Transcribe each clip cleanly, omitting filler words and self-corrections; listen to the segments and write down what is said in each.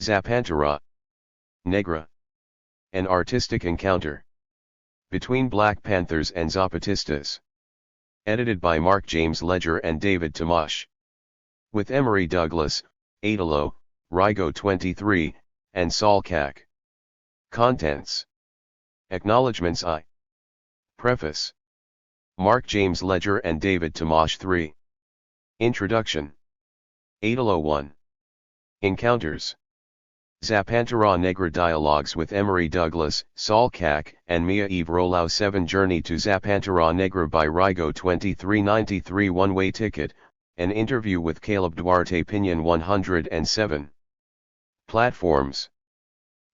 Zapantera Negra. An artistic encounter between Black Panthers and Zapatistas. Edited by Marc James Léger and David Tomas. With Emory Douglas, Adelo, Rigo 23, and Saul Cac. Contents. Acknowledgements I. Preface. Marc James Léger and David Tomas 3. Introduction. Adelo 1. Encounters. Zapantera Negra dialogues with Emory Douglas, Saul Cac, and Mia-Eve Rolau 7 Journey to Zapantera Negra by Rigo 2393 One-way ticket, an interview with Caleb Duarte Pinion 107. Platforms.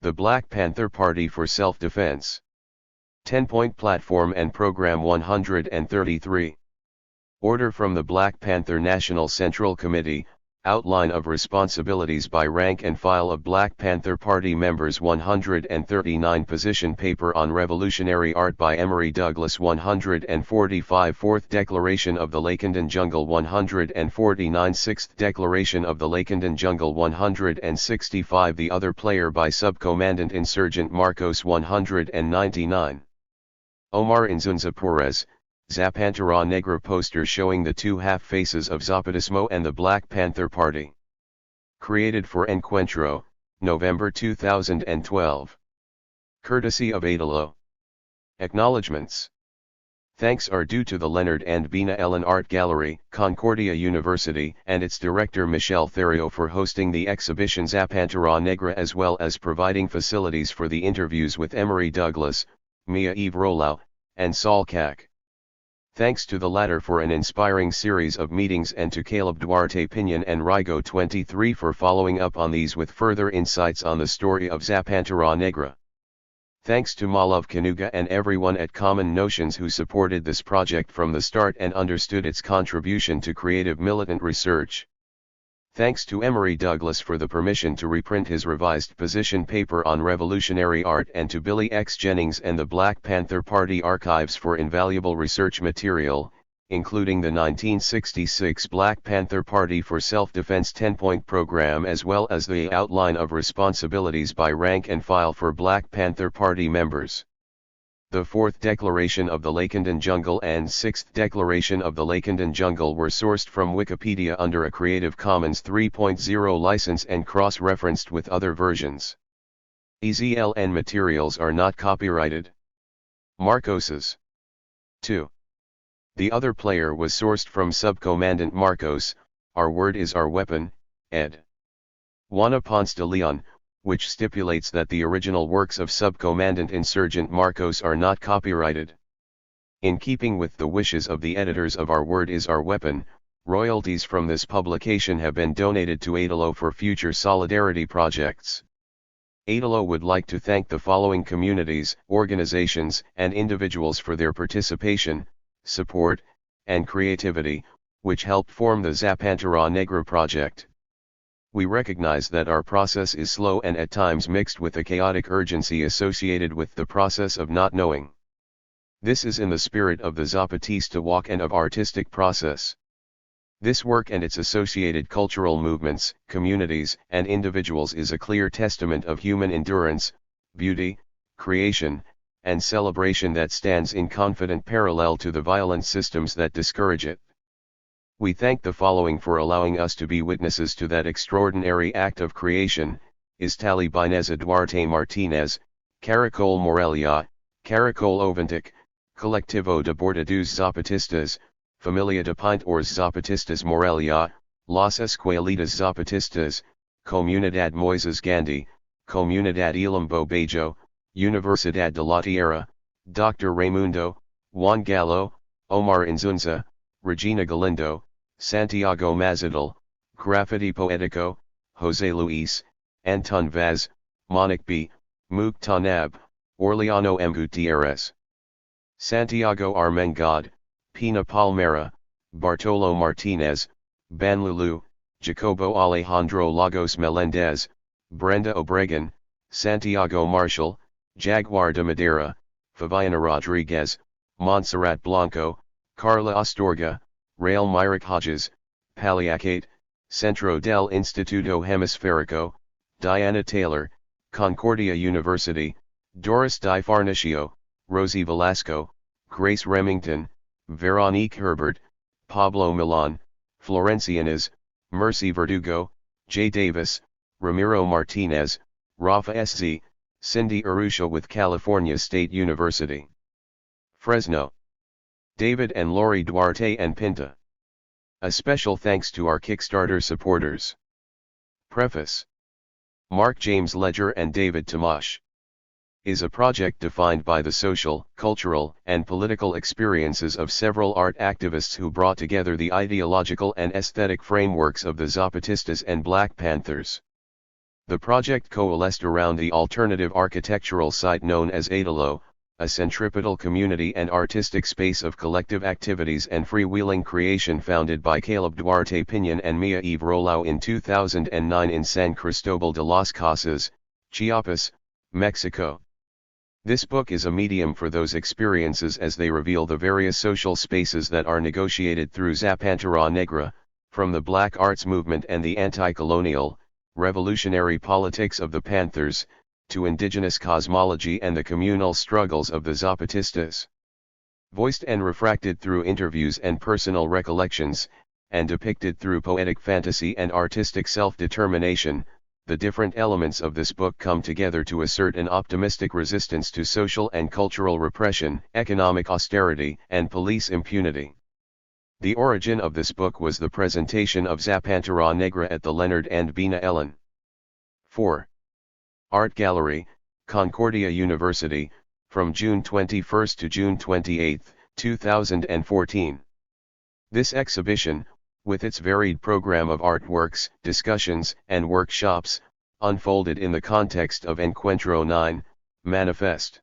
The Black Panther Party for Self-Defense. 10-point platform and program 133. Order from the Black Panther National Central Committee, outline of responsibilities by rank and file of Black Panther Party members 139 position paper on revolutionary art by Emory Douglas 145 Fourth Declaration of the Lakendan Jungle 149 Sixth Declaration of the Lakendan Jungle 165 The Other Player by Subcommandant Insurgent Marcos 199. Omar Inzunza Perez, Zapantera Negra poster showing the two half-faces of Zapatismo and the Black Panther Party. Created for Encuentro, November 2012. Courtesy of Adelo. Acknowledgements. Thanks are due to the Leonard and Bina Ellen Art Gallery, Concordia University, and its director Michelle Theriot for hosting the exhibition Zapantera Negra, as well as providing facilities for the interviews with Emory Douglas, Mia-Eve Rolau, and Saul Cac. Thanks to the latter for an inspiring series of meetings, and to Caleb Duarte Pinion and Rigo 23 for following up on these with further insights on the story of Zapantera Negra. Thanks to Malav Kanuga and everyone at Common Notions who supported this project from the start and understood its contribution to creative militant research. Thanks to Emory Douglas for the permission to reprint his revised position paper on revolutionary art, and to Billy X. Jennings and the Black Panther Party Archives for invaluable research material, including the 1966 Black Panther Party for Self-Defense 10-point program, as well as the outline of responsibilities by rank and file for Black Panther Party members. The Fourth Declaration of the Lakendan Jungle and Sixth Declaration of the Lakendan Jungle were sourced from Wikipedia under a Creative Commons 3.0 license and cross-referenced with other versions. EZLN materials are not copyrighted. Marcos's. 2. The Other Player was sourced from Subcommandant Marcos, Our Word is Our Weapon, ed. Juana Ponce de Leon, which stipulates that the original works of Subcommandant Insurgent Marcos are not copyrighted. In keeping with the wishes of the editors of Our Word is Our Weapon, royalties from this publication have been donated to Adelo for future solidarity projects. Adelo would like to thank the following communities, organizations, and individuals for their participation, support, and creativity, which helped form the Zapantera Negra project. We recognize that our process is slow and at times mixed with a chaotic urgency associated with the process of not knowing. This is in the spirit of the Zapatista walk and of artistic process. This work and its associated cultural movements, communities, and individuals is a clear testament of human endurance, beauty, creation, and celebration that stands in confident parallel to the violent systems that discourage it. We thank the following for allowing us to be witnesses to that extraordinary act of creation: Iztali Bineza Duarte Martinez, Caracol Morelia, Caracol Oventic, Colectivo de Bordados Zapatistas, Familia de Pintores Zapatistas Morelia, Las Escuelitas Zapatistas, Comunidad Moises Gandhi, Comunidad Ilimbo Bejo, Universidad de la Tierra, Dr. Raimundo, Juan Gallo, Omar Inzunza, Regina Galindo, Santiago Mazadal, Graffiti Poetico, Jose Luis, Anton Vaz, Monic B, Mouk Tanab, Orleano M. Gutierrez, Santiago Armengad, Pina Palmera, Bartolo Martinez, Banlulu, Jacobo Alejandro Lagos Melendez, Brenda Obregon, Santiago Marshall, Jaguar de Madera, Fabiana Rodriguez, Montserrat Blanco, Carla Astorga, Rael Myrick Hodges, Paliacate, Centro del Instituto Hemisférico, Diana Taylor, Concordia University, Doris Di Farnacio, Rosie Velasco, Grace Remington, Veronique Herbert, Pablo Milan, Florencia Inez, Mercy Verdugo, Jay Davis, Ramiro Martinez, Rafa SZ, Cindy Arusha with California State University. Fresno. David and Lori Duarte and Pinta. A special thanks to our Kickstarter supporters. Preface. Marc James Léger and David Tomas is a project defined by the social, cultural, and political experiences of several art activists who brought together the ideological and aesthetic frameworks of the Zapatistas and Black Panthers. The project coalesced around the alternative architectural site known as Idolo, a centripetal community and artistic space of collective activities and freewheeling creation founded by Caleb Duarte Piñon and Mia Eve Rolau in 2009 in San Cristobal de las Casas, Chiapas, Mexico. This book is a medium for those experiences as they reveal the various social spaces that are negotiated through Zapantera Negra, from the Black arts movement and the anti-colonial, revolutionary politics of the Panthers, to indigenous cosmology and the communal struggles of the Zapatistas. Voiced and refracted through interviews and personal recollections, and depicted through poetic fantasy and artistic self-determination, the different elements of this book come together to assert an optimistic resistance to social and cultural repression, economic austerity, and police impunity. The origin of this book was the presentation of Zapantera Negra at the Leonard and Bina Ellen 4. Art Gallery, Concordia University, from June 21 to June 28, 2014. This exhibition, with its varied program of artworks, discussions, and workshops, unfolded in the context of Encuentro 9, Manifest.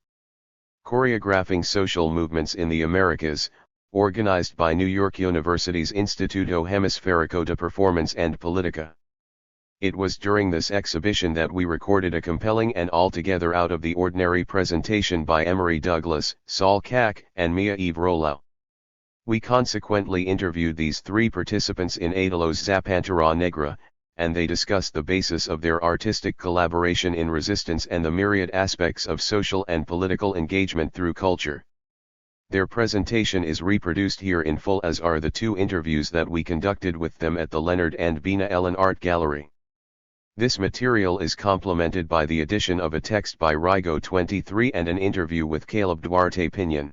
Choreographing Social Movements in the Americas, organized by New York University's Instituto Hemisférico de Performance and Política. It was during this exhibition that we recorded a compelling and altogether out-of-the-ordinary presentation by Emery Douglas, Saul Cack, and Mia Eve Rolau. We consequently interviewed these three participants in Idolo's Zapantera Negra, and they discussed the basis of their artistic collaboration in resistance and the myriad aspects of social and political engagement through culture. Their presentation is reproduced here in full, as are the two interviews that we conducted with them at the Leonard and Bina Ellen Art Gallery. This material is complemented by the addition of a text by Rigo 23 and an interview with Caleb Duarte Piñon.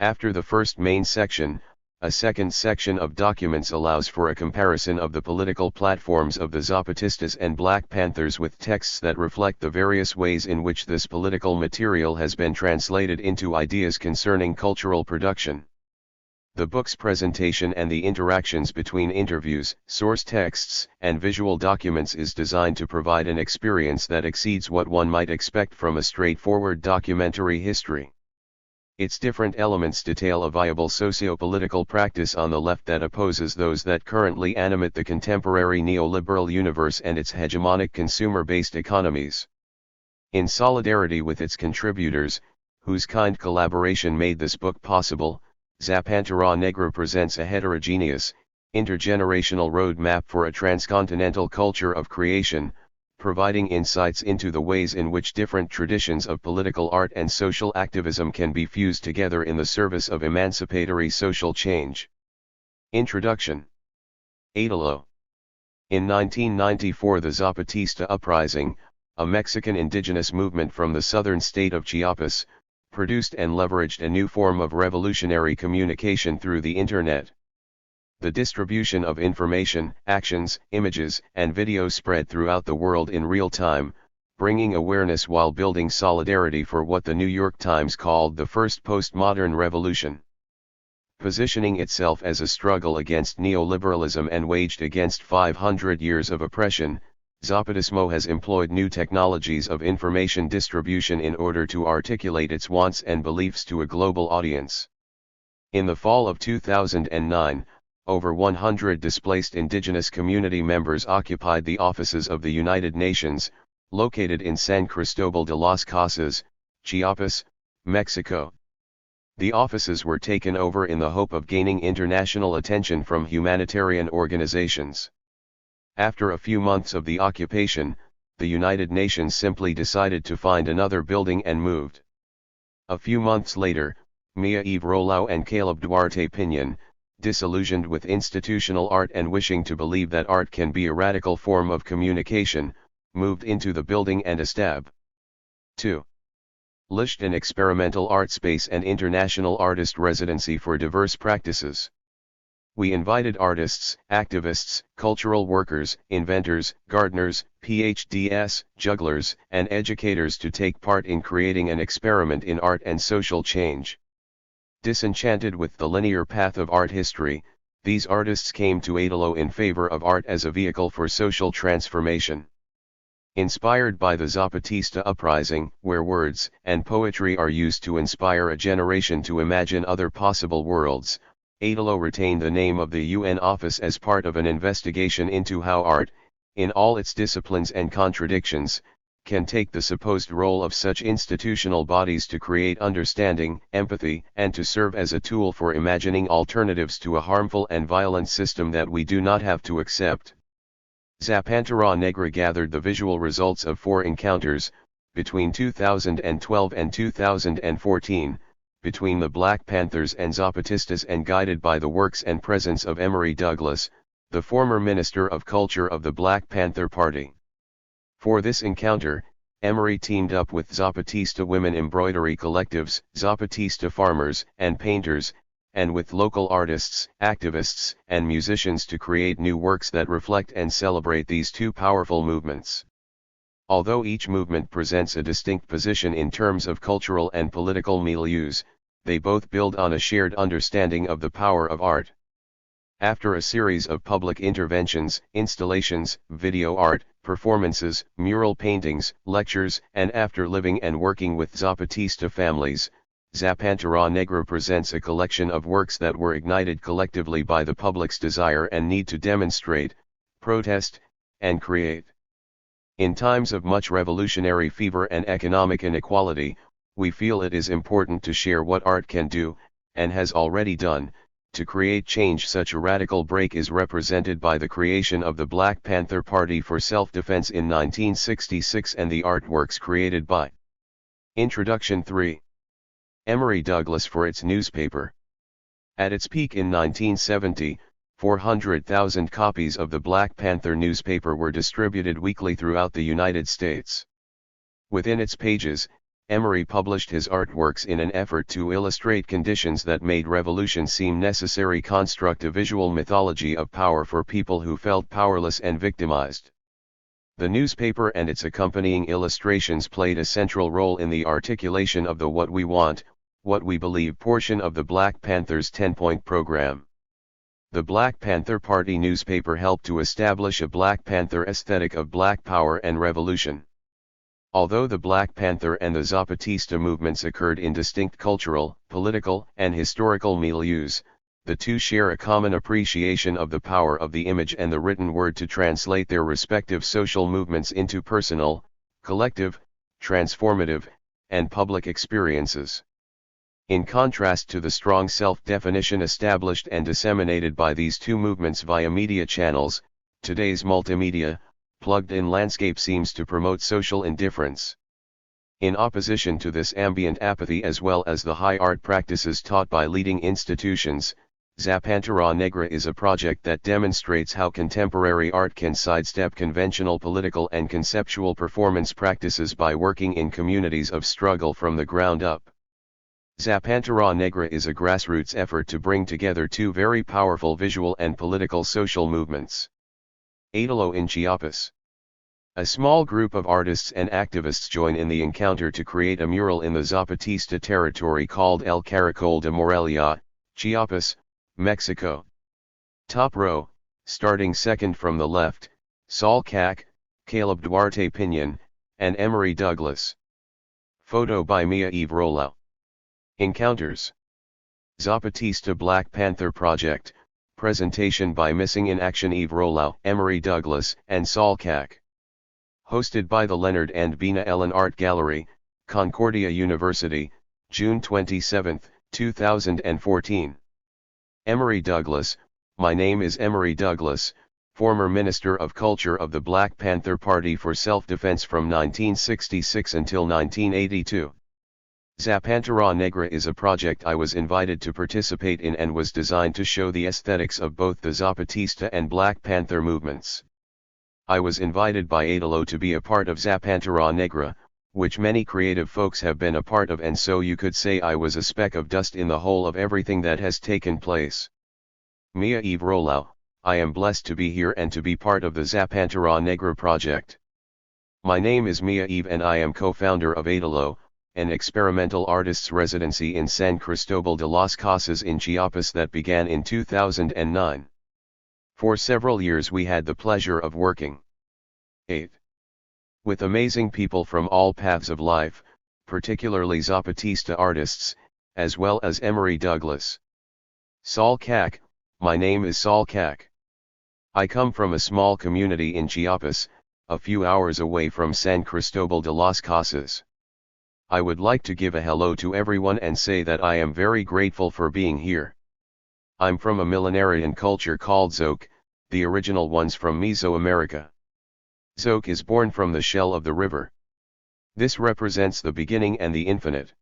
After the first main section, a second section of documents allows for a comparison of the political platforms of the Zapatistas and Black Panthers with texts that reflect the various ways in which this political material has been translated into ideas concerning cultural production. The book's presentation and the interactions between interviews, source texts, and visual documents is designed to provide an experience that exceeds what one might expect from a straightforward documentary history. Its different elements detail a viable socio-political practice on the left that opposes those that currently animate the contemporary neoliberal universe and its hegemonic consumer-based economies. In solidarity with its contributors, whose kind collaboration made this book possible, Zapantera Negra presents a heterogeneous, intergenerational roadmap for a transcontinental culture of creation, providing insights into the ways in which different traditions of political art and social activism can be fused together in the service of emancipatory social change. Introduction. Idolo. In 1994, the Zapatista Uprising, a Mexican indigenous movement from the southern state of Chiapas, produced and leveraged a new form of revolutionary communication through the Internet. The distribution of information, actions, images, and videos spread throughout the world in real time, bringing awareness while building solidarity for what the New York Times called the first postmodern revolution. Positioning itself as a struggle against neoliberalism and waged against 500 years of oppression, Zapatismo has employed new technologies of information distribution in order to articulate its wants and beliefs to a global audience. In the fall of 2009, over 100 displaced indigenous community members occupied the offices of the United Nations, located in San Cristobal de las Casas, Chiapas, Mexico. The offices were taken over in the hope of gaining international attention from humanitarian organizations. After a few months of the occupation, the United Nations simply decided to find another building and moved. A few months later, Mia-Eve Rolau and Caleb Duarte Pinion, disillusioned with institutional art and wishing to believe that art can be a radical form of communication, moved into the building and established 2. An experimental art space and international artist residency for diverse practices. We invited artists, activists, cultural workers, inventors, gardeners, PhDs, jugglers, and educators to take part in creating an experiment in art and social change. Disenchanted with the linear path of art history, these artists came to Italo in favor of art as a vehicle for social transformation. Inspired by the Zapatista uprising, where words and poetry are used to inspire a generation to imagine other possible worlds, Italo retained the name of the UN office as part of an investigation into how art, in all its disciplines and contradictions, can take the supposed role of such institutional bodies to create understanding, empathy, and to serve as a tool for imagining alternatives to a harmful and violent system that we do not have to accept. Zapantera Negra gathered the visual results of 4 encounters, between 2012 and 2014, between the Black Panthers and Zapatistas and guided by the works and presence of Emory Douglas, the former Minister of Culture of the Black Panther Party. For this encounter, Emory teamed up with Zapatista women embroidery collectives, Zapatista farmers and painters, and with local artists, activists, and musicians to create new works that reflect and celebrate these two powerful movements. Although each movement presents a distinct position in terms of cultural and political milieus, they both build on a shared understanding of the power of art. After a series of public interventions, installations, video art, performances, mural paintings, lectures, and after living and working with Zapatista families, Zapantera Negra presents a collection of works that were ignited collectively by the public's desire and need to demonstrate, protest, and create. In times of much revolutionary fever and economic inequality, we feel it is important to share what art can do, and has already done, to create change. Such a radical break is represented by the creation of the Black Panther Party for Self-Defense in 1966 and the artworks created by Introduction 3. Emory Douglas for its newspaper. At its peak in 1970, 400,000 copies of the Black Panther newspaper were distributed weekly throughout the United States. Within its pages, Emory published his artworks in an effort to illustrate conditions that made revolution seem necessary, construct a visual mythology of power for people who felt powerless and victimized. The newspaper and its accompanying illustrations played a central role in the articulation of the What We Want, What We Believe portion of the Black Panthers' 10-point program. The Black Panther Party newspaper helped to establish a Black Panther aesthetic of Black power and revolution. Although the Black Panther and the Zapatista movements occurred in distinct cultural, political, and historical milieus, the two share a common appreciation of the power of the image and the written word to translate their respective social movements into personal, collective, transformative, and public experiences. In contrast to the strong self-definition established and disseminated by these two movements via media channels, today's multimedia, plugged-in landscape seems to promote social indifference. In opposition to this ambient apathy as well as the high art practices taught by leading institutions, Zapantera Negra is a project that demonstrates how contemporary art can sidestep conventional political and conceptual performance practices by working in communities of struggle from the ground up. Zapantera Negra is a grassroots effort to bring together two very powerful visual and political social movements. Italo in Chiapas. A small group of artists and activists join in the encounter to create a mural in the Zapatista territory called El Caracol de Morelia, Chiapas, Mexico. Top row, starting second from the left, Saul Cac, Caleb Duarte Pinion, and Emory Douglas. Photo by Mia-Eve Rolau. Encounters. Zapatista Black Panther Project, presentation by Missing in Action Eve Rolau, Emory Douglas, and Saul Cac. Hosted by the Leonard and Bina Ellen Art Gallery, Concordia University, June 27, 2014. Emory Douglas. My name is Emory Douglas, former Minister of Culture of the Black Panther Party for self-defense from 1966 until 1982. Zapantera Negra is a project I was invited to participate in and was designed to show the aesthetics of both the Zapatista and Black Panther movements. I was invited by Adelo to be a part of Zapantera Negra, which many creative folks have been a part of, and so you could say I was a speck of dust in the whole of everything that has taken place. Mia Eve Rolau, I am blessed to be here and to be part of the Zapantera Negra project. My name is Mia Eve and I am co-founder of Adelo, an experimental artists residency in San Cristobal de las Casas in Chiapas that began in 2009. For several years we had the pleasure of working 8. With amazing people from all paths of life, particularly Zapatista artists, as well as Emery Douglas. Saul Cac, my name is Saul Cac. I come from a small community in Chiapas, a few hours away from San Cristobal de las Casas. I would like to give a hello to everyone and say that I am very grateful for being here. I'm from a millenarian culture called Zoque, the original ones from Mesoamerica. Zoque is born from the shell of the river. This represents the beginning and the infinite.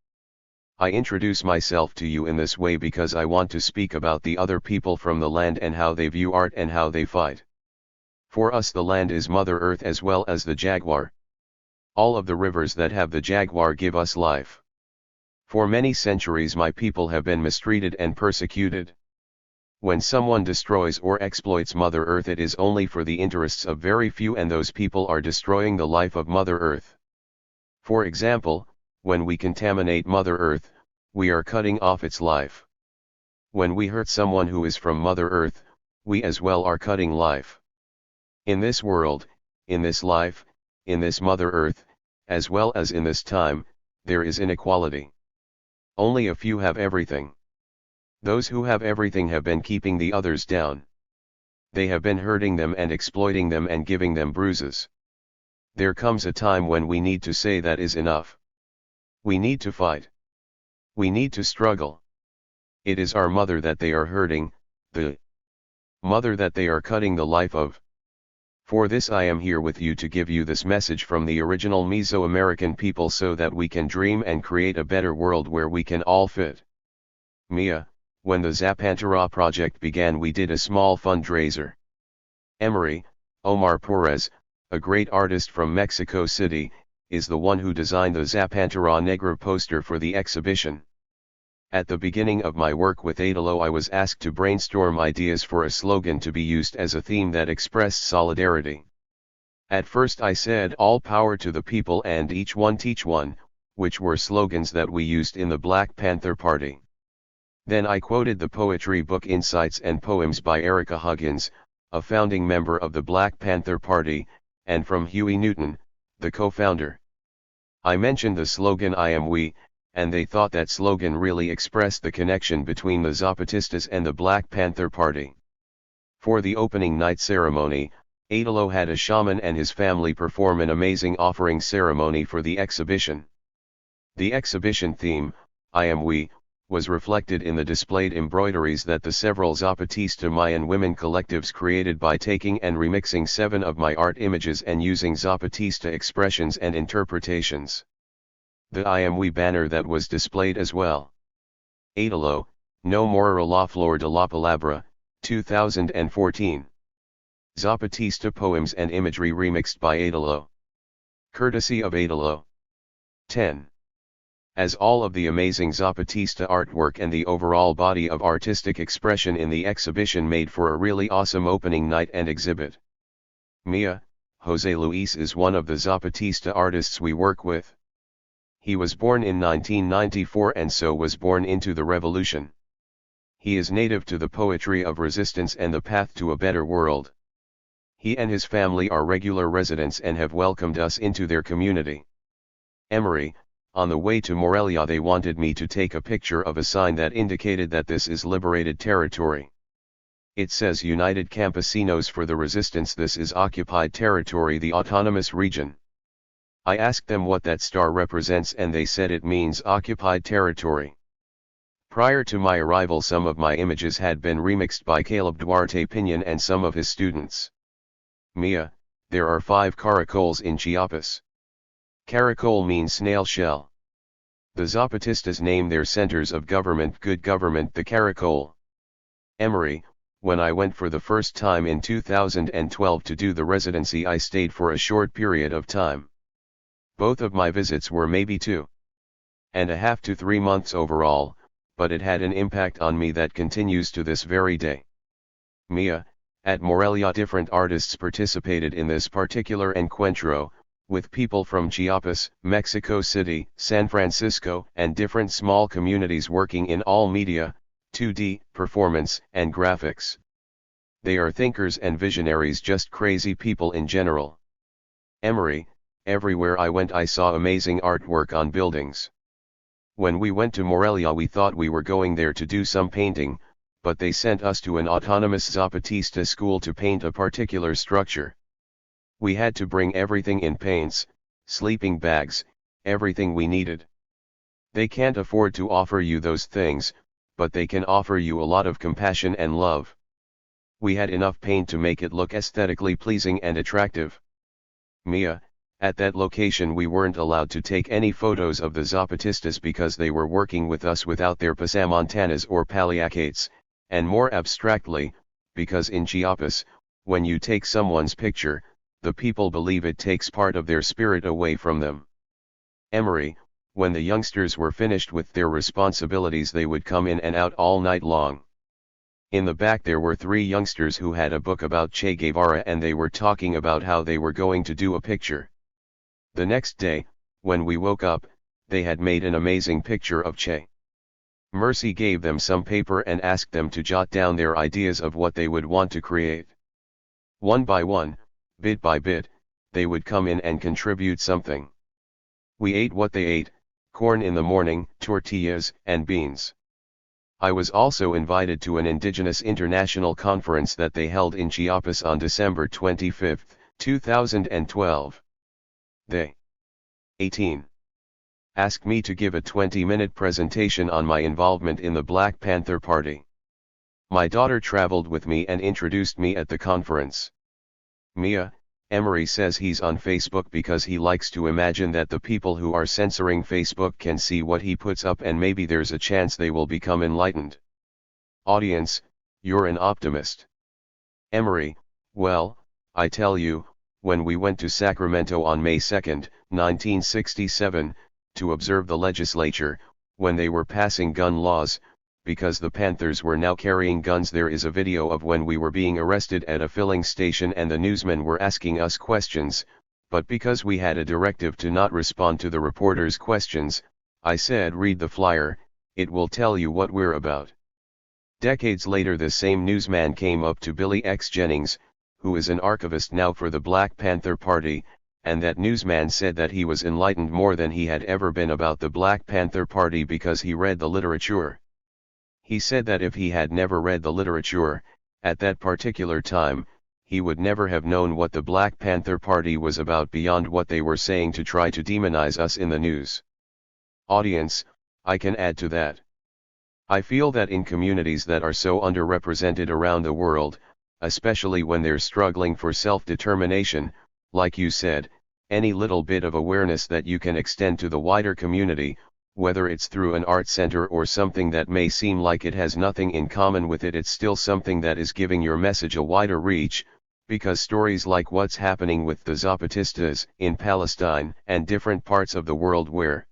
I introduce myself to you in this way because I want to speak about the other people from the land and how they view art and how they fight. For us the land is Mother Earth as well as the jaguar. All of the rivers that have the jaguar give us life. For many centuries my people have been mistreated and persecuted. When someone destroys or exploits Mother Earth, it is only for the interests of very few, and those people are destroying the life of Mother Earth. For example, when we contaminate Mother Earth, we are cutting off its life. When we hurt someone who is from Mother Earth, we as well are cutting life. In this world, in this life, in this Mother Earth, as well as in this time, there is inequality. Only a few have everything. Those who have everything have been keeping the others down. They have been hurting them and exploiting them and giving them bruises. There comes a time when we need to say that is enough. We need to fight. We need to struggle. It is our mother that they are hurting, the mother that they are cutting the life of. For this I am here with you to give you this message from the original Mesoamerican people so that we can dream and create a better world where we can all fit. Mia, when the Zapantera project began, we did a small fundraiser. Emery, Omar Perez, a great artist from Mexico City, is the one who designed the Zapantera Negra poster for the exhibition. At the beginning of my work with Adelo, I was asked to brainstorm ideas for a slogan to be used as a theme that expressed solidarity. At first I said all power to the people and each one teach one, which were slogans that we used in the Black Panther Party. Then I quoted the poetry book Insights and Poems by Erica Huggins, a founding member of the Black Panther Party, and from Huey Newton, the co-founder. I mentioned the slogan I am we, and they thought that slogan really expressed the connection between the Zapatistas and the Black Panther Party. For the opening night ceremony, Adelo had a shaman and his family perform an amazing offering ceremony for the exhibition. The exhibition theme, I am we, was reflected in the displayed embroideries that the several Zapatista Mayan women collectives created by taking and remixing 7 of my art images and using Zapatista expressions and interpretations. The I am we banner that was displayed as well. Adelo, No More La Flor de la Palabra, 2014. Zapatista poems and imagery remixed by Adelo. Courtesy of Adelo. 10. As all of the amazing Zapatista artwork and the overall body of artistic expression in the exhibition made for a really awesome opening night and exhibit. Mia, Jose Luis is one of the Zapatista artists we work with. He was born in 1994 and so was born into the revolution. He is native to the poetry of resistance and the path to a better world. He and his family are regular residents and have welcomed us into their community. Emery, on the way to Morelia they wanted me to take a picture of a sign that indicated that this is liberated territory. It says United Campesinos for the Resistance. This is occupied territory, the autonomous region. I asked them what that star represents and they said it means occupied territory. Prior to my arrival some of my images had been remixed by Caleb Duarte Pinion and some of his students. Mia, there are 5 caracoles in Chiapas. Caracol means snail shell. The Zapatistas name their centers of government good government the Caracol. Emery, when I went for the first time in 2012 to do the residency, I stayed for a short period of time. Both of my visits were maybe 2.5 to 3 months overall, but it had an impact on me that continues to this very day. Mia, at Morelia different artists participated in this particular encuentro, with people from Chiapas, Mexico City, San Francisco, and different small communities working in all media, 2D, performance, and graphics. They are thinkers and visionaries, just crazy people in general. Emery, everywhere I went I saw amazing artwork on buildings. When we went to Morelia we thought we were going there to do some painting, but they sent us to an autonomous Zapatista school to paint a particular structure. We had to bring everything in paints, sleeping bags, everything we needed. They can't afford to offer you those things, but they can offer you a lot of compassion and love. We had enough paint to make it look aesthetically pleasing and attractive. Mia, at that location we weren't allowed to take any photos of the Zapatistas because they were working with us without their pasamontanas or paliacates, and more abstractly, because in Chiapas, when you take someone's picture, the people believe it takes part of their spirit away from them. Emery, when the youngsters were finished with their responsibilities they would come in and out all night long. In the back there were 3 youngsters who had a book about Che Guevara and they were talking about how they were going to do a picture. The next day, when we woke up, they had made an amazing picture of Che. Mercy gave them some paper and asked them to jot down their ideas of what they would want to create. One by one, bit by bit, they would come in and contribute something. We ate what they ate, corn in the morning, tortillas, and beans. I was also invited to an Indigenous International Conference that they held in Chiapas on December 25, 2012. They 18. Asked me to give a 20-minute presentation on my involvement in the Black Panther Party. My daughter traveled with me and introduced me at the conference. Mia, Emery says he's on Facebook because he likes to imagine that the people who are censoring Facebook can see what he puts up and maybe there's a chance they will become enlightened. Audience, you're an optimist. Emery, well, I tell you, when we went to Sacramento on May 2, 1967, to observe the legislature, when they were passing gun laws, because the Panthers were now carrying guns, there is a video of when we were being arrested at a filling station and the newsmen were asking us questions, but because we had a directive to not respond to the reporters' questions, I said read the flyer, it will tell you what we're about. Decades later the same newsman came up to Billy X. Jennings, who is an archivist now for the Black Panther Party, and that newsman said that he was enlightened more than he had ever been about the Black Panther Party because he read the literature. He said that if he had never read the literature, at that particular time, he would never have known what the Black Panther Party was about beyond what they were saying to try to demonize us in the news. Audience, I can add to that. I feel that in communities that are so underrepresented around the world, especially when they're struggling for self-determination, like you said, any little bit of awareness that you can extend to the wider community, whether it's through an art center or something that may seem like it has nothing in common with it, it's still something that is giving your message a wider reach, because stories like what's happening with the Zapatistas in Palestine and different parts of the world where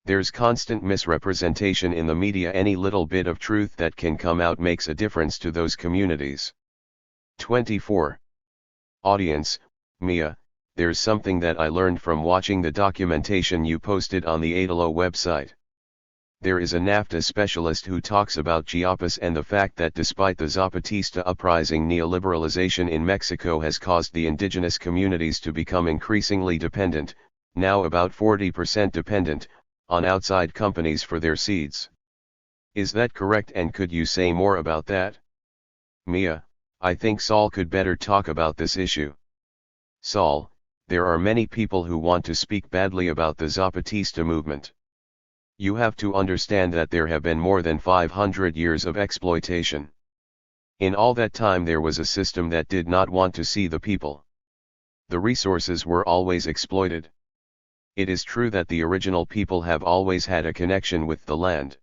there's constant misrepresentation in the media, any little bit of truth that can come out makes a difference to those communities. 24. Audience, Mia, there's something that I learned from watching the documentation you posted on the Adalo website. There is a NAFTA specialist who talks about Chiapas and the fact that despite the Zapatista uprising, neoliberalization in Mexico has caused the indigenous communities to become increasingly dependent, now about 40% dependent, on outside companies for their seeds. Is that correct, and could you say more about that? Mia, I think Saul could better talk about this issue. Saul, there are many people who want to speak badly about the Zapatista movement. You have to understand that there have been more than 500 years of exploitation. In all that time there was a system that did not want to see the people. The resources were always exploited. It is true that the original people have always had a connection with the land.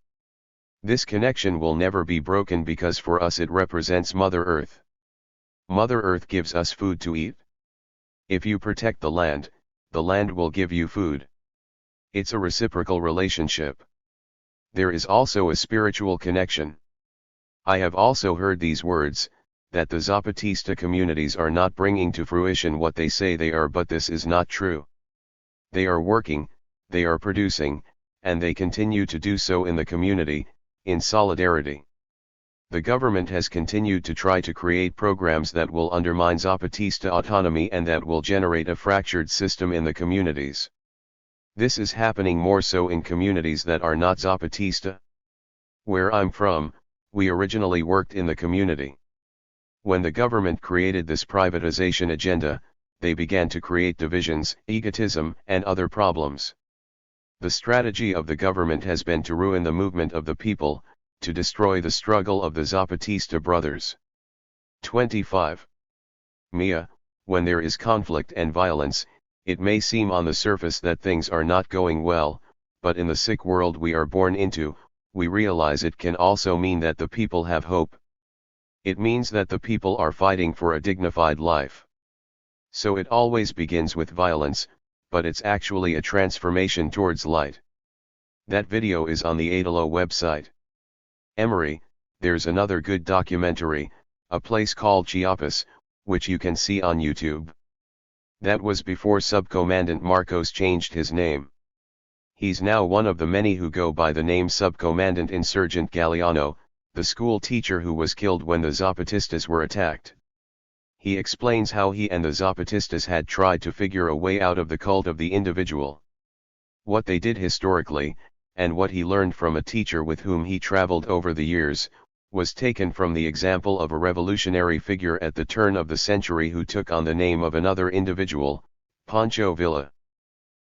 This connection will never be broken because for us it represents Mother Earth. Mother Earth gives us food to eat. If you protect the land will give you food. It's a reciprocal relationship. There is also a spiritual connection. I have also heard these words, that the Zapatista communities are not bringing to fruition what they say they are, but this is not true. They are working, they are producing, and they continue to do so in the community, in solidarity. The government has continued to try to create programs that will undermine Zapatista autonomy and that will generate a fractured system in the communities. This is happening more so in communities that are not Zapatista. Where I'm from, we originally worked in the community. When the government created this privatization agenda, they began to create divisions, egotism, and other problems. The strategy of the government has been to ruin the movement of the people, to destroy the struggle of the Zapatista brothers. 25. Mia, when there is conflict and violence, it may seem on the surface that things are not going well, but in the sick world we are born into, we realize it can also mean that the people have hope. It means that the people are fighting for a dignified life. So it always begins with violence, but it's actually a transformation towards light. That video is on the Adalo website. Emery, there's another good documentary, a place called Chiapas, which you can see on YouTube. That was before Subcommandant Marcos changed his name. He's now one of the many who go by the name Subcommandant Insurgent Galeano, the school teacher who was killed when the Zapatistas were attacked. He explains how he and the Zapatistas had tried to figure a way out of the cult of the individual. What they did historically, and what he learned from a teacher with whom he traveled over the years, was taken from the example of a revolutionary figure at the turn of the century who took on the name of another individual, Pancho Villa.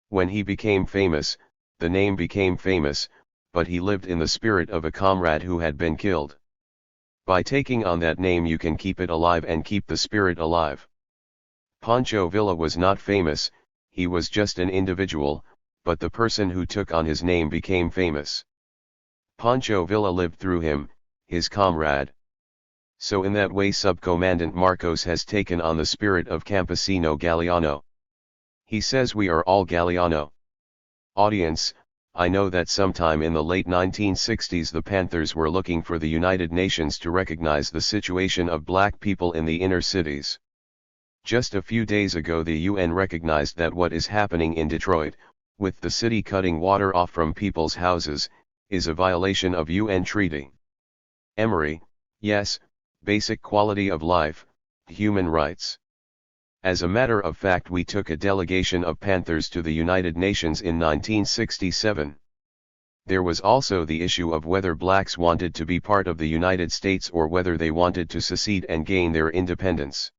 When he became famous, the name became famous, but he lived in the spirit of a comrade who had been killed. By taking on that name you can keep it alive and keep the spirit alive. Pancho Villa was not famous, he was just an individual, but the person who took on his name became famous. Pancho Villa lived through him, his comrade. So in that way Subcommandant Marcos has taken on the spirit of Campesino Galeano. He says we are all Galeano. Audience, I know that sometime in the late 1960s the Panthers were looking for the United Nations to recognize the situation of black people in the inner cities. Just a few days ago the UN recognized that what is happening in Detroit, with the city cutting water off from people's houses, is a violation of UN treaty. Emery, yes, basic quality of life, human rights. As a matter of fact we took a delegation of Panthers to the United Nations in 1967. There was also the issue of whether blacks wanted to be part of the United States or whether they wanted to secede and gain their independence.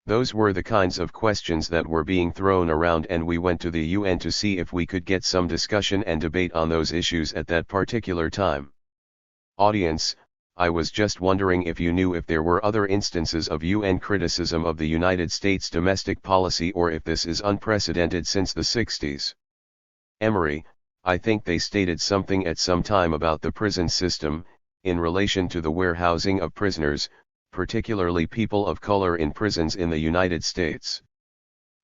Those were the kinds of questions that were being thrown around and we went to the UN to see if we could get some discussion and debate on those issues at that particular time. Audience, I was just wondering if you knew if there were other instances of UN criticism of the United States domestic policy or if this is unprecedented since the 60s. Emery, I think they stated something at some time about the prison system, in relation to the warehousing of prisoners, particularly people of color in prisons in the United States.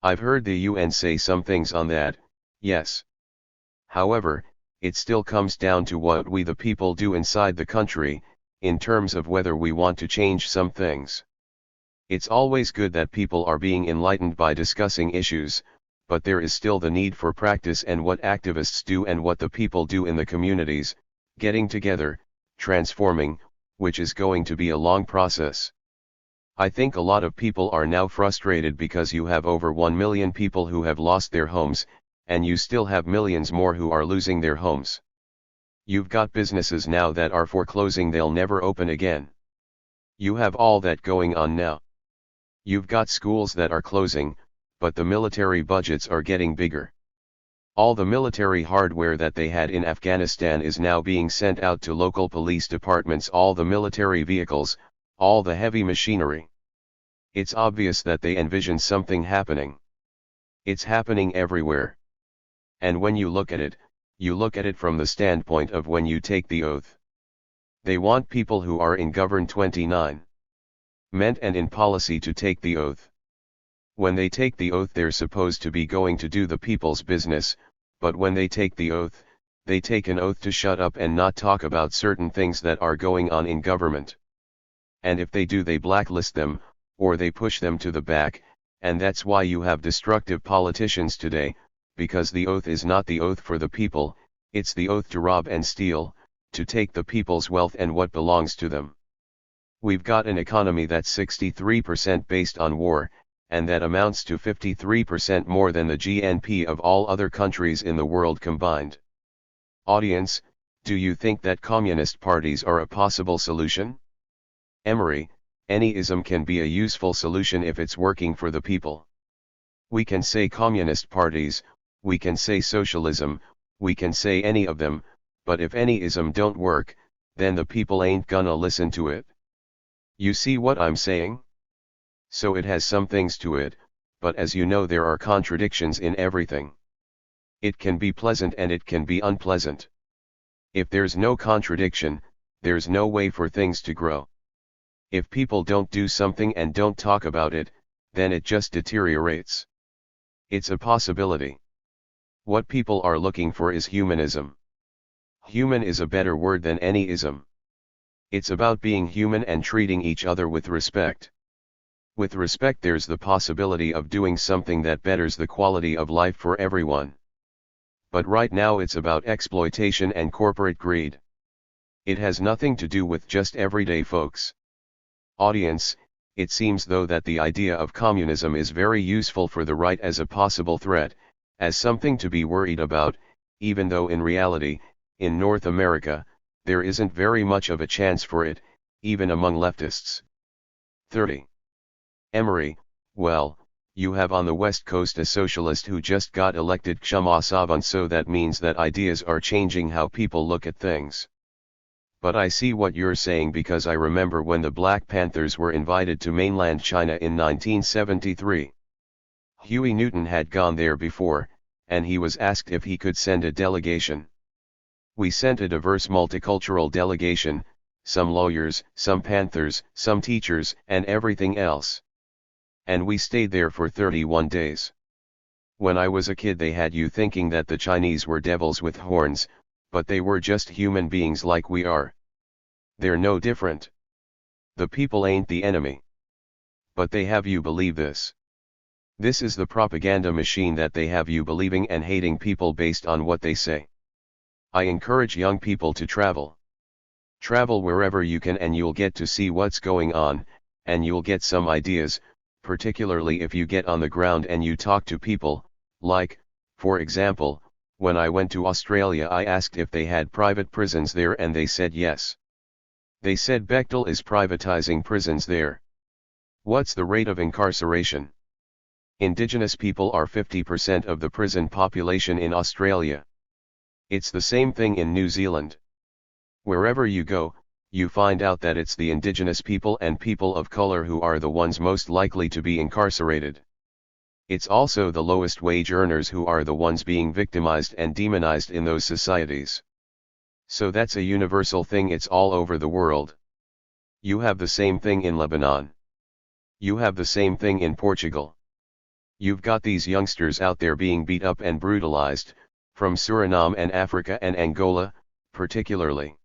I've heard the UN say some things on that, yes. However, it still comes down to what we the people do inside the country, in terms of whether we want to change some things. It's always good that people are being enlightened by discussing issues, but there is still the need for practice and what activists do and what the people do in the communities, getting together, transforming, which is going to be a long process. I think a lot of people are now frustrated because you have over 1 million people who have lost their homes, and you still have millions more who are losing their homes. You've got businesses now that are foreclosing, they'll never open again. You have all that going on now. You've got schools that are closing, but the military budgets are getting bigger. All the military hardware that they had in Afghanistan is now being sent out to local police departments. All the military vehicles, all the heavy machinery. It's obvious that they envision something happening. It's happening everywhere. And when you look at it from the standpoint of when you take the oath. They want people who are in govern 29. Meant and in policy to take the oath. When they take the oath they're supposed to be going to do the people's business, but when they take the oath, they take an oath to shut up and not talk about certain things that are going on in government. And if they do they blacklist them, or they push them to the back, and that's why you have destructive politicians today, because the oath is not the oath for the people, it's the oath to rob and steal, to take the people's wealth and what belongs to them. We've got an economy that's 63% based on war, and that amounts to 53% more than the GNP of all other countries in the world combined. Audience, do you think that communist parties are a possible solution? Emery, any ism can be a useful solution if it's working for the people. We can say communist parties, we can say socialism, we can say any of them, but if any ism don't work, then the people ain't gonna listen to it. You see what I'm saying? So it has some things to it, but as you know there are contradictions in everything. It can be pleasant and it can be unpleasant. If there's no contradiction, there's no way for things to grow. If people don't do something and don't talk about it, then it just deteriorates. It's a possibility. What people are looking for is humanism. Human is a better word than any ism. It's about being human and treating each other with respect. With respect there's the possibility of doing something that betters the quality of life for everyone. But right now it's about exploitation and corporate greed. It has nothing to do with just everyday folks. Audience, it seems though that the idea of communism is very useful for the right as a possible threat, as something to be worried about, even though in reality, in North America, there isn't very much of a chance for it, even among leftists. 30. Emery, well, you have on the West Coast a socialist who just got elected Kshama Savant, so that means that ideas are changing how people look at things. But I see what you're saying because I remember when the Black Panthers were invited to mainland China in 1973. Huey Newton had gone there before, and he was asked if he could send a delegation. We sent a diverse multicultural delegation, some lawyers, some Panthers, some teachers, and everything else. And we stayed there for 31 days. When I was a kid they had you thinking that the Chinese were devils with horns, but they were just human beings like we are. They're no different. The people ain't the enemy. But they have you believe this. This is the propaganda machine that they have you believing and hating people based on what they say. I encourage young people to travel. Travel wherever you can and you'll get to see what's going on, and you'll get some ideas, particularly if you get on the ground and you talk to people, like, for example, when I went to Australia I asked if they had private prisons there and they said yes. They said Bechtel is privatizing prisons there. What's the rate of incarceration? Indigenous people are 50% of the prison population in Australia. It's the same thing in New Zealand. Wherever you go, you find out that it's the indigenous people and people of color who are the ones most likely to be incarcerated. It's also the lowest wage earners who are the ones being victimized and demonized in those societies. So that's a universal thing, it's all over the world. You have the same thing in Lebanon. You have the same thing in Portugal. You've got these youngsters out there being beat up and brutalized, from Suriname and Africa and Angola, particularly.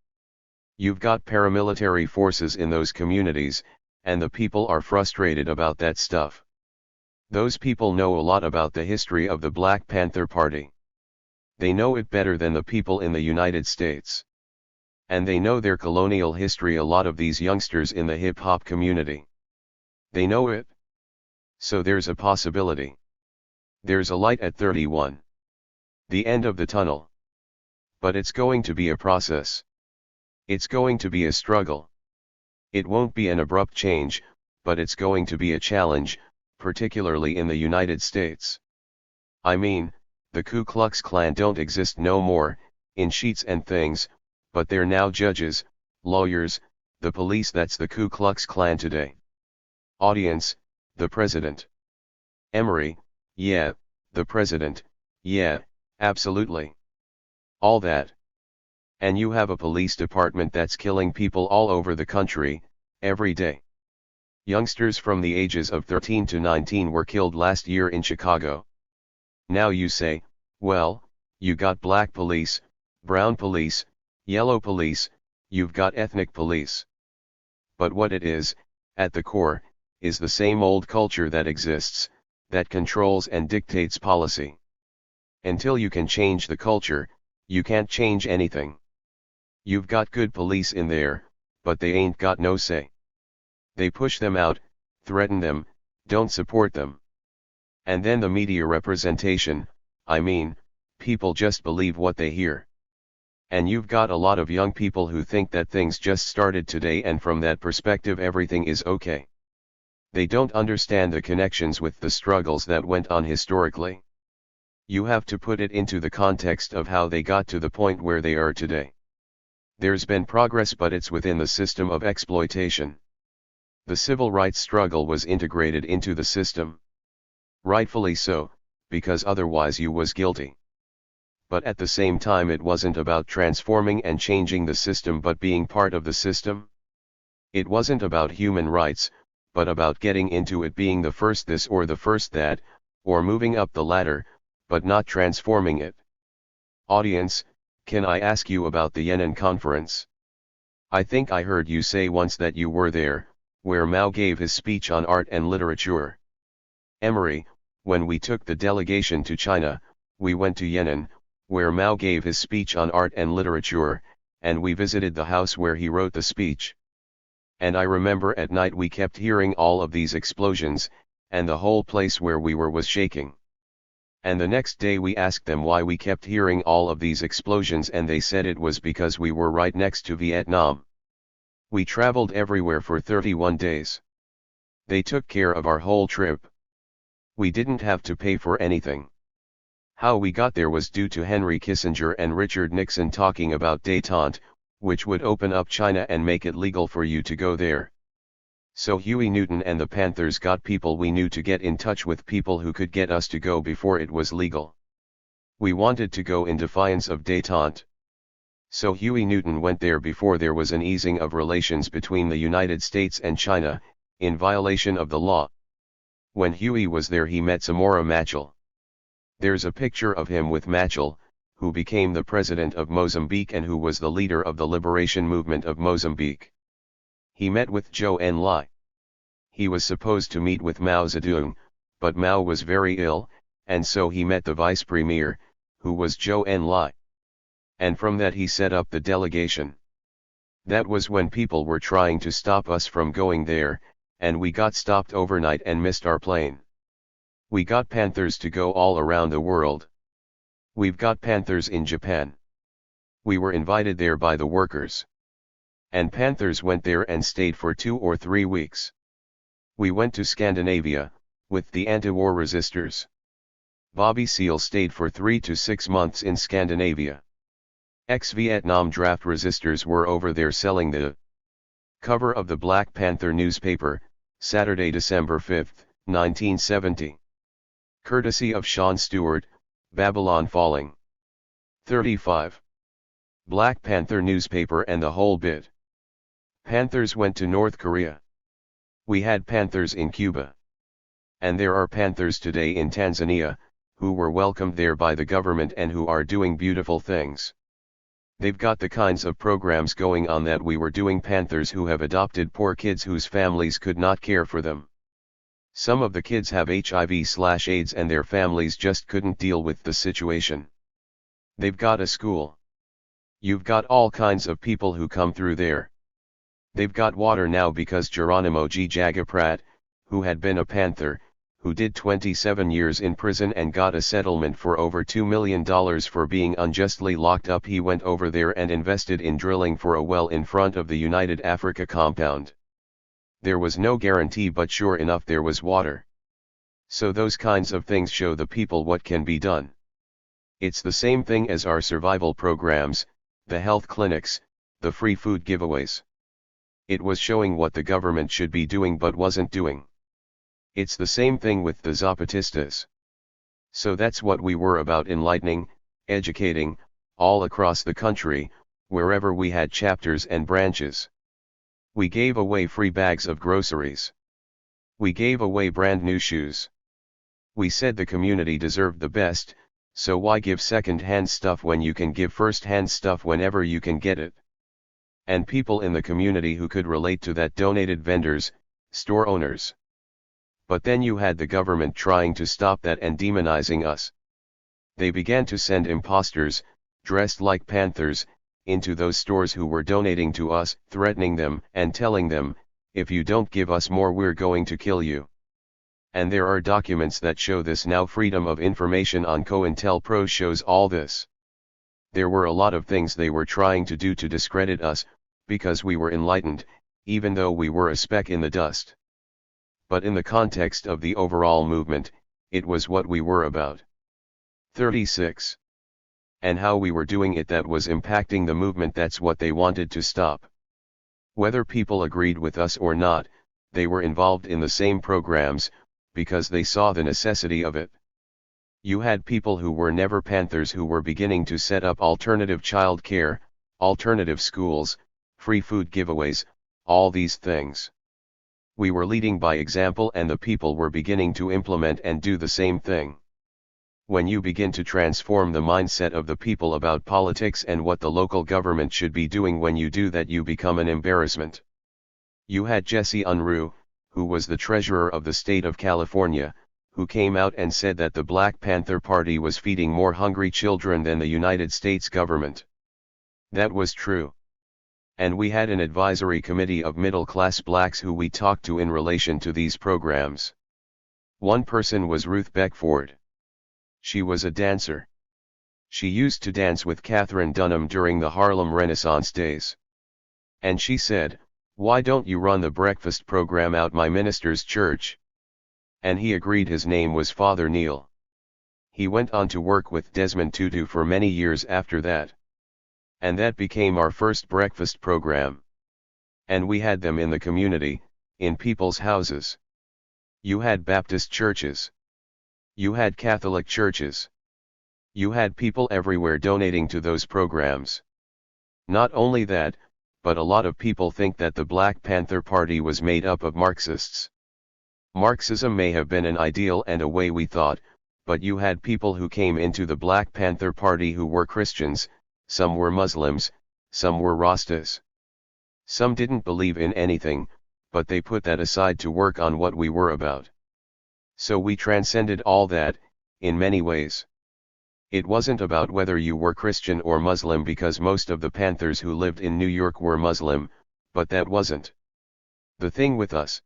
You've got paramilitary forces in those communities, and the people are frustrated about that stuff. Those people know a lot about the history of the Black Panther Party. They know it better than the people in the United States. And they know their colonial history, a lot of these youngsters in the hip-hop community. They know it. So there's a possibility. There's a light at 31. The end of the tunnel. But it's going to be a process. It's going to be a struggle. It won't be an abrupt change, but it's going to be a challenge, particularly in the United States. I mean, the Ku Klux Klan don't exist no more, in sheets and things, but they're now judges, lawyers, The police, that's the Ku Klux Klan today. Audience, the president. Emery, yeah, the president, yeah, absolutely. All that. And you have a police department that's killing people all over the country, every day. Youngsters from the ages of 13 to 19 were killed last year in Chicago. Now you say, well, you got black police, brown police, yellow police, you've got ethnic police. But what it is, at the core, is the same old culture that exists, that controls and dictates policy. Until you can change the culture, you can't change anything. You've got good police in there, but they ain't got no say. They push them out, threaten them, don't support them. And then the media representation, I mean, people just believe what they hear. And you've got a lot of young people who think that things just started today, and from that perspective everything is okay. They don't understand the connections with the struggles that went on historically. You have to put it into the context of how they got to the point where they are today. There's been progress, but it's within the system of exploitation. The civil rights struggle was integrated into the system. Rightfully so, because otherwise you was guilty. But at the same time it wasn't about transforming and changing the system but being part of the system. It wasn't about human rights, but about getting into it, being the first this or the first that, or moving up the ladder, but not transforming it. Audience, can I ask you about the Yan'an conference? I think I heard you say once that you were there, where Mao gave his speech on art and literature. Emery, when we took the delegation to China, we went to Yan'an, where Mao gave his speech on art and literature, and we visited the house where he wrote the speech. And I remember at night we kept hearing all of these explosions, and the whole place where we were was shaking. And the next day we asked them why we kept hearing all of these explosions, and they said it was because we were right next to Vietnam. We traveled everywhere for 31 days. They took care of our whole trip. We didn't have to pay for anything. How we got there was due to Henry Kissinger and Richard Nixon talking about détente, which would open up China and make it legal for you to go there. So Huey Newton and the Panthers got people we knew to get in touch with people who could get us to go before it was legal. We wanted to go in defiance of détente. So Huey Newton went there before there was an easing of relations between the United States and China, in violation of the law. When Huey was there he met Samora Machel. There's a picture of him with Machel, who became the president of Mozambique and who was the leader of the liberation movement of Mozambique. He met with Zhou Enlai. He was supposed to meet with Mao Zedong, but Mao was very ill, and so he met the vice premier, who was Zhou Enlai. And from that he set up the delegation. That was when people were trying to stop us from going there, and we got stopped overnight and missed our plane. We got Panthers to go all around the world. We've got Panthers in Japan. We were invited there by the workers. And Panthers went there and stayed for 2 or 3 weeks. We went to Scandinavia, with the anti-war resistors. Bobby Seale stayed for 3 to 6 months in Scandinavia. Ex-Vietnam draft resistors were over there selling the cover of the Black Panther newspaper, Saturday, December 5, 1970. Courtesy of Sean Stewart, Babylon Falling. 35. Black Panther newspaper and the whole bit. Panthers went to North Korea. We had Panthers in Cuba. And there are Panthers today in Tanzania, who were welcomed there by the government and who are doing beautiful things. They've got the kinds of programs going on that we were doing. Panthers who have adopted poor kids whose families could not care for them. Some of the kids have HIV/AIDS and their families just couldn't deal with the situation. They've got a school. You've got all kinds of people who come through there. They've got water now because Geronimo G. Jagaprat, who had been a Panther, who did 27 years in prison and got a settlement for over $2 million for being unjustly locked up, he went over there and invested in drilling for a well in front of the United Africa compound. There was no guarantee, but sure enough there was water. So those kinds of things show the people what can be done. It's the same thing as our survival programs, the health clinics, the free food giveaways. It was showing what the government should be doing but wasn't doing. It's the same thing with the Zapatistas. So that's what we were about, enlightening, educating, all across the country, wherever we had chapters and branches. We gave away free bags of groceries. We gave away brand new shoes. We said the community deserved the best, so why give second-hand stuff when you can give first-hand stuff whenever you can get it? And people in the community who could relate to that donated: vendors, store owners. But then you had the government trying to stop that and demonizing us. They began to send imposters, dressed like panthers, into those stores who were donating to us, threatening them and telling them, if you don't give us more, we're going to kill you. And there are documents that show this now. Freedom of Information on COINTELPRO shows all this. There were a lot of things they were trying to do to discredit us, because we were enlightened, even though we were a speck in the dust. But in the context of the overall movement, it was what we were about. 36. And how we were doing it that was impacting the movement. That's what they wanted to stop. Whether people agreed with us or not, they were involved in the same programs, because they saw the necessity of it. You had people who were never Panthers who were beginning to set up alternative child care, alternative schools, free food giveaways, all these things. We were leading by example, and the people were beginning to implement and do the same thing. When you begin to transform the mindset of the people about politics and what the local government should be doing, when you do that, you become an embarrassment. You had Jesse Unruh, who was the treasurer of the state of California, who came out and said that the Black Panther Party was feeding more hungry children than the United States government. That was true. And we had an advisory committee of middle-class blacks who we talked to in relation to these programs. One person was Ruth Beckford. She was a dancer. She used to dance with Katherine Dunham during the Harlem Renaissance days. And she said, "Why don't you run the breakfast program out my minister's church?" And he agreed. His name was Father Neil. He went on to work with Desmond Tutu for many years after that. And that became our first breakfast program. And we had them in the community, in people's houses. You had Baptist churches. You had Catholic churches. You had people everywhere donating to those programs. Not only that, but a lot of people think that the Black Panther Party was made up of Marxists. Marxism may have been an ideal and a way we thought, but you had people who came into the Black Panther Party who were Christians, some were Muslims, some were Rastas. Some didn't believe in anything, but they put that aside to work on what we were about. So we transcended all that, in many ways. It wasn't about whether you were Christian or Muslim, because most of the Panthers who lived in New York were Muslim, but that wasn't the thing with us.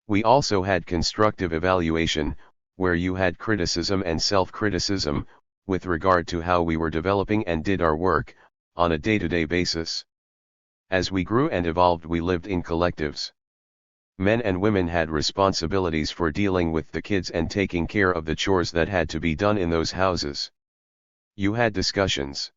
We also had constructive evaluation, where you had criticism and self-criticism, with regard to how we were developing and did our work, on a day-to-day basis. As we grew and evolved, we lived in collectives. Men and women had responsibilities for dealing with the kids and taking care of the chores that had to be done in those houses. You had discussions.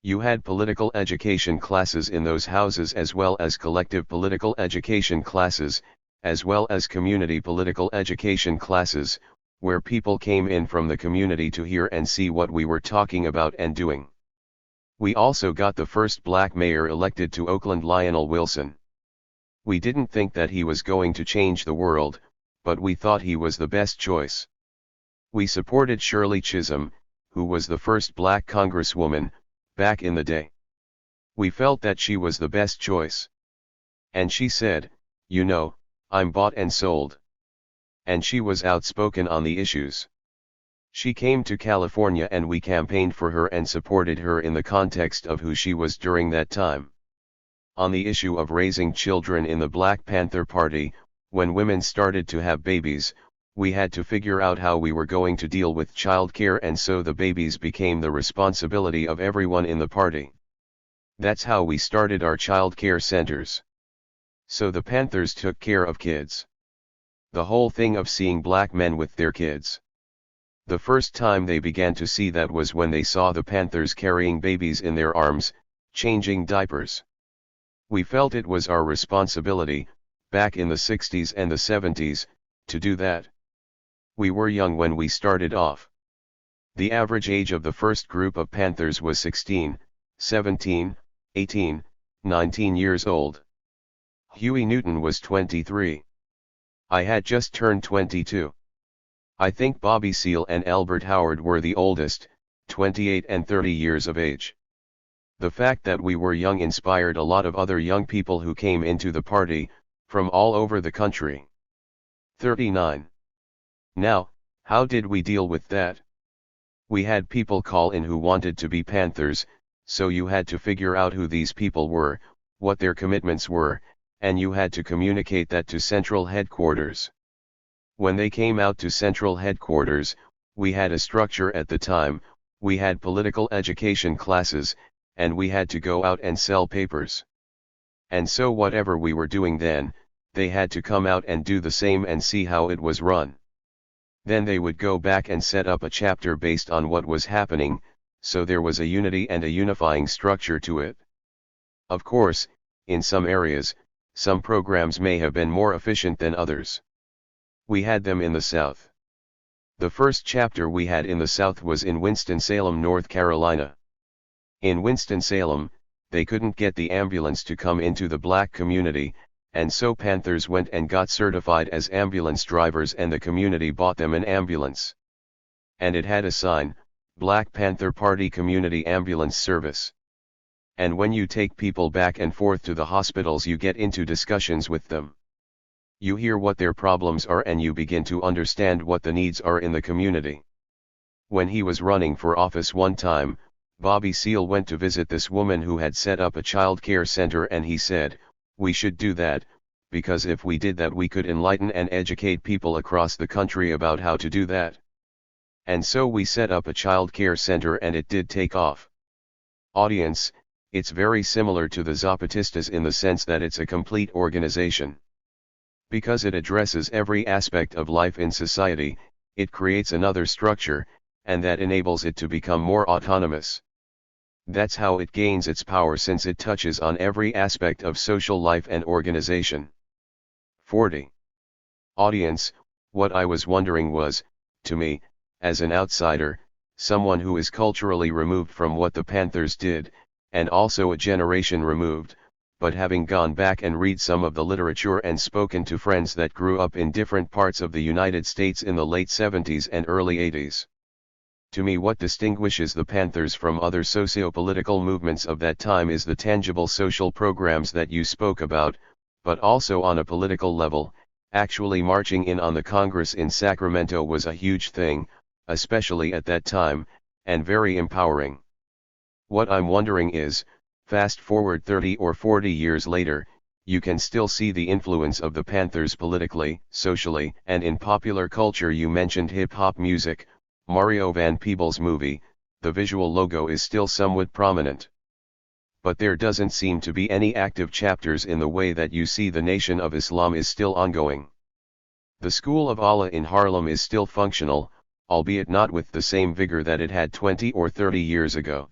You had political education classes in those houses, as well as collective political education classes, as well as community political education classes, where people came in from the community to hear and see what we were talking about and doing. We also got the first black mayor elected to Oakland, Lionel Wilson. We didn't think that he was going to change the world, but we thought he was the best choice. We supported Shirley Chisholm, who was the first black congresswoman, back in the day. We felt that she was the best choice. And she said, "You know, I'm bought and sold." And she was outspoken on the issues. She came to California and we campaigned for her and supported her in the context of who she was during that time. On the issue of raising children in the Black Panther Party, when women started to have babies, we had to figure out how we were going to deal with child care, and so the babies became the responsibility of everyone in the party. That's how we started our child care centers. So the Panthers took care of kids. The whole thing of seeing black men with their kids. The first time they began to see that was when they saw the Panthers carrying babies in their arms, changing diapers. We felt it was our responsibility, back in the 60s and the 70s, to do that. We were young when we started off. The average age of the first group of Panthers was 16, 17, 18, 19 years old. Huey Newton was 23. I had just turned 22. I think Bobby Seale and Albert Howard were the oldest, 28 and 30 years of age. The fact that we were young inspired a lot of other young people who came into the party, from all over the country. 39. Now, how did we deal with that? We had people call in who wanted to be Panthers, so you had to figure out who these people were, what their commitments were, and you had to communicate that to central headquarters. When they came out to central headquarters, we had a structure at the time, we had political education classes, and we had to go out and sell papers. And so whatever we were doing then, they had to come out and do the same and see how it was run. Then they would go back and set up a chapter based on what was happening, so there was a unity and a unifying structure to it. Of course, in some areas, some programs may have been more efficient than others. We had them in the South. The first chapter we had in the South was in Winston-Salem, North Carolina. In Winston-Salem, they couldn't get the ambulance to come into the black community, and so Panthers went and got certified as ambulance drivers and the community bought them an ambulance. And it had a sign, Black Panther Party Community Ambulance Service. And when you take people back and forth to the hospitals, you get into discussions with them. You hear what their problems are and you begin to understand what the needs are in the community. When he was running for office one time, Bobby Seale went to visit this woman who had set up a child care center and he said, "We should do that, because if we did that we could enlighten and educate people across the country about how to do that." And so we set up a child care center and it did take off. Audience, it's very similar to the Zapatistas in the sense that it's a complete organization. Because it addresses every aspect of life in society, it creates another structure, and that enables it to become more autonomous. That's how it gains its power, since it touches on every aspect of social life and organization. 40. Audience, what I was wondering was, to me, as an outsider, someone who is culturally removed from what the Panthers did, and also a generation removed, but having gone back and read some of the literature and spoken to friends that grew up in different parts of the United States in the late 70s and early 80s. To me, what distinguishes the Panthers from other socio-political movements of that time is the tangible social programs that you spoke about, but also on a political level, actually marching in on the Congress in Sacramento was a huge thing, especially at that time, and very empowering. What I'm wondering is, fast forward 30 or 40 years later, you can still see the influence of the Panthers politically, socially, and in popular culture. You mentioned hip-hop music, Mario Van Peebles movie, the visual logo is still somewhat prominent. But there doesn't seem to be any active chapters in the way that you see the Nation of Islam is still ongoing. The School of Allah in Harlem is still functional, albeit not with the same vigor that it had 20 or 30 years ago.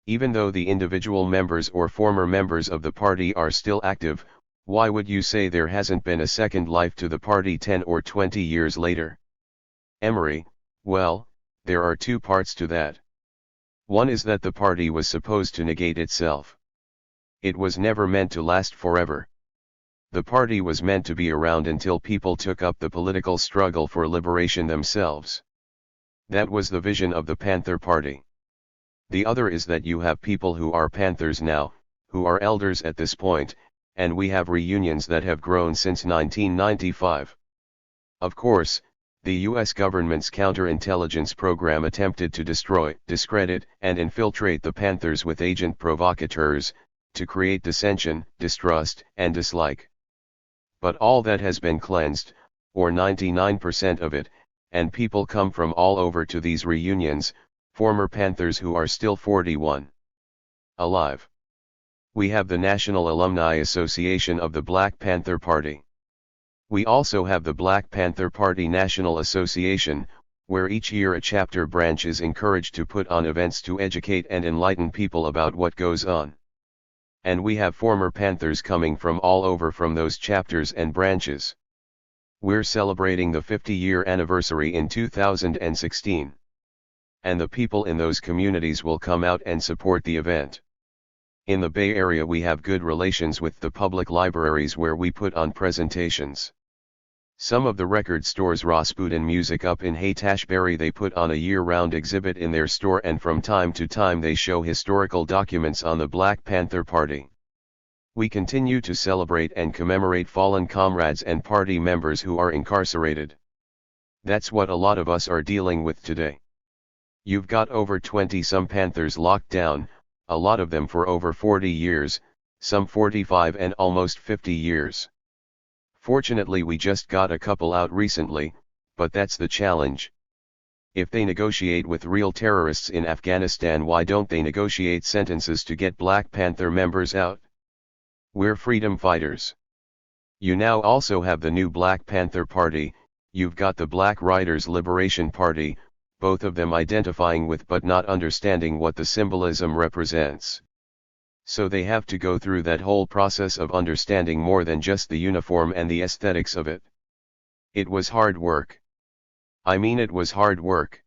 Even though the individual members or former members of the party are still active, why would you say there hasn't been a second life to the party 10 or 20 years later? Emery, well, there are two parts to that. One is that the party was supposed to negate itself. It was never meant to last forever. The party was meant to be around until people took up the political struggle for liberation themselves. That was the vision of the Panther Party. The other is that you have people who are Panthers now, who are elders at this point, and we have reunions that have grown since 1995. Of course, the US government's counterintelligence program attempted to destroy, discredit, and infiltrate the Panthers with agent provocateurs, to create dissension, distrust, and dislike. But all that has been cleansed, or 99% of it, and people come from all over to these reunions, former Panthers who are still 41 alive. We have the National Alumni Association of the Black Panther Party. We also have the Black Panther Party National Association, where each year a chapter branch is encouraged to put on events to educate and enlighten people about what goes on. And we have former Panthers coming from all over from those chapters and branches. We're celebrating the 50-year anniversary in 2016. And the people in those communities will come out and support the event. In the Bay Area we have good relations with the public libraries where we put on presentations. Some of the record stores Rasputin Music up in Haight-Ashbury they put on a year-round exhibit in their store, and from time to time they show historical documents on the Black Panther Party. We continue to celebrate and commemorate fallen comrades and party members who are incarcerated. That's what a lot of us are dealing with today. You've got over 20-some Panthers locked down, a lot of them for over 40 years, some 45 and almost 50 years. Fortunately we just got a couple out recently, but that's the challenge. If they negotiate with real terrorists in Afghanistan, why don't they negotiate sentences to get Black Panther members out? We're freedom fighters. You now also have the new Black Panther Party, you've got the Black Riders Liberation Party, both of them identifying with but not understanding what the symbolism represents. So they have to go through that whole process of understanding more than just the uniform and the aesthetics of it. It was hard work. I mean, it was hard work.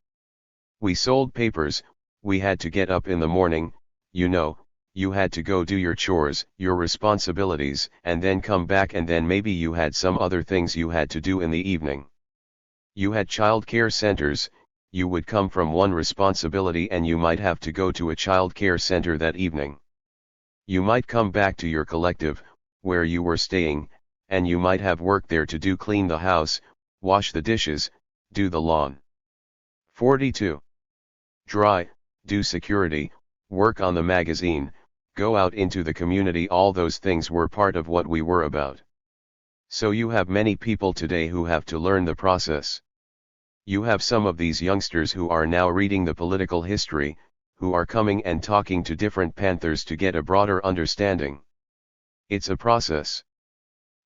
We sold papers, we had to get up in the morning, you know, you had to go do your chores, your responsibilities, and then come back, and then maybe you had some other things you had to do in the evening. You had child care centers, you would come from one responsibility and you might have to go to a child care center that evening. You might come back to your collective, where you were staying, and you might have work there to do: clean the house, wash the dishes, do the lawn. 42. Dry, do security, work on the magazine, go out into the community. All those things were part of what we were about. So you have many people today who have to learn the process. You have some of these youngsters who are now reading the political history, who are coming and talking to different Panthers to get a broader understanding. It's a process.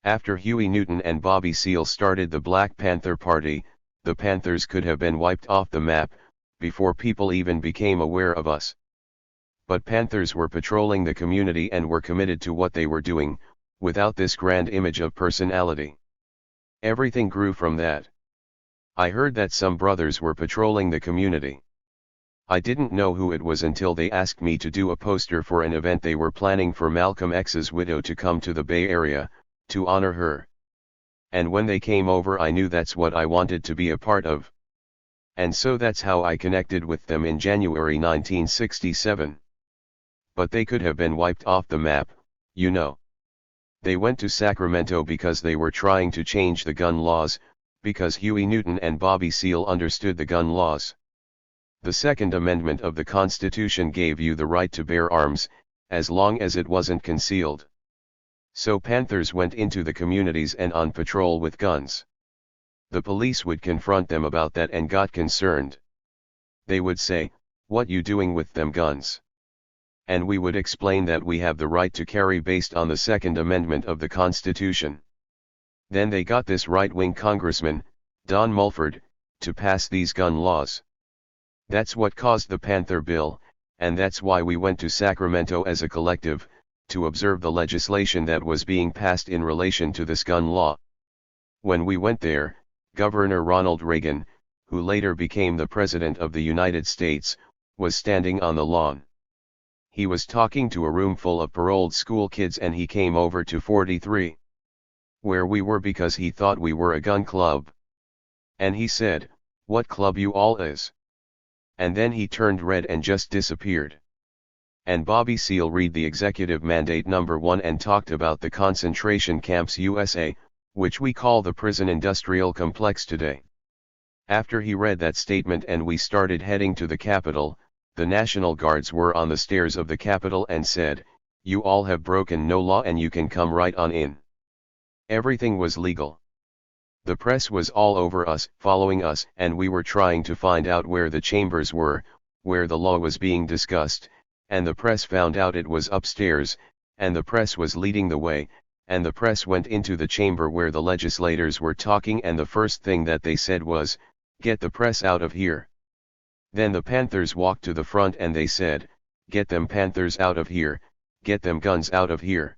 After Huey Newton and Bobby Seale started the Black Panther Party, the Panthers could have been wiped off the map, before people even became aware of us. But Panthers were patrolling the community and were committed to what they were doing, without this grand image of personality. Everything grew from that. I heard that some brothers were patrolling the community. I didn't know who it was until they asked me to do a poster for an event they were planning for Malcolm X's widow to come to the Bay Area, to honor her. And when they came over, I knew that's what I wanted to be a part of. And so that's how I connected with them in January 1967. But they could have been wiped off the map, you know. They went to Sacramento because they were trying to change the gun laws, because Huey Newton and Bobby Seale understood the gun laws. The Second Amendment of the Constitution gave you the right to bear arms, as long as it wasn't concealed. So Panthers went into the communities and on patrol with guns. The police would confront them about that and got concerned. They would say, "What you doing with them guns?" And we would explain that we have the right to carry based on the Second Amendment of the Constitution. Then they got this right-wing congressman, Don Mulford, to pass these gun laws. That's what caused the Panther Bill, and that's why we went to Sacramento as a collective, to observe the legislation that was being passed in relation to this gun law. When we went there, Governor Ronald Reagan, who later became the President of the United States, was standing on the lawn. He was talking to a room full of paroled school kids, and he came over to 43, where we were, because he thought we were a gun club. And he said, "What club you all is?" And then he turned red and just disappeared. And Bobby Seale read the Executive Mandate Number 1 and talked about the concentration camps USA, which we call the prison industrial complex today. After he read that statement and we started heading to the Capitol, the National Guards were on the stairs of the Capitol and said, "You all have broken no law and you can come right on in." Everything was legal. The press was all over us, following us, and we were trying to find out where the chambers were, where the law was being discussed, and the press found out it was upstairs, and the press was leading the way, and the press went into the chamber where the legislators were talking, and the first thing that they said was, "Get the press out of here." Then the Panthers walked to the front and they said, "Get them Panthers out of here, get them guns out of here.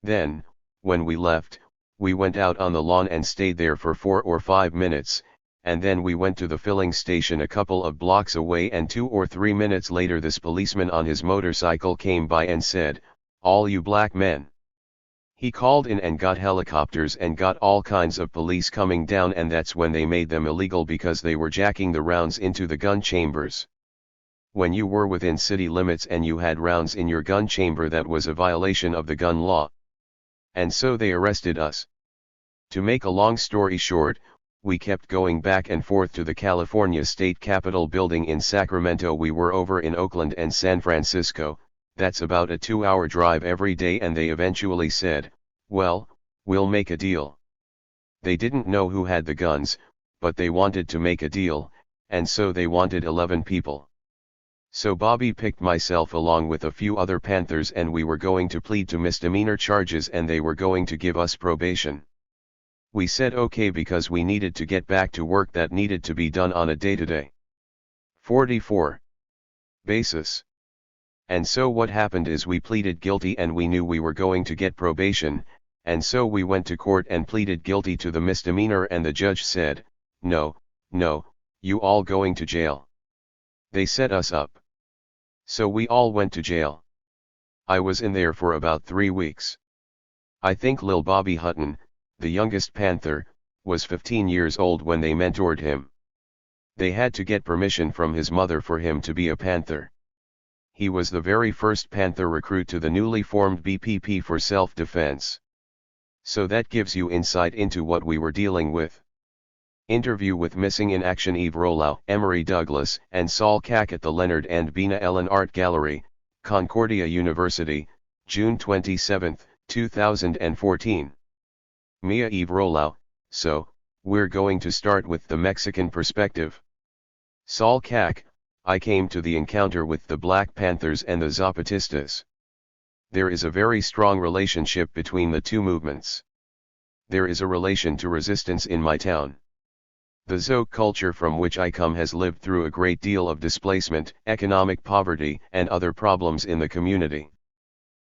Then, when we left, we went out on the lawn and stayed there for 4 or 5 minutes, and then we went to the filling station a couple of blocks away, and 2 or 3 minutes later this policeman on his motorcycle came by and said, "All you black men." He called in and got helicopters and got all kinds of police coming down, and that's when they made them illegal because they were jacking the rounds into the gun chambers. When you were within city limits and you had rounds in your gun chamber, that was a violation of the gun law. And so they arrested us. To make a long story short, we kept going back and forth to the California State Capitol building in Sacramento. We were over in Oakland and San Francisco. That's about a 2-hour drive every day, and they eventually said, "Well, we'll make a deal." They didn't know who had the guns, but they wanted to make a deal, and so they wanted 11 people. So Bobby picked myself along with a few other Panthers, and we were going to plead to misdemeanor charges, and they were going to give us probation. We said okay because we needed to get back to work that needed to be done on a day-to-day 44 basis. And so what happened is we pleaded guilty, and we knew we were going to get probation, and so we went to court and pleaded guilty to the misdemeanor, and the judge said, "No, you all going to jail." They set us up. So we all went to jail. I was in there for about 3 weeks. I think Lil Bobby Hutton, the youngest Panther, was 15 years old when they mentored him. They had to get permission from his mother for him to be a Panther. He was the very first Panther recruit to the newly formed BPP for self-defense. So that gives you insight into what we were dealing with. Interview with Missing in Action Eve Rollau, Emory Douglas, and Saul Cack at the Leonard and Bina Ellen Art Gallery, Concordia University, June 27, 2014. Mia Eve Rollau. So, we're going to start with the Mexican perspective. Saul Cack, I came to the encounter with the Black Panthers and the Zapatistas. There is a very strong relationship between the two movements. There is a relation to resistance in my town. The Zoc culture from which I come has lived through a great deal of displacement, economic poverty, and other problems in the community.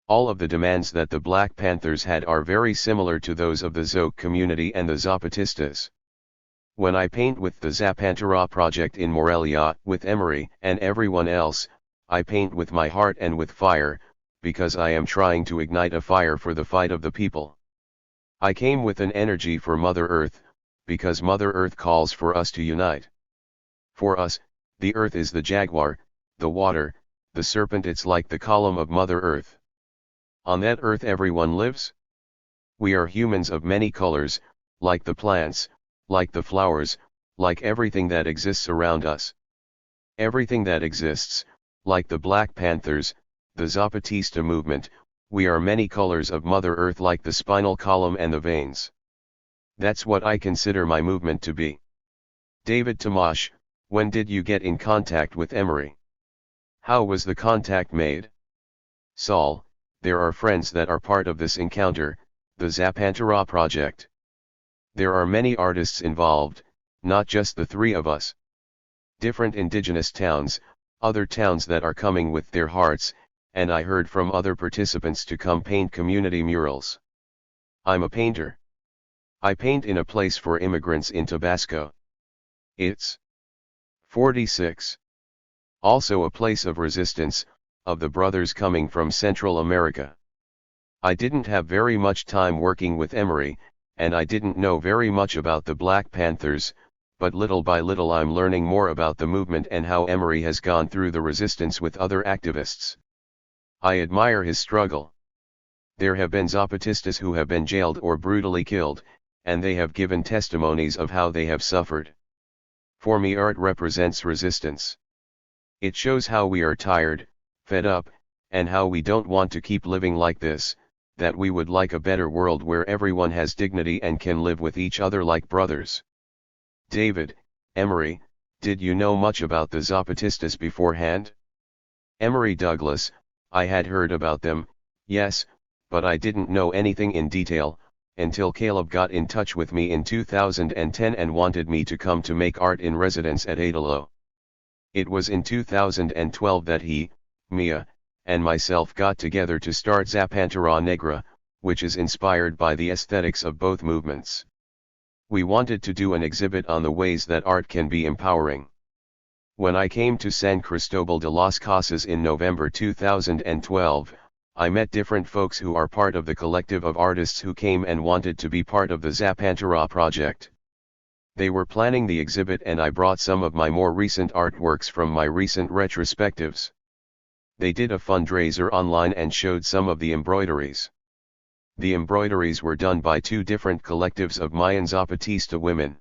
All of the demands that the Black Panthers had are very similar to those of the Zoc community and the Zapatistas. When I paint with the Zapantera project in Morelia, with Emory and everyone else, I paint with my heart and with fire, because I am trying to ignite a fire for the fight of the people. I came with an energy for Mother Earth, because Mother Earth calls for us to unite. For us, the Earth is the jaguar, the water, the serpent. It's like the column of Mother Earth. On that Earth everyone lives. We are humans of many colors, like the plants, like the flowers, like everything that exists around us. Everything that exists, like the Black Panthers, the Zapatista movement, we are many colors of Mother Earth, like the spinal column and the veins. That's what I consider my movement to be. David Tomas, when did you get in contact with Emory? How was the contact made? Saul, there are friends that are part of this encounter, the Zapantera project. There are many artists involved, not just the 3 of us. Different indigenous towns, other towns that are coming with their hearts, and I heard from other participants to come paint community murals. I'm a painter. I paint in a place for immigrants in Tabasco. It's 46. Also a place of resistance, of the brothers coming from Central America. I didn't have very much time working with Emory, and I didn't know very much about the Black Panthers, but little by little I'm learning more about the movement and how Emory has gone through the resistance with other activists. I admire his struggle. There have been Zapatistas who have been jailed or brutally killed, and they have given testimonies of how they have suffered. For me, art represents resistance. It shows how we are tired, fed up, and how we don't want to keep living like this, that we would like a better world where everyone has dignity and can live with each other like brothers. David, Emory, did you know much about the Zapatistas beforehand? Emory Douglas, I had heard about them, yes, but I didn't know anything in detail, until Caleb got in touch with me in 2010 and wanted me to come to make art in residence at Adalo. It was in 2012 that he, Mia, and myself got together to start Zapantera Negra, which is inspired by the aesthetics of both movements. We wanted to do an exhibit on the ways that art can be empowering. When I came to San Cristobal de las Casas in November 2012, I met different folks who are part of the collective of artists who came and wanted to be part of the Zapantera project. They were planning the exhibit and I brought some of my more recent artworks from my recent retrospectives. They did a fundraiser online and showed some of the embroideries. The embroideries were done by two different collectives of Mayan Zapatista women.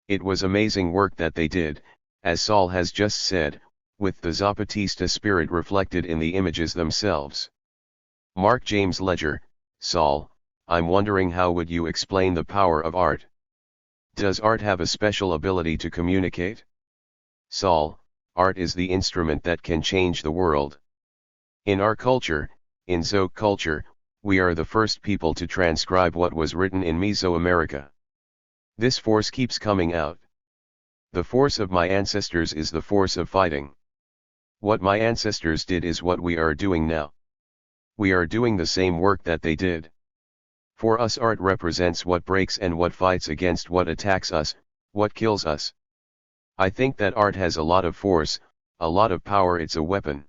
It was amazing work that they did, as Saul has just said, with the Zapatista spirit reflected in the images themselves. Marc James Léger, Saul, I'm wondering how would you explain the power of art? Does art have a special ability to communicate? Saul, art is the instrument that can change the world. In our culture, in Zoc culture, we are the first people to transcribe what was written in Mesoamerica. This force keeps coming out. The force of my ancestors is the force of fighting. What my ancestors did is what we are doing now. We are doing the same work that they did. For us, art represents what breaks and what fights against what attacks us, what kills us. I think that art has a lot of force, a lot of power. It's a weapon.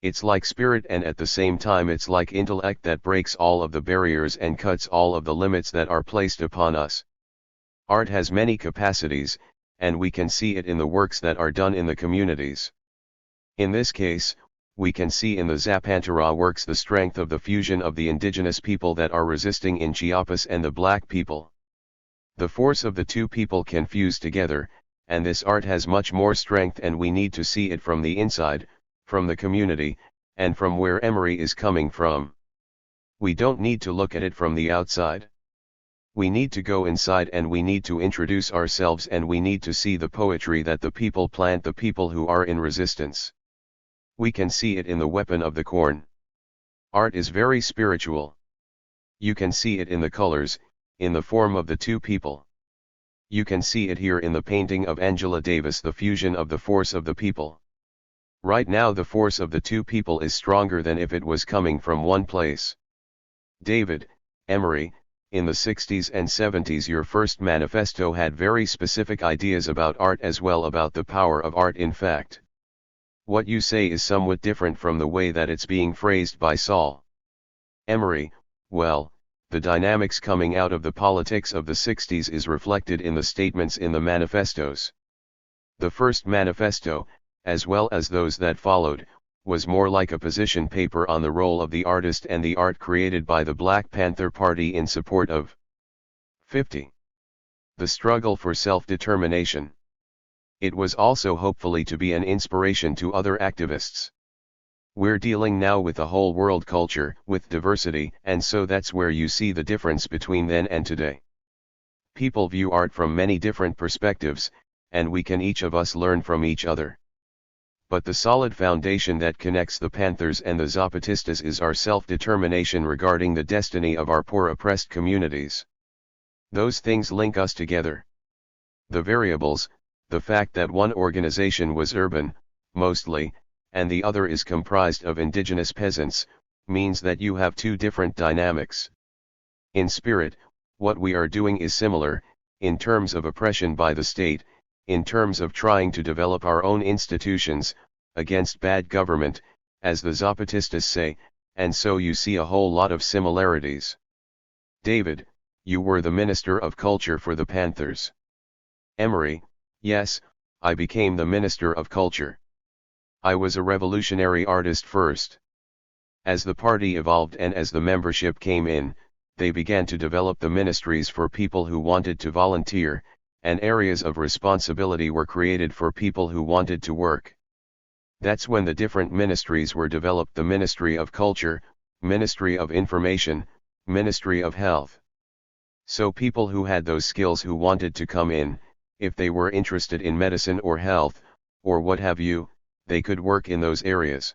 It's like spirit, and at the same time it's like intellect that breaks all of the barriers and cuts all of the limits that are placed upon us. Art has many capacities, and we can see it in the works that are done in the communities. In this case, we can see in the Zapantera works the strength of the fusion of the indigenous people that are resisting in Chiapas and the black people. The force of the two people can fuse together, and this art has much more strength, and we need to see it from the inside, from the community, and from where Emery is coming from. We don't need to look at it from the outside. We need to go inside, and we need to introduce ourselves, and we need to see the poetry that the people plant, the people who are in resistance. We can see it in the weapon of the corn. Art is very spiritual. You can see it in the colors, in the form of the two people. You can see it here in the painting of Angela Davis, the fusion of the force of the people. Right now the force of the two people is stronger than if it was coming from one place. David, Emery, in the 60s and 70s your first manifesto had very specific ideas about art as well, about the power of art. In fact, what you say is somewhat different from the way that it's being phrased by Saul. Emery, well, the dynamics coming out of the politics of the 60s is reflected in the statements in the manifestos. The first manifesto, as well as those that followed, was more like a position paper on the role of the artist and the art created by the Black Panther Party in support of 50. The struggle for self-determination. It was also hopefully to be an inspiration to other activists. We're dealing now with a whole world culture, with diversity, and so that's where you see the difference between then and today. People view art from many different perspectives, and we can each of us learn from each other. But the solid foundation that connects the Panthers and the Zapatistas is our self-determination regarding the destiny of our poor oppressed communities. Those things link us together. The variables, the fact that one organization was urban, mostly, and the other is comprised of indigenous peasants, means that you have two different dynamics. In spirit, what we are doing is similar, in terms of oppression by the state, in terms of trying to develop our own institutions, against bad government, as the Zapatistas say, and so you see a whole lot of similarities. David, you were the Minister of Culture for the Panthers. Emery, yes, I became the Minister of Culture. I was a revolutionary artist first. As the party evolved and as the membership came in, they began to develop the ministries for people who wanted to volunteer, and areas of responsibility were created for people who wanted to work. That's when the different ministries were developed: the Ministry of Culture, Ministry of Information, Ministry of Health. So people who had those skills who wanted to come in, if they were interested in medicine or health, or what have you, they could work in those areas.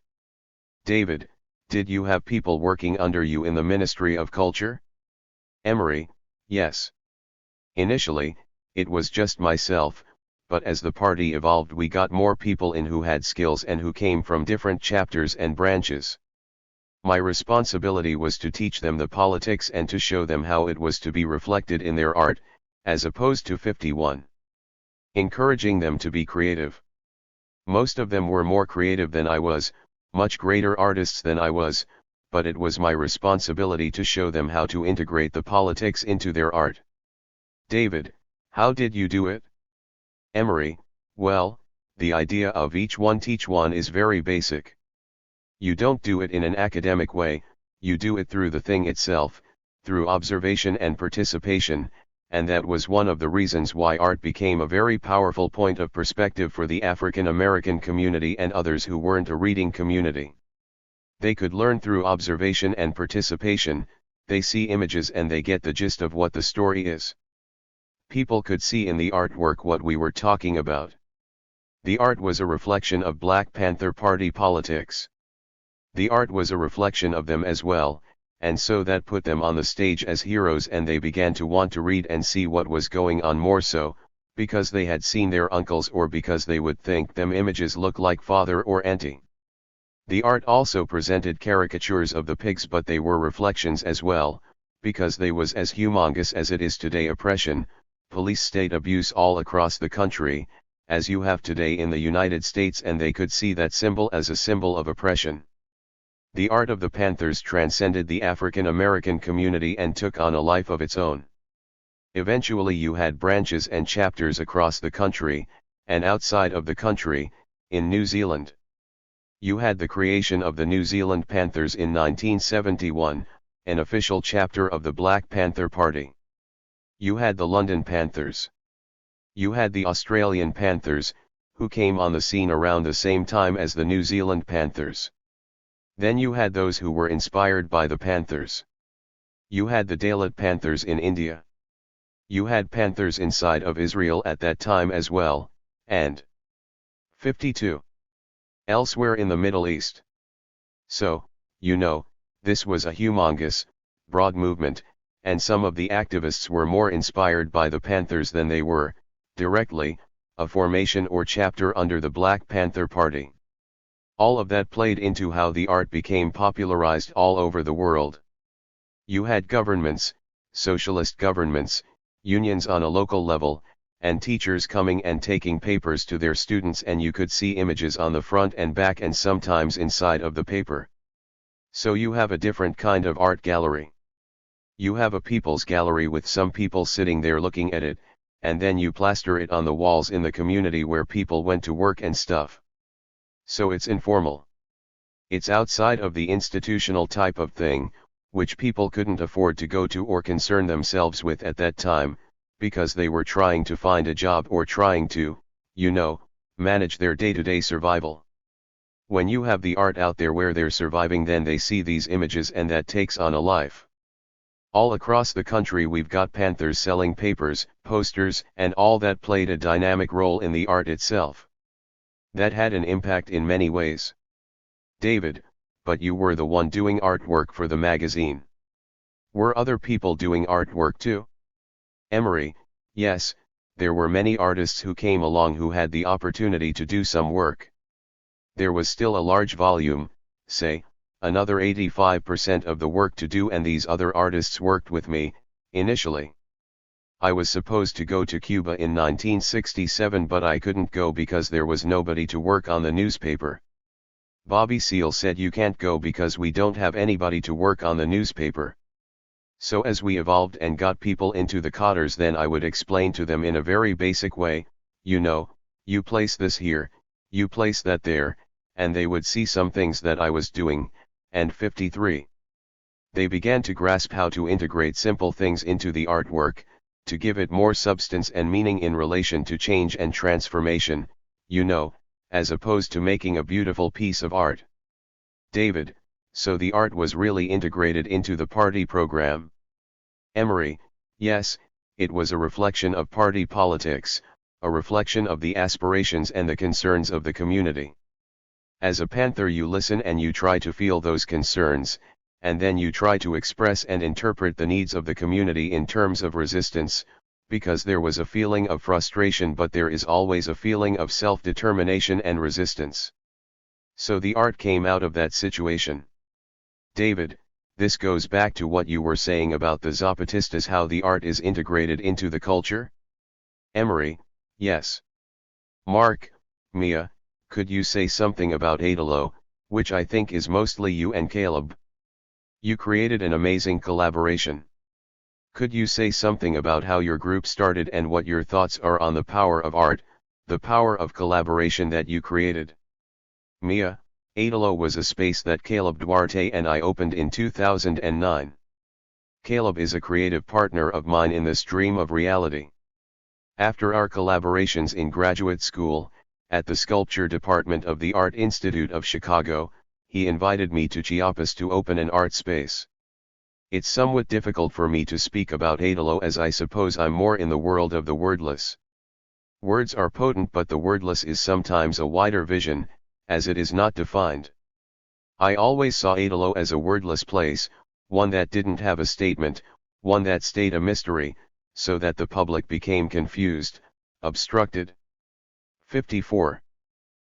David, did you have people working under you in the Ministry of Culture? Emery, yes. Initially, it was just myself, but as the party evolved we got more people in who had skills and who came from different chapters and branches. My responsibility was to teach them the politics and to show them how it was to be reflected in their art, as opposed to 51. Encouraging them to be creative. Most of them were more creative than I was, much greater artists than I was, but it was my responsibility to show them how to integrate the politics into their art. David, how did you do it? Emery, well, the idea of each one teach one is very basic. You don't do it in an academic way, you do it through the thing itself, through observation and participation, and that was one of the reasons why art became a very powerful point of perspective for the African American community and others who weren't a reading community. They could learn through observation and participation, they see images and they get the gist of what the story is. People could see in the artwork what we were talking about. The art was a reflection of Black Panther Party politics. The art was a reflection of them as well, and so that put them on the stage as heroes and they began to want to read and see what was going on more so, because they had seen their uncles or because they would think them images look like father or auntie. The art also presented caricatures of the pigs but they were reflections as well, because they was as humongous as it is today oppression, police state abuse all across the country, as you have today in the United States and they could see that symbol as a symbol of oppression. The art of the Panthers transcended the African American community and took on a life of its own. Eventually you had branches and chapters across the country, and outside of the country, in New Zealand. You had the creation of the New Zealand Panthers in 1971, an official chapter of the Black Panther Party. You had the London Panthers. You had the Australian Panthers, who came on the scene around the same time as the New Zealand Panthers. Then you had those who were inspired by the Panthers. You had the Dalit Panthers in India. You had Panthers inside of Israel at that time as well, and 52. Elsewhere in the Middle East. So, you know, this was a humongous, broad movement, and some of the activists were more inspired by the Panthers than they were, directly, a formation or chapter under the Black Panther Party. All of that played into how the art became popularized all over the world. You had governments, socialist governments, unions on a local level, and teachers coming and taking papers to their students and you could see images on the front and back and sometimes inside of the paper. So you have a different kind of art gallery. You have a people's gallery with some people sitting there looking at it, and then you plaster it on the walls in the community where people went to work and stuff. So it's informal. It's outside of the institutional type of thing, which people couldn't afford to go to or concern themselves with at that time, because they were trying to find a job or trying to, you know, manage their day-to-day survival. When you have the art out there where they're surviving, then they see these images and that takes on a life. All across the country we've got Panthers selling papers, posters, and all that played a dynamic role in the art itself. That had an impact in many ways. David, but you were the one doing artwork for the magazine. Were other people doing artwork too? Emery, yes, there were many artists who came along who had the opportunity to do some work. There was still a large volume, say, another 85% of the work to do, and these other artists worked with me, initially. I was supposed to go to Cuba in 1967 but I couldn't go because there was nobody to work on the newspaper. Bobby Seale said you can't go because we don't have anybody to work on the newspaper. So as we evolved and got people into the cotters, then I would explain to them in a very basic way, you know, you place this here, you place that there, and they would see some things that I was doing, and 53. They began to grasp how to integrate simple things into the artwork, to give it more substance and meaning in relation to change and transformation, you know, as opposed to making a beautiful piece of art. David, so the art was really integrated into the party program. Emery, yes, it was a reflection of party politics, a reflection of the aspirations and the concerns of the community. As a Panther you listen and you try to feel those concerns, and then you try to express and interpret the needs of the community in terms of resistance, because there was a feeling of frustration, but there is always a feeling of self-determination and resistance. So the art came out of that situation. David, this goes back to what you were saying about the Zapatistas, how the art is integrated into the culture? Emery, yes. Marc, Mia, could you say something about Adalo, which I think is mostly you and Caleb? You created an amazing collaboration. Could you say something about how your group started and what your thoughts are on the power of art, the power of collaboration that you created? Mia, Adalo was a space that Caleb Duarte and I opened in 2009. Caleb is a creative partner of mine in this dream of reality. After our collaborations in graduate school, at the sculpture department of the Art Institute of Chicago, he invited me to Chiapas to open an art space. It's somewhat difficult for me to speak about Adalo, as I suppose I'm more in the world of the wordless. Words are potent, but the wordless is sometimes a wider vision, as it is not defined. I always saw Adalo as a wordless place, one that didn't have a statement, one that stayed a mystery, so that the public became confused, obstructed. 54.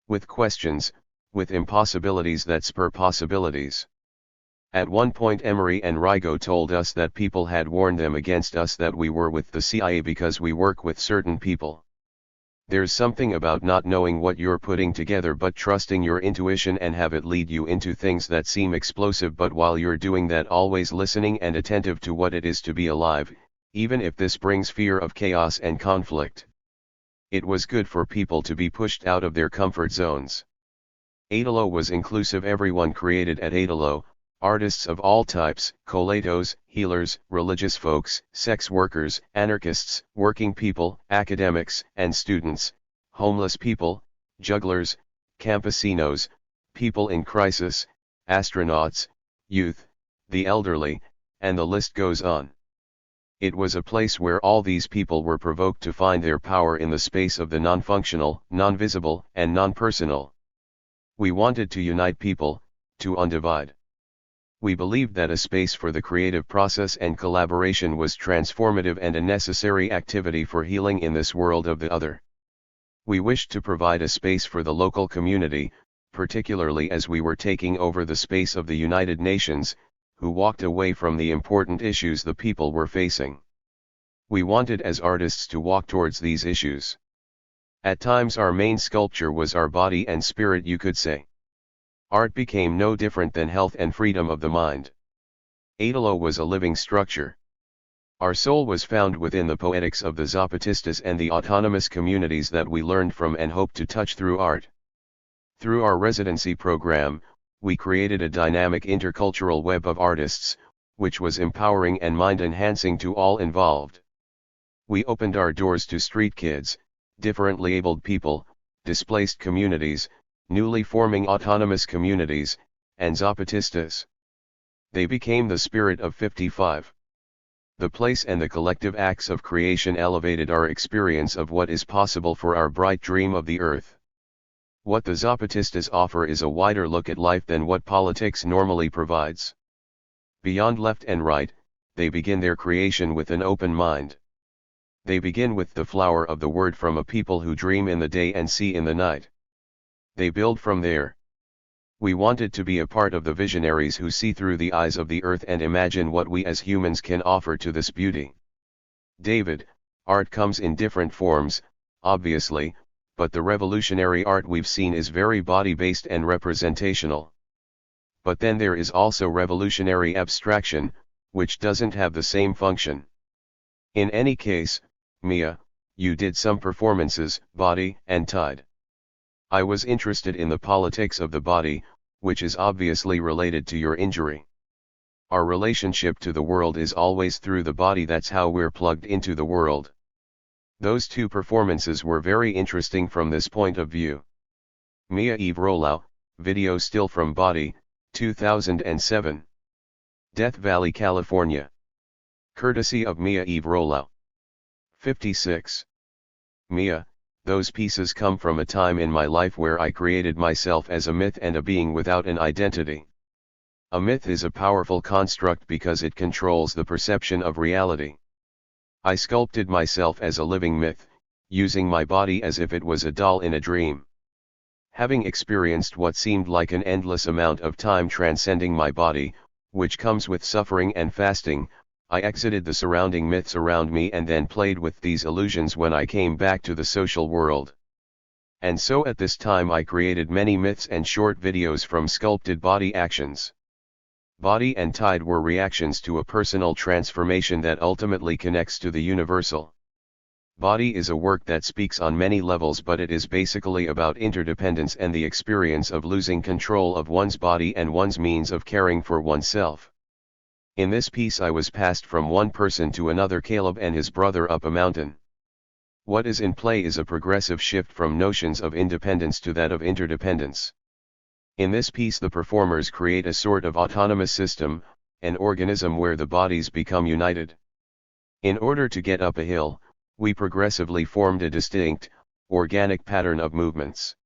With questions, with impossibilities that spur possibilities. At one point Emery and Rigo told us that people had warned them against us, that we were with the CIA because we work with certain people. There's something about not knowing what you're putting together but trusting your intuition and have it lead you into things that seem explosive, but while you're doing that always listening and attentive to what it is to be alive, even if this brings fear of chaos and conflict. It was good for people to be pushed out of their comfort zones. Adalo was inclusive. Everyone created at Adalo, artists of all types, collatos, healers, religious folks, sex workers, anarchists, working people, academics and students, homeless people, jugglers, campesinos, people in crisis, astronauts, youth, the elderly, and the list goes on. It was a place where all these people were provoked to find their power in the space of the non-functional, non-visible, and non-personal. We wanted to unite people, to undivide. We believed that a space for the creative process and collaboration was transformative and a necessary activity for healing in this world of the other. We wished to provide a space for the local community, particularly as we were taking over the space of the United Nations, who walked away from the important issues the people were facing. We wanted as artists to walk towards these issues. At times our main sculpture was our body and spirit, you could say. Art became no different than health and freedom of the mind. Adalo was a living structure. Our soul was found within the poetics of the Zapatistas and the autonomous communities that we learned from and hoped to touch through art. Through our residency program, we created a dynamic intercultural web of artists, which was empowering and mind-enhancing to all involved. We opened our doors to street kids, differently abled people, displaced communities, newly forming autonomous communities, and Zapatistas. They became the spirit of 55. The place and the collective acts of creation elevated our experience of what is possible for our bright dream of the earth. What the Zapatistas offer is a wider look at life than what politics normally provides. Beyond left and right, they begin their creation with an open mind. They begin with the flower of the word from a people who dream in the day and see in the night. They build from there. We wanted to be a part of the visionaries who see through the eyes of the earth and imagine what we as humans can offer to this beauty. David, art comes in different forms, obviously, but the revolutionary art we've seen is very body-based and representational. But then there is also revolutionary abstraction, which doesn't have the same function. In any case, Mia, you did some performances, body and tide. I was interested in the politics of the body, which is obviously related to your injury. Our relationship to the world is always through the body. That's how we're plugged into the world. Those two performances were very interesting from this point of view. Mia Eve Rollau, video still from Body, 2007. Death Valley, California. Courtesy of Mia Eve Rollau. 56. Mia, those pieces come from a time in my life where I created myself as a myth and a being without an identity. A myth is a powerful construct because it controls the perception of reality. I sculpted myself as a living myth, using my body as if it was a doll in a dream. Having experienced what seemed like an endless amount of time transcending my body, which comes with suffering and fasting, I exited the surrounding myths around me and then played with these illusions when I came back to the social world. And so at this time I created many myths and short videos from sculpted body actions. Body and tide were reactions to a personal transformation that ultimately connects to the universal. Body is a work that speaks on many levels, but it is basically about interdependence and the experience of losing control of one's body and one's means of caring for oneself. In this piece I was passed from one person to another, Caleb and his brother up a mountain. What is in play is a progressive shift from notions of independence to that of interdependence. In this piece the performers create a sort of autonomous system, an organism where the bodies become united. In order to get up a hill, we progressively formed a distinct, organic pattern of movements.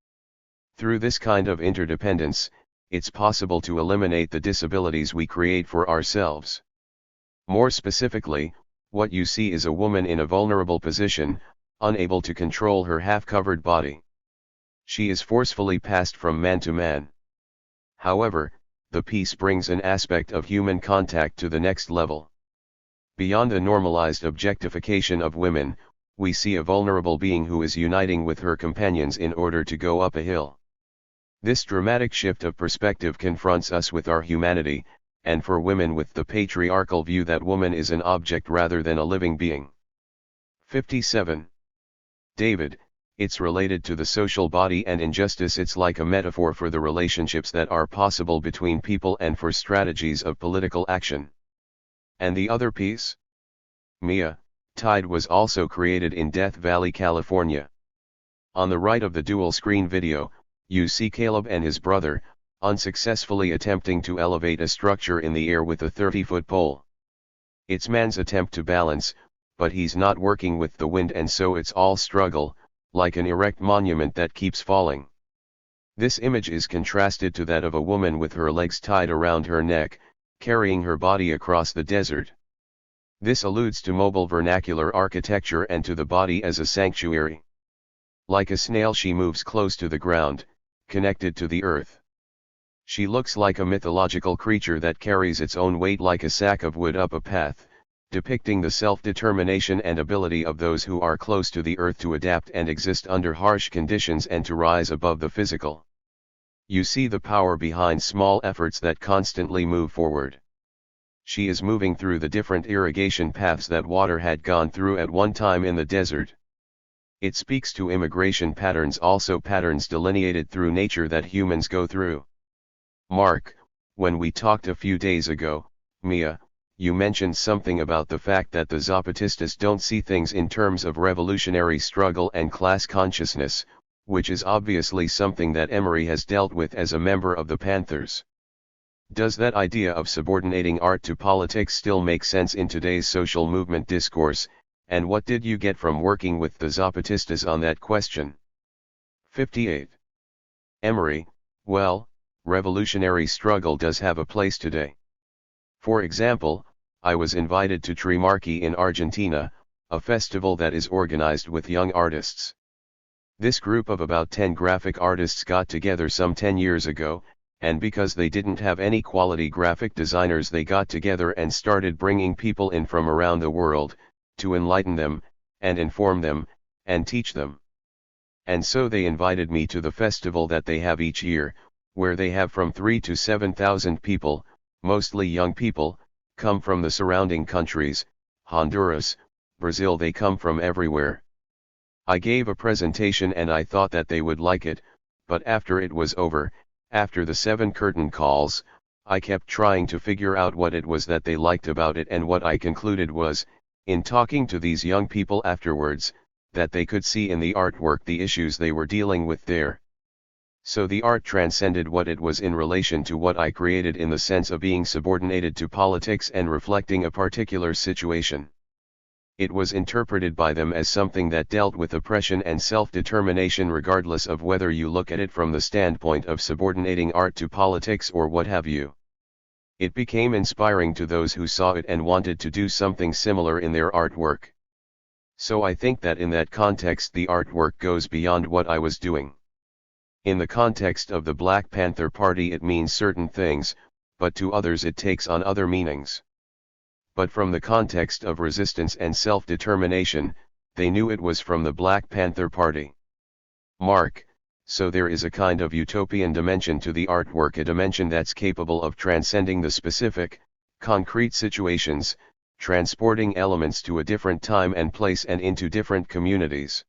Through this kind of interdependence, it's possible to eliminate the disabilities we create for ourselves. More specifically, what you see is a woman in a vulnerable position, unable to control her half-covered body. She is forcefully passed from man to man. However, the piece brings an aspect of human contact to the next level. Beyond the normalized objectification of women, we see a vulnerable being who is uniting with her companions in order to go up a hill. This dramatic shift of perspective confronts us with our humanity, and for women with the patriarchal view that woman is an object rather than a living being. 57. David, it's related to the social body and injustice. It's like a metaphor for the relationships that are possible between people and for strategies of political action. And the other piece? Mia, Tide was also created in Death Valley, California. On the right of the dual screen video, you see Caleb and his brother, unsuccessfully attempting to elevate a structure in the air with a 30-foot pole. It's man's attempt to balance, but he's not working with the wind, and so it's all struggle, like an erect monument that keeps falling. This image is contrasted to that of a woman with her legs tied around her neck, carrying her body across the desert. This alludes to mobile vernacular architecture and to the body as a sanctuary. Like a snail she moves close to the ground, connected to the earth. She looks like a mythological creature that carries its own weight like a sack of wood up a path, depicting the self-determination and ability of those who are close to the earth to adapt and exist under harsh conditions and to rise above the physical. You see the power behind small efforts that constantly move forward. She is moving through the different irrigation paths that water had gone through at one time in the desert. It speaks to immigration patterns, also patterns delineated through nature that humans go through. Marc, when we talked a few days ago, Mia, you mentioned something about the fact that the Zapatistas don't see things in terms of revolutionary struggle and class consciousness, which is obviously something that Emery has dealt with as a member of the Panthers. Does that idea of subordinating art to politics still make sense in today's social movement discourse, and what did you get from working with the Zapatistas on that question? 58. Emery, well, revolutionary struggle does have a place today. For example, I was invited to Trimarchi in Argentina, a festival that is organized with young artists. This group of about 10 graphic artists got together some 10 years ago, and because they didn't have any quality graphic designers, they got together and started bringing people in from around the world, to enlighten them, and inform them, and teach them. And so they invited me to the festival that they have each year, where they have from 3,000 to 7,000 people, mostly young people, come from the surrounding countries, Honduras, Brazil. They come from everywhere. I gave a presentation and I thought that they would like it, but after it was over, after the 7 curtain calls, I kept trying to figure out what it was that they liked about it, and what I concluded was, in talking to these young people afterwards, that they could see in the artwork the issues they were dealing with there. So the art transcended what it was in relation to what I created in the sense of being subordinated to politics and reflecting a particular situation. It was interpreted by them as something that dealt with oppression and self-determination, regardless of whether you look at it from the standpoint of subordinating art to politics or what have you. It became inspiring to those who saw it and wanted to do something similar in their artwork. So I think that in that context the artwork goes beyond what I was doing. In the context of the Black Panther Party it means certain things, but to others it takes on other meanings. But from the context of resistance and self-determination, they knew it was from the Black Panther Party. Marc, so there is a kind of utopian dimension to the artwork, a dimension that's capable of transcending the specific, concrete situations, transporting elements to a different time and place and into different communities.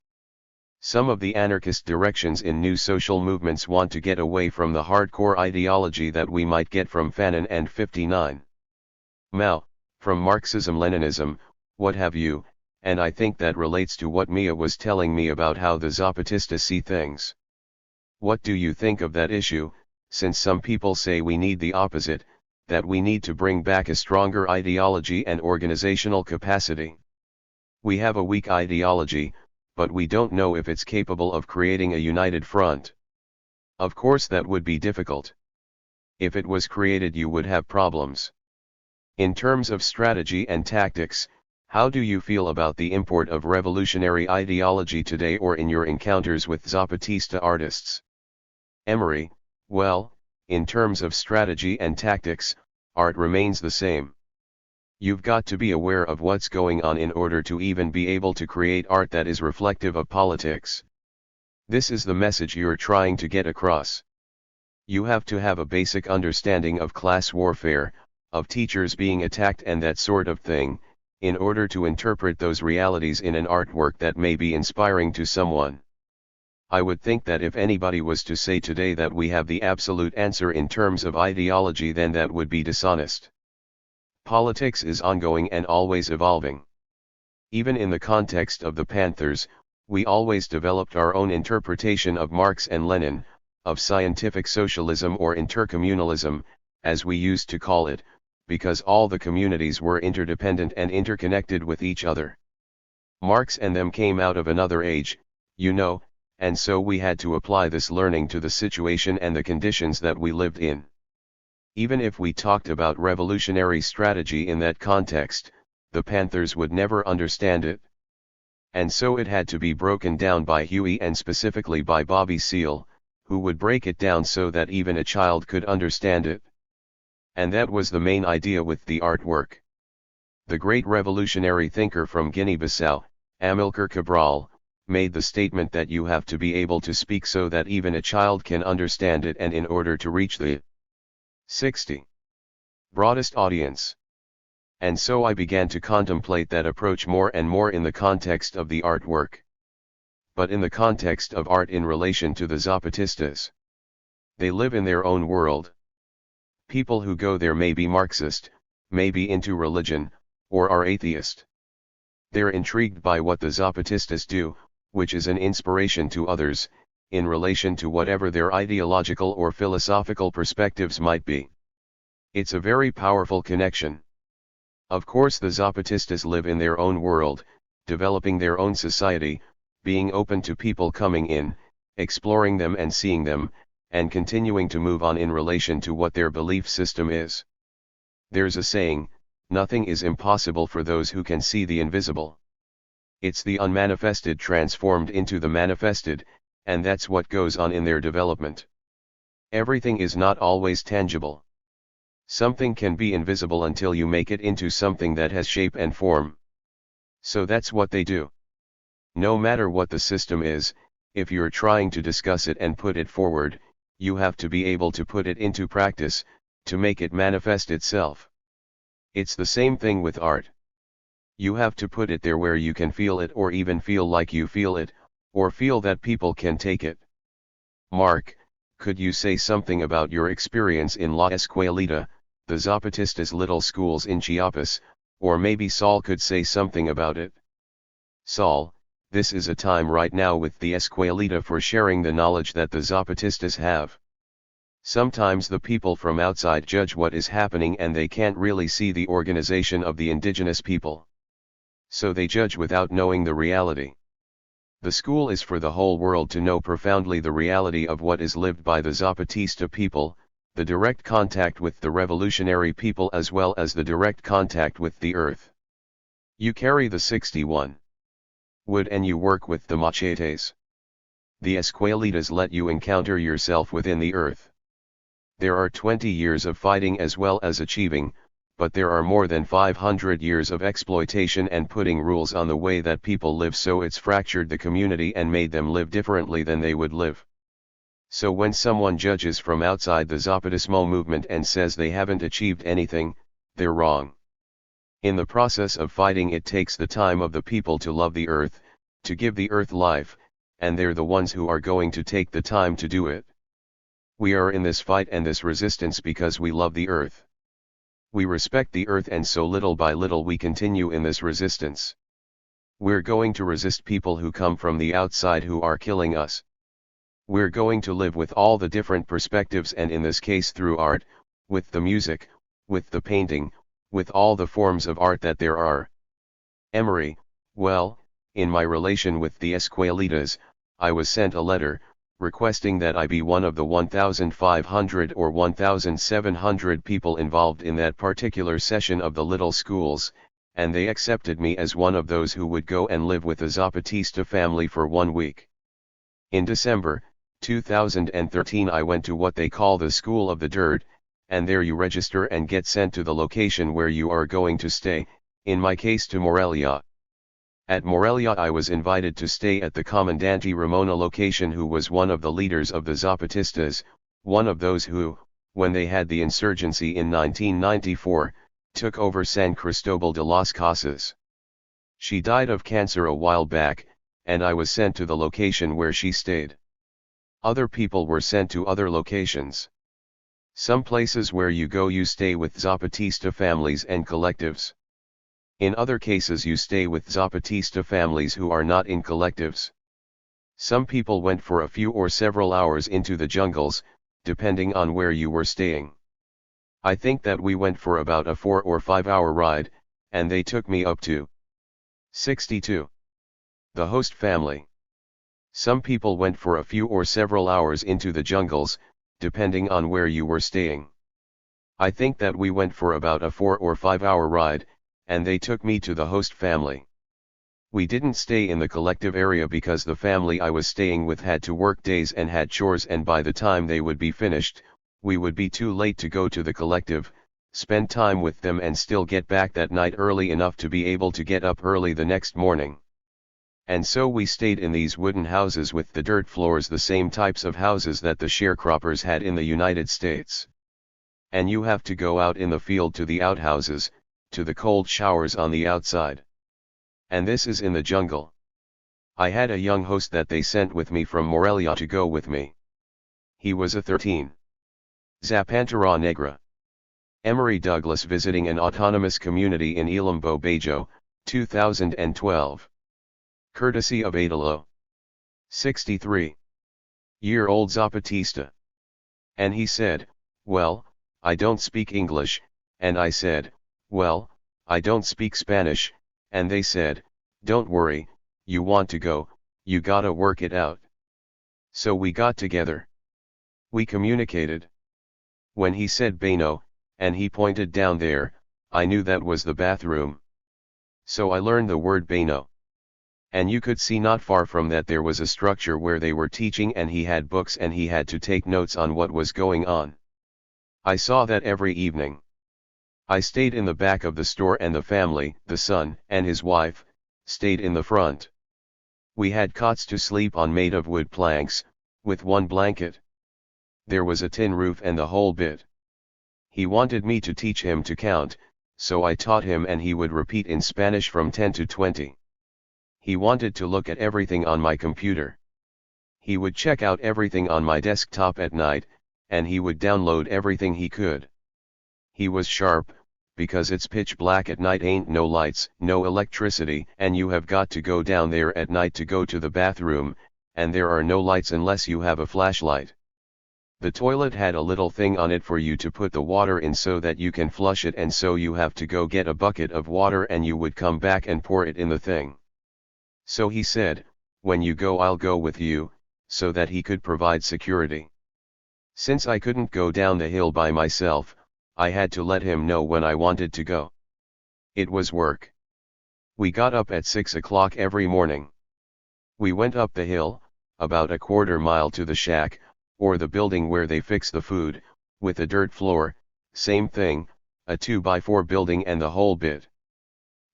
Some of the anarchist directions in new social movements want to get away from the hardcore ideology that we might get from Fanon and 59. Mao, from Marxism-Leninism, what have you, and I think that relates to what Mia was telling me about how the Zapatistas see things. What do you think of that issue, since some people say we need the opposite, that we need to bring back a stronger ideology and organizational capacity? We have a weak ideology, but we don't know if it's capable of creating a united front. Of course that would be difficult. If it was created you would have problems. In terms of strategy and tactics, how do you feel about the import of revolutionary ideology today or in your encounters with Zapatista artists? Emery, well, in terms of strategy and tactics, art remains the same. You've got to be aware of what's going on in order to even be able to create art that is reflective of politics. This is the message you're trying to get across. You have to have a basic understanding of class warfare, of teachers being attacked and that sort of thing, in order to interpret those realities in an artwork that may be inspiring to someone. I would think that if anybody was to say today that we have the absolute answer in terms of ideology, then that would be dishonest. Politics is ongoing and always evolving. Even in the context of the Panthers, we always developed our own interpretation of Marx and Lenin, of scientific socialism or intercommunalism, as we used to call it, because all the communities were interdependent and interconnected with each other. Marx and them came out of another age, you know, and so we had to apply this learning to the situation and the conditions that we lived in. Even if we talked about revolutionary strategy in that context, the Panthers would never understand it. And so it had to be broken down by Huey and specifically by Bobby Seale, who would break it down so that even a child could understand it. And that was the main idea with the artwork. The great revolutionary thinker from Guinea-Bissau, Amilcar Cabral, made the statement that you have to be able to speak so that even a child can understand it, and in order to reach the 60 broadest audience. And so I began to contemplate that approach more and more in the context of the artwork. But in the context of art in relation to the Zapatistas. They live in their own world. People who go there may be Marxist, may be into religion, or are atheist. They're intrigued by what the Zapatistas do, which is an inspiration to others, in relation to whatever their ideological or philosophical perspectives might be. It's a very powerful connection. Of course the Zapatistas live in their own world, developing their own society, being open to people coming in, exploring them and seeing them, and continuing to move on in relation to what their belief system is. There's a saying, nothing is impossible for those who can see the invisible. It's the unmanifested transformed into the manifested, and that's what goes on in their development. Everything is not always tangible. Something can be invisible until you make it into something that has shape and form. So that's what they do. No matter what the system is, if you're trying to discuss it and put it forward, you have to be able to put it into practice, to make it manifest itself. It's the same thing with art. You have to put it there where you can feel it, or even feel like you feel it, or feel that people can take it. Marc, could you say something about your experience in La Escuelita, the Zapatistas' little schools in Chiapas, or maybe Saul could say something about it? Saul, this is a time right now with the Escuelita for sharing the knowledge that the Zapatistas have. Sometimes the people from outside judge what is happening and they can't really see the organization of the indigenous people. So they judge without knowing the reality. The school is for the whole world to know profoundly the reality of what is lived by the Zapatista people, the direct contact with the revolutionary people as well as the direct contact with the earth. You carry the 61 wood and you work with the machetes. The escuelitas let you encounter yourself within the earth. There are 20 years of fighting as well as achieving, but there are more than 500 years of exploitation and putting rules on the way that people live, so it's fractured the community and made them live differently than they would live. So when someone judges from outside the Zapatismo movement and says they haven't achieved anything, they're wrong. In the process of fighting, it takes the time of the people to love the earth, to give the earth life, and they're the ones who are going to take the time to do it. We are in this fight and this resistance because we love the earth. We respect the earth, and so little by little we continue in this resistance. We're going to resist people who come from the outside who are killing us. We're going to live with all the different perspectives, and in this case through art, with the music, with the painting, with all the forms of art that there are. Emery, well, in my relation with the escuelitas, I was sent a letter, requesting that I be one of the 1,500 or 1,700 people involved in that particular session of the little schools, and they accepted me as one of those who would go and live with the Zapatista family for 1 week. In December 2013 I went to what they call the School of the THIRD, and there you register and get sent to the location where you are going to stay, in my case to Morelia. At Morelia I was invited to stay at the Comandante Ramona location, who was one of the leaders of the Zapatistas, one of those who, when they had the insurgency in 1994, took over San Cristobal de las Casas. She died of cancer a while back, and I was sent to the location where she stayed. Other people were sent to other locations. Some places where you go you stay with Zapatista families and collectives. In other cases you stay with Zapatista families who are not in collectives. Some people went for a few or several hours into the jungles, depending on where you were staying. I think that we went for about a 4 or 5 hour ride, and they took me up to 62. The host family. Some people went for a few or several hours into the jungles, depending on where you were staying. I think that we went for about a 4 or 5 hour ride, and they took me to the host family. We didn't stay in the collective area because the family I was staying with had to work days and had chores, and by the time they would be finished, we would be too late to go to the collective, spend time with them and still get back that night early enough to be able to get up early the next morning. And so we stayed in these wooden houses with the dirt floors, the same types of houses that the sharecroppers had in the United States. And you have to go out in the field to the outhouses, to the cold showers on the outside. And this is in the jungle. I had a young host that they sent with me from Morelia to go with me. He was a 13. Zapantera Negra. Emery Douglas visiting an autonomous community in Ilimbo Bajo, 2012. Courtesy of Adalo. 63-year-old Zapatista. And he said, well, I don't speak English, and I said, well, I don't speak Spanish, and they said, don't worry, you want to go, you gotta work it out. So we got together. We communicated. When he said baño, and he pointed down there, I knew that was the bathroom. So I learned the word baño. And you could see not far from that there was a structure where they were teaching, and he had books and he had to take notes on what was going on. I saw that every evening. I stayed in the back of the store, and the family, the son and his wife, stayed in the front. We had cots to sleep on made of wood planks, with one blanket. There was a tin roof and the whole bit. He wanted me to teach him to count, so I taught him, and he would repeat in Spanish from 10 to 20. He wanted to look at everything on my computer. He would check out everything on my desktop at night, and he would download everything he could. He was sharp, because it's pitch black at night, ain't no lights, no electricity, and you have got to go down there at night to go to the bathroom, and there are no lights unless you have a flashlight. The toilet had a little thing on it for you to put the water in so that you can flush it, and so you have to go get a bucket of water and you would come back and pour it in the thing. So he said, when you go I'll go with you, so that he could provide security. Since I couldn't go down the hill by myself, I had to let him know when I wanted to go. It was work. We got up at 6 o'clock every morning. We went up the hill, about a quarter-mile to the shack, or the building where they fix the food, with a dirt floor, same thing, a 2x4 building and the whole bit.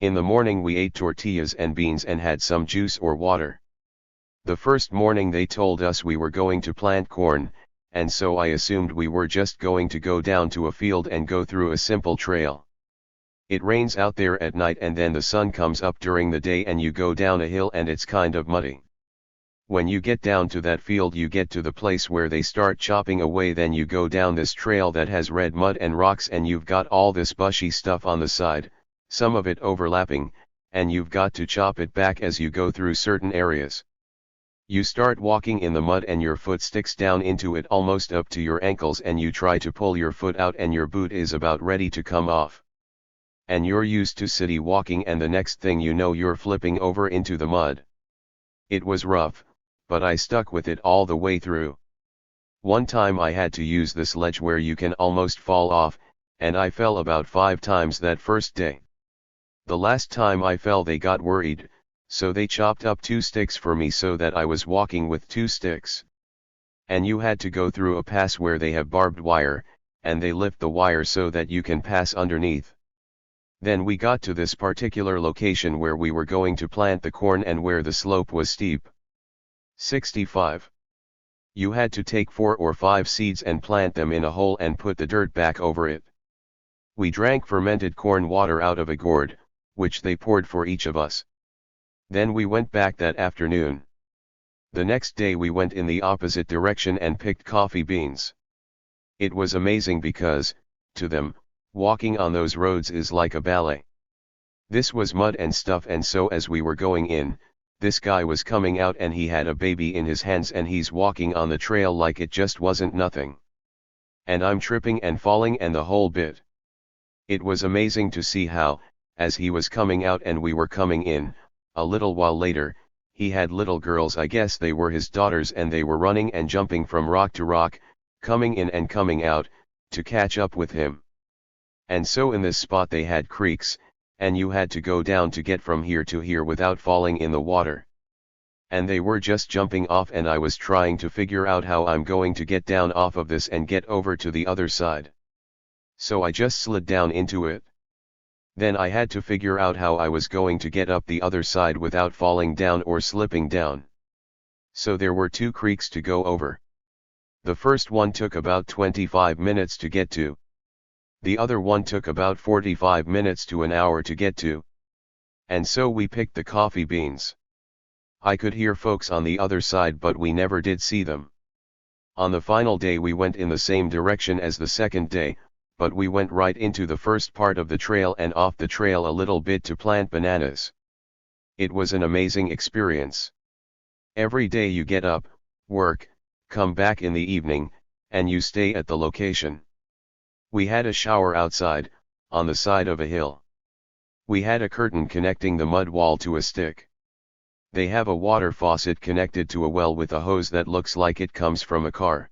In the morning we ate tortillas and beans and had some juice or water. The first morning they told us we were going to plant corn, and so I assumed we were just going to go down to a field and go through a simple trail. It rains out there at night and then the sun comes up during the day and you go down a hill and it's kind of muddy. When you get down to that field you get to the place where they start chopping away, then you go down this trail that has red mud and rocks and you've got all this bushy stuff on the side, some of it overlapping, and you've got to chop it back as you go through certain areas. You start walking in the mud and your foot sticks down into it almost up to your ankles and you try to pull your foot out and your boot is about ready to come off. And you're used to city walking and the next thing you know you're flipping over into the mud. It was rough, but I stuck with it all the way through. One time I had to use this ledge where you can almost fall off, and I fell about 5 times that first day. The last time I fell they got worried, so they chopped up 2 sticks for me so that I was walking with 2 sticks. And you had to go through a pass where they have barbed wire, and they lift the wire so that you can pass underneath. Then we got to this particular location where we were going to plant the corn and where the slope was steep. 65. You had to take 4 or 5 seeds and plant them in a hole and put the dirt back over it. We drank fermented corn water out of a gourd, which they poured for each of us. Then we went back that afternoon. The next day we went in the opposite direction and picked coffee beans. It was amazing because, to them, walking on those roads is like a ballet. This was mud and stuff, and so as we were going in, this guy was coming out and he had a baby in his hands and he's walking on the trail like it just wasn't nothing. And I'm tripping and falling and the whole bit. It was amazing to see how, as he was coming out and we were coming in, a little while later, he had little girls, I guess they were his daughters, and they were running and jumping from rock to rock, coming in and coming out, to catch up with him. And so in this spot they had creeks, and you had to go down to get from here to here without falling in the water. And they were just jumping off and I was trying to figure out how I'm going to get down off of this and get over to the other side. So I just slid down into it. Then I had to figure out how I was going to get up the other side without falling down or slipping down. So there were 2 creeks to go over. The first one took about 25 minutes to get to. The other one took about 45 minutes to an hour to get to. And so we picked the coffee beans. I could hear folks on the other side but we never did see them. On the final day we went in the same direction as the second day, but we went right into the first part of the trail and off the trail a little bit to plant bananas. It was an amazing experience. Every day you get up, work, come back in the evening, and you stay at the location. We had a shower outside, on the side of a hill. We had a curtain connecting the mud wall to a stick. They have a water faucet connected to a well with a hose that looks like it comes from a car.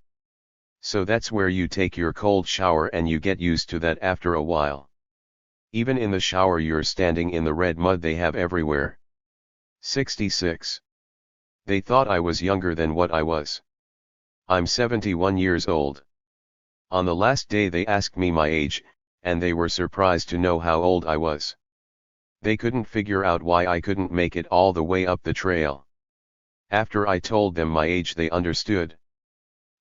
So that's where you take your cold shower and you get used to that after a while. Even in the shower you're standing in the red mud they have everywhere. 66. They thought I was younger than what I was. I'm 71 years old. On the last day they asked me my age, and they were surprised to know how old I was. They couldn't figure out why I couldn't make it all the way up the trail. After I told them my age they understood.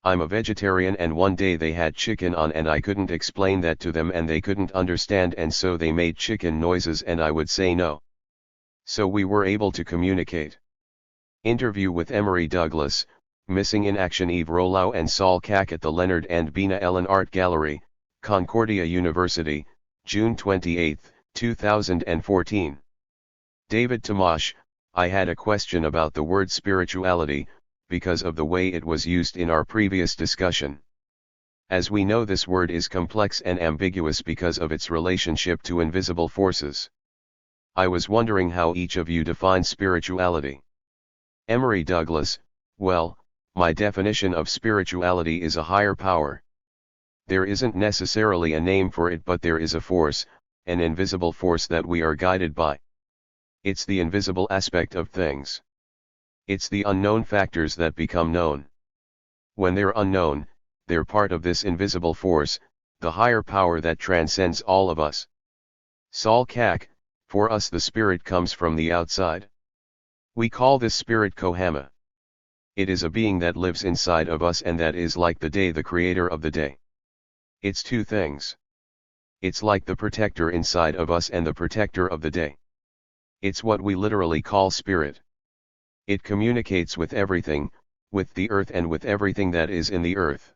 I'm a vegetarian and one day they had chicken on and I couldn't explain that to them and they couldn't understand and so they made chicken noises and I would say no. So we were able to communicate. Interview with Emory Douglas, Missing in Action Eve Rolow and Saul Kack at the Leonard and Bina Ellen Art Gallery, Concordia University, June 28, 2014. David Tomas, I had a question about the word spirituality, because of the way it was used in our previous discussion. As we know, this word is complex and ambiguous because of its relationship to invisible forces. I was wondering how each of you defines spirituality. Emory Douglas, well, my definition of spirituality is a higher power. There isn't necessarily a name for it, but there is a force, an invisible force that we are guided by. It's the invisible aspect of things. It's the unknown factors that become known. When they're unknown, they're part of this invisible force, the higher power that transcends all of us. Sol Kak, for us the spirit comes from the outside. We call this spirit Kohama. It is a being that lives inside of us and that is like the day, the creator of the day. It's two things. It's like the protector inside of us and the protector of the day. It's what we literally call spirit. It communicates with everything, with the earth and with everything that is in the earth.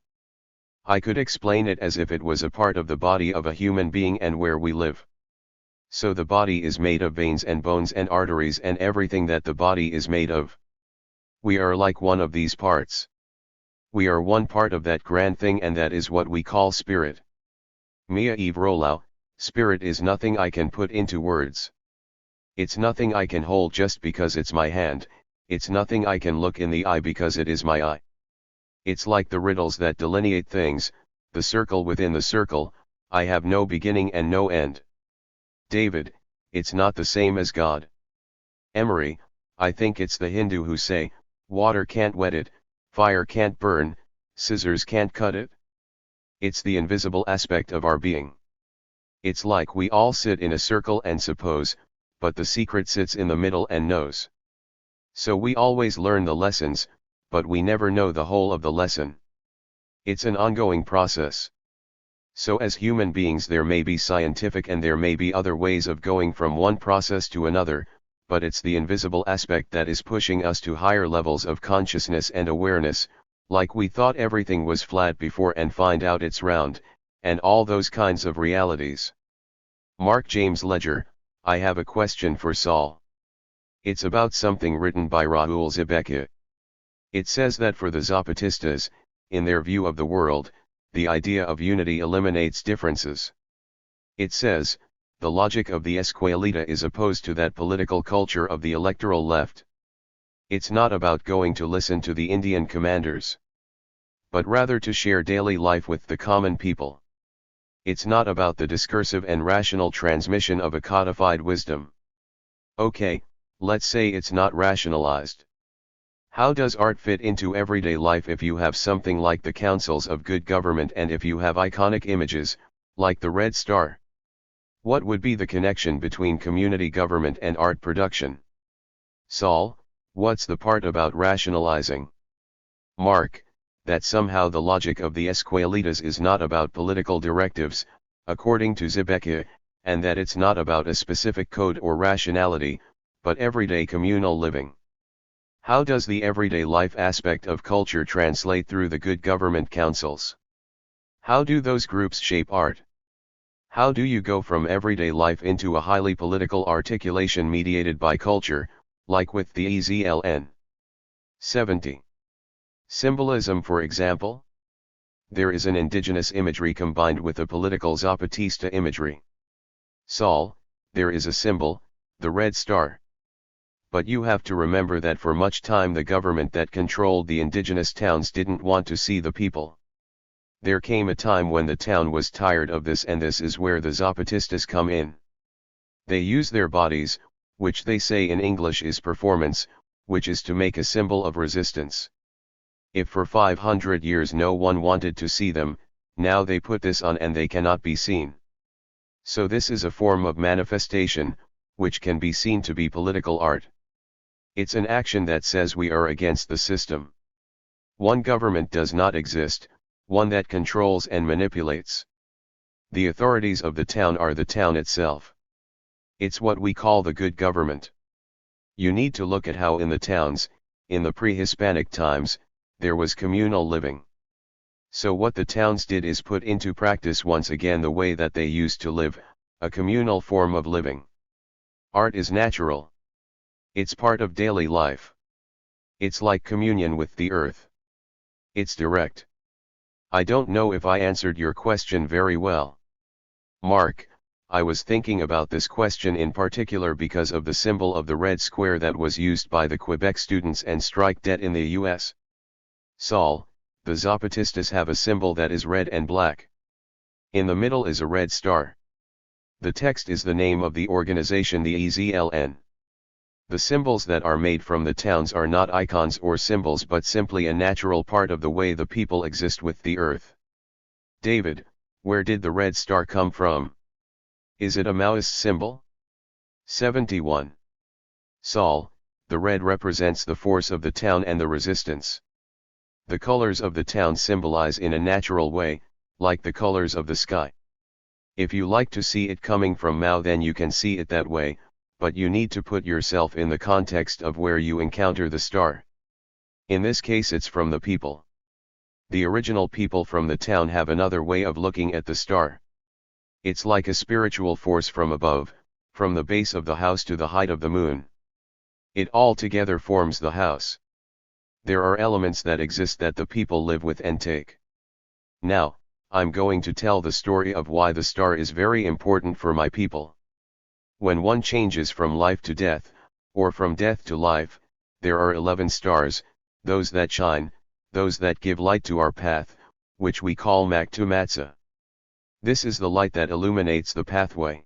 I could explain it as if it was a part of the body of a human being and where we live. So the body is made of veins and bones and arteries and everything that the body is made of. We are like one of these parts. We are one part of that grand thing and that is what we call spirit. Mia Eve Rolau, spirit is nothing I can put into words. It's nothing I can hold just because it's my hand, it's nothing I can look in the eye because it is my eye. It's like the riddles that delineate things, the circle within the circle, I have no beginning and no end. David, it's not the same as God. Emery, I think it's the Hindu who say, water can't wet it, fire can't burn, scissors can't cut it. It's the invisible aspect of our being. It's like we all sit in a circle and suppose, but the secret sits in the middle and knows. So we always learn the lessons, but we never know the whole of the lesson. It's an ongoing process. So as human beings there may be scientific and there may be other ways of going from one process to another, but it's the invisible aspect that is pushing us to higher levels of consciousness and awareness, like we thought everything was flat before and find out it's round, and all those kinds of realities. Marc James Léger, I have a question for Saul. It's about something written by Raoul Zebeki. It says that for the Zapatistas, in their view of the world, the idea of unity eliminates differences. It says, the logic of the Escuelita is opposed to that political culture of the electoral left. It's not about going to listen to the Indian commanders, but rather to share daily life with the common people. It's not about the discursive and rational transmission of a codified wisdom. Okay, let's say it's not rationalized. How does art fit into everyday life if you have something like the councils of good government and if you have iconic images, like the Red Star? What would be the connection between community government and art production? Saul, what's the part about rationalizing? Marc, that somehow the logic of the Escuelitas is not about political directives, according to Zebeki, and that it's not about a specific code or rationality, but everyday communal living. How does the everyday life aspect of culture translate through the good government councils? How do those groups shape art? How do you go from everyday life into a highly political articulation mediated by culture, like with the EZLN? 70. Symbolism, for example? There is an indigenous imagery combined with a political Zapatista imagery. Saul, there is a symbol, the Red Star. But you have to remember that for much time the government that controlled the indigenous towns didn't want to see the people. There came a time when the town was tired of this, and this is where the Zapatistas come in. They use their bodies, which they say in English is performance, which is to make a symbol of resistance. If for 500 years no one wanted to see them, now they put this on and they cannot be seen. So this is a form of manifestation, which can be seen to be political art. It's an action that says we are against the system. One government does not exist, one that controls and manipulates. The authorities of the town are the town itself. It's what we call the good government. You need to look at how in the towns, in the pre-Hispanic times, there was communal living. So what the towns did is put into practice once again the way that they used to live, a communal form of living. Art is natural. It's part of daily life. It's like communion with the earth. It's direct. I don't know if I answered your question very well. Marc, I was thinking about this question in particular because of the symbol of the red square that was used by the Quebec students and strike debt in the US. Saul, the Zapatistas have a symbol that is red and black. In the middle is a red star. The text is the name of the organization, the EZLN. The symbols that are made from the towns are not icons or symbols but simply a natural part of the way the people exist with the earth. David, where did the red star come from? Is it a Maoist symbol? 71. Saul, the red represents the force of the town and the resistance. The colors of the town symbolize in a natural way, like the colors of the sky. If you like to see it coming from Mao, then you can see it that way, but you need to put yourself in the context of where you encounter the star. In this case it's from the people. The original people from the town have another way of looking at the star. It's like a spiritual force from above, from the base of the house to the height of the moon. It all together forms the house. There are elements that exist that the people live with and take. Now, I'm going to tell the story of why the star is very important for my people. When one changes from life to death, or from death to life, there are 11 stars, those that shine, those that give light to our path, which we call Maktumatsa. This is the light that illuminates the pathway.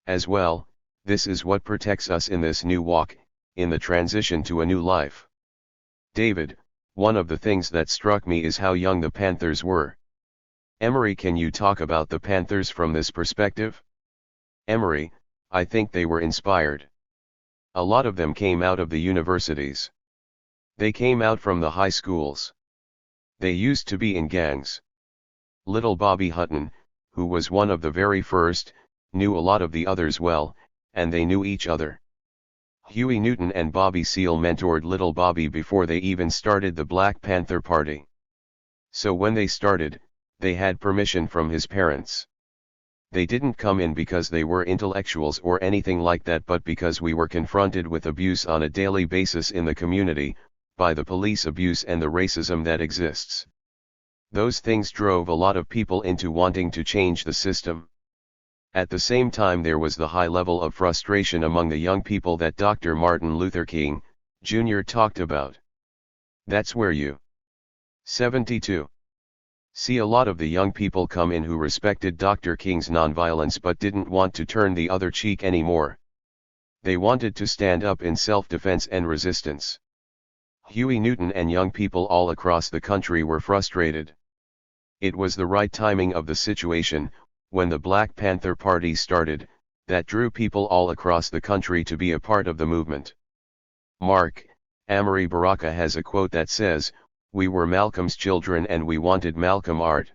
As well, this is what protects us in this new walk, in the transition to a new life. David, one of the things that struck me is how young the Panthers were. Emery, can you talk about the Panthers from this perspective? Emery, I think they were inspired. A lot of them came out of the universities. They came out from the high schools. They used to be in gangs. Little Bobby Hutton, who was one of the very first, knew a lot of the others well, and they knew each other. Huey Newton and Bobby Seale mentored little Bobby before they even started the Black Panther Party. So when they started, they had permission from his parents. They didn't come in because they were intellectuals or anything like that, but because we were confronted with abuse on a daily basis in the community, by the police abuse and the racism that exists. Those things drove a lot of people into wanting to change the system. At the same time, there was the high level of frustration among the young people that Dr. Martin Luther King, Jr. talked about. That's where you 72. See a lot of the young people come in who respected Dr. King's nonviolence but didn't want to turn the other cheek anymore. They wanted to stand up in self-defense and resistance. Huey Newton and young people all across the country were frustrated. It was the right timing of the situation, when the Black Panther Party started, that drew people all across the country to be a part of the movement. Marc, Amory Baraka has a quote that says, "We were Malcolm's children and we wanted Malcolm art."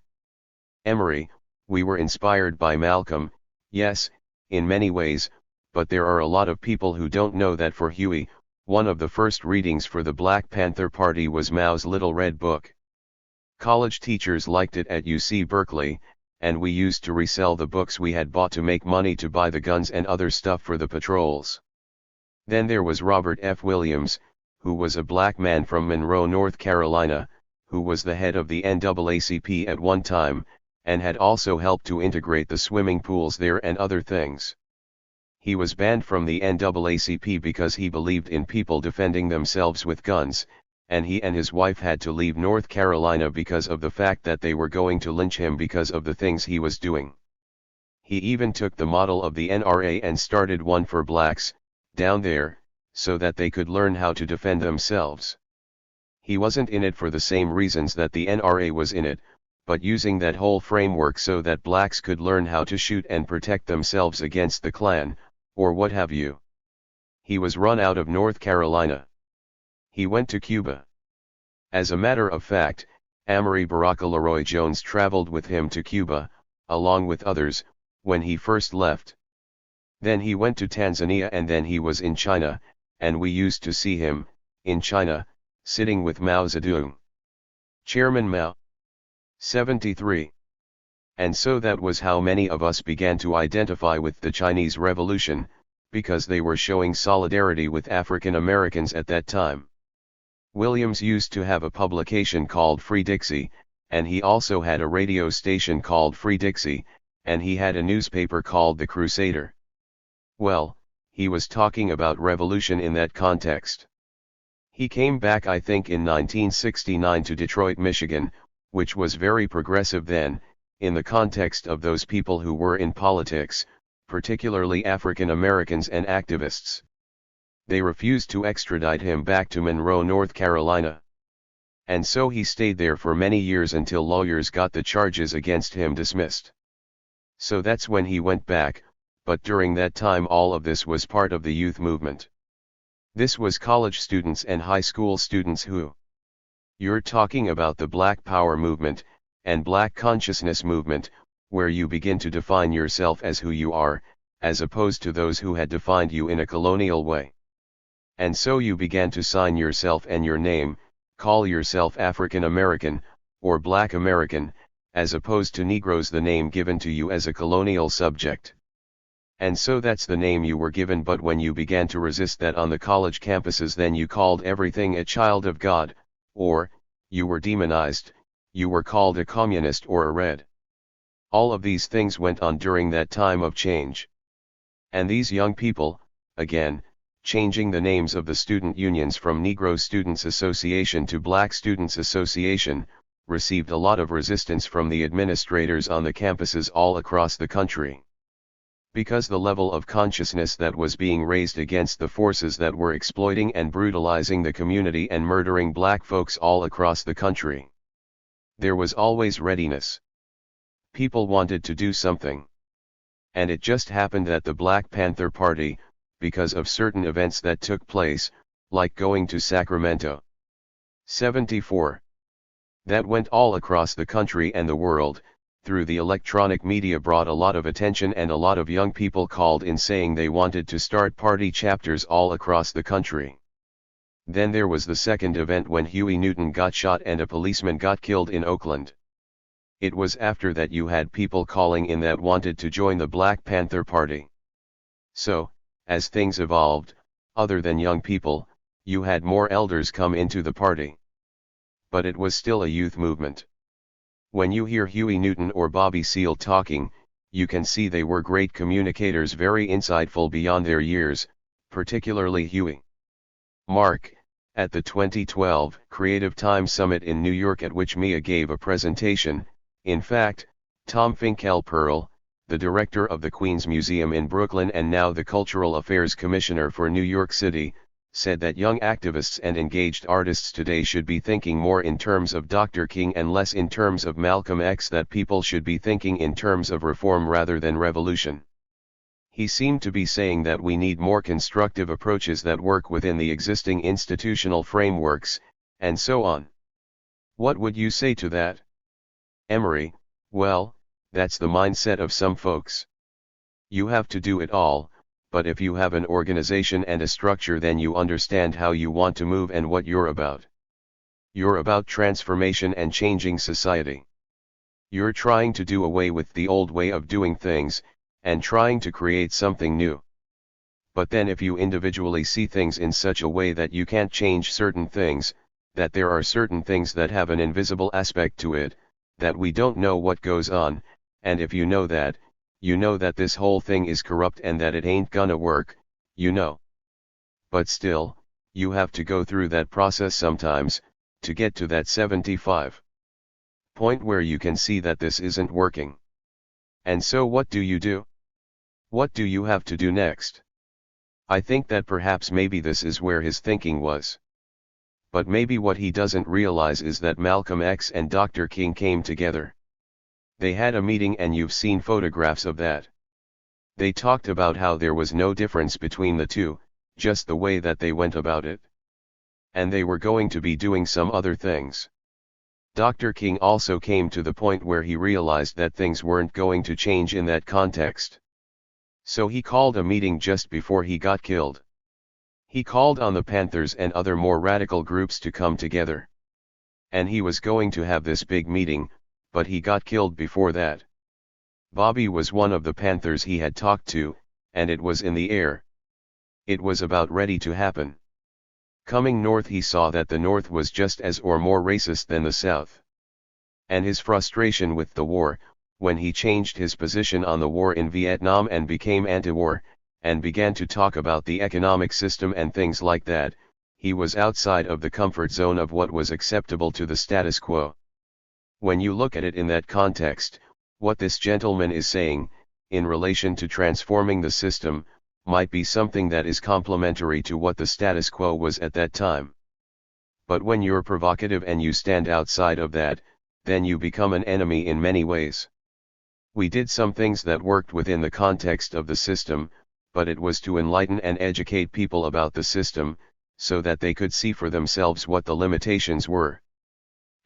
Emery, we were inspired by Malcolm, yes, in many ways, but there are a lot of people who don't know that for Huey, one of the first readings for the Black Panther Party was Mao's Little Red Book. College teachers liked it at UC Berkeley, and we used to resell the books we had bought to make money to buy the guns and other stuff for the patrols. Then there was Robert F. Williams, who was a black man from Monroe, North Carolina, who was the head of the NAACP at one time, and had also helped to integrate the swimming pools there and other things. He was banned from the NAACP because he believed in people defending themselves with guns, and he and his wife had to leave North Carolina because of the fact that they were going to lynch him because of the things he was doing. He even took the model of the NRA and started one for blacks, down there, so that they could learn how to defend themselves. He wasn't in it for the same reasons that the NRA was in it, but using that whole framework so that blacks could learn how to shoot and protect themselves against the Klan, or what have you. He was run out of North Carolina. He went to Cuba. As a matter of fact, Amory Baraka Leroy Jones traveled with him to Cuba, along with others, when he first left. Then he went to Tanzania and then he was in China, and we used to see him, in China, sitting with Mao Zedong. Chairman Mao. 73. And so that was how many of us began to identify with the Chinese Revolution, because they were showing solidarity with African Americans at that time. Williams used to have a publication called Free Dixie, and he also had a radio station called Free Dixie, and he had a newspaper called The Crusader. Well, he was talking about revolution in that context. He came back I think in 1969 to Detroit, Michigan, which was very progressive then, in the context of those people who were in politics, particularly African Americans and activists. they refused to extradite him back to Monroe, North Carolina. And so he stayed there for many years until lawyers got the charges against him dismissed. So that's when he went back, but during that time all of this was part of the youth movement. This was college students and high school students who. You're talking about the Black Power movement, and Black Consciousness movement, where you begin to define yourself as who you are, as opposed to those who had defined you in a colonial way. And so you began to sign yourself and your name, call yourself African American, or Black American, as opposed to Negroes, the name given to you as a colonial subject. And so that's the name you were given, but when you began to resist that on the college campuses, then you called everything a child of God, or, you were demonized, you were called a communist or a red. All of these things went on during that time of change. And these young people, again, changing the names of the student unions from Negro Students Association to Black Students Association, received a lot of resistance from the administrators on the campuses all across the country. Because the level of consciousness that was being raised against the forces that were exploiting and brutalizing the community and murdering black folks all across the country. There was always readiness. People wanted to do something. And it just happened that the Black Panther Party, because of certain events that took place, like going to Sacramento. 74. That went all across the country and the world, through the electronic media, brought a lot of attention, and a lot of young people called in saying they wanted to start party chapters all across the country. Then there was the second event when Huey Newton got shot and a policeman got killed in Oakland. It was after that you had people calling in that wanted to join the Black Panther Party. So, as things evolved, other than young people, you had more elders come into the party. But it was still a youth movement. When you hear Huey Newton or Bobby Seale talking, you can see they were great communicators, very insightful beyond their years, particularly Huey. Marc, at the 2012 Creative Time Summit in New York, at which Mia gave a presentation, in fact, Tom Finkel-Pearl, the director of the Queens Museum in Brooklyn and now the Cultural Affairs Commissioner for New York City, said that young activists and engaged artists today should be thinking more in terms of Dr. King and less in terms of Malcolm X, that people should be thinking in terms of reform rather than revolution. He seemed to be saying that we need more constructive approaches that work within the existing institutional frameworks, and so on. What would you say to that? Emery, well, that's the mindset of some folks. You have to do it all, but if you have an organization and a structure, then you understand how you want to move and what you're about. You're about transformation and changing society. You're trying to do away with the old way of doing things, and trying to create something new. But then if you individually see things in such a way that you can't change certain things, that there are certain things that have an invisible aspect to it, that we don't know what goes on, and if you know that this whole thing is corrupt and that it ain't gonna work, you know. But still, you have to go through that process sometimes, to get to that 75 point where you can see that this isn't working. And so what do you do? What do you have to do next? I think that perhaps maybe this is where his thinking was. But maybe what he doesn't realize is that Malcolm X and Dr. King came together. They had a meeting, and you've seen photographs of that. They talked about how there was no difference between the two, just the way that they went about it. And they were going to be doing some other things. Dr. King also came to the point where he realized that things weren't going to change in that context. So he called a meeting just before he got killed. He called on the Panthers and other more radical groups to come together. And he was going to have this big meeting, but he got killed before that. Bobby was one of the Panthers he had talked to, and it was in the air. It was about ready to happen. Coming north, he saw that the North was just as or more racist than the South. And his frustration with the war, when he changed his position on the war in Vietnam and became anti-war, and began to talk about the economic system and things like that, he was outside of the comfort zone of what was acceptable to the status quo. When you look at it in that context, what this gentleman is saying, in relation to transforming the system, might be something that is complementary to what the status quo was at that time. But when you're provocative and you stand outside of that, then you become an enemy in many ways. We did some things that worked within the context of the system, but it was to enlighten and educate people about the system, so that they could see for themselves what the limitations were.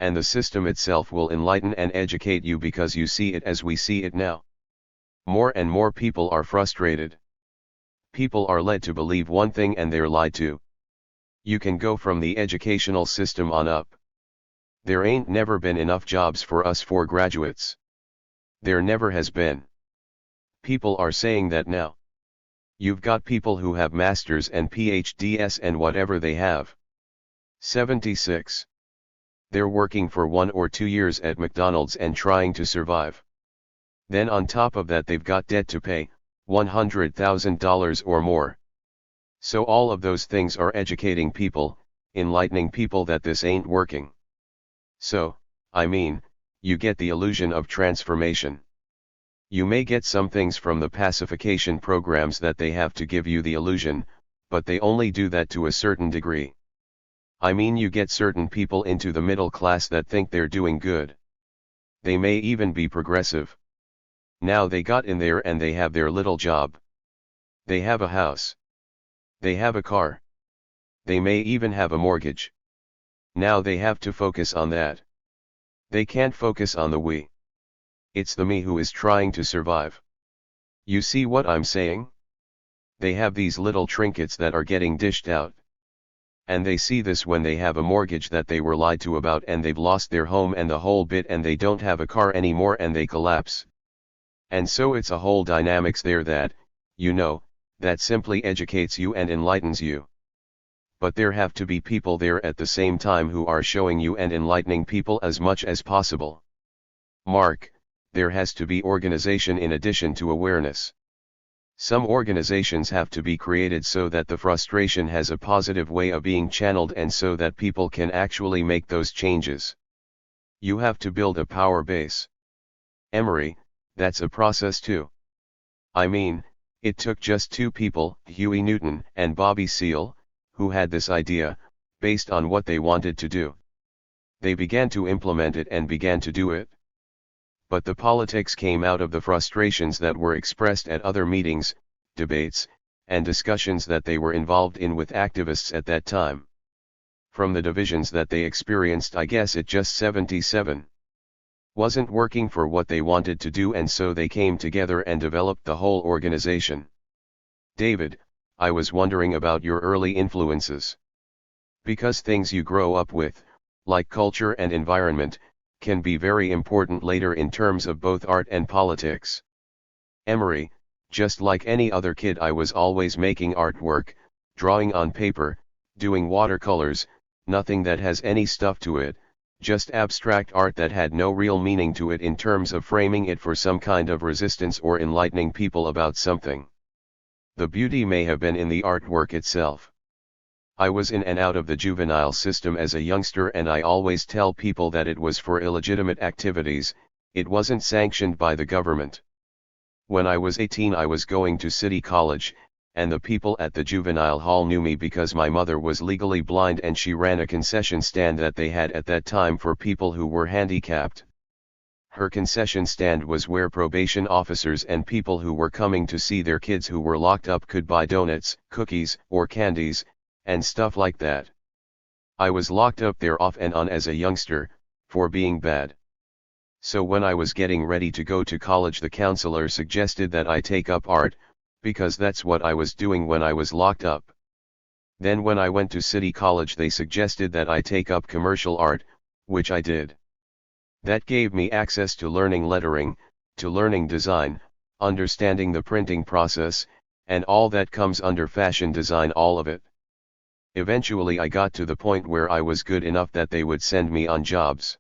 And the system itself will enlighten and educate you because you see it as we see it now. More and more people are frustrated. People are led to believe one thing and they're lied to. You can go from the educational system on up. There ain't never been enough jobs for us for graduates. There never has been. People are saying that now. You've got people who have masters and PhDs and whatever they have. 76. They're working for 1 or 2 years at McDonald's and trying to survive. Then on top of that they've got debt to pay, $100,000 or more. So all of those things are educating people, enlightening people that this ain't working. So, I mean, you get the illusion of transformation. You may get some things from the pacification programs that they have to give you the illusion, but they only do that to a certain degree. I mean, you get certain people into the middle class that think they're doing good. They may even be progressive. Now they got in there and they have their little job. They have a house. They have a car. They may even have a mortgage. Now they have to focus on that. They can't focus on the we. It's the me who is trying to survive. You see what I'm saying? They have these little trinkets that are getting dished out. And they see this when they have a mortgage that they were lied to about and they've lost their home and the whole bit and they don't have a car anymore and they collapse. And so it's a whole dynamics there that, you know, that simply educates you and enlightens you. But there have to be people there at the same time who are showing you and enlightening people as much as possible. Marc, there has to be organization in addition to awareness. Some organizations have to be created so that the frustration has a positive way of being channeled and so that people can actually make those changes. You have to build a power base. Emery, that's a process too. I mean, it took just 2 people, Huey Newton and Bobby Seale, who had this idea, based on what they wanted to do. They began to implement it and began to do it. But the politics came out of the frustrations that were expressed at other meetings, debates, and discussions that they were involved in with activists at that time. From the divisions that they experienced, I guess it just 77 wasn't working for what they wanted to do, and so they came together and developed the whole organization. David, I was wondering about your early influences. Because things you grow up with, like culture and environment, can be very important later in terms of both art and politics. Emery, just like any other kid, I was always making artwork, drawing on paper, doing watercolors, nothing that has any stuff to it, just abstract art that had no real meaning to it in terms of framing it for some kind of resistance or enlightening people about something. The beauty may have been in the artwork itself. I was in and out of the juvenile system as a youngster, and I always tell people that it was for illegitimate activities, it wasn't sanctioned by the government. When I was 18 I was going to City College, and the people at the juvenile hall knew me because my mother was legally blind and she ran a concession stand that they had at that time for people who were handicapped. Her concession stand was where probation officers and people who were coming to see their kids who were locked up could buy donuts, cookies, or candies, and stuff like that. I was locked up there off and on as a youngster, for being bad. So when I was getting ready to go to college, the counselor suggested that I take up art, because that's what I was doing when I was locked up. Then when I went to City College they suggested that I take up commercial art, which I did. That gave me access to learning lettering, to learning design, understanding the printing process, and all that comes under fashion design, all of it. Eventually I got to the point where I was good enough that they would send me on jobs.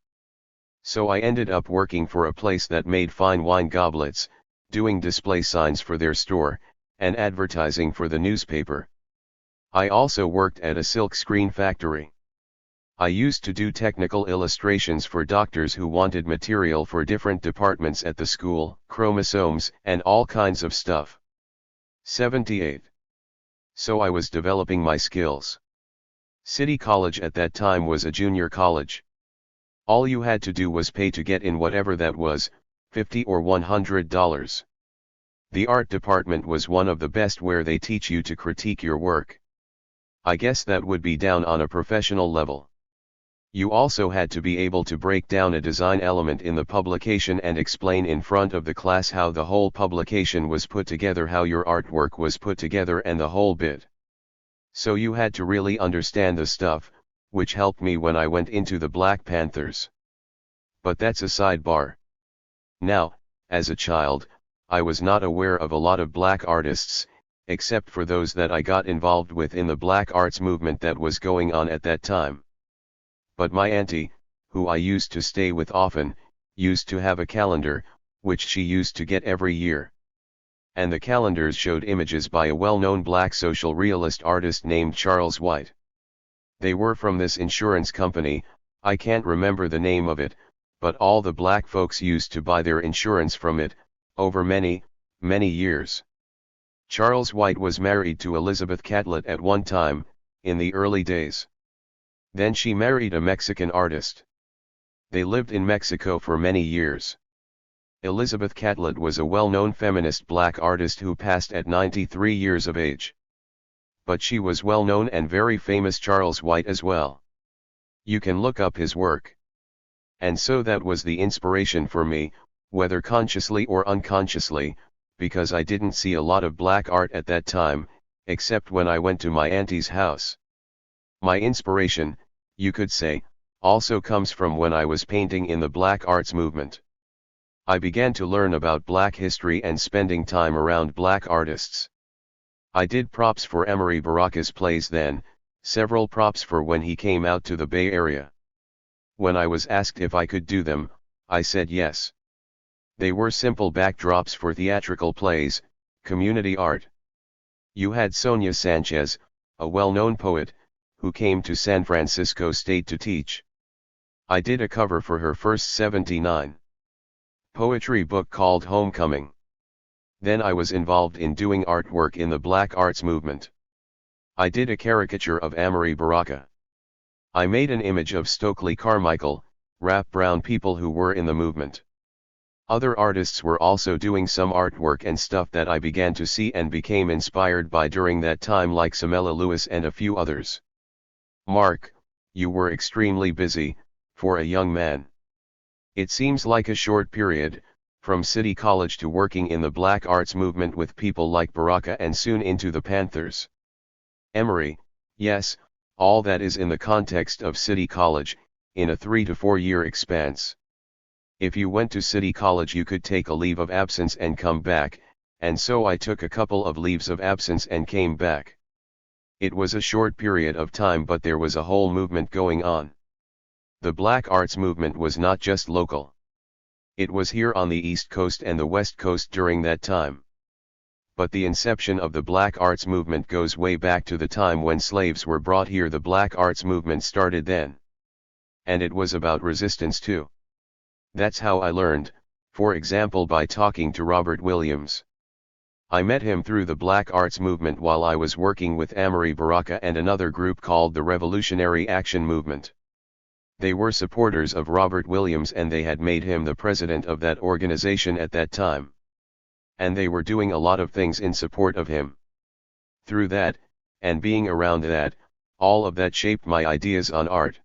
So I ended up working for a place that made fine wine goblets, doing display signs for their store, and advertising for the newspaper. I also worked at a silk screen factory. I used to do technical illustrations for doctors who wanted material for different departments at the school, chromosomes, and all kinds of stuff. 78. So I was developing my skills. City College at that time was a junior college. All you had to do was pay to get in, whatever that was, $50 or $100. The art department was one of the best, where they teach you to critique your work. I guess that would be down on a professional level. You also had to be able to break down a design element in the publication and explain in front of the class how the whole publication was put together, how your artwork was put together, and the whole bit. So you had to really understand the stuff, which helped me when I went into the Black Panthers. But that's a sidebar. Now, as a child, I was not aware of a lot of black artists, except for those that I got involved with in the black arts movement that was going on at that time. But my auntie, who I used to stay with often, used to have a calendar, which she used to get every year. And the calendars showed images by a well-known black social realist artist named Charles White. They were from this insurance company, I can't remember the name of it, but all the black folks used to buy their insurance from it, over many, many years. Charles White was married to Elizabeth Catlett at one time, in the early days. Then she married a Mexican artist. They lived in Mexico for many years. Elizabeth Catlett was a well-known feminist black artist who passed at 93 years of age. But she was well-known and very famous Charles White as well. You can look up his work. And so that was the inspiration for me, whether consciously or unconsciously, because I didn't see a lot of black art at that time, except when I went to my auntie's house. My inspiration, you could say, also comes from when I was painting in the black arts movement. I began to learn about black history and spending time around black artists. I did props for Amiri Baraka's plays then, several props for when he came out to the Bay Area. When I was asked if I could do them, I said yes. They were simple backdrops for theatrical plays, community art. You had Sonia Sanchez, a well-known poet, who came to San Francisco State to teach. I did a cover for her first 79 poetry book called Homecoming. Then I was involved in doing artwork in the black arts movement. I did a caricature of Amiri Baraka. I made an image of Stokely Carmichael, rap brown people who were in the movement. Other artists were also doing some artwork and stuff that I began to see and became inspired by during that time, like Samela Lewis and a few others. Marc, you were extremely busy, for a young man. It seems like a short period, from City College to working in the black arts movement with people like Baraka and soon into the Panthers. Emory, yes, all that is in the context of City College, in a 3 to 4 year expanse. If you went to City College you could take a leave of absence and come back, and so I took a couple of leaves of absence and came back. It was a short period of time, but there was a whole movement going on. The black arts movement was not just local. It was here on the East Coast and the West Coast during that time. But the inception of the black arts movement goes way back to the time when slaves were brought here. The black arts movement started then. And it was about resistance too. That's how I learned, for example by talking to Robert Williams. I met him through the black arts movement while I was working with Amiri Baraka and another group called the Revolutionary Action Movement. They were supporters of Robert Williams and they had made him the president of that organization at that time. And they were doing a lot of things in support of him. Through that, and being around that, all of that shaped my ideas on art.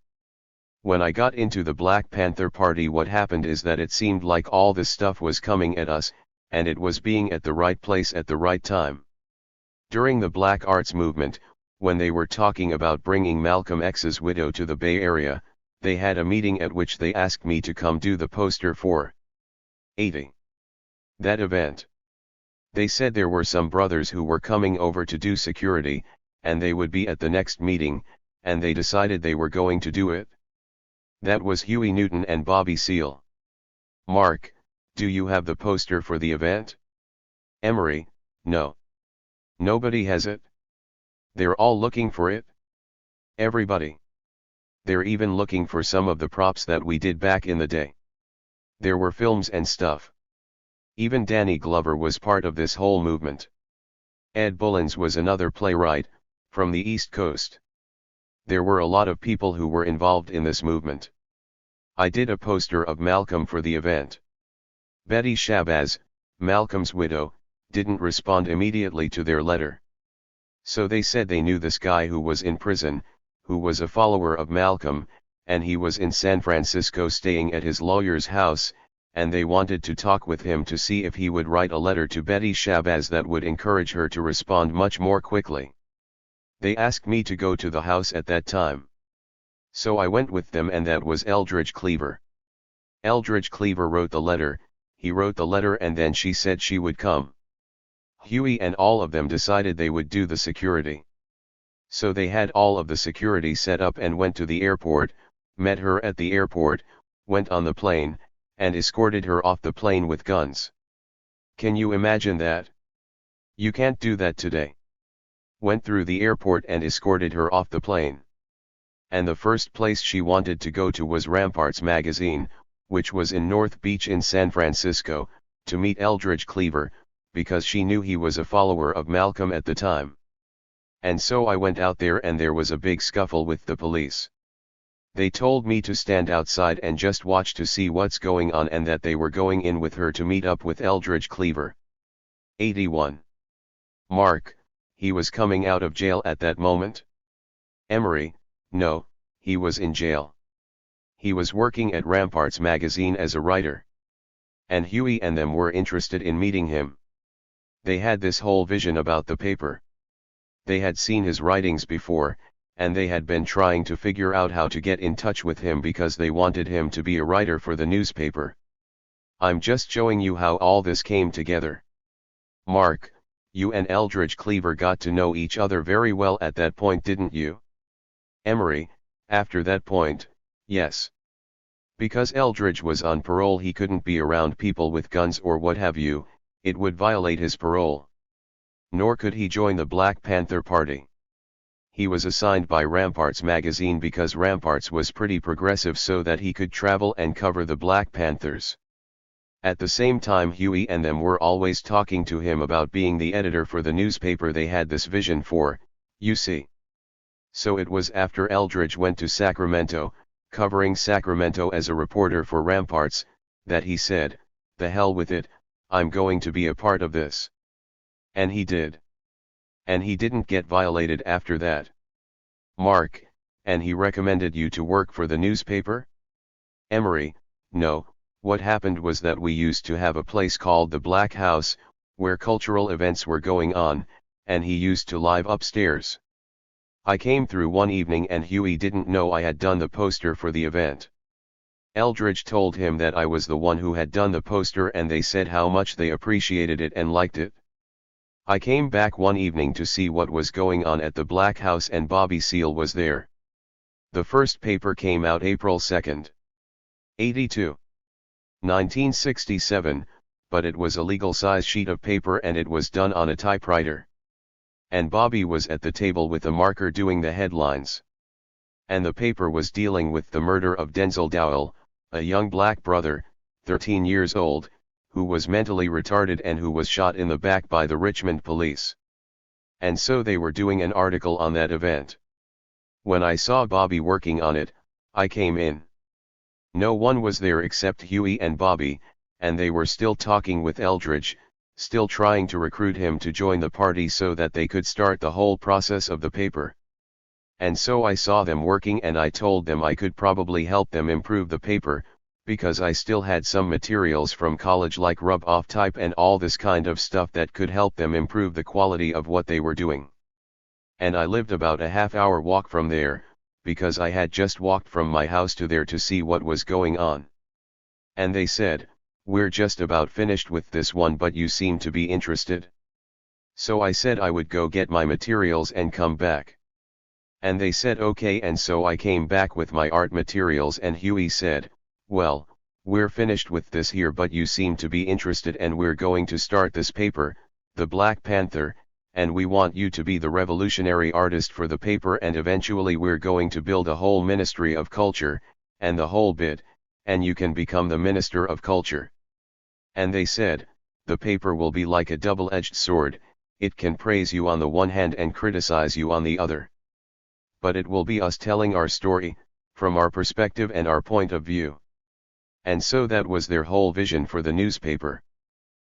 When I got into the Black Panther Party, what happened is that it seemed like all this stuff was coming at us, and it was being at the right place at the right time. During the Black Arts Movement, when they were talking about bringing Malcolm X's widow to the Bay Area, they had a meeting at which they asked me to come do the poster for 80. That event. They said there were some brothers who were coming over to do security, and they would be at the next meeting, and they decided they were going to do it. That was Huey Newton and Bobby Seale. Marc, do you have the poster for the event? Emory, no. Nobody has it. They're all looking for it. Everybody. They're even looking for some of the props that we did back in the day. There were films and stuff. Even Danny Glover was part of this whole movement. Ed Bullins was another playwright, from the East Coast. There were a lot of people who were involved in this movement. I did a poster of Malcolm for the event. Betty Shabazz, Malcolm's widow, didn't respond immediately to their letter. So they said they knew this guy who was in prison, who was a follower of Malcolm, and he was in San Francisco staying at his lawyer's house, and they wanted to talk with him to see if he would write a letter to Betty Shabazz that would encourage her to respond much more quickly. They asked me to go to the house at that time. So I went with them, and that was Eldridge Cleaver. Eldridge Cleaver wrote the letter, he wrote the letter, and then she said she would come. Huey and all of them decided they would do the security. So they had all of the security set up and went to the airport, met her at the airport, went on the plane, and escorted her off the plane with guns. Can you imagine that? You can't do that today. Went through the airport and escorted her off the plane. And the first place she wanted to go to was Ramparts magazine, which was in North Beach in San Francisco, to meet Eldridge Cleaver, because she knew he was a follower of Malcolm at the time. And so I went out there, and there was a big scuffle with the police. They told me to stand outside and just watch to see what's going on, and that they were going in with her to meet up with Eldridge Cleaver. 81. Marc, he was coming out of jail at that moment? Emery, no, he was in jail. He was working at Ramparts magazine as a writer. And Huey and them were interested in meeting him. They had this whole vision about the paper. They had seen his writings before, and they had been trying to figure out how to get in touch with him because they wanted him to be a writer for the newspaper. I'm just showing you how all this came together. Marc, you and Eldridge Cleaver got to know each other very well at that point, didn't you? Emery, after that point, yes. Because Eldridge was on parole, he couldn't be around people with guns or what have you, it would violate his parole. Nor could he join the Black Panther Party. He was assigned by Ramparts magazine because Ramparts was pretty progressive, so that he could travel and cover the Black Panthers. At the same time, Huey and them were always talking to him about being the editor for the newspaper they had this vision for, you see. So it was after Eldridge went to Sacramento, covering Sacramento as a reporter for Ramparts, that he said, "The hell with it, I'm going to be a part of this." And he did. And he didn't get violated after that. Marc, and he recommended you to work for the newspaper? Emery, no, what happened was that we used to have a place called the Black House, where cultural events were going on, and he used to live upstairs. I came through one evening and Huey didn't know I had done the poster for the event. Eldridge told him that I was the one who had done the poster, and they said how much they appreciated it and liked it. I came back one evening to see what was going on at the Black House, and Bobby Seale was there. The first paper came out April 2nd. 82. 1967, but it was a legal-size sheet of paper and it was done on a typewriter. And Bobby was at the table with a marker doing the headlines. And the paper was dealing with the murder of Denzel Dowell, a young black brother, 13 years old, who was mentally retarded and who was shot in the back by the Richmond police. And so they were doing an article on that event. When I saw Bobby working on it, I came in. No one was there except Huey and Bobby, and they were still talking with Eldridge, still trying to recruit him to join the party so that they could start the whole process of the paper. And so I saw them working, and I told them I could probably help them improve the paper, because I still had some materials from college like rub-off type and all this kind of stuff that could help them improve the quality of what they were doing. And I lived about a half-hour walk from there, because I had just walked from my house to there to see what was going on. And they said, "We're just about finished with this one, but you seem to be interested." So I said I would go get my materials and come back. And they said okay, and so I came back with my art materials, and Huey said, "Well, we're finished with this here, but you seem to be interested, and we're going to start this paper, the Black Panther, and we want you to be the revolutionary artist for the paper, and eventually we're going to build a whole ministry of culture, and the whole bit, and you can become the minister of culture." And they said, "The paper will be like a double-edged sword, it can praise you on the one hand and criticize you on the other. But it will be us telling our story, from our perspective and our point of view. And so that was their whole vision for the newspaper.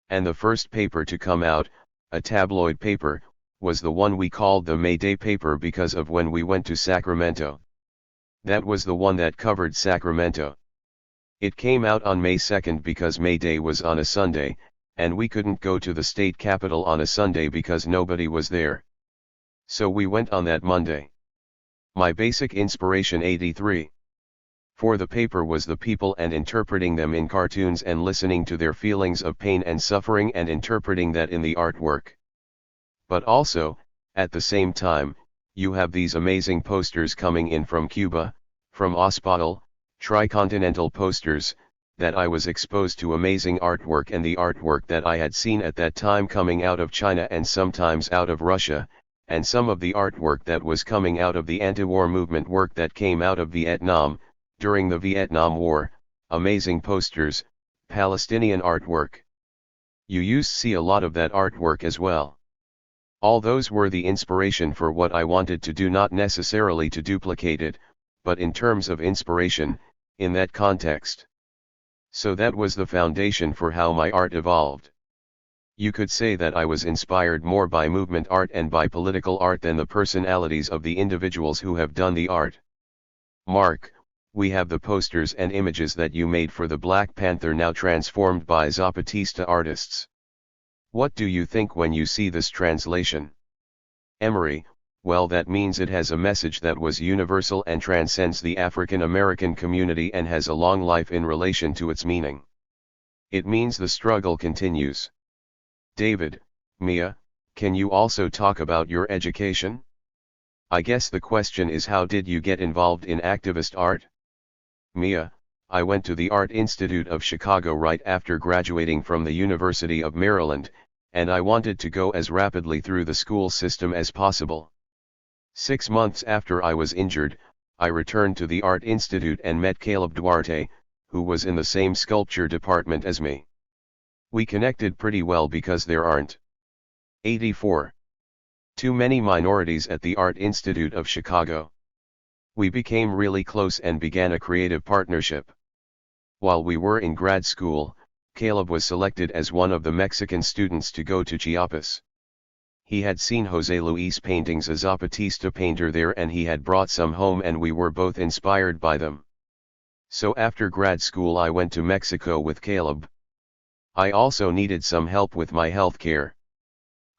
And the first paper to come out, a tabloid paper, was the one we called the May Day paper because of when we went to Sacramento. That was the one that covered Sacramento. It came out on May 2nd because May Day was on a Sunday, and we couldn't go to the state capitol on a Sunday because nobody was there. So we went on that Monday. My basic inspiration 83. For the paper was the people and interpreting them in cartoons and listening to their feelings of pain and suffering and interpreting that in the artwork. But also, at the same time, you have these amazing posters coming in from Cuba, from Ospodal, tricontinental posters, that I was exposed to amazing artwork and the artwork that I had seen at that time coming out of China and sometimes out of Russia, and some of the artwork that was coming out of the anti-war movement work that came out of Vietnam, during the Vietnam War, amazing posters, Palestinian artwork. You used to see a lot of that artwork as well. All those were the inspiration for what I wanted to do, not necessarily to duplicate it, but in terms of inspiration, in that context. So that was the foundation for how my art evolved. You could say that I was inspired more by movement art and by political art than the personalities of the individuals who have done the art. Marc, we have the posters and images that you made for the Black Panther now transformed by Zapatista artists. What do you think when you see this translation? Emery, well, that means it has a message that was universal and transcends the African American community and has a long life in relation to its meaning. It means the struggle continues. David, Mia, can you also talk about your education? I guess the question is, how did you get involved in activist art? Mia, I went to the Art Institute of Chicago right after graduating from the University of Maryland, and I wanted to go as rapidly through the school system as possible. 6 months after I was injured, I returned to the Art Institute and met Caleb Duarte, who was in the same sculpture department as me. We connected pretty well because there aren't 84 too many minorities at the Art Institute of Chicago. We became really close and began a creative partnership. While we were in grad school, Caleb was selected as one of the Mexican students to go to Chiapas. He had seen José Luis paintings, a Zapatista painter there, and he had brought some home, and we were both inspired by them. So after grad school I went to Mexico with Caleb. I also needed some help with my health care.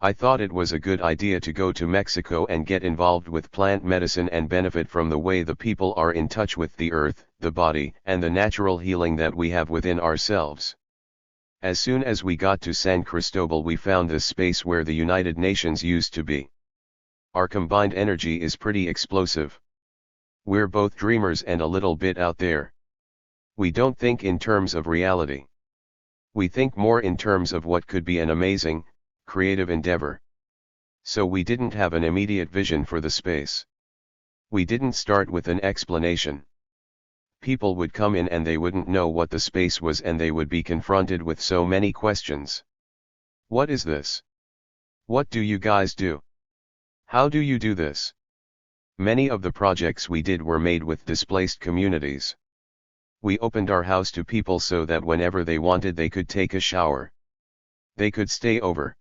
I thought it was a good idea to go to Mexico and get involved with plant medicine and benefit from the way the people are in touch with the earth, the body, and the natural healing that we have within ourselves. As soon as we got to San Cristobal, we found this space where the United Nations used to be. Our combined energy is pretty explosive. We're both dreamers and a little bit out there. We don't think in terms of reality. We think more in terms of what could be an amazing, creative endeavor. So we didn't have an immediate vision for the space. We didn't start with an explanation. People would come in and they wouldn't know what the space was, and they would be confronted with so many questions. What is this? What do you guys do? How do you do this? Many of the projects we did were made with displaced communities. We opened our house to people so that whenever they wanted they could take a shower. They could stay over.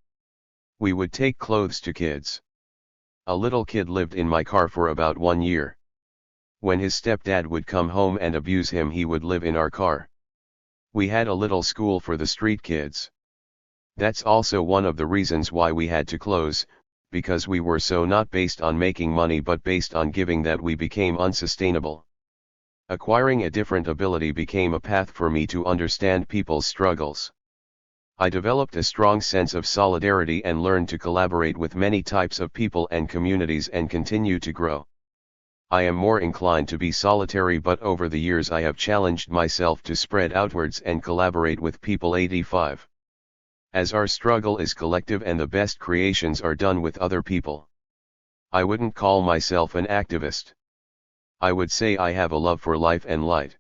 We would take clothes to kids. A little kid lived in my car for about 1 year. When his stepdad would come home and abuse him, he would live in our car. We had a little school for the street kids. That's also one of the reasons why we had to close, because we were so not based on making money but based on giving that we became unsustainable. Acquiring a different ability became a path for me to understand people's struggles. I developed a strong sense of solidarity and learned to collaborate with many types of people and communities and continue to grow. I am more inclined to be solitary, but over the years I have challenged myself to spread outwards and collaborate with people. 85. As our struggle is collective and the best creations are done with other people. I wouldn't call myself an activist. I would say I have a love for life and light.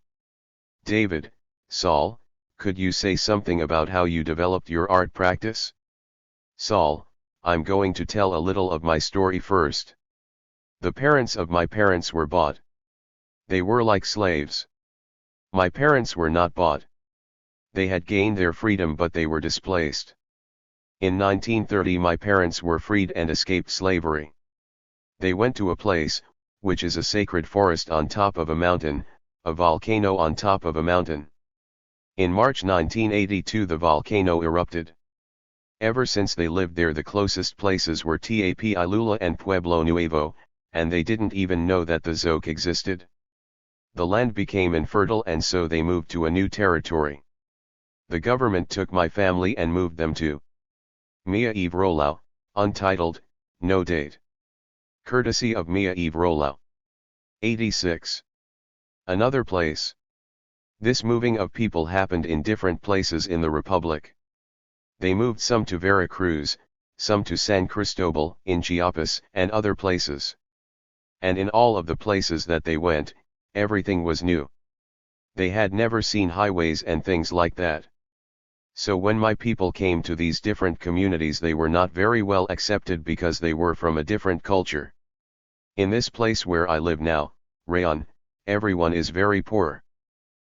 David, Saul, could you say something about how you developed your art practice? Saul, I'm going to tell a little of my story first. The parents of my parents were bought. They were like slaves. My parents were not bought. They had gained their freedom but they were displaced. In 1930 my parents were freed and escaped slavery. They went to a place, which is a sacred forest on top of a mountain, a volcano on top of a mountain. In March 1982 the volcano erupted. Ever since they lived there the closest places were Tapilula and Pueblo Nuevo, and they didn't even know that the Zoc existed. The land became infertile and so they moved to a new territory. The government took my family and moved them to Mia Eve Rolau, untitled, no date. Courtesy of Mia Eve Rolau. 86. Another place. This moving of people happened in different places in the Republic. They moved some to Veracruz, some to San Cristobal in Chiapas and other places. And in all of the places that they went, everything was new. They had never seen highways and things like that. So when my people came to these different communities they were not very well accepted because they were from a different culture. In this place where I live now, Rayon, everyone is very poor.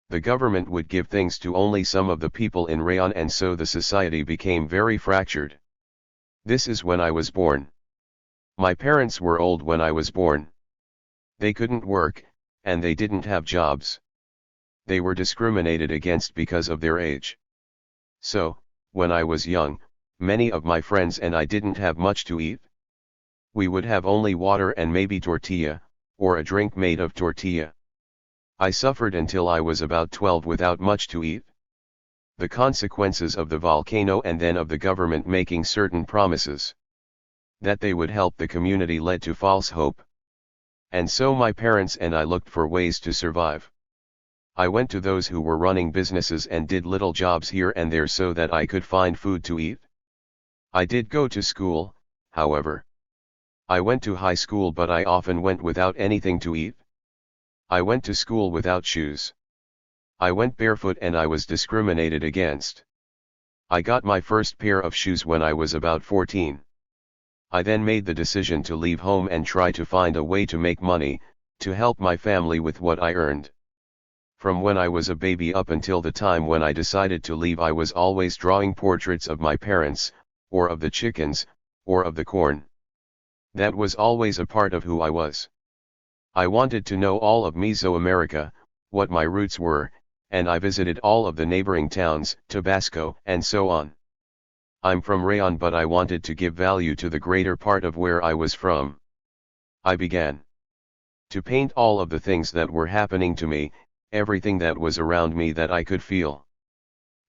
The government would give things to only some of the people in Rayon and so the society became very fractured. This is when I was born. My parents were old when I was born. They couldn't work, and they didn't have jobs. They were discriminated against because of their age. So, when I was young, many of my friends and I didn't have much to eat. We would have only water and maybe tortilla, or a drink made of tortilla. I suffered until I was about 12 without much to eat. The consequences of the volcano and then of the government making certain promises that they would help the community led to false hope. And so my parents and I looked for ways to survive. I went to those who were running businesses and did little jobs here and there so that I could find food to eat. I did go to school, however. I went to high school but I often went without anything to eat. I went to school without shoes. I went barefoot and I was discriminated against. I got my first pair of shoes when I was about 14. I then made the decision to leave home and try to find a way to make money, to help my family with what I earned. From when I was a baby up until the time when I decided to leave I was always drawing portraits of my parents, or of the chickens, or of the corn. That was always a part of who I was. I wanted to know all of Mesoamerica, what my roots were, and I visited all of the neighboring towns, Tabasco, and so on. I'm from Rayon but I wanted to give value to the greater part of where I was from. I began to paint all of the things that were happening to me, everything that was around me that I could feel.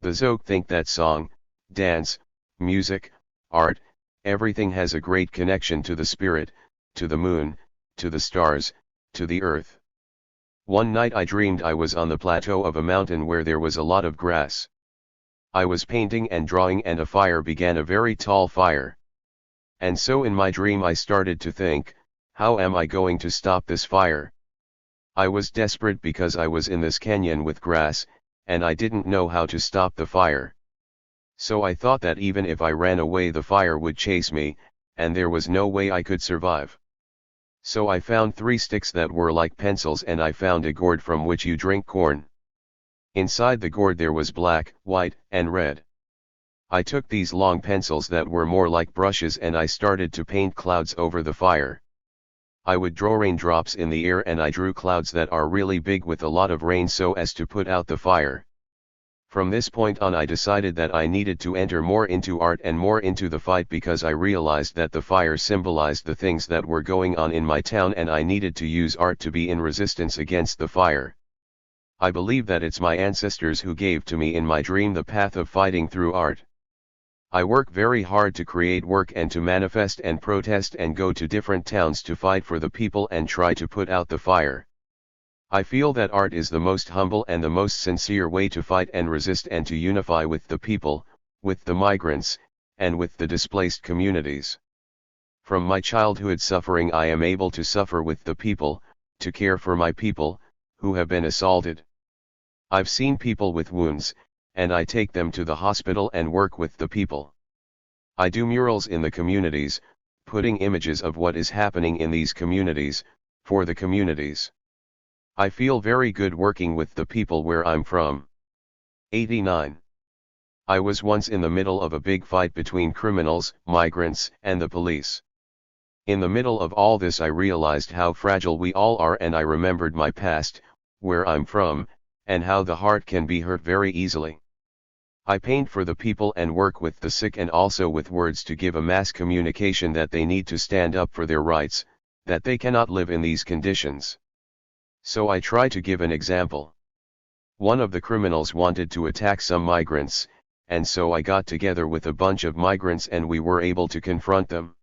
The Zoc think that song, dance, music, art, everything has a great connection to the spirit, to the moon, to the stars, to the earth. One night I dreamed I was on the plateau of a mountain where there was a lot of grass. I was painting and drawing and a fire began, a very tall fire. And so in my dream I started to think, how am I going to stop this fire? I was desperate because I was in this canyon with grass, and I didn't know how to stop the fire. So I thought that even if I ran away the fire would chase me, and there was no way I could survive. So I found 3 sticks that were like pencils and I found a gourd from which you drink corn. Inside the gourd there was black, white, and red. I took these long pencils that were more like brushes and I started to paint clouds over the fire. I would draw raindrops in the air and I drew clouds that are really big with a lot of rain so as to put out the fire. From this point on I decided that I needed to enter more into art and more into the fight because I realized that the fire symbolized the things that were going on in my town and I needed to use art to be in resistance against the fire. I believe that it's my ancestors who gave to me in my dream the path of fighting through art. I work very hard to create work and to manifest and protest and go to different towns to fight for the people and try to put out the fire. I feel that art is the most humble and the most sincere way to fight and resist and to unify with the people, with the migrants, and with the displaced communities. From my childhood suffering I am able to suffer with the people, to care for my people, who have been assaulted. I've seen people with wounds, and I take them to the hospital and work with the people. I do murals in the communities, putting images of what is happening in these communities, for the communities. I feel very good working with the people where I'm from. 89. I was once in the middle of a big fight between criminals, migrants, and the police. In the middle of all this I realized how fragile we all are, and I remembered my past, where I'm from, and how the heart can be hurt very easily. I paint for the people and work with the sick, and also with words to give a mass communication that they need to stand up for their rights, that they cannot live in these conditions. So I try to give an example. One of the criminals wanted to attack some migrants, and so I got together with a bunch of migrants and we were able to confront them.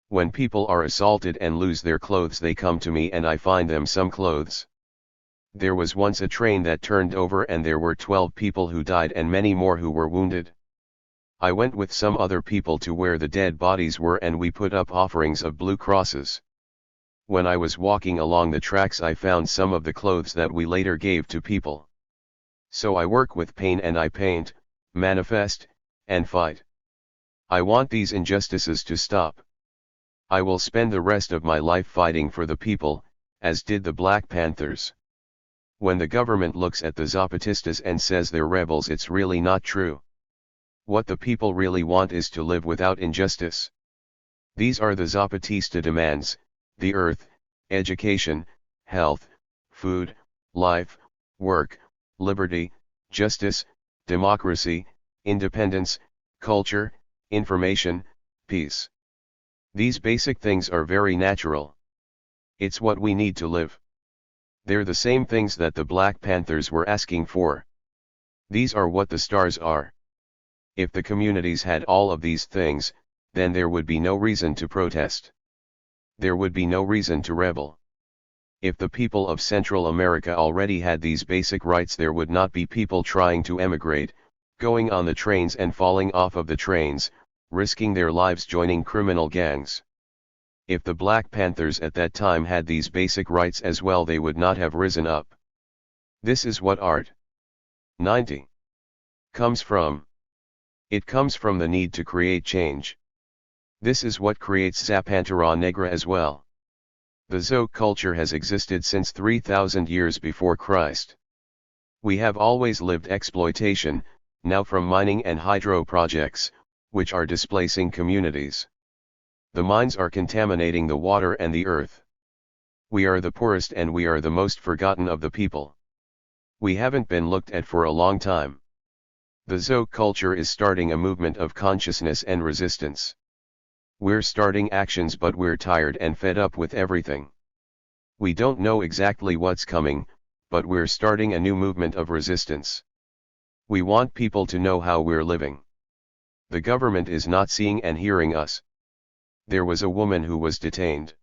When people are assaulted and lose their clothes, they come to me and I find them some clothes. There was once a train that turned over and there were 12 people who died and many more who were wounded. I went with some other people to where the dead bodies were and we put up offerings of blue crosses. When I was walking along the tracks I found some of the clothes that we later gave to people. So I work with pain and I paint, manifest, and fight. I want these injustices to stop. I will spend the rest of my life fighting for the people, as did the Black Panthers. When the government looks at the Zapatistas and says they're rebels, it's really not true. What the people really want is to live without injustice. These are the Zapatista demands: the earth, education, health, food, life, work, liberty, justice, democracy, independence, culture, information, peace. These basic things are very natural. It's what we need to live. They're the same things that the Black Panthers were asking for. These are what the stars are. If the communities had all of these things, then there would be no reason to protest. There would be no reason to rebel. If the people of Central America already had these basic rights, there would not be people trying to emigrate, going on the trains and falling off of the trains, risking their lives joining criminal gangs. If the Black Panthers at that time had these basic rights as well, they would not have risen up. This is what art 90 comes from. It comes from the need to create change. This is what creates Zapantera Negra as well. The Zoc culture has existed since 3,000 years before Christ. We have always lived exploitation, now from mining and hydro projects, which are displacing communities. The mines are contaminating the water and the earth. We are the poorest and we are the most forgotten of the people. We haven't been looked at for a long time. The Zoc culture is starting a movement of consciousness and resistance. We're starting actions, but we're tired and fed up with everything. We don't know exactly what's coming, but we're starting a new movement of resistance. We want people to know how we're living. The government is not seeing and hearing us. There was a woman who was detained.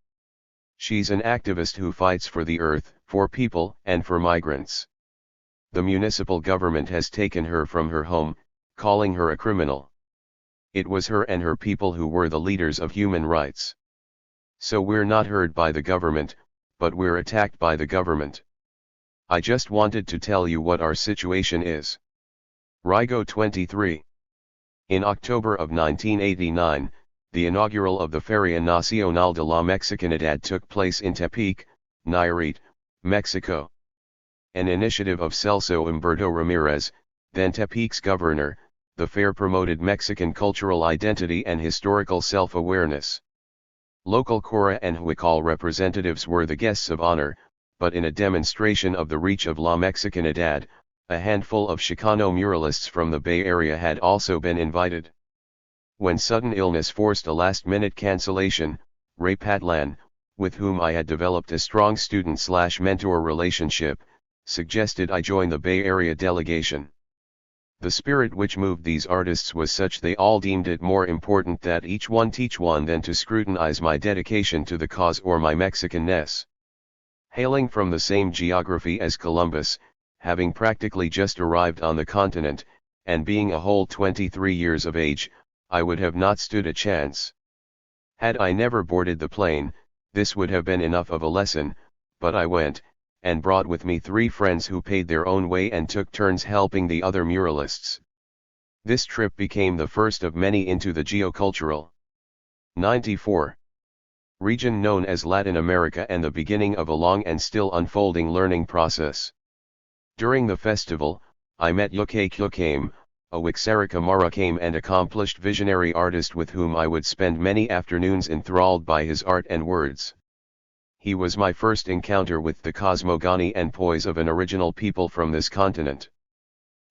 She's an activist who fights for the earth, for people, and for migrants. The municipal government has taken her from her home, calling her a criminal. It was her and her people who were the leaders of human rights. So we're not heard by the government, but we're attacked by the government. I just wanted to tell you what our situation is. Rigo 23. In October of 1989, the inaugural of the Feria Nacional de la Mexicanidad took place in Tepic, Nayarit, Mexico. An initiative of Celso Humberto Ramirez, then Tepic's governor, the fair promoted Mexican cultural identity and historical self-awareness. Local Cora and Huical representatives were the guests of honor, but in a demonstration of the reach of La Mexicanidad, a handful of Chicano muralists from the Bay Area had also been invited. When sudden illness forced a last-minute cancellation, Ray Patlan, with whom I had developed a strong student-slash-mentor relationship, suggested I join the Bay Area delegation. The spirit which moved these artists was such they all deemed it more important that each one teach one than to scrutinize my dedication to the cause or my Mexicanness. Hailing from the same geography as Columbus, having practically just arrived on the continent, and being a whole 23 years of age, I would have not stood a chance. Had I never boarded the plane, this would have been enough of a lesson, but I went, and brought with me 3 friends who paid their own way and took turns helping the other muralists. This trip became the first of many into the geocultural 94 region known as Latin America and the beginning of a long and still unfolding learning process. During the festival, I met Yuke Kyokame, a Wixarika Marukame and accomplished visionary artist with whom I would spend many afternoons enthralled by his art and words. He was my first encounter with the cosmogony and poise of an original people from this continent.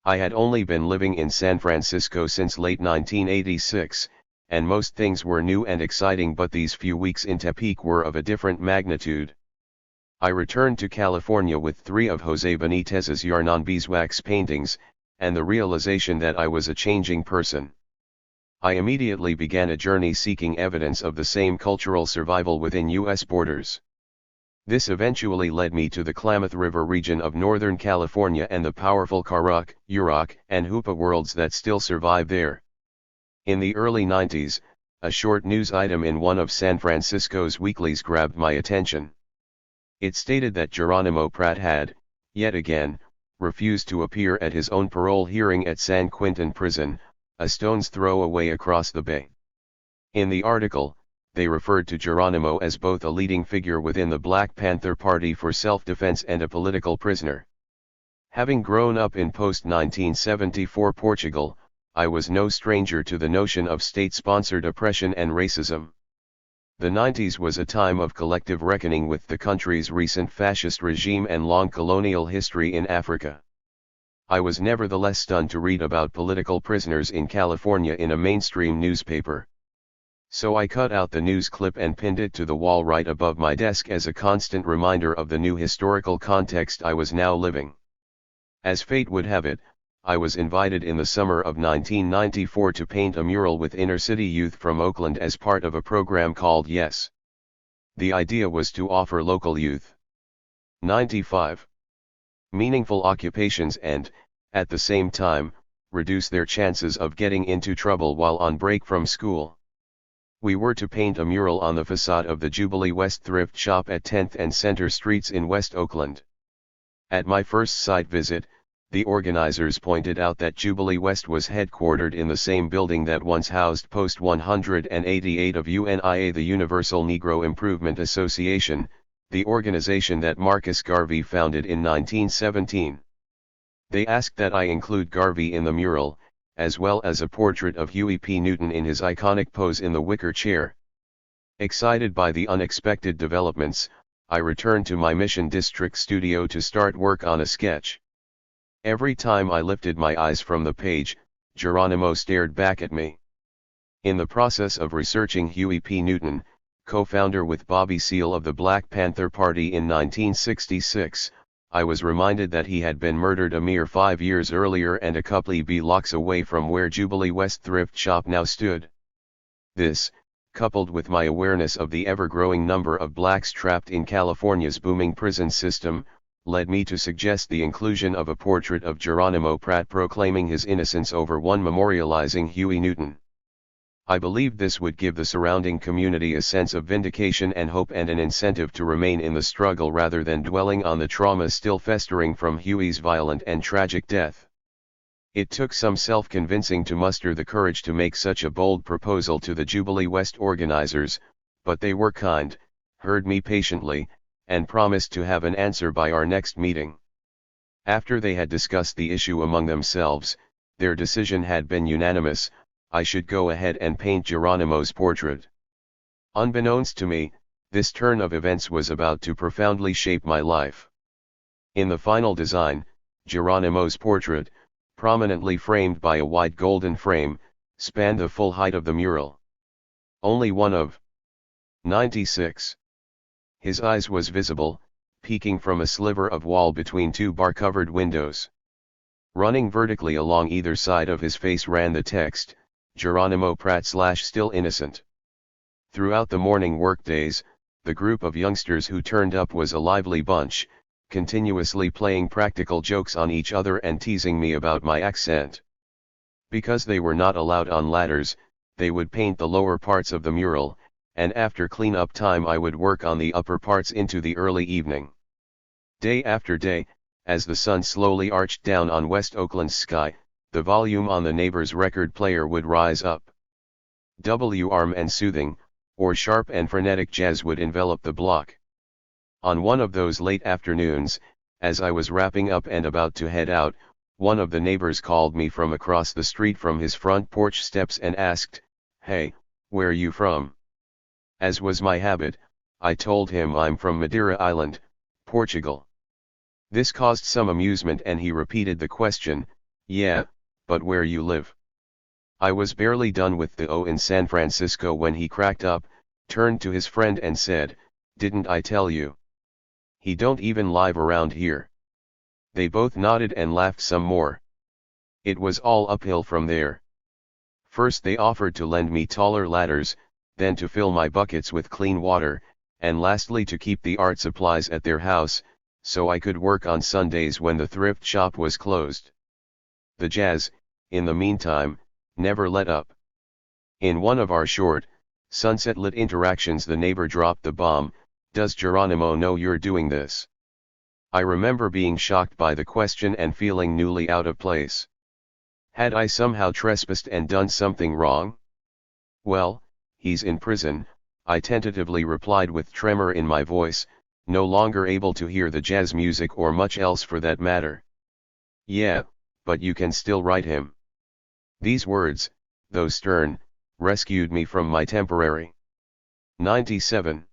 I had only been living in San Francisco since late 1986, and most things were new and exciting, but these few weeks in Tepic were of a different magnitude. I returned to California with 3 of Jose Benitez's Yarnan beeswax paintings, and the realization that I was a changing person. I immediately began a journey seeking evidence of the same cultural survival within U.S. borders. This eventually led me to the Klamath River region of Northern California and the powerful Karuk, Yurok, and Hoopa worlds that still survive there. In the early 90s, a short news item in one of San Francisco's weeklies grabbed my attention. It stated that Geronimo Pratt had, yet again, refused to appear at his own parole hearing at San Quentin Prison, a stone's throw away across the bay. In the article, they referred to Geronimo as both a leading figure within the Black Panther Party for self-defense and a political prisoner. Having grown up in post-1974 Portugal, I was no stranger to the notion of state-sponsored oppression and racism. The 90s was a time of collective reckoning with the country's recent fascist regime and long colonial history in Africa. I was nevertheless stunned to read about political prisoners in California in a mainstream newspaper. So I cut out the news clip and pinned it to the wall right above my desk as a constant reminder of the new historical context I was now living. As fate would have it, I was invited in the summer of 1994 to paint a mural with inner-city youth from Oakland as part of a program called Yes. The idea was to offer local youth 95 meaningful occupations and, at the same time, reduce their chances of getting into trouble while on break from school. We were to paint a mural on the facade of the Jubilee West thrift shop at 10th and Center Streets in West Oakland. At my first site visit, the organizers pointed out that Jubilee West was headquartered in the same building that once housed Post 188 of UNIA, the Universal Negro Improvement Association, the organization that Marcus Garvey founded in 1917. They asked that I include Garvey in the mural, as well as a portrait of Huey P. Newton in his iconic pose in the wicker chair. Excited by the unexpected developments, I returned to my Mission District studio to start work on a sketch. Every time I lifted my eyes from the page, Geronimo stared back at me. In the process of researching Huey P. Newton, co-founder with Bobby Seale of the Black Panther Party in 1966, I was reminded that he had been murdered a mere 5 years earlier and a couple blocks away from where Jubilee West thrift shop now stood. This, coupled with my awareness of the ever-growing number of blacks trapped in California's booming prison system, led me to suggest the inclusion of a portrait of Geronimo Pratt proclaiming his innocence over one memorializing Huey Newton. I believed this would give the surrounding community a sense of vindication and hope and an incentive to remain in the struggle rather than dwelling on the trauma still festering from Huey's violent and tragic death. It took some self-convincing to muster the courage to make such a bold proposal to the Jubilee West organizers, but they were kind, heard me patiently, and promised to have an answer by our next meeting. After they had discussed the issue among themselves, their decision had been unanimous: I should go ahead and paint Geronimo's portrait. Unbeknownst to me, this turn of events was about to profoundly shape my life. In the final design, Geronimo's portrait, prominently framed by a wide golden frame, spanned the full height of the mural. Only one of 96. His eyes was visible, peeking from a sliver of wall between 2 bar-covered windows. Running vertically along either side of his face ran the text, Geronimo Pratt / still innocent. Throughout the morning workdays, the group of youngsters who turned up was a lively bunch, continuously playing practical jokes on each other and teasing me about my accent. Because they were not allowed on ladders, they would paint the lower parts of the mural, and after clean-up time I would work on the upper parts into the early evening. Day after day, as the sun slowly arched down on West Oakland's sky, the volume on the neighbor's record player would rise up. Warm and soothing, or sharp and frenetic jazz would envelop the block. On one of those late afternoons, as I was wrapping up and about to head out, one of the neighbors called me from across the street from his front porch steps and asked, "Hey, where you from?" As was my habit, I told him I'm from Madeira Island, Portugal. This caused some amusement and he repeated the question, "Yeah, but where you live?" I was barely done with the O in San Francisco when he cracked up, turned to his friend and said, "Didn't I tell you? He don't even live around here." They both nodded and laughed some more. It was all uphill from there. First they offered to lend me taller ladders, then to fill my buckets with clean water, and lastly to keep the art supplies at their house, so I could work on Sundays when the thrift shop was closed. The jazz, in the meantime, never let up. In one of our short, sunset-lit interactions the neighbor dropped the bomb, "Does Geronimo know you're doing this?" I remember being shocked by the question and feeling newly out of place. Had I somehow trespassed and done something wrong? "Well, he's in prison," I tentatively replied with tremor in my voice, no longer able to hear the jazz music or much else for that matter. "Yeah, but you can still write him." These words, though stern, rescued me from my temporary 97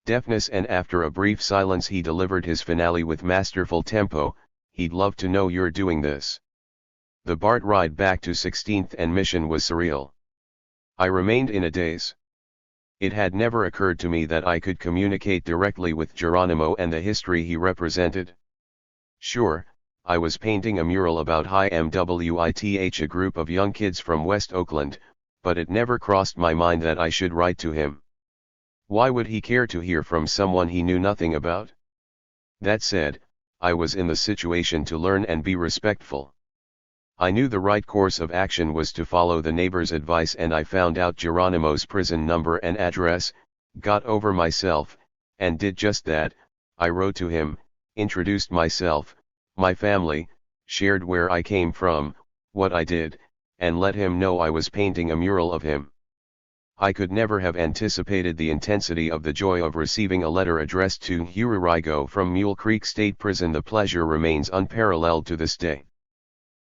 deafness, and after a brief silence he delivered his finale with masterful tempo, "He'd love to know you're doing this." The BART ride back to 16th and Mission was surreal. I remained in a daze. It had never occurred to me that I could communicate directly with Geronimo and the history he represented. Sure, I was painting a mural about Hi MWITH, a group of young kids from West Oakland, but it never crossed my mind that I should write to him. Why would he care to hear from someone he knew nothing about? That said, I was in the situation to learn and be respectful. I knew the right course of action was to follow the neighbor's advice, and I found out Geronimo's prison number and address, got over myself, and did just that. I wrote to him, introduced myself, my family, shared where I came from, what I did, and let him know I was painting a mural of him. I could never have anticipated the intensity of the joy of receiving a letter addressed to Hururigo from Mule Creek State Prison. The pleasure remains unparalleled to this day.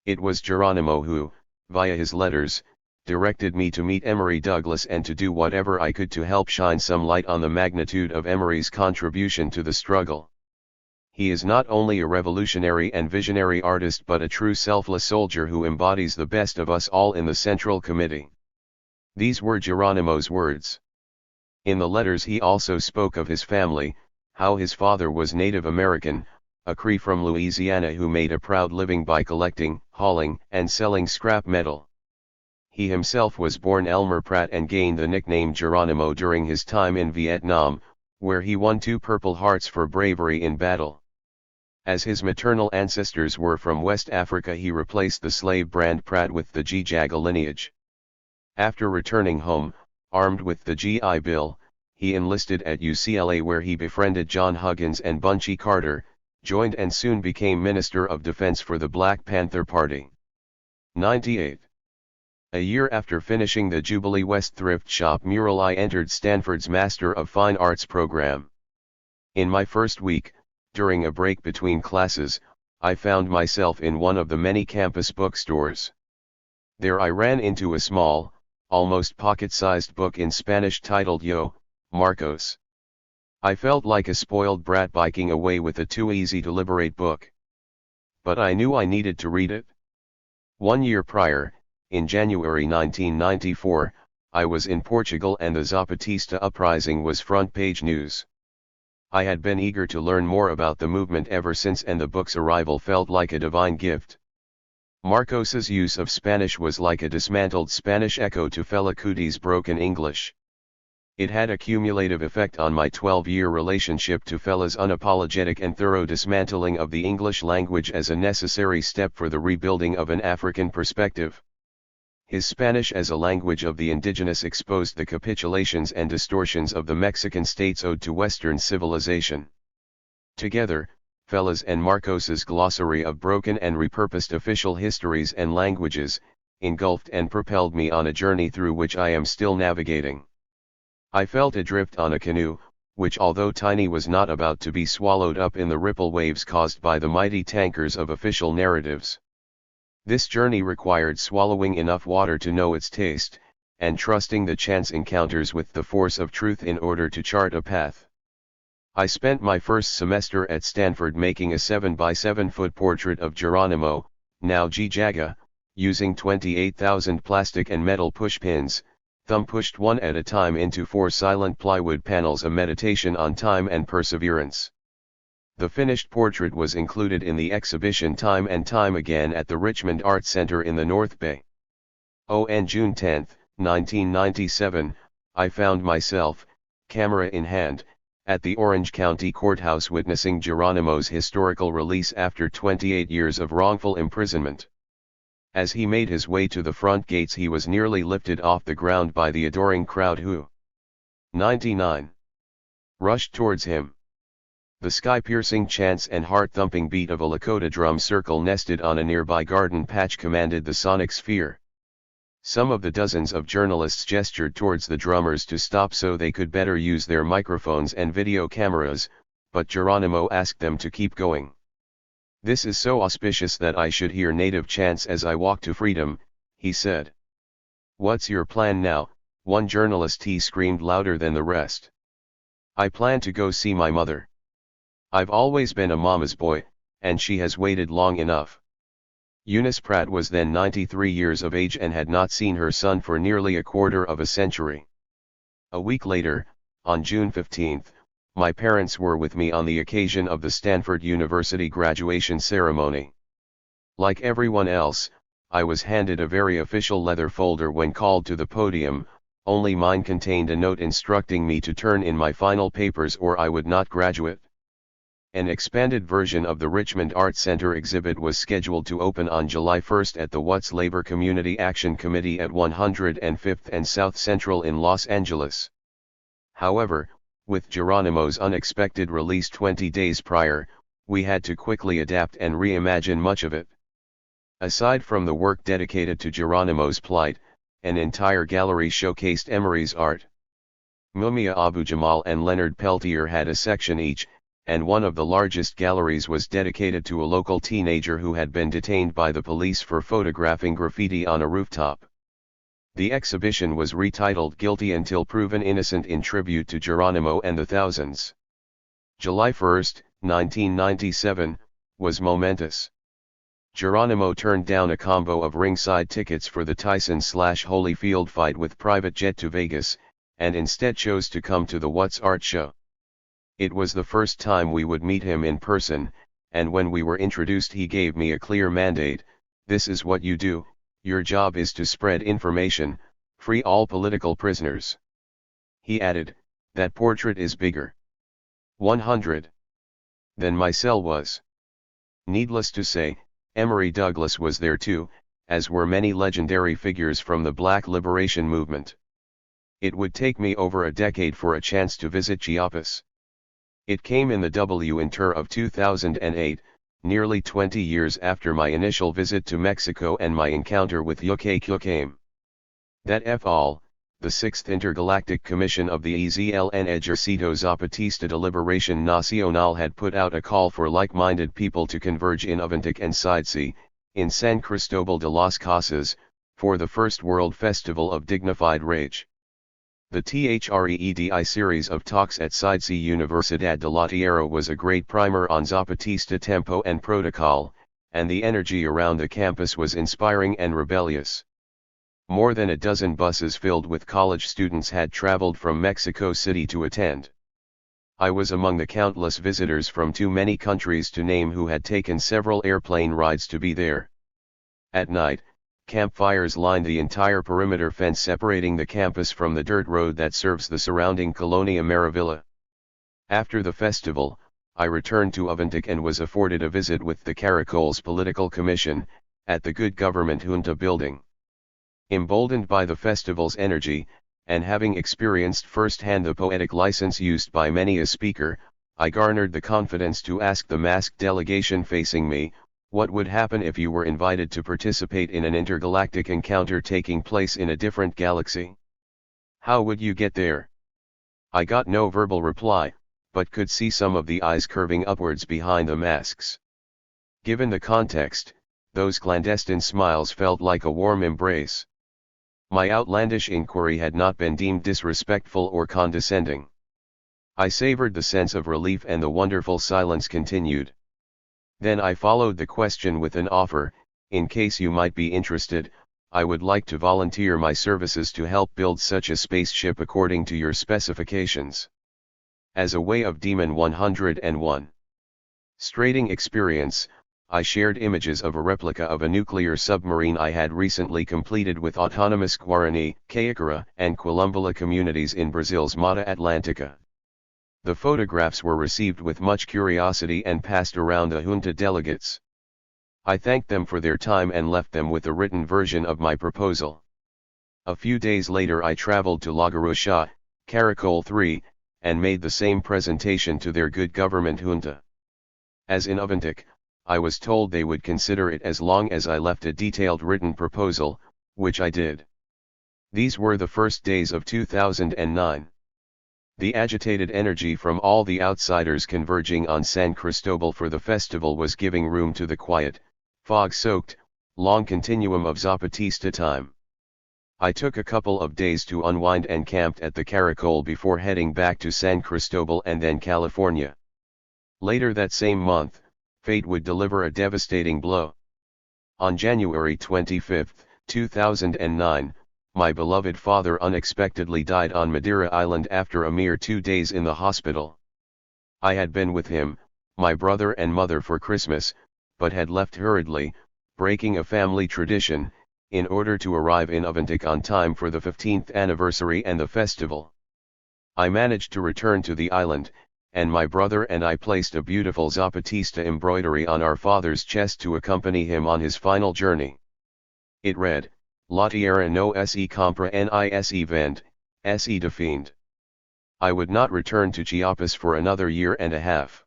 It was Geronimo who, via his letters, directed me to meet Emory Douglas and to do whatever I could to help shine some light on the magnitude of Emory's contribution to the struggle. He is not only a revolutionary and visionary artist but a true selfless soldier who embodies the best of us all in the Central Committee. These were Geronimo's words. In the letters he also spoke of his family, how his father was Native American, a Cree from Louisiana who made a proud living by collecting, hauling, and selling scrap metal. He himself was born Elmer Pratt and gained the nickname Geronimo during his time in Vietnam, where he won 2 Purple Hearts for bravery in battle. As his maternal ancestors were from West Africa, he replaced the slave brand Pratt with the Gijaga lineage. After returning home, armed with the GI Bill, he enlisted at UCLA where he befriended John Huggins and Bunchy Carter, joined and soon became Minister of Defense for the Black Panther Party. 98. A year after finishing the Jubilee West thrift shop mural, I entered Stanford's Master of Fine Arts program. In my first week, during a break between classes, I found myself in one of the many campus bookstores. There I ran into a small, almost pocket-sized book in Spanish titled Yo, Marcos. I felt like a spoiled brat biking away with a too easy to liberate book. But I knew I needed to read it. 1 year prior, in January 1994, I was in Portugal and the Zapatista uprising was front-page news. I had been eager to learn more about the movement ever since, and the book's arrival felt like a divine gift. Marcos's use of Spanish was like a dismantled Spanish echo to Fela Kuti's broken English. It had a cumulative effect on my 12-year relationship to Fela's unapologetic and thorough dismantling of the English language as a necessary step for the rebuilding of an African perspective. His Spanish as a language of the indigenous exposed the capitulations and distortions of the Mexican state's ode to Western civilization. Together, Fellas and Marcos's glossary of broken and repurposed official histories and languages, engulfed and propelled me on a journey through which I am still navigating. I felt adrift on a canoe, which although tiny was not about to be swallowed up in the ripple waves caused by the mighty tankers of official narratives. This journey required swallowing enough water to know its taste, and trusting the chance encounters with the force of truth in order to chart a path. I spent my first semester at Stanford making a 7 by 7 foot portrait of Geronimo, now Gijaga, using 28,000 plastic and metal pushpins, thumb pushed one at a time into 4 silent plywood panels, a meditation on time and perseverance. The finished portrait was included in the exhibition Time and Time Again at the Richmond Art Center in the North Bay. On June 10, 1997, I found myself, camera in hand, at the Orange County Courthouse witnessing Geronimo's historical release after 28 years of wrongful imprisonment. As he made his way to the front gates, he was nearly lifted off the ground by the adoring crowd who 99 rushed towards him. The sky-piercing chants and heart-thumping beat of a Lakota drum circle nested on a nearby garden patch commanded the sonic sphere. Some of the dozens of journalists gestured towards the drummers to stop so they could better use their microphones and video cameras, but Geronimo asked them to keep going. "This is so auspicious that I should hear native chants as I walk to freedom," he said. "What's your plan now?" one journalist screamed louder than the rest. "I plan to go see my mother. I've always been a mama's boy, and she has waited long enough." Eunice Pratt was then 93 years of age and had not seen her son for nearly a quarter of a century. A week later, on June 15, my parents were with me on the occasion of the Stanford University graduation ceremony. Like everyone else, I was handed a very official leather folder when called to the podium, only mine contained a note instructing me to turn in my final papers or I would not graduate. An expanded version of the Richmond Art Center exhibit was scheduled to open on July 1 at the Watts Labor Community Action Committee at 105th and South Central in Los Angeles. However, with Geronimo's unexpected release 20 days prior, we had to quickly adapt and reimagine much of it. Aside from the work dedicated to Geronimo's plight, an entire gallery showcased Emery's art. Mumia Abu-Jamal and Leonard Peltier had a section each, and one of the largest galleries was dedicated to a local teenager who had been detained by the police for photographing graffiti on a rooftop. The exhibition was retitled Guilty Until Proven Innocent in tribute to Geronimo and the Thousands. July 1, 1997, was momentous. Geronimo turned down a combo of ringside tickets for the Tyson/Holyfield fight with private jet to Vegas, and instead chose to come to the Watts Art Show. It was the first time we would meet him in person, and when we were introduced he gave me a clear mandate: "This is what you do, your job is to spread information, free all political prisoners." He added, "That portrait is bigger 100 than my cell was." Needless to say, Emory Douglas was there too, as were many legendary figures from the Black Liberation Movement. It would take me over a decade for a chance to visit Chiapas. It came in the winter of 2008, nearly 20 years after my initial visit to Mexico and my encounter with Yucay Cucame. That all, the 6th Intergalactic Commission of the EZLN Ejército Zapatista de Liberación Nacional had put out a call for like-minded people to converge in Aventec and Sidesea, in San Cristobal de las Casas, for the first World Festival of Dignified Rage. The THREEDI series of talks at Sidesea Universidad de la Tierra was a great primer on Zapatista tempo and protocol, and the energy around the campus was inspiring and rebellious. More than a dozen buses filled with college students had traveled from Mexico City to attend. I was among the countless visitors from too many countries to name who had taken several airplane rides to be there. At night, campfires lined the entire perimeter fence separating the campus from the dirt road that serves the surrounding Colonia Maravilla. After the festival, I returned to Aventec and was afforded a visit with the Caracoles Political Commission, at the Good Government Junta building. Emboldened by the festival's energy, and having experienced firsthand the poetic license used by many a speaker, I garnered the confidence to ask the masked delegation facing me, what would happen if you were invited to participate in an intergalactic encounter taking place in a different galaxy? How would you get there? I got no verbal reply, but could see some of the eyes curving upwards behind the masks. Given the context, those clandestine smiles felt like a warm embrace. My outlandish inquiry had not been deemed disrespectful or condescending. I savored the sense of relief and the wonderful silence continued. Then I followed the question with an offer, in case you might be interested, I would like to volunteer my services to help build such a spaceship according to your specifications. As a way of Demon 101 Strating experience, I shared images of a replica of a nuclear submarine I had recently completed with autonomous Guarani, Caicara, and Quilombola communities in Brazil's Mata Atlântica. The photographs were received with much curiosity and passed around the junta delegates. I thanked them for their time and left them with a written version of my proposal. A few days later I traveled to Lagarusha, Caracol 3, and made the same presentation to their good government junta. As in Avantic, I was told they would consider it as long as I left a detailed written proposal, which I did. These were the first days of 2009. The agitated energy from all the outsiders converging on San Cristobal for the festival was giving room to the quiet, fog-soaked, long continuum of Zapatista time. I took a couple of days to unwind and camped at the Caracol before heading back to San Cristobal and then California. Later that same month, fate would deliver a devastating blow. On January 25, 2009, my beloved father unexpectedly died on Madeira Island after a mere 2 days in the hospital. I had been with him, my brother and mother for Christmas, but had left hurriedly, breaking a family tradition, in order to arrive in Avantic on time for the 15th anniversary and the festival. I managed to return to the island, and my brother and I placed a beautiful Zapatista embroidery on our father's chest to accompany him on his final journey. It read, La tierra no se compra ni vende, se defiende. I would not return to Chiapas for another year and a half.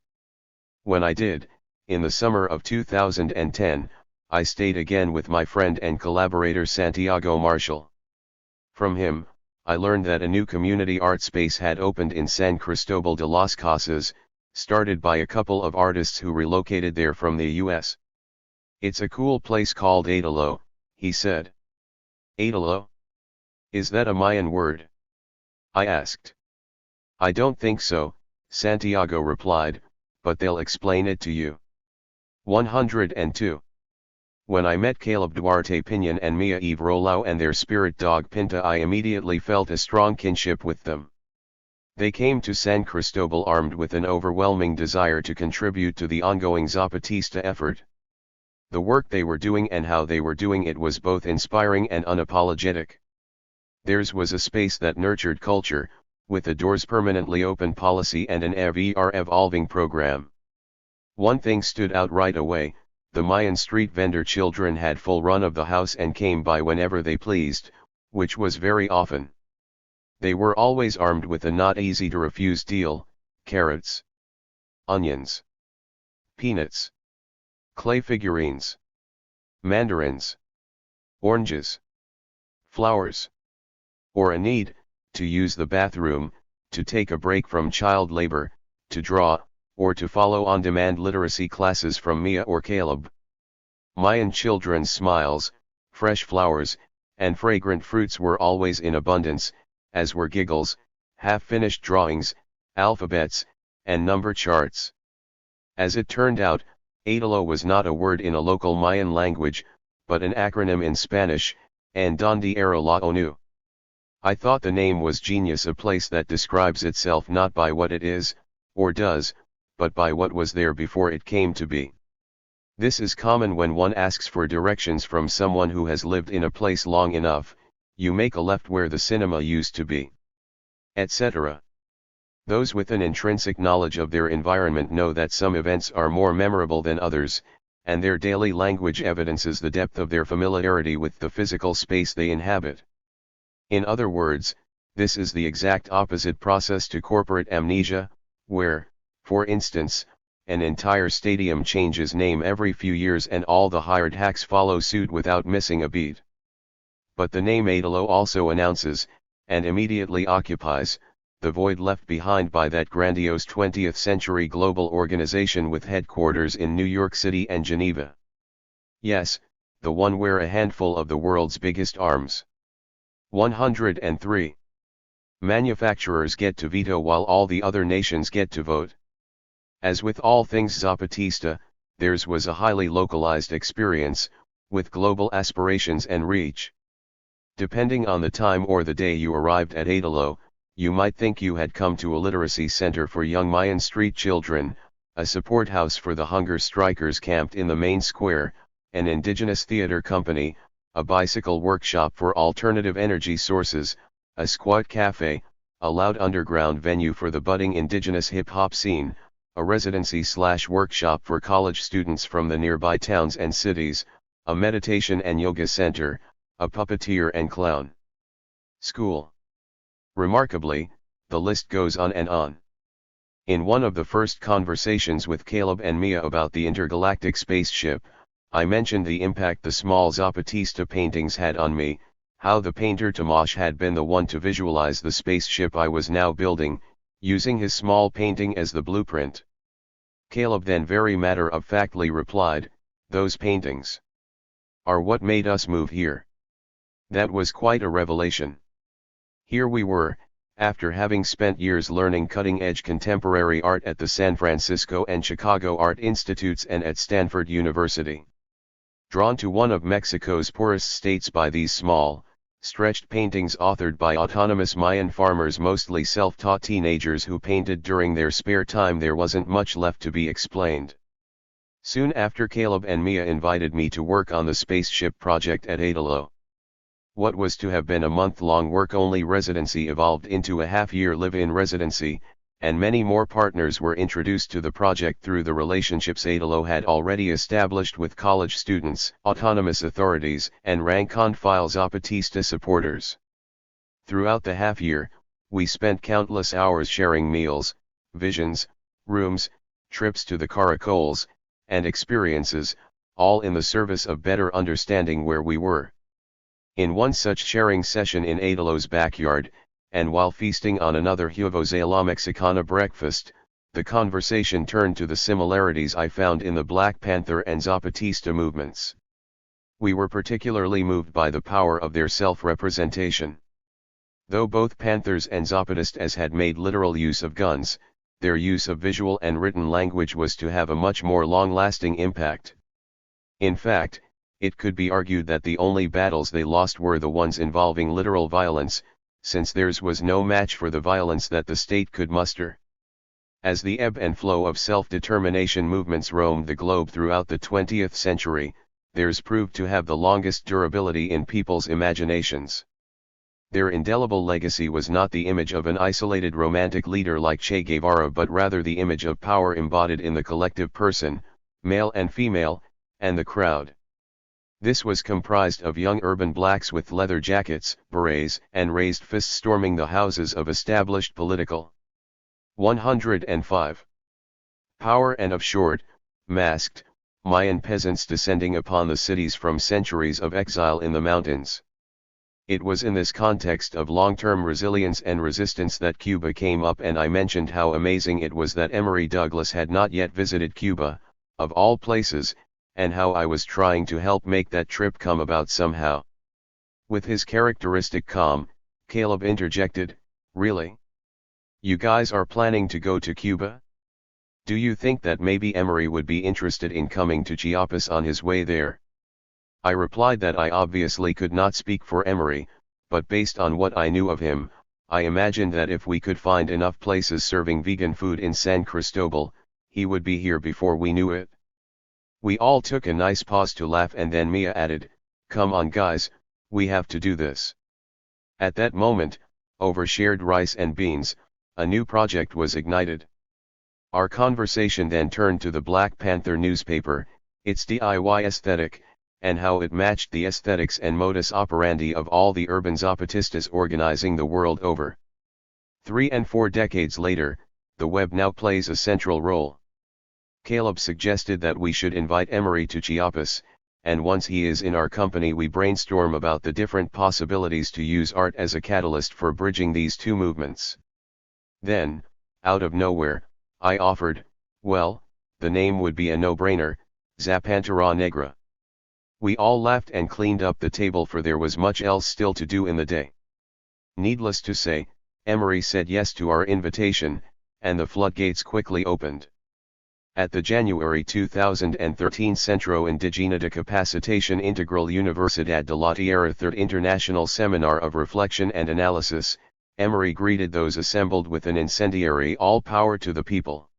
When I did, in the summer of 2010, I stayed again with my friend and collaborator Santiago Marshall. From him, I learned that a new community art space had opened in San Cristobal de las Casas, started by a couple of artists who relocated there from the US. It's a cool place called Adalo, he said. Adalo? Is that a Mayan word? I asked. I don't think so, Santiago replied, but they'll explain it to you. 102. When I met Caleb Duarte Pinion and Mia Eve Rolao and their spirit dog Pinta, I immediately felt a strong kinship with them. They came to San Cristobal armed with an overwhelming desire to contribute to the ongoing Zapatista effort. The work they were doing and how they were doing it was both inspiring and unapologetic. Theirs was a space that nurtured culture, with a doors permanently open policy and an ever evolving program. One thing stood out right away. The Mayan street vendor children had full run of the house and came by whenever they pleased, which was very often. They were always armed with a not easy to refuse deal: carrots, onions, peanuts, clay figurines, mandarins, oranges, flowers, or a need, to use the bathroom, to take a break from child labor, to draw, or to follow on-demand literacy classes from Mia or Caleb. Mayan children's smiles, fresh flowers, and fragrant fruits were always in abundance, as were giggles, half-finished drawings, alphabets, and number charts. As it turned out, Adalo was not a word in a local Mayan language, but an acronym in Spanish, en donde era la ONU. I thought the name was genius, a place that describes itself not by what it is, or does, but by what was there before it came to be. This is common when one asks for directions from someone who has lived in a place long enough: you make a left where the cinema used to be, etc. Those with an intrinsic knowledge of their environment know that some events are more memorable than others, and their daily language evidences the depth of their familiarity with the physical space they inhabit. In other words, this is the exact opposite process to corporate amnesia, where, For instance, an entire stadium changes name every few years and all the hired hacks follow suit without missing a beat. But the name Adalo also announces, and immediately occupies, the void left behind by that grandiose 20th century global organization with headquarters in New York City and Geneva. Yes, the one where a handful of the world's biggest arms. 103. Manufacturers get to veto while all the other nations get to vote. As with all things Zapatista, theirs was a highly localized experience, with global aspirations and reach. Depending on the time or the day you arrived at Adalo, you might think you had come to a literacy center for young Mayan street children, a support house for the hunger strikers camped in the main square, an indigenous theater company, a bicycle workshop for alternative energy sources, a squat cafe, a loud underground venue for the budding indigenous hip-hop scene, a residency/workshop for college students from the nearby towns and cities, a meditation and yoga center, a puppeteer and clown school. Remarkably, the list goes on and on. In one of the first conversations with Caleb and Mia about the intergalactic spaceship, I mentioned the impact the small Zapatista paintings had on me, how the painter Tomas had been the one to visualize the spaceship I was now building, using his small painting as the blueprint. Caleb then very matter-of-factly replied, "Those paintings are what made us move here." That was quite a revelation. Here we were, after having spent years learning cutting-edge contemporary art at the San Francisco and Chicago Art Institutes and at Stanford University, drawn to one of Mexico's poorest states by these small, stretched paintings authored by autonomous Mayan farmers, mostly self-taught teenagers who painted during their spare time. There wasn't much left to be explained. Soon after, Caleb and Mia invited me to work on the spaceship project at Adalo. What was to have been a month-long work-only residency evolved into a half-year live-in residency, and many more partners were introduced to the project through the relationships Adalo had already established with college students, autonomous authorities, and rank-and-file Zapatista supporters. Throughout the half-year, we spent countless hours sharing meals, visions, rooms, trips to the caracoles, and experiences, all in the service of better understanding where we were. In one such sharing session in Adalo's backyard, and while feasting on another huevos a la Mexicana breakfast, the conversation turned to the similarities I found in the Black Panther and Zapatista movements. We were particularly moved by the power of their self-representation. Though both Panthers and Zapatistas had made literal use of guns, their use of visual and written language was to have a much more long-lasting impact. In fact, it could be argued that the only battles they lost were the ones involving literal violence, since theirs was no match for the violence that the state could muster. As the ebb and flow of self-determination movements roamed the globe throughout the 20th century, theirs proved to have the longest durability in people's imaginations. Their indelible legacy was not the image of an isolated romantic leader like Che Guevara, but rather the image of power embodied in the collective person, male and female, and the crowd. This was comprised of young urban blacks with leather jackets, berets, and raised fists storming the houses of established political 105. Power, and of short, masked, Mayan peasants descending upon the cities from centuries of exile in the mountains. It was in this context of long-term resilience and resistance that Cuba came up, and I mentioned how amazing it was that Emory Douglas had not yet visited Cuba, of all places, and how I was trying to help make that trip come about somehow. With his characteristic calm, Caleb interjected, "Really? You guys are planning to go to Cuba? Do you think that maybe Emory would be interested in coming to Chiapas on his way there?" I replied that I obviously could not speak for Emory, but based on what I knew of him, I imagined that if we could find enough places serving vegan food in San Cristobal, he would be here before we knew it. We all took a nice pause to laugh, and then Mia added, "Come on guys, we have to do this." At that moment, over shared rice and beans, a new project was ignited. Our conversation then turned to the Black Panther newspaper, its DIY aesthetic, and how it matched the aesthetics and modus operandi of all the urban Zapatistas organizing the world over. 3 and 4 decades later, the web now plays a central role. Caleb suggested that we should invite Emery to Chiapas, and once he is in our company we brainstorm about the different possibilities to use art as a catalyst for bridging these two movements. Then, out of nowhere, I offered, well, the name would be a no-brainer, Zapantera Negra. We all laughed and cleaned up the table, for there was much else still to do in the day. Needless to say, Emery said yes to our invitation, and the floodgates quickly opened. At the January 2013 Centro Indigena de Capacitación Integral Universidad de la Tierra Third International Seminar of Reflection and Analysis, Emery greeted those assembled with an incendiary "All power to the people."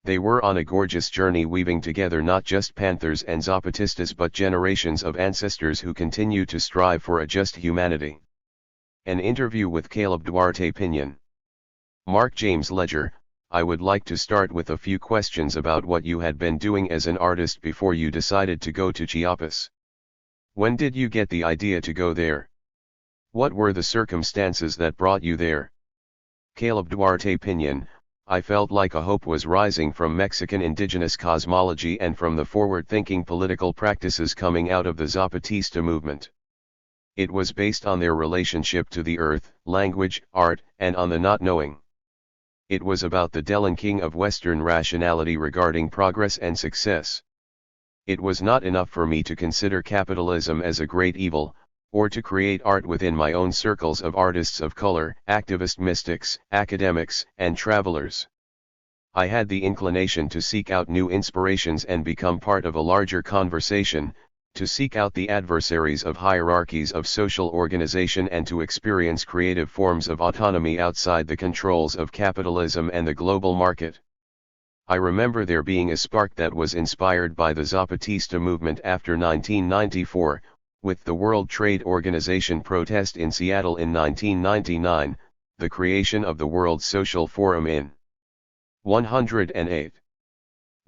They were on a gorgeous journey, weaving together not just Panthers and Zapatistas but generations of ancestors who continue to strive for a just humanity. An interview with Caleb Duarte Pinion. Marc James Léger, I would like to start with a few questions about what you had been doing as an artist before you decided to go to Chiapas. When did you get the idea to go there? What were the circumstances that brought you there? Caleb Duarte Pinion, I felt like a hope was rising from Mexican indigenous cosmology and from the forward-thinking political practices coming out of the Zapatista movement. It was based on their relationship to the earth, language, art, and on the not knowing. It was about the delinking of Western rationality regarding progress and success. It was not enough for me to consider capitalism as a great evil, or to create art within my own circles of artists of color, activist mystics, academics, and travelers. I had the inclination to seek out new inspirations and become part of a larger conversation, to seek out the adversaries of hierarchies of social organization and to experience creative forms of autonomy outside the controls of capitalism and the global market. I remember there being a spark that was inspired by the Zapatista movement after 1994, with the World Trade Organization protest in Seattle in 1999, the creation of the World Social Forum in 108.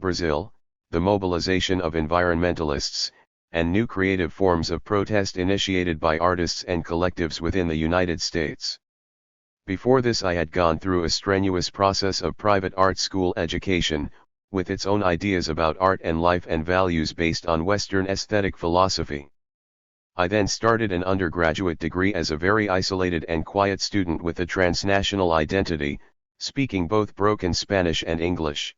Brazil, the mobilization of environmentalists, and new creative forms of protest initiated by artists and collectives within the United States. Before this I had gone through a strenuous process of private art school education, with its own ideas about art and life and values based on Western aesthetic philosophy. I then started an undergraduate degree as a very isolated and quiet student with a transnational identity, speaking both broken Spanish and English.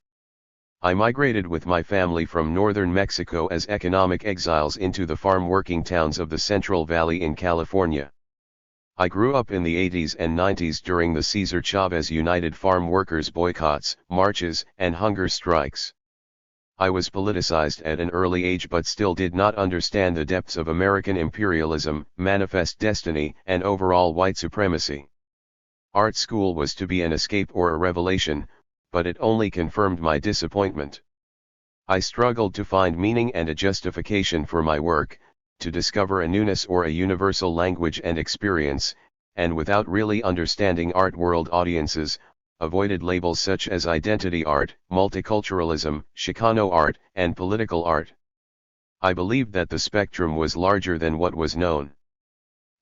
I migrated with my family from northern Mexico as economic exiles into the farm working towns of the Central Valley in California. I grew up in the 80s and 90s during the Cesar Chavez United Farm Workers boycotts, marches, and hunger strikes. I was politicized at an early age but still did not understand the depths of American imperialism, manifest destiny, and overall white supremacy. Art school was to be an escape or a revelation, but it only confirmed my disappointment. I struggled to find meaning and a justification for my work, to discover a newness or a universal language and experience, and without really understanding art world audiences, avoided labels such as identity art, multiculturalism, Chicano art, and political art. I believed that the spectrum was larger than what was known.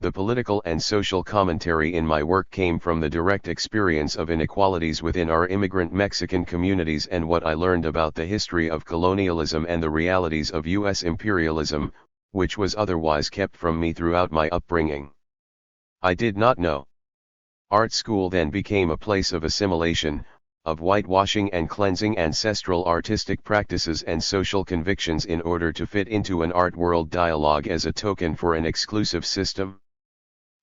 The political and social commentary in my work came from the direct experience of inequalities within our immigrant Mexican communities and what I learned about the history of colonialism and the realities of U.S. imperialism, which was otherwise kept from me throughout my upbringing. I did not know. Art school then became a place of assimilation, of whitewashing and cleansing ancestral artistic practices and social convictions in order to fit into an art world dialogue as a token for an exclusive system.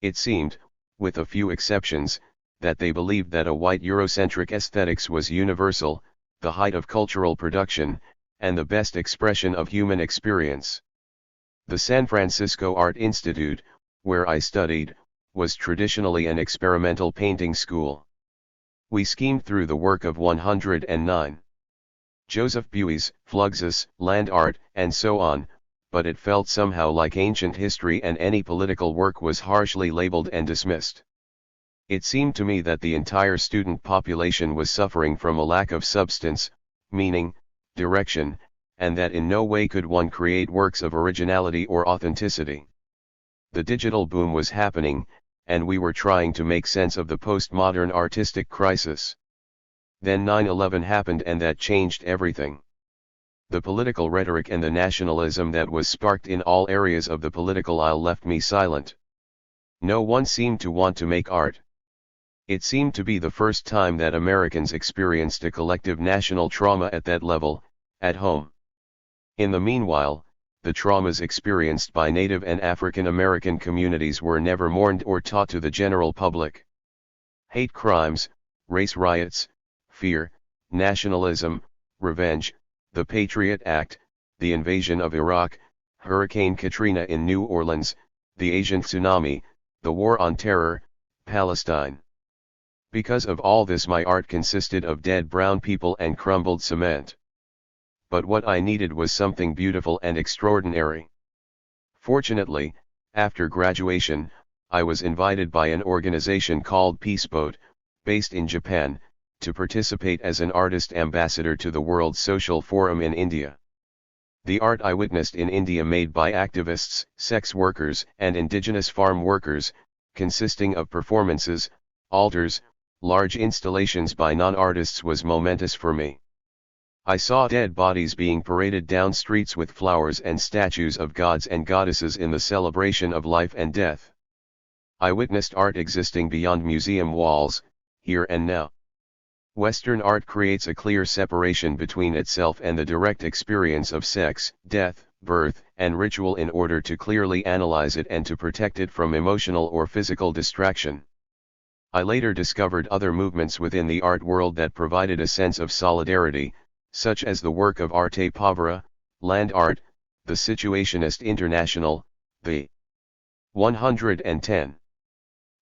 It seemed, with a few exceptions, that they believed that a white Eurocentric aesthetics was universal, the height of cultural production, and the best expression of human experience. The San Francisco Art Institute, where I studied, was traditionally an experimental painting school. We schemed through the work of 109. Joseph Beuys, Fluxus, land art, and so on, but it felt somehow like ancient history and any political work was harshly labeled and dismissed. It seemed to me that the entire student population was suffering from a lack of substance, meaning, direction, and that in no way could one create works of originality or authenticity. The digital boom was happening, and we were trying to make sense of the postmodern artistic crisis. Then 9/11 happened and that changed everything. The political rhetoric and the nationalism that was sparked in all areas of the political aisle left me silent. No one seemed to want to make art. It seemed to be the first time that Americans experienced a collective national trauma at that level, at home. In the meanwhile, the traumas experienced by Native and African American communities were never mourned or taught to the general public. Hate crimes, race riots, fear, nationalism, revenge, the Patriot Act, the invasion of Iraq, Hurricane Katrina in New Orleans, the Asian tsunami, the War on Terror, Palestine. Because of all this, my art consisted of dead brown people and crumbled cement. But what I needed was something beautiful and extraordinary. Fortunately, after graduation, I was invited by an organization called Peaceboat, based in Japan, to participate as an artist ambassador to the World Social Forum in India. The art I witnessed in India, made by activists, sex workers, and indigenous farm workers, consisting of performances, altars, large installations by non-artists, was momentous for me. I saw dead bodies being paraded down streets with flowers and statues of gods and goddesses in the celebration of life and death. I witnessed art existing beyond museum walls, here and now. Western art creates a clear separation between itself and the direct experience of sex, death, birth, and ritual in order to clearly analyze it and to protect it from emotional or physical distraction. I later discovered other movements within the art world that provided a sense of solidarity, such as the work of Arte Povera, Land Art, the Situationist International, the 110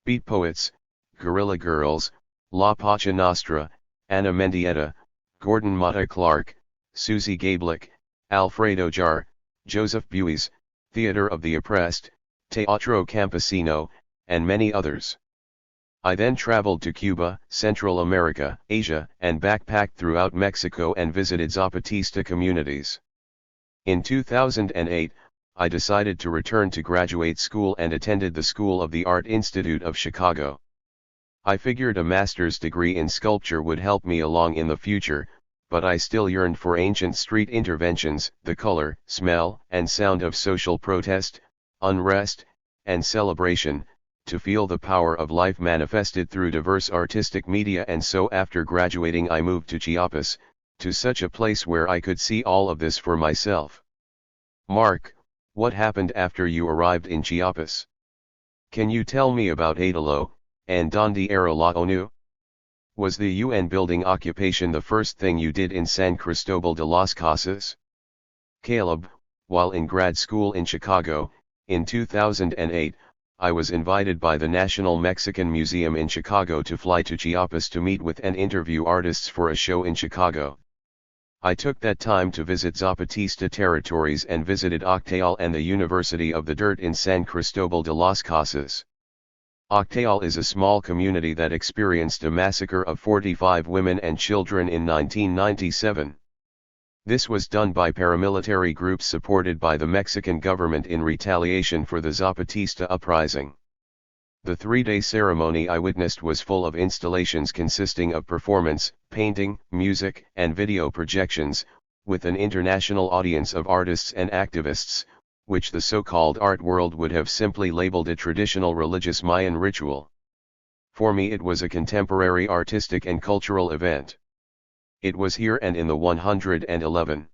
Beat Poets, Guerrilla Girls, La Pacha Nostra, Anna Mendieta, Gordon Matta Clark, Susie Gablick, Alfredo Jar, Joseph Buies, Theater of the Oppressed, Teatro Campesino, and many others. I then traveled to Cuba, Central America, Asia, and backpacked throughout Mexico and visited Zapatista communities. In 2008, I decided to return to graduate school and attended the School of the Art Institute of Chicago. I figured a master's degree in sculpture would help me along in the future, but I still yearned for ancient street interventions, the color, smell, and sound of social protest, unrest, and celebration, to feel the power of life manifested through diverse artistic media. And so after graduating I moved to Chiapas, to such a place where I could see all of this for myself. Marc, what happened after you arrived in Chiapas? Can you tell me about Idolo, and Donde era la ONU? Was the UN building occupation the first thing you did in San Cristobal de las Casas? Caleb, while in grad school in Chicago, in 2008, I was invited by the National Mexican Museum in Chicago to fly to Chiapas to meet with and interview artists for a show in Chicago. I took that time to visit Zapatista territories and visited Octeal and the University of the Dirt in San Cristobal de las Casas. Octeal is a small community that experienced a massacre of 45 women and children in 1997. This was done by paramilitary groups supported by the Mexican government in retaliation for the Zapatista uprising. The 3-day ceremony I witnessed was full of installations consisting of performance, painting, music, and video projections, with an international audience of artists and activists, which the so-called art world would have simply labeled a traditional religious Mayan ritual. For me it was a contemporary artistic and cultural event. It was here and in the 111.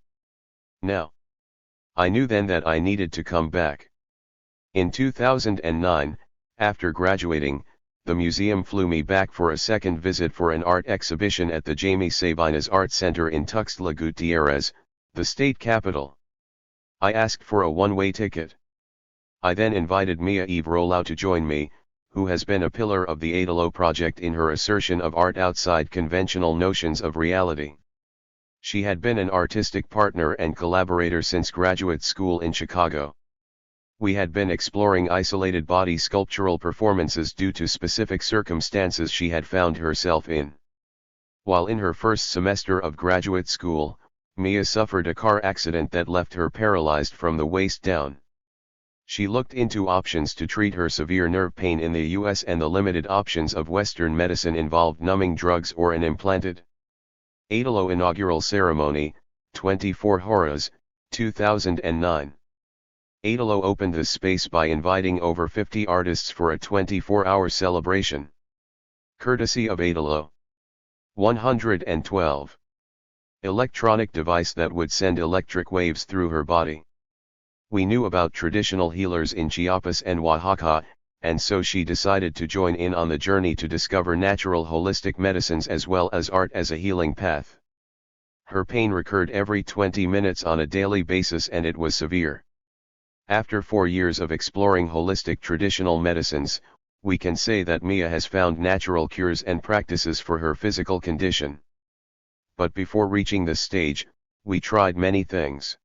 Now. I knew then that I needed to come back. In 2009, after graduating, the museum flew me back for a second visit for an art exhibition at the Jaime Sabines Art Center in Tuxtla Gutierrez, the state capital. I asked for a one-way ticket. I then invited Mia Eve Rolau to join me, who has been a pillar of the Idolo project in her assertion of art outside conventional notions of reality. She had been an artistic partner and collaborator since graduate school in Chicago. We had been exploring isolated body sculptural performances due to specific circumstances she had found herself in. While in her first semester of graduate school, Mia suffered a car accident that left her paralyzed from the waist down. She looked into options to treat her severe nerve pain in the US, and the limited options of Western medicine involved numbing drugs or an implanted Idolo Inaugural Ceremony, 24 Horas, 2009. Idolo opened this space by inviting over 50 artists for a 24-hour celebration. Courtesy of Idolo. 112. Electronic device that would send electric waves through her body. We knew about traditional healers in Chiapas and Oaxaca, and so she decided to join in on the journey to discover natural holistic medicines as well as art as a healing path. Her pain recurred every 20 minutes on a daily basis and it was severe. After 4 years of exploring holistic traditional medicines, we can say that Mia has found natural cures and practices for her physical condition. But before reaching this stage, we tried many things.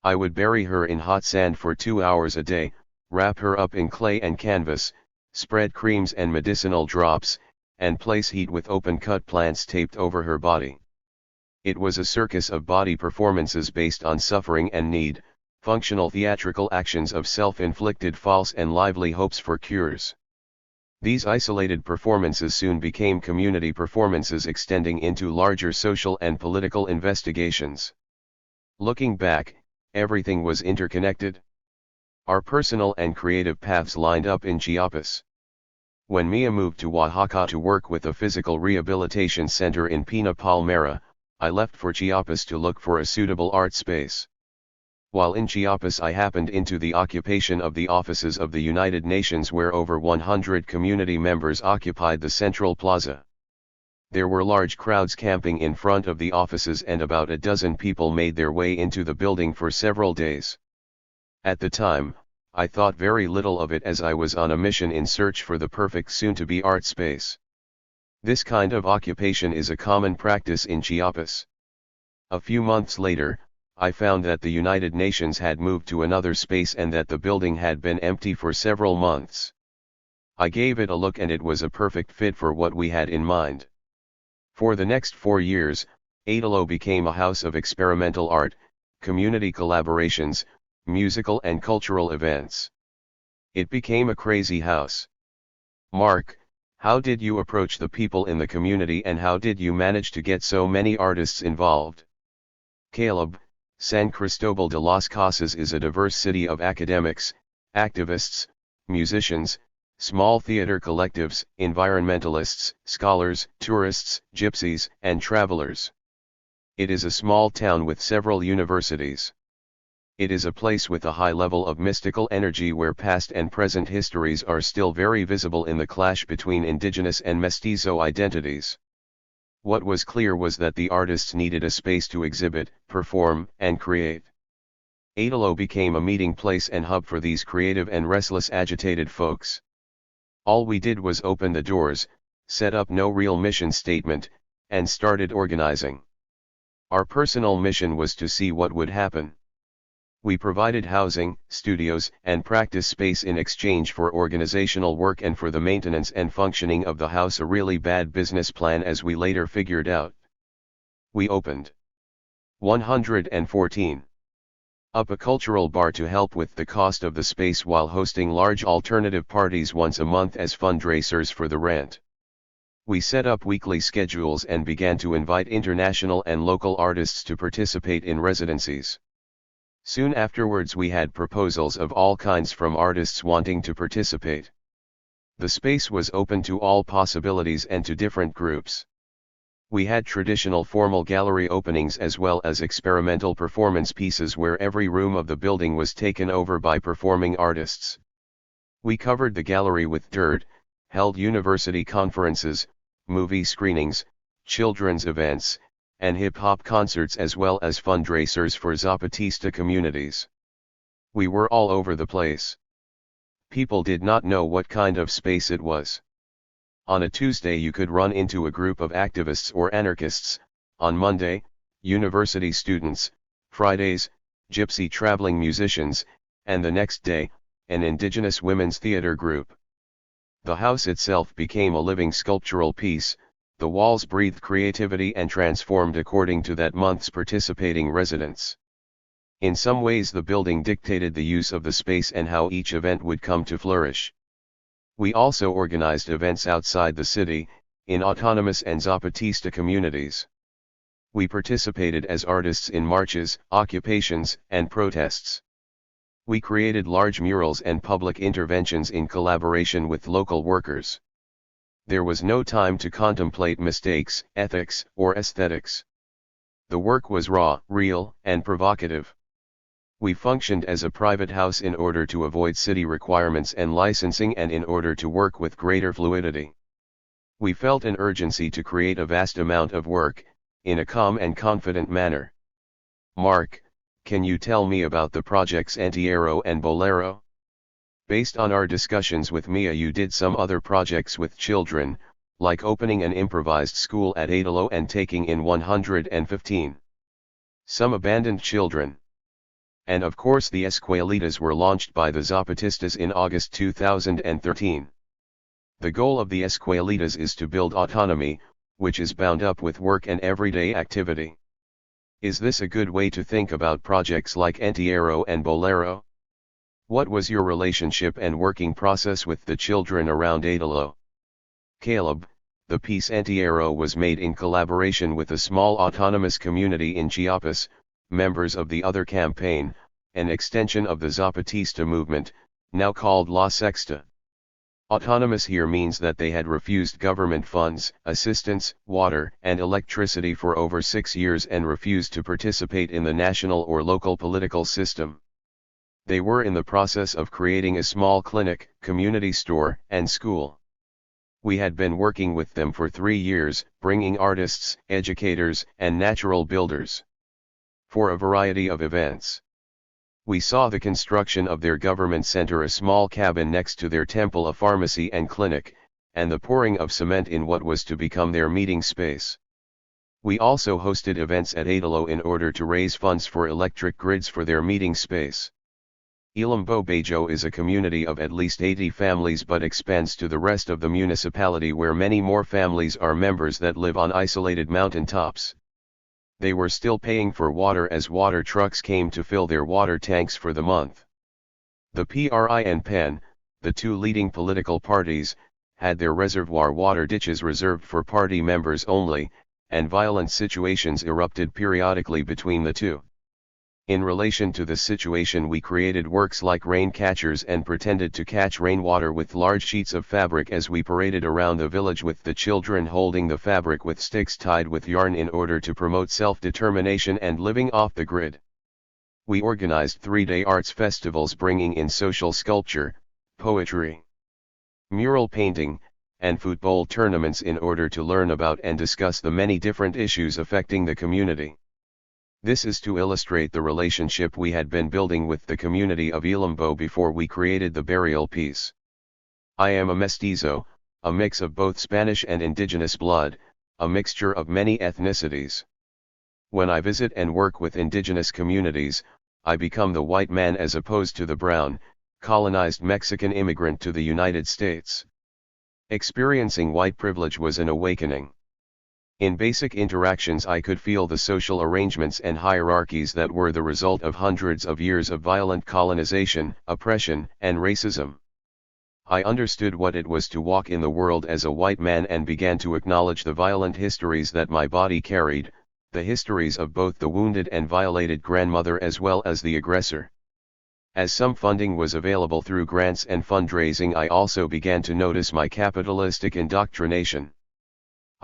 I would bury her in hot sand for 2 hours a day, wrap her up in clay and canvas, spread creams and medicinal drops, and place heat with open-cut plants taped over her body. It was a circus of body performances based on suffering and need, functional theatrical actions of self-inflicted false and lively hopes for cures. These isolated performances soon became community performances extending into larger social and political investigations. Looking back, everything was interconnected. Our personal and creative paths lined up in Chiapas. When Mia moved to Oaxaca to work with a physical rehabilitation center in Pina Palmera, I left for Chiapas to look for a suitable art space. While in Chiapas I happened into the occupation of the offices of the United Nations where over 100 community members occupied the central plaza. There were large crowds camping in front of the offices and about a dozen people made their way into the building for several days. At the time, I thought very little of it as I was on a mission in search for the perfect soon-to-be art space. This kind of occupation is a common practice in Chiapas. A few months later, I found that the United Nations had moved to another space and that the building had been empty for several months. I gave it a look and it was a perfect fit for what we had in mind. For the next 4 years, Idolo became a house of experimental art, community collaborations, musical and cultural events. It became a crazy house. Marc, how did you approach the people in the community and how did you manage to get so many artists involved? Caleb, San Cristobal de las Casas is a diverse city of academics, activists, musicians, small theater collectives, environmentalists, scholars, tourists, gypsies, and travelers. It is a small town with several universities. It is a place with a high level of mystical energy where past and present histories are still very visible in the clash between indigenous and mestizo identities. What was clear was that the artists needed a space to exhibit, perform, and create. Idolo became a meeting place and hub for these creative and restless agitated folks. All we did was open the doors, set up no real mission statement, and started organizing. Our personal mission was to see what would happen. We provided housing, studios, and practice space in exchange for organizational work and for the maintenance and functioning of the house, a really bad business plan as we later figured out. We opened 114. Up a cultural bar to help with the cost of the space while hosting large alternative parties once a month as fundraisers for the rent. We set up weekly schedules and began to invite international and local artists to participate in residencies. Soon afterwards we had proposals of all kinds from artists wanting to participate. The space was open to all possibilities and to different groups. We had traditional formal gallery openings as well as experimental performance pieces where every room of the building was taken over by performing artists. We covered the gallery with dirt, held university conferences, movie screenings, children's events, and hip-hop concerts as well as fundraisers for Zapatista communities. We were all over the place. People did not know what kind of space it was. On a Tuesday you could run into a group of activists or anarchists, on Monday, university students, Fridays, gypsy traveling musicians, and the next day, an indigenous women's theater group. The house itself became a living sculptural piece. The walls breathed creativity and transformed according to that month's participating residents. In some ways the building dictated the use of the space and how each event would come to flourish. We also organized events outside the city, in autonomous and Zapatista communities. We participated as artists in marches, occupations, and protests. We created large murals and public interventions in collaboration with local workers. There was no time to contemplate mistakes, ethics, or aesthetics. The work was raw, real, and provocative. We functioned as a private house in order to avoid city requirements and licensing and in order to work with greater fluidity. We felt an urgency to create a vast amount of work, in a calm and confident manner. Marc, can you tell me about the projects Antiero and Bolero? Based on our discussions with Mia, you did some other projects with children, like opening an improvised school at Adelo and taking in 115. Some abandoned children. And of course the Escuelitas were launched by the Zapatistas in August 2013. The goal of the Escuelitas is to build autonomy, which is bound up with work and everyday activity. Is this a good way to think about projects like Antiero and Bolero? What was your relationship and working process with the children around Adelo? Caleb, the piece Antiero was made in collaboration with a small autonomous community in Chiapas, members of the Other Campaign, an extension of the Zapatista movement, now called La Sexta. Autonomous here means that they had refused government funds, assistance, water, and electricity for over 6 years and refused to participate in the national or local political system. They were in the process of creating a small clinic, community store, and school. We had been working with them for 3 years, bringing artists, educators, and natural builders for a variety of events. We saw the construction of their government center, a small cabin next to their temple, a pharmacy and clinic, and the pouring of cement in what was to become their meeting space. We also hosted events at Adelo in order to raise funds for electric grids for their meeting space. Ilimbo Bajo is a community of at least 80 families but expands to the rest of the municipality, where many more families are members that live on isolated mountain tops. They were still paying for water as water trucks came to fill their water tanks for the month. The PRI and PEN, the two leading political parties, had their reservoir water ditches reserved for party members only, and violent situations erupted periodically between the two. In relation to the situation, we created works like rain catchers and pretended to catch rainwater with large sheets of fabric as we paraded around the village with the children holding the fabric with sticks tied with yarn in order to promote self-determination and living off the grid. We organized 3-day arts festivals bringing in social sculpture, poetry, mural painting, and football tournaments in order to learn about and discuss the many different issues affecting the community. This is to illustrate the relationship we had been building with the community of Ilimbo before we created the burial piece. I am a mestizo, a mix of both Spanish and indigenous blood, a mixture of many ethnicities. When I visit and work with indigenous communities, I become the white man as opposed to the brown, colonized Mexican immigrant to the United States. Experiencing white privilege was an awakening. In basic interactions I could feel the social arrangements and hierarchies that were the result of hundreds of years of violent colonization, oppression, and racism. I understood what it was to walk in the world as a white man and began to acknowledge the violent histories that my body carried, the histories of both the wounded and violated grandmother as well as the aggressor. As some funding was available through grants and fundraising, I also began to notice my capitalistic indoctrination.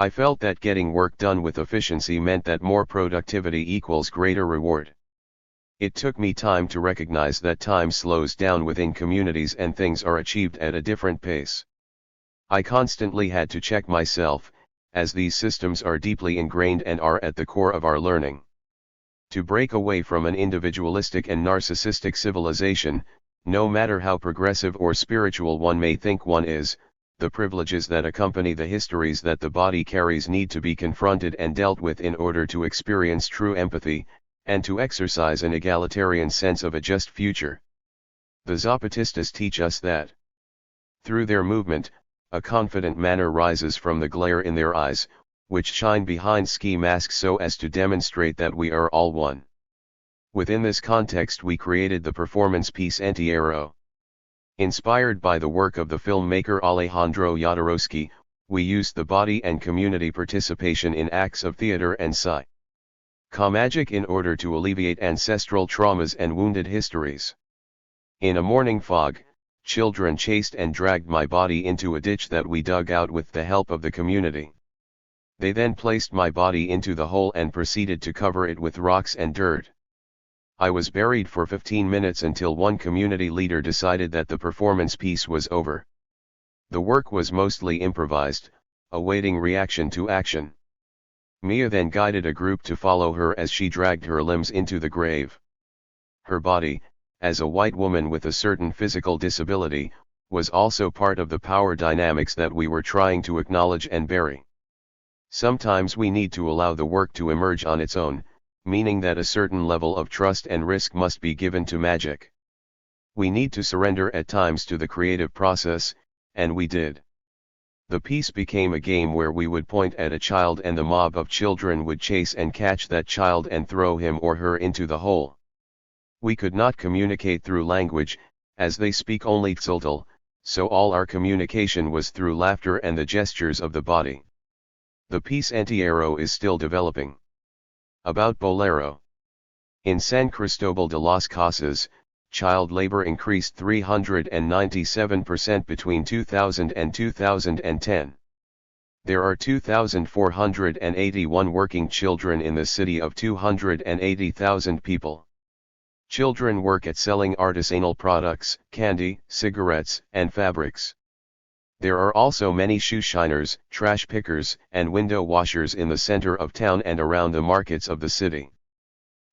I felt that getting work done with efficiency meant that more productivity equals greater reward. It took me time to recognize that time slows down within communities and things are achieved at a different pace. I constantly had to check myself, as these systems are deeply ingrained and are at the core of our learning. To break away from an individualistic and narcissistic civilization, no matter how progressive or spiritual one may think one is, the privileges that accompany the histories that the body carries need to be confronted and dealt with in order to experience true empathy, and to exercise an egalitarian sense of a just future. The Zapatistas teach us that. Through their movement, a confident manner rises from the glare in their eyes, which shine behind ski masks so as to demonstrate that we are all one. Within this context we created the performance piece Antiero. Inspired by the work of the filmmaker Alejandro Jodorowsky, we used the body and community participation in acts of theater and sci. Magic in order to alleviate ancestral traumas and wounded histories. In a morning fog, children chased and dragged my body into a ditch that we dug out with the help of the community. They then placed my body into the hole and proceeded to cover it with rocks and dirt. I was buried for 15 minutes until one community leader decided that the performance piece was over. The work was mostly improvised, awaiting reaction to action. Mia then guided a group to follow her as she dragged her limbs into the grave. Her body, as a white woman with a certain physical disability, was also part of the power dynamics that we were trying to acknowledge and bury. Sometimes we need to allow the work to emerge on its own, meaning that a certain level of trust and risk must be given to magic. We need to surrender at times to the creative process, and we did. The piece became a game where we would point at a child and the mob of children would chase and catch that child and throw him or her into the hole. We could not communicate through language, as they speak only Tzoltl, so all our communication was through laughter and the gestures of the body. The piece Antiero is still developing. About Bolero. In San Cristobal de las Casas, child labor increased 397% between 2000 and 2010. There are 2,481 working children in the city of 280,000 people. Children work at selling artisanal products, candy, cigarettes, and fabrics. There are also many shoe shiners, trash pickers, and window washers in the center of town and around the markets of the city.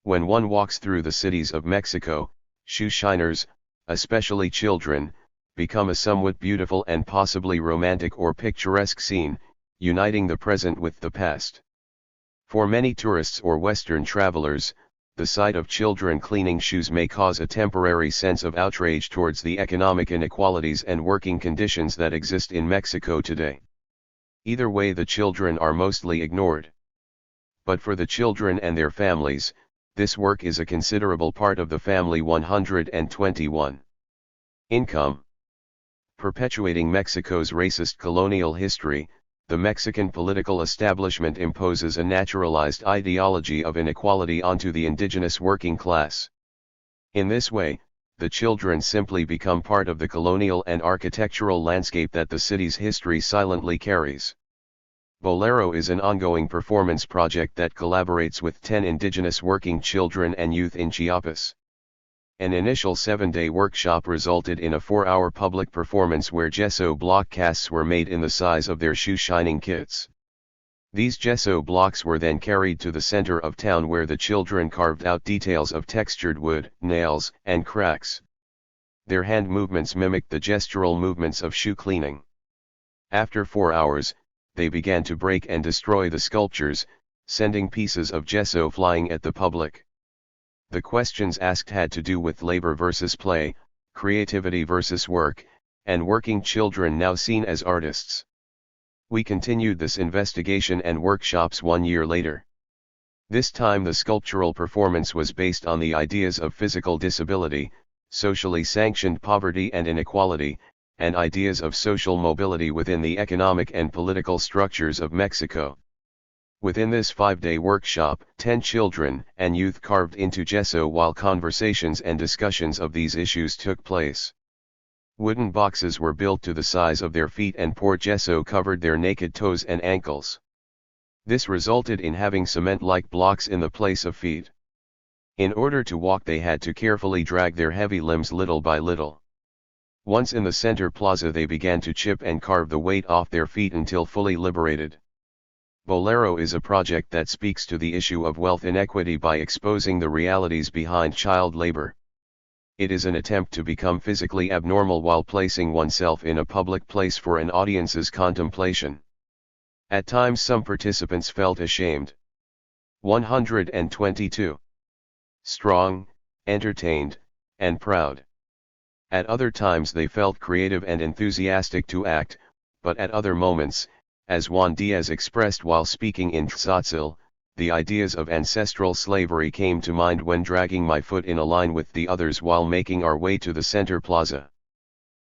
When one walks through the cities of Mexico, shoe shiners, especially children, become a somewhat beautiful and possibly romantic or picturesque scene, uniting the present with the past. For many tourists or Western travelers, the sight of children cleaning shoes may cause a temporary sense of outrage towards the economic inequalities and working conditions that exist in Mexico today. Either way, the children are mostly ignored. But for the children and their families, this work is a considerable part of the family. 121. Income. Perpetuating Mexico's racist colonial history, the Mexican political establishment imposes a naturalized ideology of inequality onto the indigenous working class. In this way, the children simply become part of the colonial and architectural landscape that the city's history silently carries. Bolero is an ongoing performance project that collaborates with 10 indigenous working children and youth in Chiapas. An initial 7-day workshop resulted in a 4-hour public performance where gesso block casts were made in the size of their shoe shining kits. These gesso blocks were then carried to the center of town where the children carved out details of textured wood, nails, and cracks. Their hand movements mimicked the gestural movements of shoe cleaning. After 4 hours, they began to break and destroy the sculptures, sending pieces of gesso flying at the public. The questions asked had to do with labor versus play, creativity versus work, and working children now seen as artists. We continued this investigation and workshops 1 year later. This time the sculptural performance was based on the ideas of physical disability, socially sanctioned poverty and inequality, and ideas of social mobility within the economic and political structures of Mexico. Within this 5-day workshop, 10 children and youth carved into gesso while conversations and discussions of these issues took place. Wooden boxes were built to the size of their feet and poured gesso covered their naked toes and ankles. This resulted in having cement-like blocks in the place of feet. In order to walk, they had to carefully drag their heavy limbs little by little. Once in the center plaza, they began to chip and carve the weight off their feet until fully liberated. Bolero is a project that speaks to the issue of wealth inequity by exposing the realities behind child labor. It is an attempt to become physically abnormal while placing oneself in a public place for an audience's contemplation. At times some participants felt ashamed. 122. Strong, entertained, and proud. At other times they felt creative and enthusiastic to act, but at other moments, as Juan Diaz expressed while speaking in Tzotzil, the ideas of ancestral slavery came to mind when dragging my foot in a line with the others while making our way to the center plaza.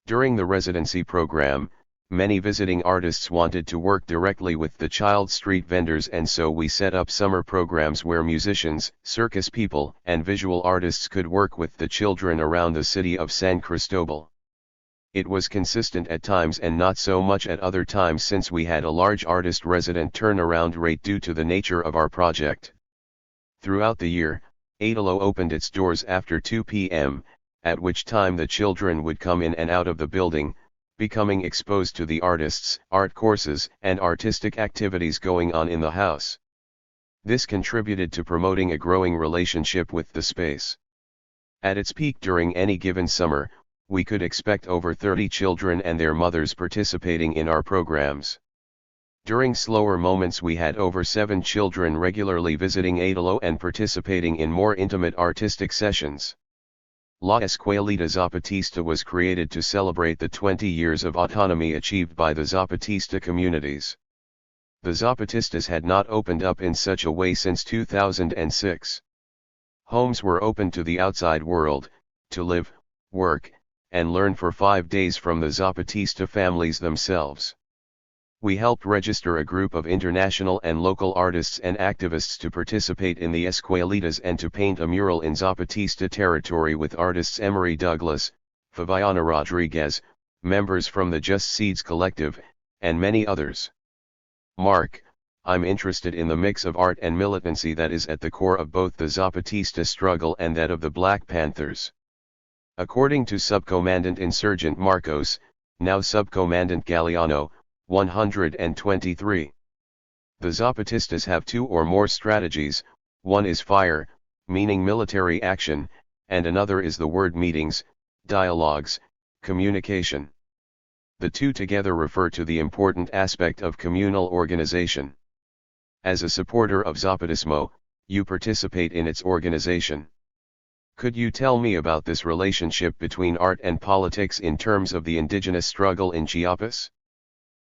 During the residency program, many visiting artists wanted to work directly with the child street vendors, and so we set up summer programs where musicians, circus people, and visual artists could work with the children around the city of San Cristobal. It was consistent at times and not so much at other times, since we had a large artist resident turnaround rate due to the nature of our project. Throughout the year, Adalo opened its doors after 2 p.m., at which time the children would come in and out of the building, becoming exposed to the artists, art courses, and artistic activities going on in the house. This contributed to promoting a growing relationship with the space. At its peak during any given summer, we could expect over 30 children and their mothers participating in our programs. During slower moments we had over 7 children regularly visiting Adalo and participating in more intimate artistic sessions. La Escuelita Zapatista was created to celebrate the 20 years of autonomy achieved by the Zapatista communities. The Zapatistas had not opened up in such a way since 2006. Homes were open to the outside world, to live, work, and learn for 5 days from the Zapatista families themselves. We helped register a group of international and local artists and activists to participate in the Escuelitas and to paint a mural in Zapatista territory with artists Emery Douglas, Fabiana Rodriguez, members from the Just Seeds Collective, and many others. Marc, I'm interested in the mix of art and militancy that is at the core of both the Zapatista struggle and that of the Black Panthers. According to Subcommandant Insurgent Marcos, now Subcommandant Galeano, 123. The Zapatistas have 2 or more strategies, one is fire, meaning military action, and another is the word meetings, dialogues, communication. The 2 together refer to the important aspect of communal organization. As a supporter of Zapatismo, you participate in its organization. Could you tell me about this relationship between art and politics in terms of the indigenous struggle in Chiapas?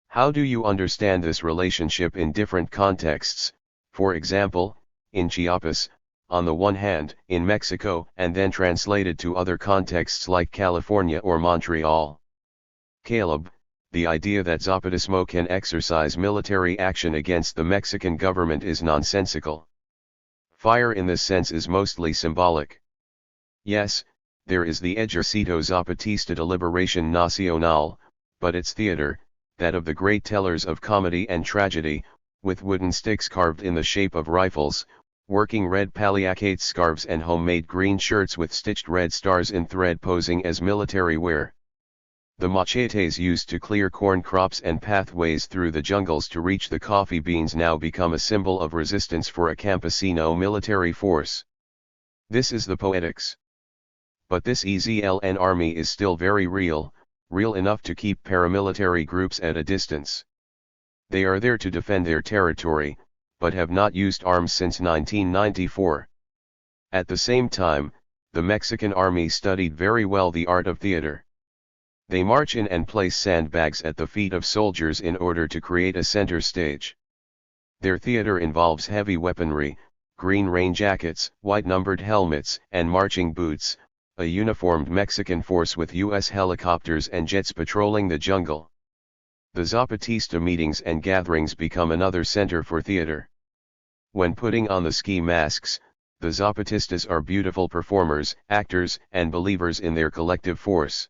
How do you understand this relationship in different contexts, for example, in Chiapas, on the one hand, in Mexico, and then translated to other contexts like California or Montreal? Caleb, the idea that Zapatismo can exercise military action against the Mexican government is nonsensical. Fire in this sense is mostly symbolic. Yes, there is the Ejército Zapatista de Liberación Nacional, but its theater, that of the great tellers of comedy and tragedy, with wooden sticks carved in the shape of rifles, working red paliacate scarves and homemade green shirts with stitched red stars in thread posing as military wear. The machetes used to clear corn crops and pathways through the jungles to reach the coffee beans now become a symbol of resistance for a campesino military force. This is the poetics. But this EZLN army is still very real enough to keep paramilitary groups at a distance. They are there to defend their territory, but have not used arms since 1994. At the same time, the Mexican army studied very well the art of theater. They march in and place sandbags at the feet of soldiers in order to create a center stage. Their theater involves heavy weaponry, green rain jackets, white numbered helmets, and marching boots, a uniformed Mexican force with U.S. helicopters and jets patrolling the jungle. The Zapatista meetings and gatherings become another center for theater. When putting on the ski masks, the Zapatistas are beautiful performers, actors, and believers in their collective force.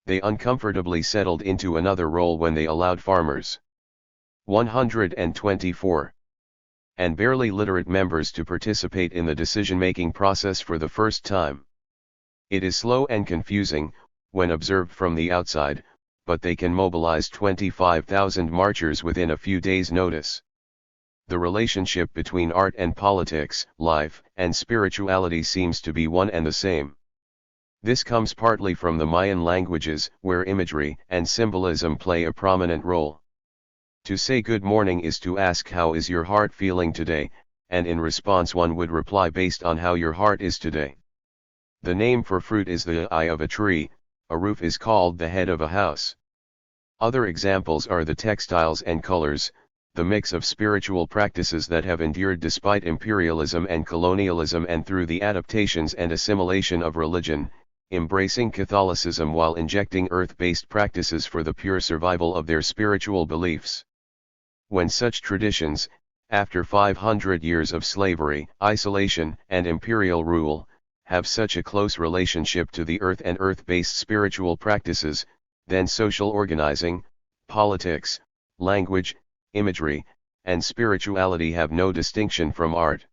They uncomfortably settled into another role when they allowed farmers. 124. And barely literate members to participate in the decision-making process for the first time. It is slow and confusing, when observed from the outside, but they can mobilize 25,000 marchers within a few days' notice. The relationship between art and politics, life, and spirituality seems to be one and the same. This comes partly from the Mayan languages, where imagery and symbolism play a prominent role. To say good morning is to ask how is your heart feeling today, and in response one would reply based on how your heart is today. The name for fruit is the eye of a tree, a roof is called the head of a house. Other examples are the textiles and colors, the mix of spiritual practices that have endured despite imperialism and colonialism and through the adaptations and assimilation of religion, embracing Catholicism while injecting earth-based practices for the pure survival of their spiritual beliefs. When such traditions, after 500 years of slavery, isolation, and imperial rule, have such a close relationship to the earth and earth-based spiritual practices, then social organizing, politics, language, imagery, and spirituality have no distinction from art.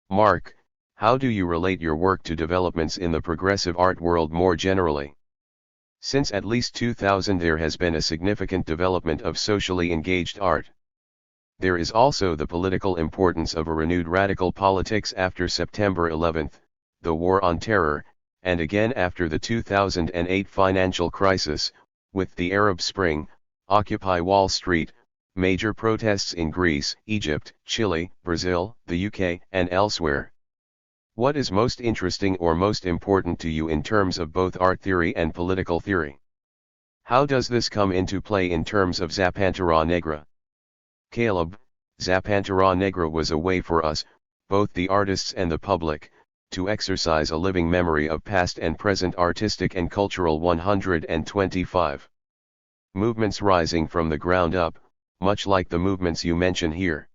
Marc, how do you relate your work to developments in the progressive art world more generally? Since at least 2000 there has been a significant development of socially engaged art. There is also the political importance of a renewed radical politics after September 11, the War on Terror, and again after the 2008 financial crisis, with the Arab Spring, Occupy Wall Street, major protests in Greece, Egypt, Chile, Brazil, the UK, and elsewhere. What is most interesting or most important to you in terms of both art theory and political theory? How does this come into play in terms of Zapantera Negra? Caleb, Zapantera Negra was a way for us, both the artists and the public, to exercise a living memory of past and present artistic and cultural 125 movements rising from the ground up, much like the movements you mention here.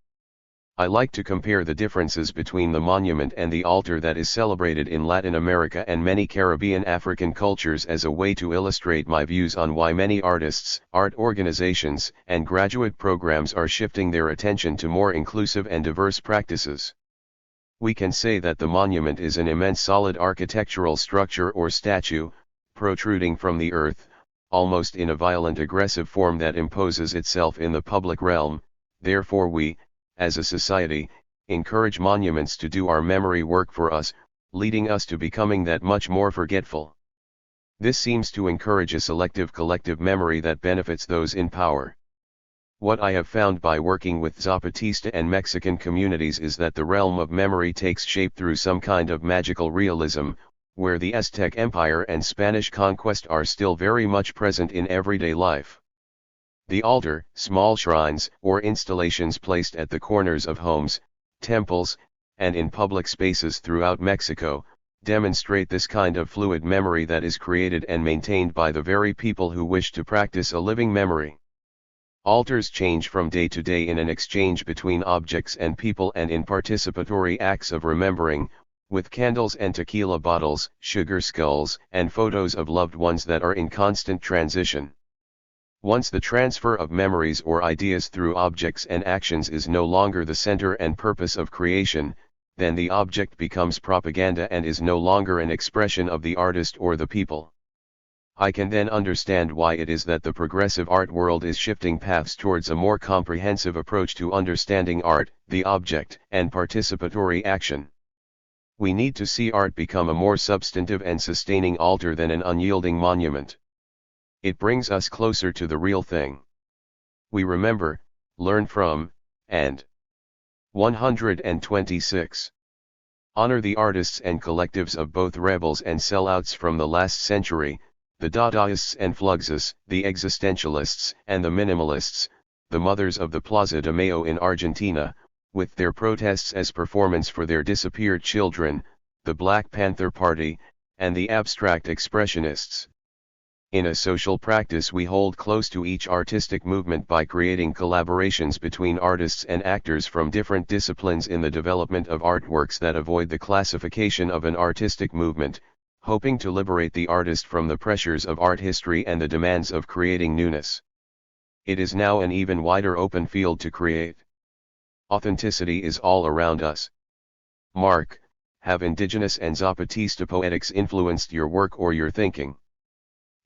I like to compare the differences between the monument and the altar that is celebrated in Latin America and many Caribbean African cultures as a way to illustrate my views on why many artists, art organizations, and graduate programs are shifting their attention to more inclusive and diverse practices. We can say that the monument is an immense solid architectural structure or statue, protruding from the earth, almost in a violent aggressive form that imposes itself in the public realm. Therefore we, as a society, encourage monuments to do our memory work for us, leading us to becoming that much more forgetful. This seems to encourage a selective collective memory that benefits those in power. What I have found by working with Zapatista and Mexican communities is that the realm of memory takes shape through some kind of magical realism, where the Aztec Empire and Spanish conquest are still very much present in everyday life. The altar, small shrines or installations placed at the corners of homes, temples, and in public spaces throughout Mexico, demonstrate this kind of fluid memory that is created and maintained by the very people who wish to practice a living memory. Altars change from day to day in an exchange between objects and people and in participatory acts of remembering, with candles and tequila bottles, sugar skulls, and photos of loved ones that are in constant transition. Once the transfer of memories or ideas through objects and actions is no longer the center and purpose of creation, then the object becomes propaganda and is no longer an expression of the artist or the people. I can then understand why it is that the progressive art world is shifting paths towards a more comprehensive approach to understanding art, the object, and participatory action. We need to see art become a more substantive and sustaining altar than an unyielding monument. It brings us closer to the real thing. We remember, learn from, and 126. Honor the artists and collectives of both rebels and sellouts from the last century, the Dadaists and Fluxus, the existentialists and the minimalists, the mothers of the Plaza de Mayo in Argentina, with their protests as performance for their disappeared children, the Black Panther Party, and the abstract expressionists. In a social practice we hold close to each artistic movement by creating collaborations between artists and actors from different disciplines in the development of artworks that avoid the classification of an artistic movement, hoping to liberate the artist from the pressures of art history and the demands of creating newness. It is now an even wider open field to create. Authenticity is all around us. Marc, have indigenous and Zapatista poetics influenced your work or your thinking?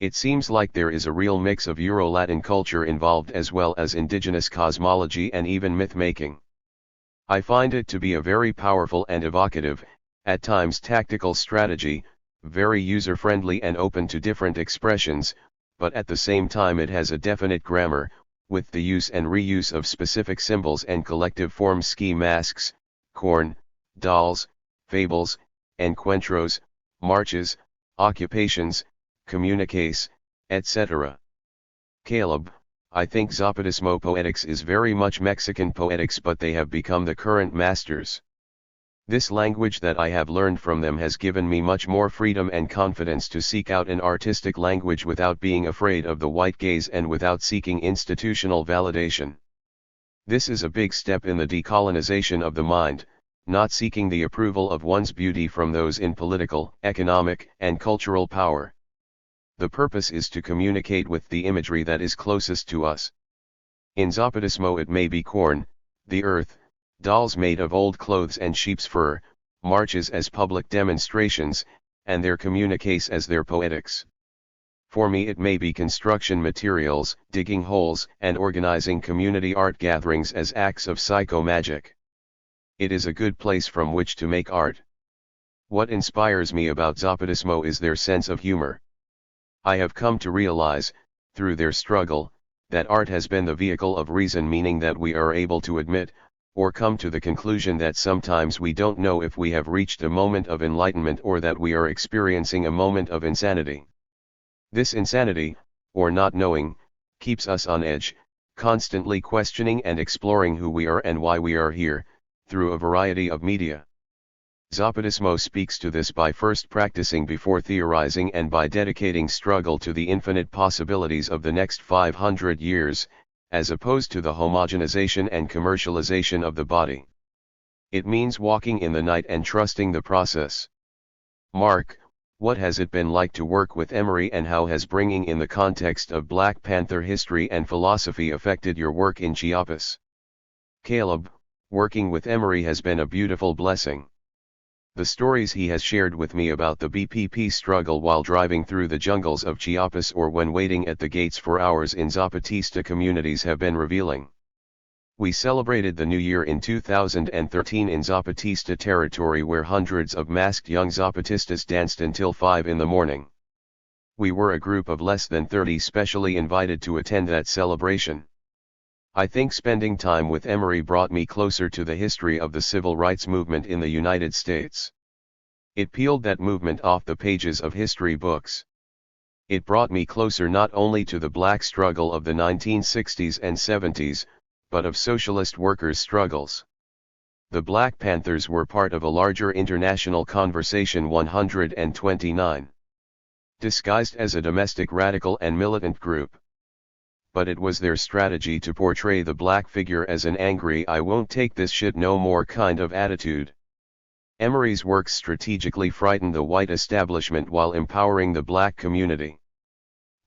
It seems like there is a real mix of Euro-Latin culture involved as well as indigenous cosmology and even myth-making. I find it to be a very powerful and evocative, at times tactical strategy, very user-friendly and open to different expressions, but at the same time it has a definite grammar, with the use and reuse of specific symbols and collective form ski masks, corn, dolls, fables, encuentros, marches, occupations, communiques, etc. Caleb, I think Zapatismo poetics is very much Mexican poetics, but they have become the current masters. This language that I have learned from them has given me much more freedom and confidence to seek out an artistic language without being afraid of the white gaze and without seeking institutional validation. This is a big step in the decolonization of the mind, not seeking the approval of one's beauty from those in political, economic, and cultural power. The purpose is to communicate with the imagery that is closest to us. In Zapatismo it may be corn, the earth, dolls made of old clothes and sheep's fur, marches as public demonstrations, and their communiques as their poetics. For me it may be construction materials, digging holes, and organizing community art gatherings as acts of psycho-magic. It is a good place from which to make art. What inspires me about Zapatismo is their sense of humor. I have come to realize, through their struggle, that art has been the vehicle of reason, meaning that we are able to admit, or come to the conclusion that sometimes we don't know if we have reached a moment of enlightenment or that we are experiencing a moment of insanity. This insanity, or not knowing, keeps us on edge, constantly questioning and exploring who we are and why we are here, through a variety of media. Zapatismo speaks to this by first practicing before theorizing and by dedicating struggle to the infinite possibilities of the next 500 years, as opposed to the homogenization and commercialization of the body. It means walking in the night and trusting the process. Marc, what has it been like to work with Emery, and how has bringing in the context of Black Panther history and philosophy affected your work in Chiapas? Caleb, working with Emery has been a beautiful blessing. The stories he has shared with me about the BPP struggle while driving through the jungles of Chiapas or when waiting at the gates for hours in Zapatista communities have been revealing. We celebrated the New Year in 2013 in Zapatista territory, where hundreds of masked young Zapatistas danced until 5 in the morning. We were a group of less than 30 specially invited to attend that celebration. I think spending time with Emery brought me closer to the history of the civil rights movement in the United States. It peeled that movement off the pages of history books. It brought me closer not only to the black struggle of the 1960s and 70s, but of socialist workers' struggles. The Black Panthers were part of a larger international conversation 129. Disguised as a domestic radical and militant group. But it was their strategy to portray the black figure as an angry "I won't take this shit no more" kind of attitude. Emery's works strategically frightened the white establishment while empowering the black community.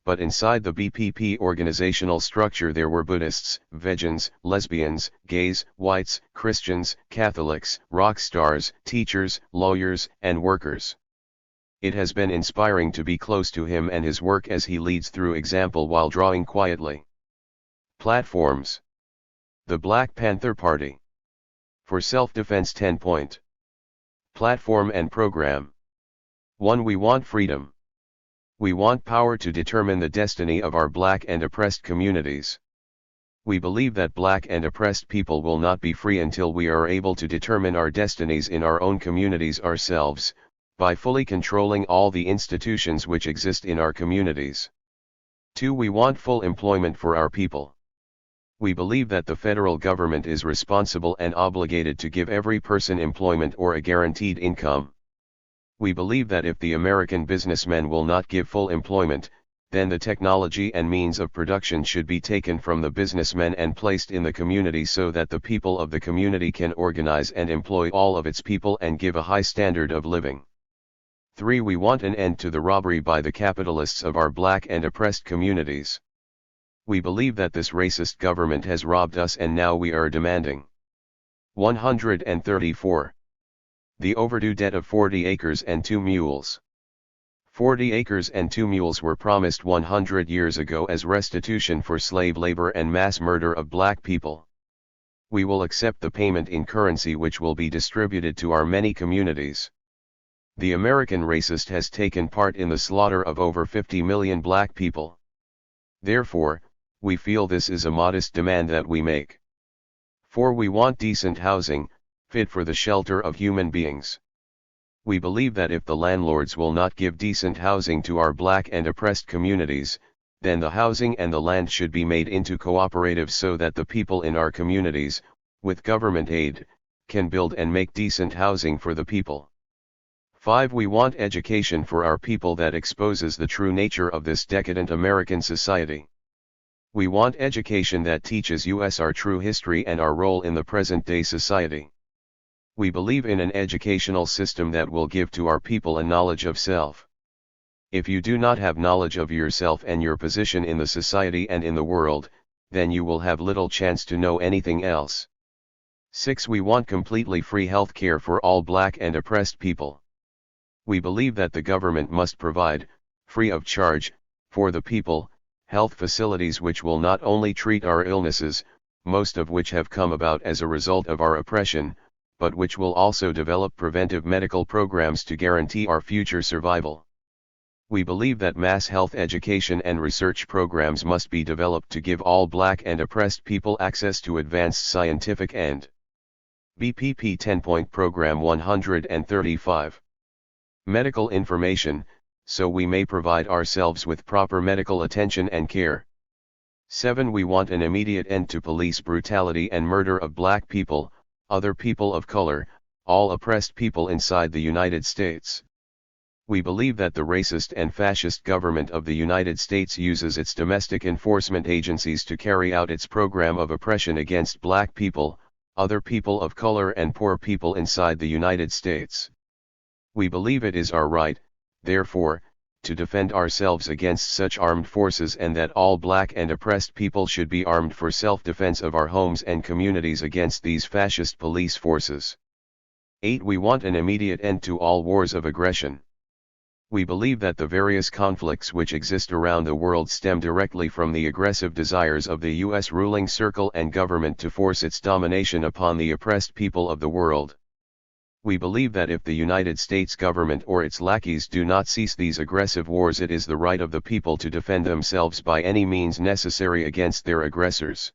But inside the BPP organizational structure there were Buddhists, vegans, lesbians, gays, whites, Christians, Catholics, rock stars, teachers, lawyers, and workers. It has been inspiring to be close to him and his work as he leads through example while drawing quietly. Platforms. The Black Panther Party. For self-defense 10-point. Platform and program. 1. We want freedom. We want power to determine the destiny of our black and oppressed communities. We believe that black and oppressed people will not be free until we are able to determine our destinies in our own communities ourselves, by fully controlling all the institutions which exist in our communities. 2. We want full employment for our people. We believe that the federal government is responsible and obligated to give every person employment or a guaranteed income. We believe that if the American businessmen will not give full employment, then the technology and means of production should be taken from the businessmen and placed in the community so that the people of the community can organize and employ all of its people and give a high standard of living. 3. We want an end to the robbery by the capitalists of our black and oppressed communities. We believe that this racist government has robbed us and now we are demanding. 134. The overdue debt of 40 acres and 2 mules. 40 acres and 2 mules were promised 100 years ago as restitution for slave labor and mass murder of black people. We will accept the payment in currency which will be distributed to our many communities. The American racist has taken part in the slaughter of over 50 million black people. Therefore, we feel this is a modest demand that we make. 4. We want decent housing, fit for the shelter of human beings. We believe that if the landlords will not give decent housing to our black and oppressed communities, then the housing and the land should be made into cooperatives so that the people in our communities, with government aid, can build and make decent housing for the people. 5. We want education for our people that exposes the true nature of this decadent American society. We want education that teaches us our true history and our role in the present-day society. We believe in an educational system that will give to our people a knowledge of self. If you do not have knowledge of yourself and your position in the society and in the world, then you will have little chance to know anything else. 6. We want completely free health care for all black and oppressed people. We believe that the government must provide, free of charge, for the people, health facilities which will not only treat our illnesses, most of which have come about as a result of our oppression, but which will also develop preventive medical programs to guarantee our future survival. We believe that mass health education and research programs must be developed to give all black and oppressed people access to advanced scientific and BPP 10-point Program 135. Medical information, so we may provide ourselves with proper medical attention and care. 7. We want an immediate end to police brutality and murder of black people, other people of color, all oppressed people inside the United States. We believe that the racist and fascist government of the United States uses its domestic enforcement agencies to carry out its program of oppression against black people, other people of color and poor people inside the United States. We believe it is our right, therefore, to defend ourselves against such armed forces and that all black and oppressed people should be armed for self-defense of our homes and communities against these fascist police forces. 8. We want an immediate end to all wars of aggression. We believe that the various conflicts which exist around the world stem directly from the aggressive desires of the U.S. ruling circle and government to force its domination upon the oppressed people of the world. We believe that if the United States government or its lackeys do not cease these aggressive wars, it is the right of the people to defend themselves by any means necessary against their aggressors.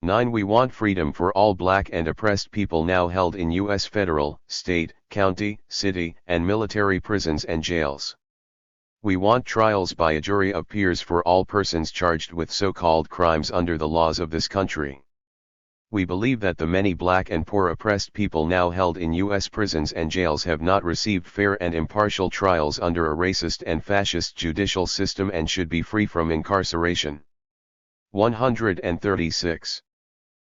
9. We want freedom for all black and oppressed people now held in U.S. federal, state, county, city, and military prisons and jails. We want trials by a jury of peers for all persons charged with so-called crimes under the laws of this country. We believe that the many black and poor oppressed people now held in U.S. prisons and jails have not received fair and impartial trials under a racist and fascist judicial system and should be free from incarceration. 136.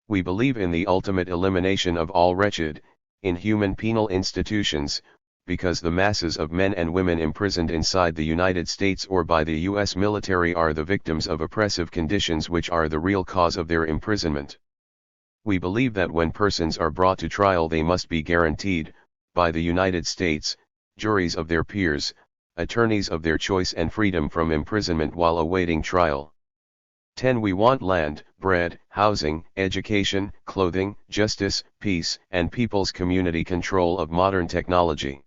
We believe in the ultimate elimination of all wretched, inhuman penal institutions, because the masses of men and women imprisoned inside the United States or by the U.S. military are the victims of oppressive conditions which are the real cause of their imprisonment. We believe that when persons are brought to trial they must be guaranteed, by the United States, juries of their peers, attorneys of their choice and freedom from imprisonment while awaiting trial. 10. We want land, bread, housing, education, clothing, justice, peace, and people's community control of modern technology.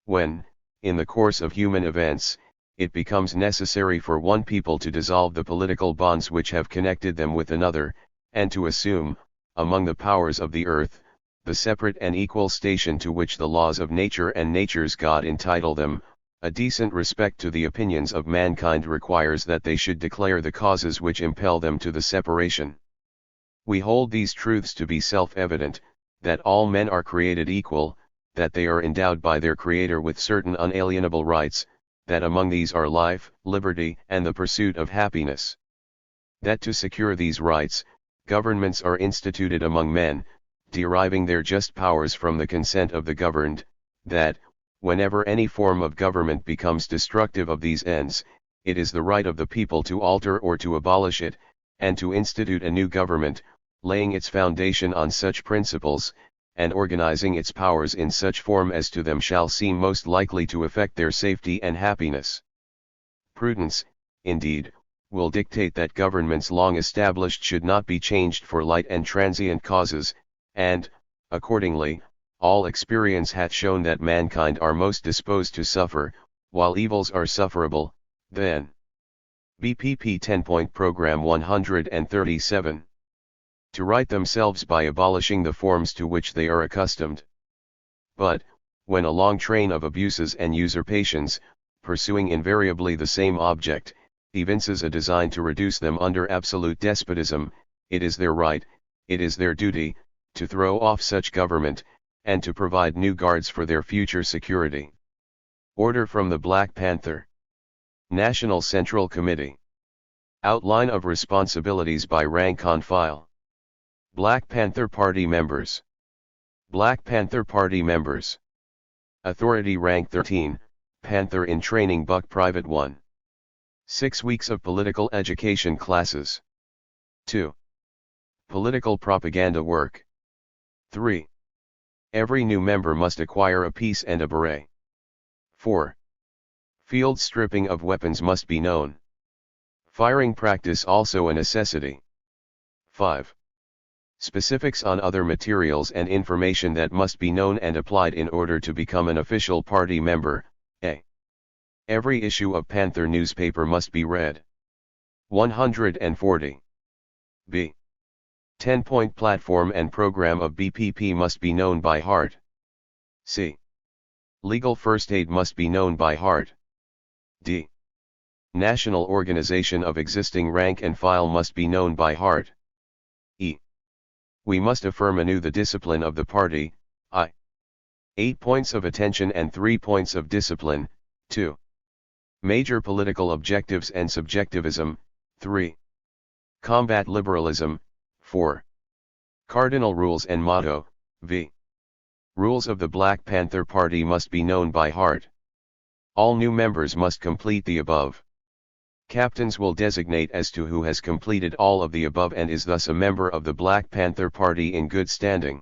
When, in the course of human events, it becomes necessary for one people to dissolve the political bonds which have connected them with another, and to assume, among the powers of the earth, the separate and equal station to which the laws of nature and nature's God entitle them, a decent respect to the opinions of mankind requires that they should declare the causes which impel them to the separation. We hold these truths to be self-evident, that all men are created equal, that they are endowed by their Creator with certain unalienable rights, that among these are life, liberty, and the pursuit of happiness. That to secure these rights, governments are instituted among men, deriving their just powers from the consent of the governed, that, whenever any form of government becomes destructive of these ends, it is the right of the people to alter or to abolish it, and to institute a new government, laying its foundation on such principles, and organizing its powers in such form as to them shall seem most likely to effect their safety and happiness. Prudence, indeed, will dictate that governments long established should not be changed for light and transient causes, and, accordingly, all experience hath shown that mankind are most disposed to suffer, while evils are sufferable, then. BPP 10-point Program 137. To right themselves by abolishing the forms to which they are accustomed. But, when a long train of abuses and usurpations, pursuing invariably the same object, evinces a design to reduce them under absolute despotism, it is their right, it is their duty, to throw off such government, and to provide new guards for their future security. Order from the Black Panther National Central Committee. Outline of responsibilities by rank on file. Black Panther Party members. Black Panther Party members. Authority rank 13, Panther in Training Buck Private 1. 6 weeks of political education classes. 2. Political propaganda work. 3. Every new member must acquire a piece and a beret. 4. Field stripping of weapons must be known. Firing practice also a necessity. 5. Specifics on other materials and information that must be known and applied in order to become an official party member. A. Every issue of Panther newspaper must be read. 140. B. 10-point platform and program of BPP must be known by heart. C. Legal first aid must be known by heart. D. National organization of existing rank and file must be known by heart. E. We must affirm anew the discipline of the party. I. 8 points of attention and 3 points of discipline. 2. Major political objectives and subjectivism. 3. Combat liberalism. 4. Cardinal rules and motto. V. Rules of the Black Panther Party must be known by heart. All new members must complete the above. Captains will designate as to who has completed all of the above and is thus a member of the Black Panther Party in good standing.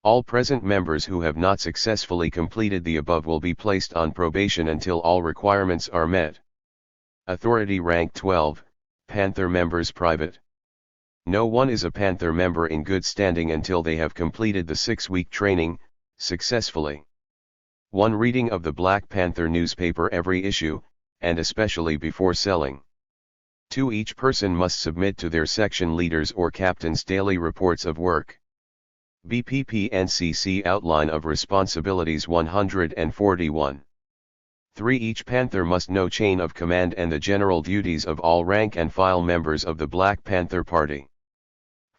All present members who have not successfully completed the above will be placed on probation until all requirements are met. Authority rank 12, Panther members private. No one is a Panther member in good standing until they have completed the 6-week training, successfully. 1 reading of the Black Panther newspaper every issue, and especially before selling. 2 Each person must submit to their section leaders or captains daily reports of work. BPP NCC Outline of Responsibilities 141. 3 Each Panther must know chain of command and the general duties of all rank and file members of the Black Panther Party.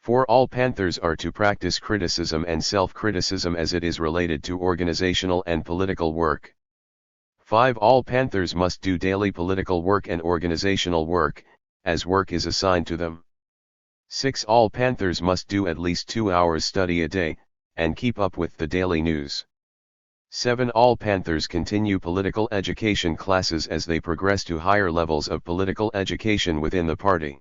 4 All Panthers are to practice criticism and self-criticism as it is related to organizational and political work. 5 All Panthers must do daily political work and organizational work, as work is assigned to them. 6 All Panthers must do at least 2 hours study a day, and keep up with the daily news. 7 All Panthers continue political education classes as they progress to higher levels of political education within the party.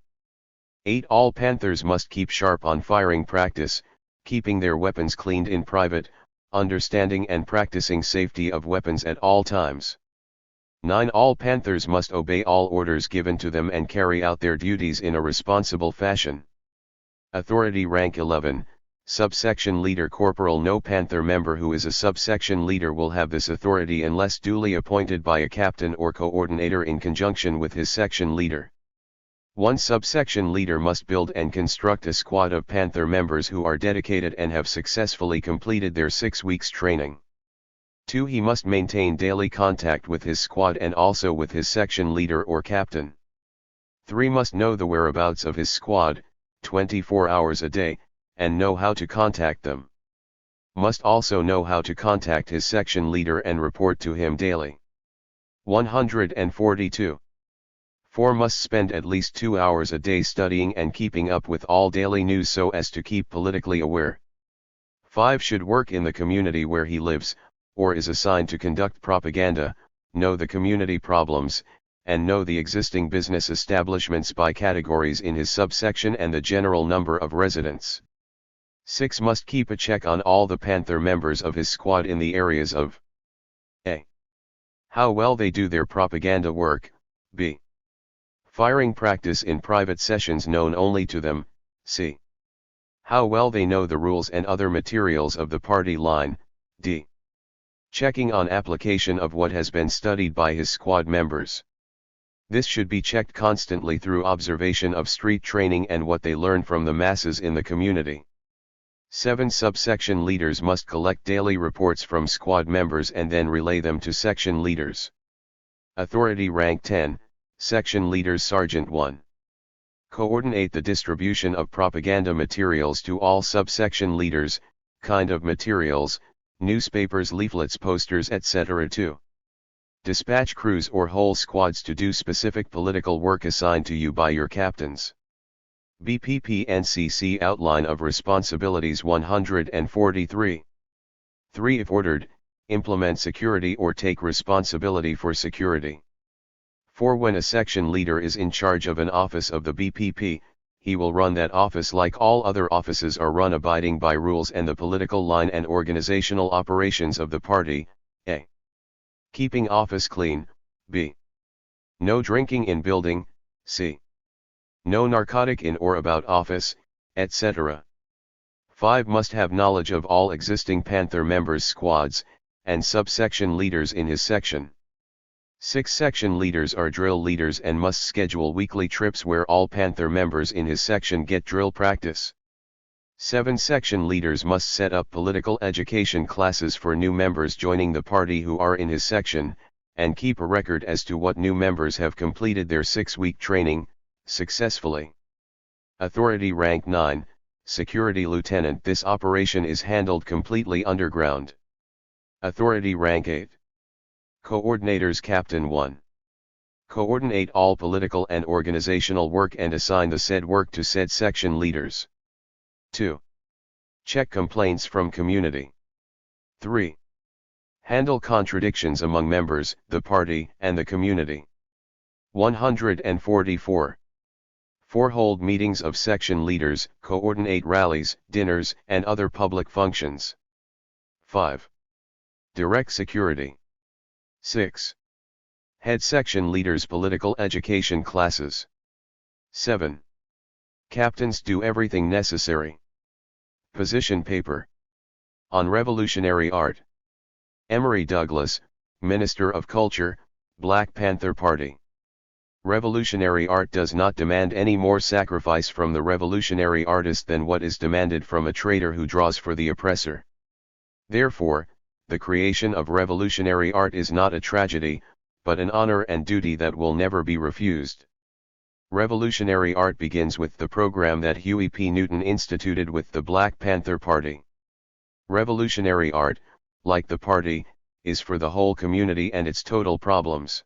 8 All Panthers must keep sharp on firing practice, keeping their weapons cleaned in private, understanding and practicing safety of weapons at all times. 9 All Panthers must obey all orders given to them and carry out their duties in a responsible fashion. Authority rank 11, Subsection Leader Corporal. No Panther member who is a subsection leader will have this authority unless duly appointed by a captain or coordinator in conjunction with his section leader. 1 Subsection leader must build and construct a squad of Panther members who are dedicated and have successfully completed their 6 weeks training. 2 He must maintain daily contact with his squad and also with his section leader or captain. 3 Must know the whereabouts of his squad, 24 hours a day, and know how to contact them. Must also know how to contact his section leader and report to him daily. 142. 4 Must spend at least 2 hours a day studying and keeping up with all daily news so as to keep politically aware. 5 Should work in the community where he lives, or is assigned to conduct propaganda, know the community problems, and know the existing business establishments by categories in his subsection and the general number of residents. 6 Must keep a check on all the Panther members of his squad in the areas of A. How well they do their propaganda work, B. Firing practice in private sessions known only to them, c. How well they know the rules and other materials of the party line, d. Checking on application of what has been studied by his squad members. This should be checked constantly through observation of street training and what they learn from the masses in the community. 7 Subsection leaders must collect daily reports from squad members and then relay them to section leaders. Authority rank 10, Section Leaders Sergeant 1. Coordinate the distribution of propaganda materials to all subsection leaders, kind of materials, newspapers, leaflets, posters, etc. 2. Dispatch crews or whole squads to do specific political work assigned to you by your captains. BPP-NCC Outline of Responsibilities 143. 3. If ordered, implement security or take responsibility for security. 4. When a section leader is in charge of an office of the BPP, he will run that office like all other offices are run, abiding by rules and the political line and organizational operations of the party. A. Keeping office clean. B. No drinking in building. C. No narcotic in or about office, etc. 5. Must have knowledge of all existing Panther members' squads, and subsection leaders in his section. 6. Section leaders are drill leaders and must schedule weekly trips where all Panther members in his section get drill practice. 7. Section leaders must set up political education classes for new members joining the party who are in his section, and keep a record as to what new members have completed their 6-week training successfully. Authority rank 9, Security Lieutenant. This operation is handled completely underground. Authority rank 8. Coordinators. Captain 1. Coordinate all political and organizational work and assign the said work to said section leaders. 2. Check complaints from community. 3. Handle contradictions among members, the party, and the community. 144. 4. Hold meetings of section leaders, coordinate rallies, dinners, and other public functions. 5. Direct security. 6. Head section leaders' political education classes. 7. Captains do everything necessary. Position paper. On revolutionary art. Emory Douglas, Minister of Culture, Black Panther Party. Revolutionary art does not demand any more sacrifice from the revolutionary artist than what is demanded from a traitor who draws for the oppressor. Therefore, the creation of revolutionary art is not a tragedy, but an honor and duty that will never be refused. Revolutionary art begins with the program that Huey P. Newton instituted with the Black Panther Party. Revolutionary art, like the party, is for the whole community and its total problems.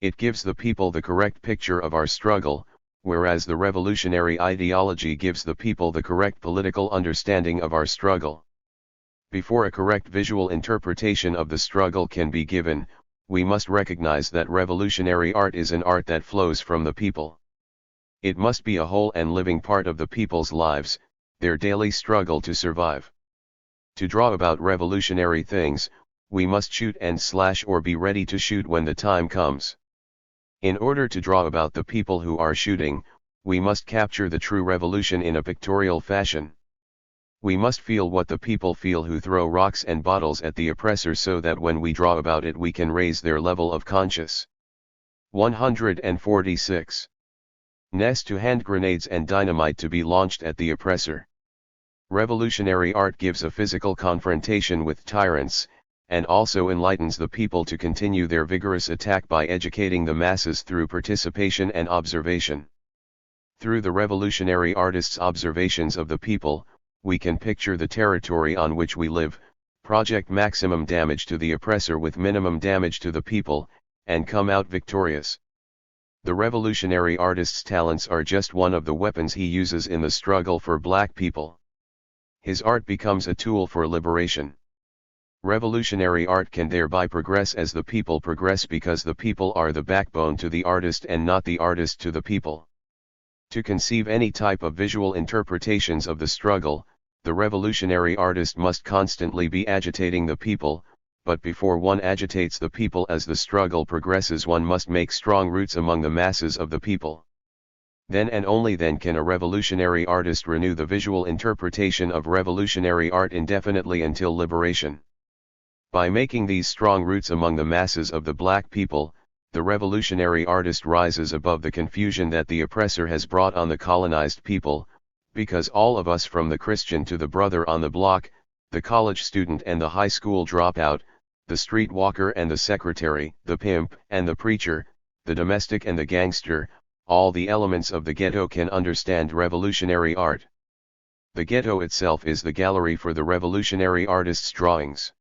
It gives the people the correct picture of our struggle, whereas the revolutionary ideology gives the people the correct political understanding of our struggle. Before a correct visual interpretation of the struggle can be given, we must recognize that revolutionary art is an art that flows from the people. It must be a whole and living part of the people's lives, their daily struggle to survive. To draw about revolutionary things, we must shoot and slash or be ready to shoot when the time comes. In order to draw about the people who are shooting, we must capture the true revolution in a pictorial fashion. We must feel what the people feel who throw rocks and bottles at the oppressor so that when we draw about it we can raise their level of conscience. 146. Nest to hand grenades and dynamite to be launched at the oppressor. Revolutionary art gives a physical confrontation with tyrants, and also enlightens the people to continue their vigorous attack by educating the masses through participation and observation. Through the revolutionary artist's observations of the people, we can picture the territory on which we live, project maximum damage to the oppressor with minimum damage to the people, and come out victorious. The revolutionary artist's talents are just one of the weapons he uses in the struggle for black people. His art becomes a tool for liberation. Revolutionary art can thereby progress as the people progress because the people are the backbone to the artist and not the artist to the people. To conceive any type of visual interpretations of the struggle, the revolutionary artist must constantly be agitating the people, but before one agitates the people as the struggle progresses one must make strong roots among the masses of the people. Then and only then can a revolutionary artist renew the visual interpretation of revolutionary art indefinitely until liberation. By making these strong roots among the masses of the black people, the revolutionary artist rises above the confusion that the oppressor has brought on the colonized people, because all of us from the Christian to the brother on the block, the college student and the high school dropout, the street walker and the secretary, the pimp and the preacher, the domestic and the gangster, all the elements of the ghetto can understand revolutionary art. The ghetto itself is the gallery for the revolutionary artist's drawings.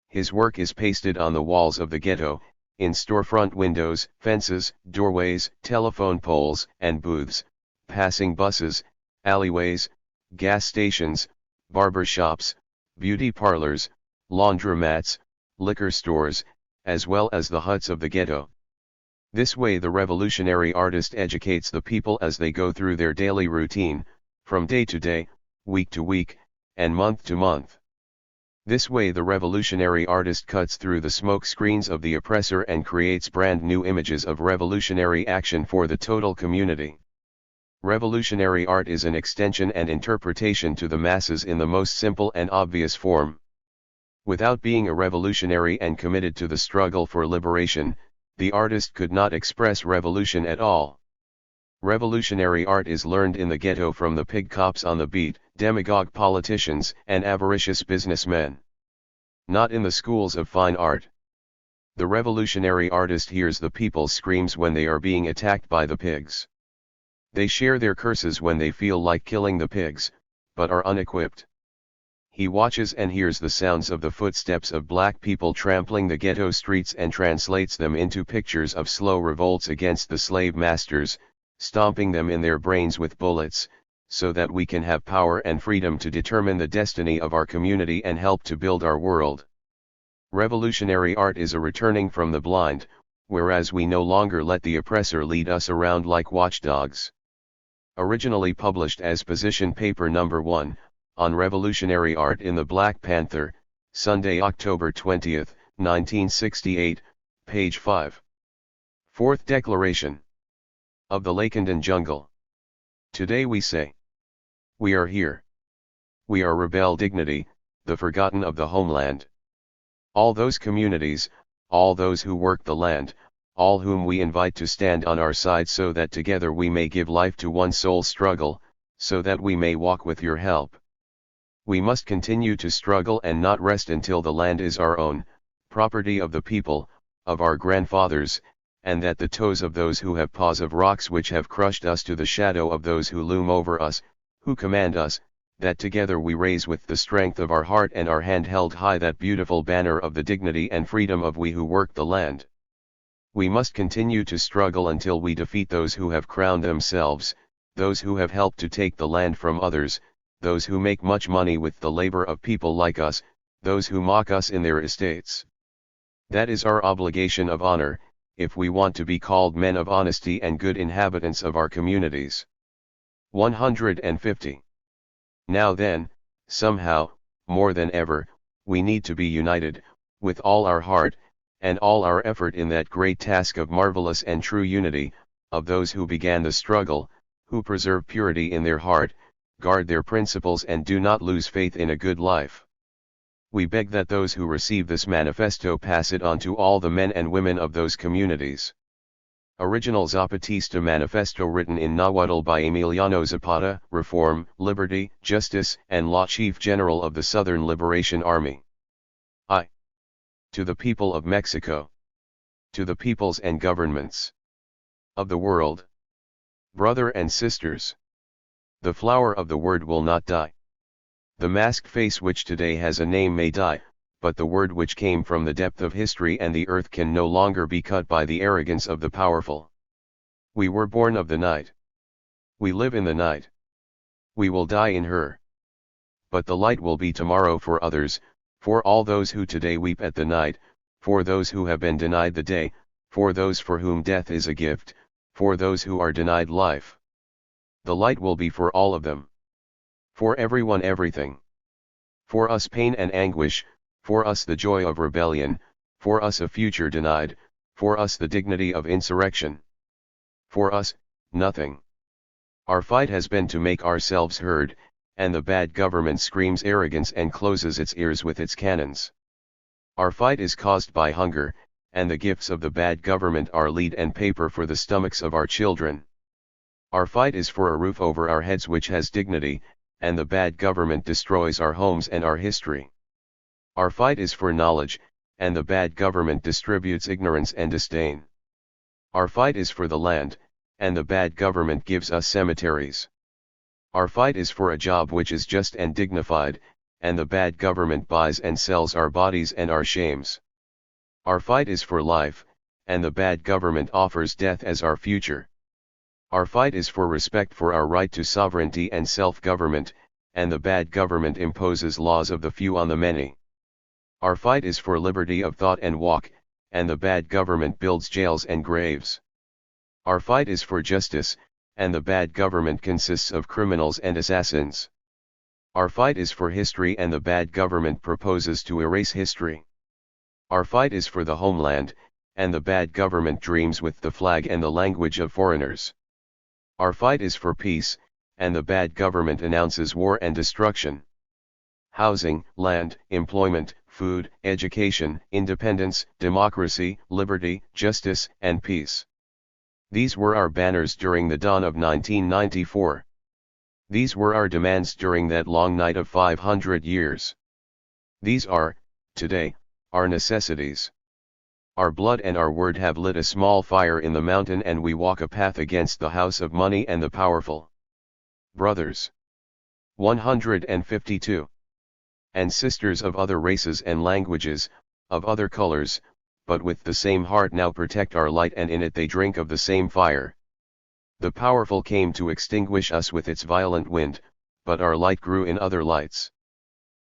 His work is pasted on the walls of the ghetto, in storefront windows, fences, doorways, telephone poles and booths, passing buses, alleyways, gas stations, barber shops, beauty parlors, laundromats, liquor stores, as well as the huts of the ghetto. This way the revolutionary artist educates the people as they go through their daily routine, from day to day, week to week, and month to month. This way the revolutionary artist cuts through the smoke screens of the oppressor and creates brand new images of revolutionary action for the total community. Revolutionary art is an extension and interpretation to the masses in the most simple and obvious form. Without being a revolutionary and committed to the struggle for liberation, the artist could not express revolution at all. Revolutionary art is learned in the ghetto from the pig cops on the beat, demagogue politicians and avaricious businessmen. Not in the schools of fine art. The revolutionary artist hears the people's screams when they are being attacked by the pigs. They share their curses when they feel like killing the pigs, but are unequipped. He watches and hears the sounds of the footsteps of black people trampling the ghetto streets and translates them into pictures of slow revolts against the slave masters, stomping them in their brains with bullets, so that we can have power and freedom to determine the destiny of our community and help to build our world. Revolutionary art is a returning from the blind, whereas we no longer let the oppressor lead us around like watchdogs. Originally published as Position Paper No. 1, on Revolutionary Art in the Black Panther, Sunday, October 20, 1968, page 5. Fourth Declaration. Of the Lakandan Jungle. Today we say, we are here. We are rebel dignity, the forgotten of the homeland. All those communities, all those who work the land, all whom we invite to stand on our side so that together we may give life to one soul struggle, so that we may walk with your help. We must continue to struggle and not rest until the land is our own, property of the people, of our grandfathers, and that the toes of those who have paws of rocks which have crushed us to the shadow of those who loom over us, who command us, that together we raise with the strength of our heart and our hand held high that beautiful banner of the dignity and freedom of we who work the land. We must continue to struggle until we defeat those who have crowned themselves, those who have helped to take the land from others, those who make much money with the labor of people like us, those who mock us in their estates. That is our obligation of honor, if we want to be called men of honesty and good inhabitants of our communities. 150. Now then, somehow, more than ever, we need to be united, with all our heart, and all our effort in that great task of marvelous and true unity, of those who began the struggle, who preserve purity in their heart, guard their principles and do not lose faith in a good life. We beg that those who receive this manifesto pass it on to all the men and women of those communities. Original Zapatista Manifesto written in Nahuatl by Emiliano Zapata, Reform, Liberty, Justice and Law Chief General of the Southern Liberation Army. I. To the people of Mexico. To the peoples and governments of the world. Brother and sisters. The flower of the word will not die. The masked face which today has a name may die, but the word which came from the depth of history and the earth can no longer be cut by the arrogance of the powerful. We were born of the night. We live in the night. We will die in her. But the light will be tomorrow for others, for all those who today weep at the night, for those who have been denied the day, for those for whom death is a gift, for those who are denied life. The light will be for all of them. For everyone everything. For us pain and anguish, for us the joy of rebellion, for us a future denied, for us the dignity of insurrection. For us, nothing. Our fight has been to make ourselves heard, and the bad government screams arrogance and closes its ears with its cannons. Our fight is caused by hunger, and the gifts of the bad government are lead and paper for the stomachs of our children. Our fight is for a roof over our heads which has dignity, and the bad government destroys our homes and our history. Our fight is for knowledge, and the bad government distributes ignorance and disdain. Our fight is for the land, and the bad government gives us cemeteries. Our fight is for a job which is just and dignified, and the bad government buys and sells our bodies and our shames. Our fight is for life, and the bad government offers death as our future. Our fight is for respect for our right to sovereignty and self-government, and the bad government imposes laws of the few on the many. Our fight is for liberty of thought and walk, and the bad government builds jails and graves. Our fight is for justice, and the bad government consists of criminals and assassins. Our fight is for history, and the bad government proposes to erase history. Our fight is for the homeland, and the bad government dreams with the flag and the language of foreigners. Our fight is for peace, and the bad government announces war and destruction. Housing, land, employment, food, education, independence, democracy, liberty, justice, and peace. These were our banners during the dawn of 1994. These were our demands during that long night of 500 years. These are, today, our necessities. Our blood and our word have lit a small fire in the mountain, and we walk a path against the house of money and the powerful. Brothers 152. And sisters of other races and languages, of other colors, but with the same heart now protect our light, and in it they drink of the same fire. The powerful came to extinguish us with its violent wind, but our light grew in other lights.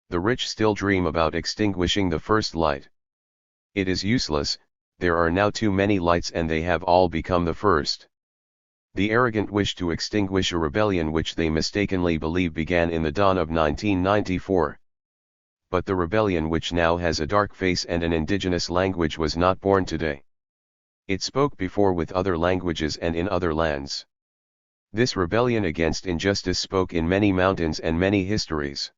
The rich still dream about extinguishing the first light. It is useless, there are now too many lights and they have all become the first. The arrogant wish to extinguish a rebellion which they mistakenly believe began in the dawn of 1994. But the rebellion which now has a dark face and an indigenous language was not born today. It spoke before with other languages and in other lands. This rebellion against injustice spoke in many mountains and many histories.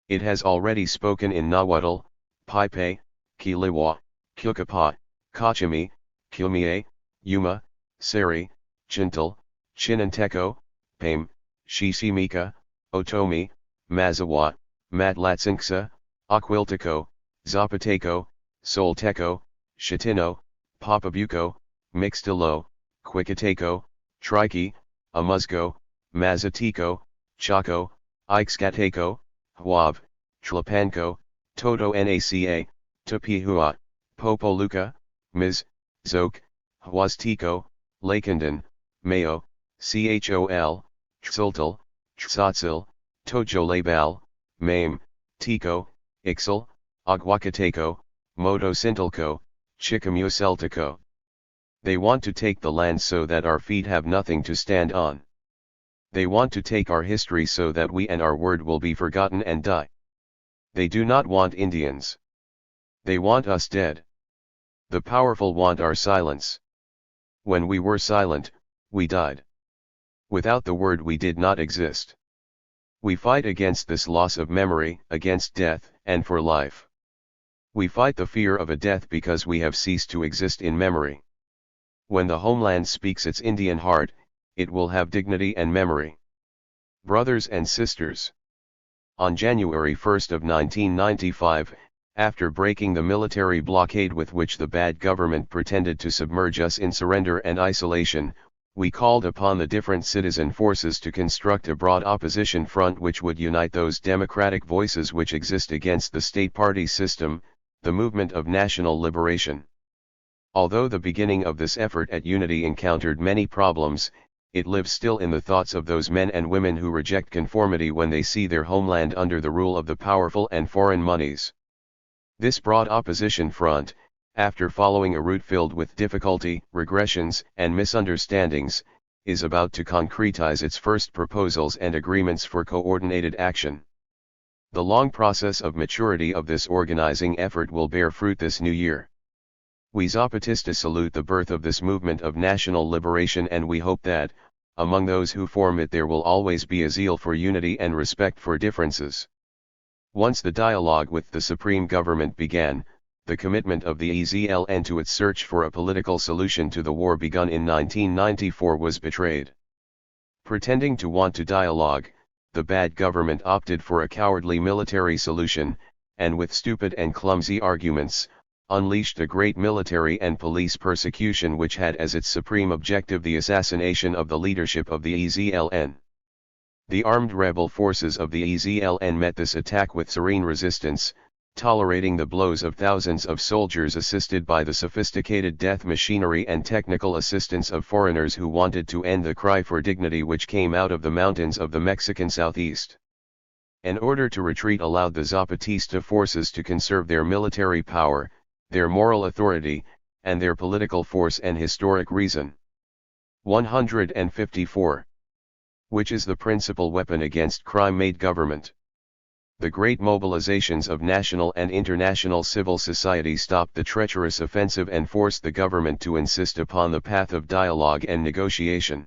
It has already spoken in Nahuatl, Paipe, Kiliwa, Kukapa, Kachimi, Kilmie, Yuma, Seri, Chintal, Chinanteco, Pame, Shisimika, Otomi, Mazawa, Matlatsinksa, Aquilteco, Zapateco, Solteco, Chitino, Papabuco, Mixtilo, Quicateco, Trique, Amuzco, Mazateco, Chaco, Ixcateco, Huav, Tlapanco, Toto Naca, Tupihua, Popoluca, Miz, Zoc, Huazteco, Lacandan, Mayo, Chol, Tzultal, Tzotzil, Tojolabal, Mame, Tico, Ixal, Aguacateco, Motocintalco, Chicamuceltico. They want to take the land so that our feet have nothing to stand on. They want to take our history so that we and our word will be forgotten and die. They do not want Indians. They want us dead. The powerful want our silence. When we were silent, we died. Without the word we did not exist. We fight against this loss of memory, against death, and for life. We fight the fear of a death because we have ceased to exist in memory. When the homeland speaks its Indian heart, it will have dignity and memory. Brothers and sisters. On January 1 of 1995, after breaking the military blockade with which the bad government pretended to submerge us in surrender and isolation, we called upon the different citizen forces to construct a broad opposition front which would unite those democratic voices which exist against the state party system, the movement of national liberation. Although the beginning of this effort at unity encountered many problems, it lives still in the thoughts of those men and women who reject conformity when they see their homeland under the rule of the powerful and foreign monies. This broad opposition front, after following a route filled with difficulty, regressions, and misunderstandings, is about to concretize its first proposals and agreements for coordinated action. The long process of maturity of this organizing effort will bear fruit this new year. We Zapatistas salute the birth of this movement of national liberation, and we hope that, among those who form it, there will always be a zeal for unity and respect for differences. Once the dialogue with the supreme government began, the commitment of the EZLN to its search for a political solution to the war begun in 1994 was betrayed. Pretending to want to dialogue, the bad government opted for a cowardly military solution, and with stupid and clumsy arguments, unleashed a great military and police persecution which had as its supreme objective the assassination of the leadership of the EZLN. The armed rebel forces of the EZLN met this attack with serene resistance, tolerating the blows of thousands of soldiers assisted by the sophisticated death machinery and technical assistance of foreigners who wanted to end the cry for dignity which came out of the mountains of the Mexican southeast. An order to retreat allowed the Zapatista forces to conserve their military power, their moral authority, and their political force and historic reason. 154. Which is the principal weapon against crime-made government. The great mobilizations of national and international civil society stopped the treacherous offensive and forced the government to insist upon the path of dialogue and negotiation.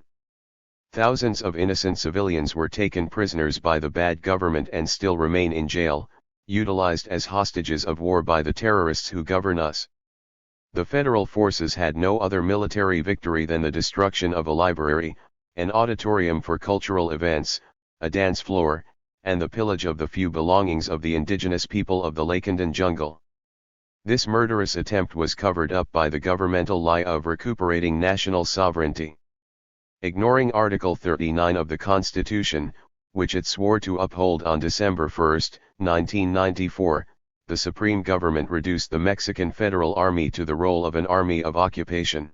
Thousands of innocent civilians were taken prisoners by the bad government and still remain in jail, utilized as hostages of war by the terrorists who govern us. The federal forces had no other military victory than the destruction of a library, an auditorium for cultural events, a dance floor, and the pillage of the few belongings of the indigenous people of the Lacandan jungle. This murderous attempt was covered up by the governmental lie of recuperating national sovereignty. Ignoring Article 39 of the Constitution, which it swore to uphold on December 1, 1994, the Supreme Government reduced the Mexican Federal Army to the role of an army of occupation.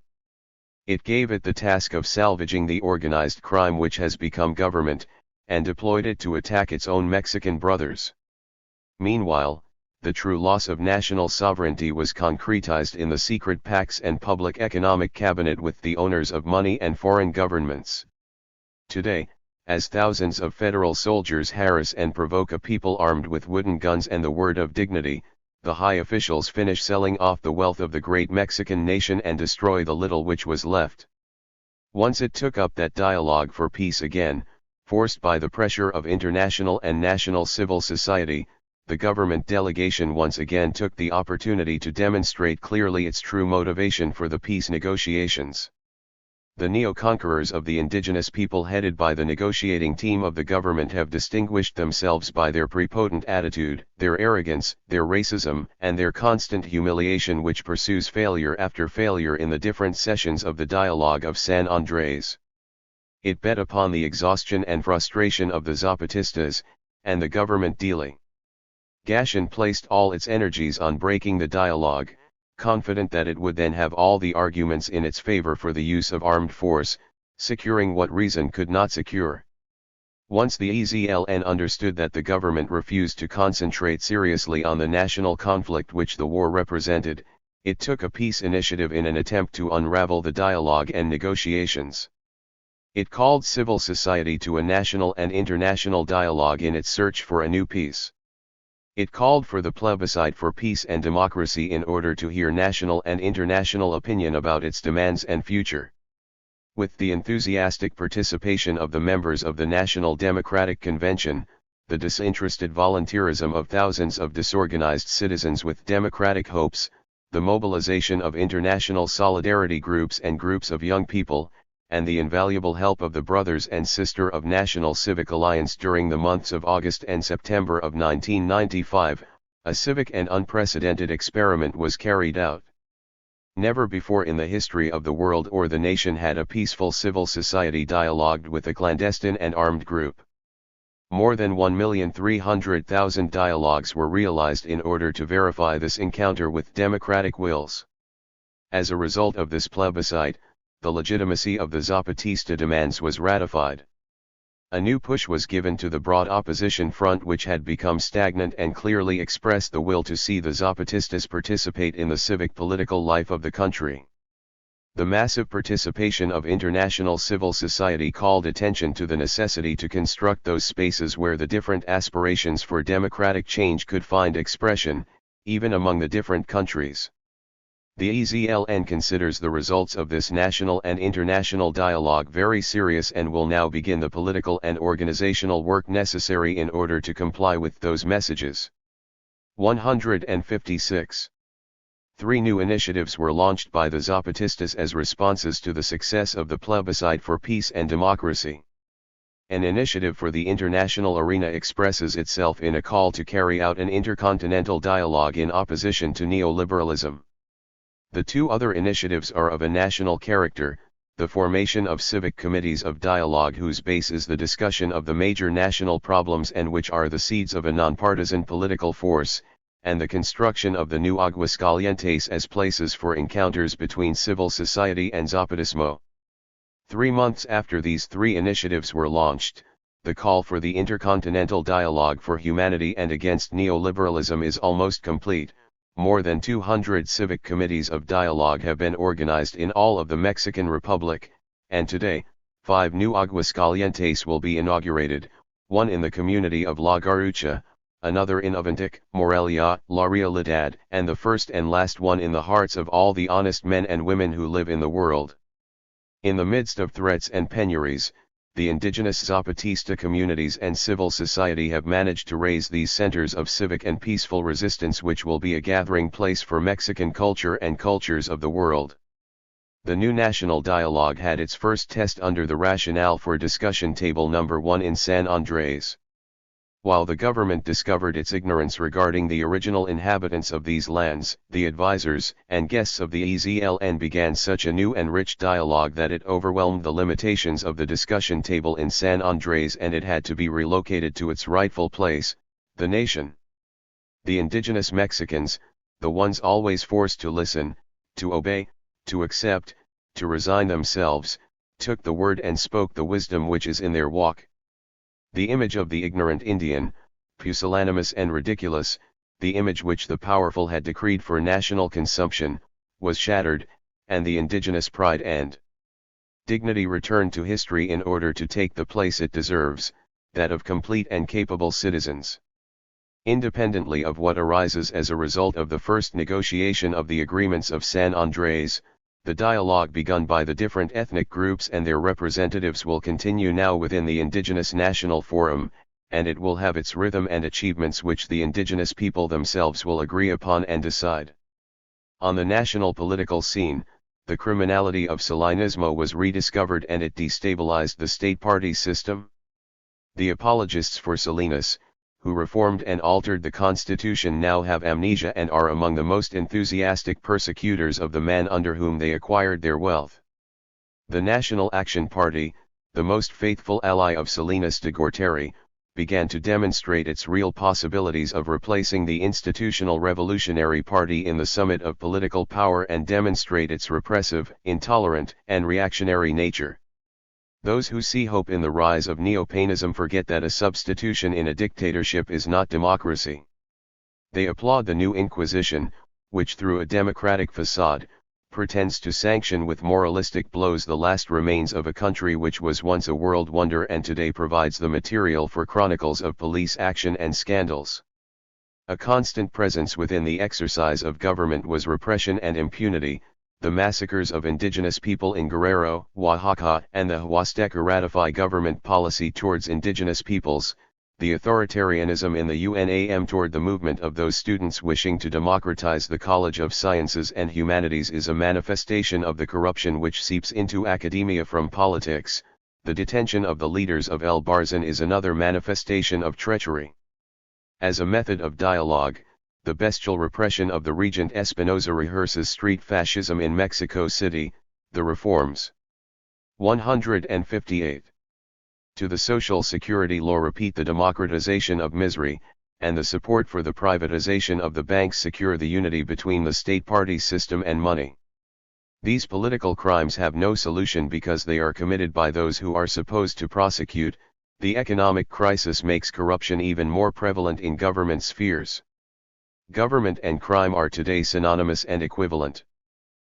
It gave it the task of salvaging the organized crime which has become government, and deployed it to attack its own Mexican brothers. Meanwhile, the true loss of national sovereignty was concretized in the secret pacts and public economic cabinet with the owners of money and foreign governments. Today, as thousands of federal soldiers harass and provoke a people armed with wooden guns and the word of dignity, the high officials finish selling off the wealth of the great Mexican nation and destroy the little which was left. Once it took up that dialogue for peace again, forced by the pressure of international and national civil society, the government delegation once again took the opportunity to demonstrate clearly its true motivation for the peace negotiations. The neo-conquerors of the indigenous people headed by the negotiating team of the government have distinguished themselves by their prepotent attitude, their arrogance, their racism, and their constant humiliation which pursues failure after failure in the different sessions of the dialogue of San Andrés. It bet upon the exhaustion and frustration of the Zapatistas, and the government delegation placed all its energies on breaking the dialogue, confident that it would then have all the arguments in its favor for the use of armed force, securing what reason could not secure. Once the EZLN understood that the government refused to concentrate seriously on the national conflict which the war represented, it took a peace initiative in an attempt to unravel the dialogue and negotiations. It called civil society to a national and international dialogue in its search for a new peace. It called for the plebiscite for peace and democracy in order to hear national and international opinion about its demands and future. With the enthusiastic participation of the members of the National Democratic Convention, the disinterested volunteerism of thousands of disorganized citizens with democratic hopes, the mobilization of international solidarity groups and groups of young people, and the invaluable help of the Brothers and Sister of National Civic Alliance during the months of August and September of 1995, a civic and unprecedented experiment was carried out. Never before in the history of the world or the nation had a peaceful civil society dialogued with a clandestine and armed group. More than 1,300,000 dialogues were realized in order to verify this encounter with democratic wills. As a result of this plebiscite, the legitimacy of the Zapatista demands was ratified. A new push was given to the broad opposition front which had become stagnant and clearly expressed the will to see the Zapatistas participate in the civic political life of the country. The massive participation of international civil society called attention to the necessity to construct those spaces where the different aspirations for democratic change could find expression, even among the different countries. The EZLN considers the results of this national and international dialogue very serious and will now begin the political and organizational work necessary in order to comply with those messages. 156. 3 new initiatives were launched by the Zapatistas as responses to the success of the plebiscite for peace and democracy. An initiative for the international arena expresses itself in a call to carry out an intercontinental dialogue in opposition to neoliberalism. The two other initiatives are of a national character: the formation of civic committees of dialogue whose base is the discussion of the major national problems and which are the seeds of a nonpartisan political force, and the construction of the new Aguascalientes as places for encounters between civil society and Zapatismo. 3 months after these three initiatives were launched, the call for the intercontinental dialogue for humanity and against neoliberalism is almost complete. More than 200 civic committees of dialogue have been organized in all of the Mexican Republic, and today, 5 new Aguascalientes will be inaugurated, one in the community of La Garrucha, another in Aventic, Morelia, La Realidad, and the first and last one in the hearts of all the honest men and women who live in the world. In the midst of threats and penuries, the indigenous Zapatista communities and civil society have managed to raise these centers of civic and peaceful resistance which will be a gathering place for Mexican culture and cultures of the world. The new national dialogue had its first test under the rationale for discussion table number 1 in San Andres. While the government discovered its ignorance regarding the original inhabitants of these lands, the advisors and guests of the EZLN began such a new and rich dialogue that it overwhelmed the limitations of the discussion table in San Andres and it had to be relocated to its rightful place, the nation. The indigenous Mexicans, the ones always forced to listen, to obey, to accept, to resign themselves, took the word and spoke the wisdom which is in their walk. The image of the ignorant Indian, pusillanimous and ridiculous, the image which the powerful had decreed for national consumption, was shattered, and the indigenous pride and dignity returned to history in order to take the place it deserves, that of complete and capable citizens. Independently of what arises as a result of the first negotiation of the agreements of San Andres, the dialogue begun by the different ethnic groups and their representatives will continue now within the Indigenous National Forum, and it will have its rhythm and achievements which the indigenous people themselves will agree upon and decide. On the national political scene, the criminality of Salinismo was rediscovered and it destabilized the state party system. The apologists for Salinas, who reformed and altered the Constitution, now have amnesia and are among the most enthusiastic persecutors of the man under whom they acquired their wealth. The National Action Party, the most faithful ally of Salinas de Gortari, began to demonstrate its real possibilities of replacing the institutional Revolutionary Party in the summit of political power and demonstrate its repressive, intolerant, and reactionary nature. Those who see hope in the rise of neo-Painism forget that a substitution in a dictatorship is not democracy. They applaud the new Inquisition, which through a democratic facade, pretends to sanction with moralistic blows the last remains of a country which was once a world wonder and today provides the material for chronicles of police action and scandals. A constant presence within the exercise of government was repression and impunity. The massacres of indigenous people in Guerrero, Oaxaca, and the Huasteca ratify government policy towards indigenous peoples. The authoritarianism in the UNAM toward the movement of those students wishing to democratize the College of Sciences and Humanities is a manifestation of the corruption which seeps into academia from politics. The detention of the leaders of El Barzan is another manifestation of treachery. As a method of dialogue, the bestial repression of the Regent Espinosa rehearses street fascism in Mexico City. The reforms. 158. To the Social Security law repeat the democratization of misery, and the support for the privatization of the banks secure the unity between the state party system and money. These political crimes have no solution because they are committed by those who are supposed to prosecute. The economic crisis makes corruption even more prevalent in government spheres. Government and crime are today synonymous and equivalent.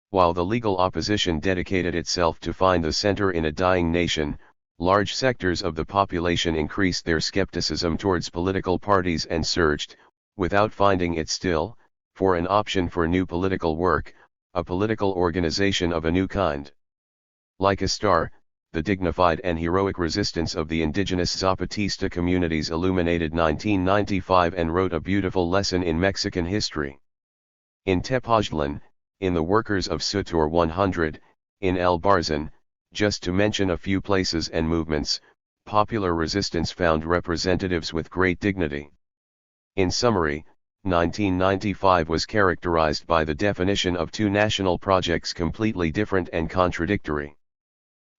While the legal opposition dedicated itself to find the center in a dying nation, large sectors of the population increased their skepticism towards political parties and searched, without finding it still, for an option for new political work, a political organization of a new kind. Like a star, the dignified and heroic resistance of the indigenous Zapatista communities illuminated 1995 and wrote a beautiful lesson in Mexican history. In Tepoztlan, in the workers of Sutur 100, in El Barzan, just to mention a few places and movements, popular resistance found representatives with great dignity. In summary, 1995 was characterized by the definition of two national projects completely different and contradictory.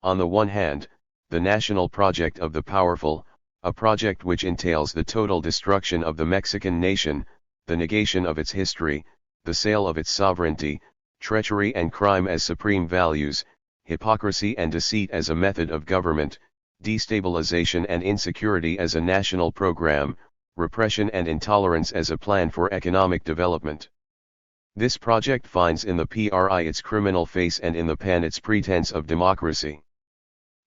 On the one hand, the national project of the powerful, a project which entails the total destruction of the Mexican nation, the negation of its history, the sale of its sovereignty, treachery and crime as supreme values, hypocrisy and deceit as a method of government, destabilization and insecurity as a national program, repression and intolerance as a plan for economic development. This project finds in the PRI its criminal face and in the PAN its pretense of democracy.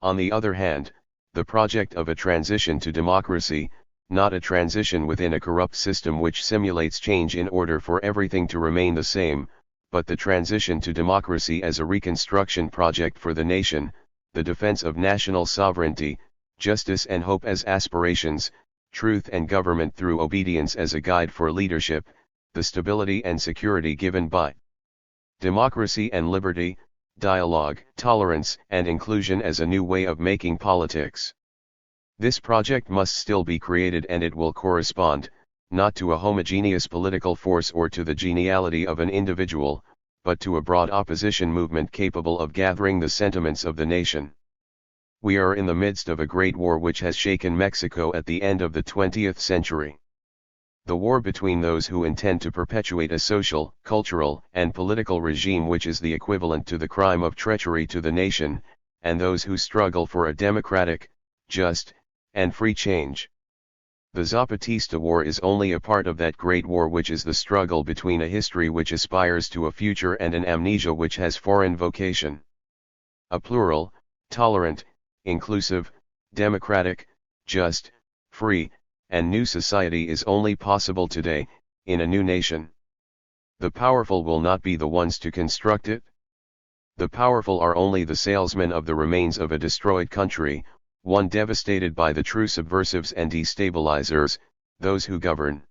On the other hand, the project of a transition to democracy, not a transition within a corrupt system which simulates change in order for everything to remain the same, but the transition to democracy as a reconstruction project for the nation, the defense of national sovereignty, justice and hope as aspirations, truth and government through obedience as a guide for leadership, the stability and security given by democracy and liberty, dialogue, tolerance and inclusion as a new way of making politics. This project must still be created, and it will correspond, not to a homogeneous political force or to the geniality of an individual, but to a broad opposition movement capable of gathering the sentiments of the nation. We are in the midst of a great war which has shaken Mexico at the end of the 20th century. The war between those who intend to perpetuate a social, cultural, and political regime which is the equivalent to the crime of treachery to the nation, and those who struggle for a democratic, just, and free change. The Zapatista War is only a part of that great war which is the struggle between a history which aspires to a future and an amnesia which has foreign vocation. A plural, tolerant, inclusive, democratic, just, free, and new society is only possible today, in a new nation. The powerful will not be the ones to construct it. The powerful are only the salesmen of the remains of a destroyed country, one devastated by the true subversives and destabilizers, those who govern.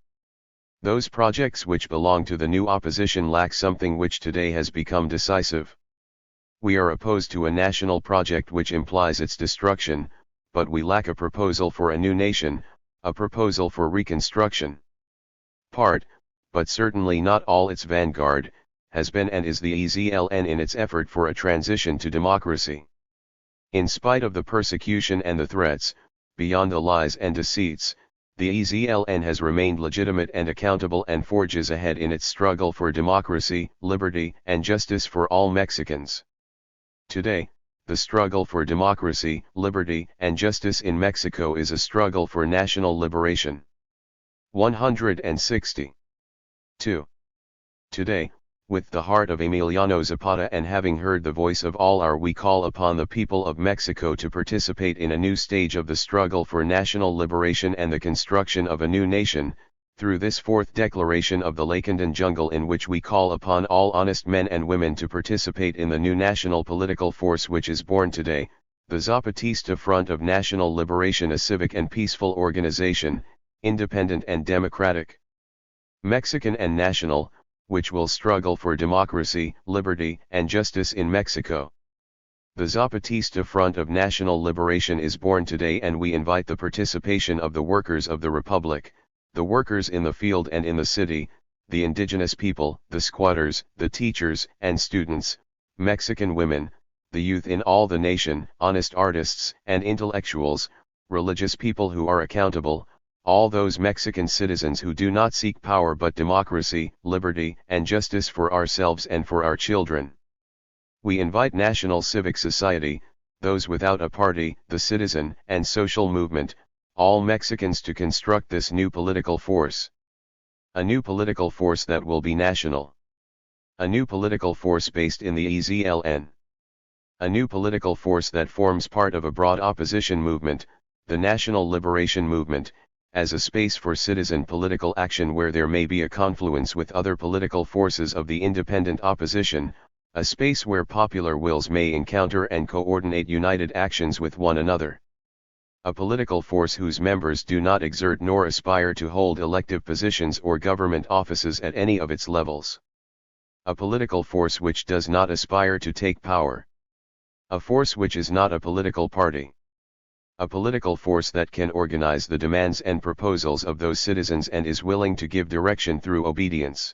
Those projects which belong to the new opposition lack something which today has become decisive. We are opposed to a national project which implies its destruction, but we lack a proposal for a new nation, a proposal for reconstruction. Part, but certainly not all its vanguard, has been and is the EZLN in its effort for a transition to democracy. In spite of the persecution and the threats, beyond the lies and deceits, the EZLN has remained legitimate and accountable and forges ahead in its struggle for democracy, liberty, and justice for all Mexicans. Today, the struggle for democracy, liberty, and justice in Mexico is a struggle for national liberation. 160. 2. Today, with the heart of Emiliano Zapata and having heard the voice of all we call upon the people of Mexico to participate in a new stage of the struggle for national liberation and the construction of a new nation, through this fourth declaration of the Lacandan jungle in which we call upon all honest men and women to participate in the new national political force which is born today, the Zapatista Front of National Liberation, a civic and peaceful organization, independent and democratic, Mexican and national, which will struggle for democracy, liberty, and justice in Mexico. The Zapatista Front of National Liberation is born today, and we invite the participation of the workers of the Republic, the workers in the field and in the city, the indigenous people, the squatters, the teachers and students, Mexican women, the youth in all the nation, honest artists and intellectuals, religious people who are accountable, all those Mexican citizens who do not seek power but democracy, liberty, and justice for ourselves and for our children. We invite national civic society, those without a party, the citizen and social movement, all Mexicans to construct this new political force. A new political force that will be national. A new political force based in the EZLN. A new political force that forms part of a broad opposition movement, the National Liberation Movement, as a space for citizen political action where there may be a confluence with other political forces of the independent opposition, a space where popular wills may encounter and coordinate united actions with one another. A political force whose members do not exert nor aspire to hold elective positions or government offices at any of its levels. A political force which does not aspire to take power. A force which is not a political party. A political force that can organize the demands and proposals of those citizens and is willing to give direction through obedience.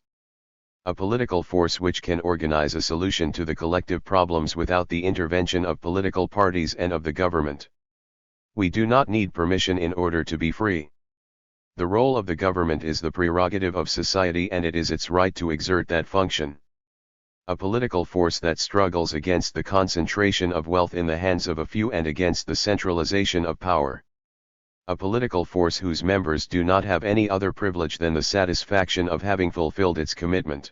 A political force which can organize a solution to the collective problems without the intervention of political parties and of the government. We do not need permission in order to be free. The role of the government is the prerogative of society and it is its right to exert that function. A political force that struggles against the concentration of wealth in the hands of a few and against the centralization of power. A political force whose members do not have any other privilege than the satisfaction of having fulfilled its commitment.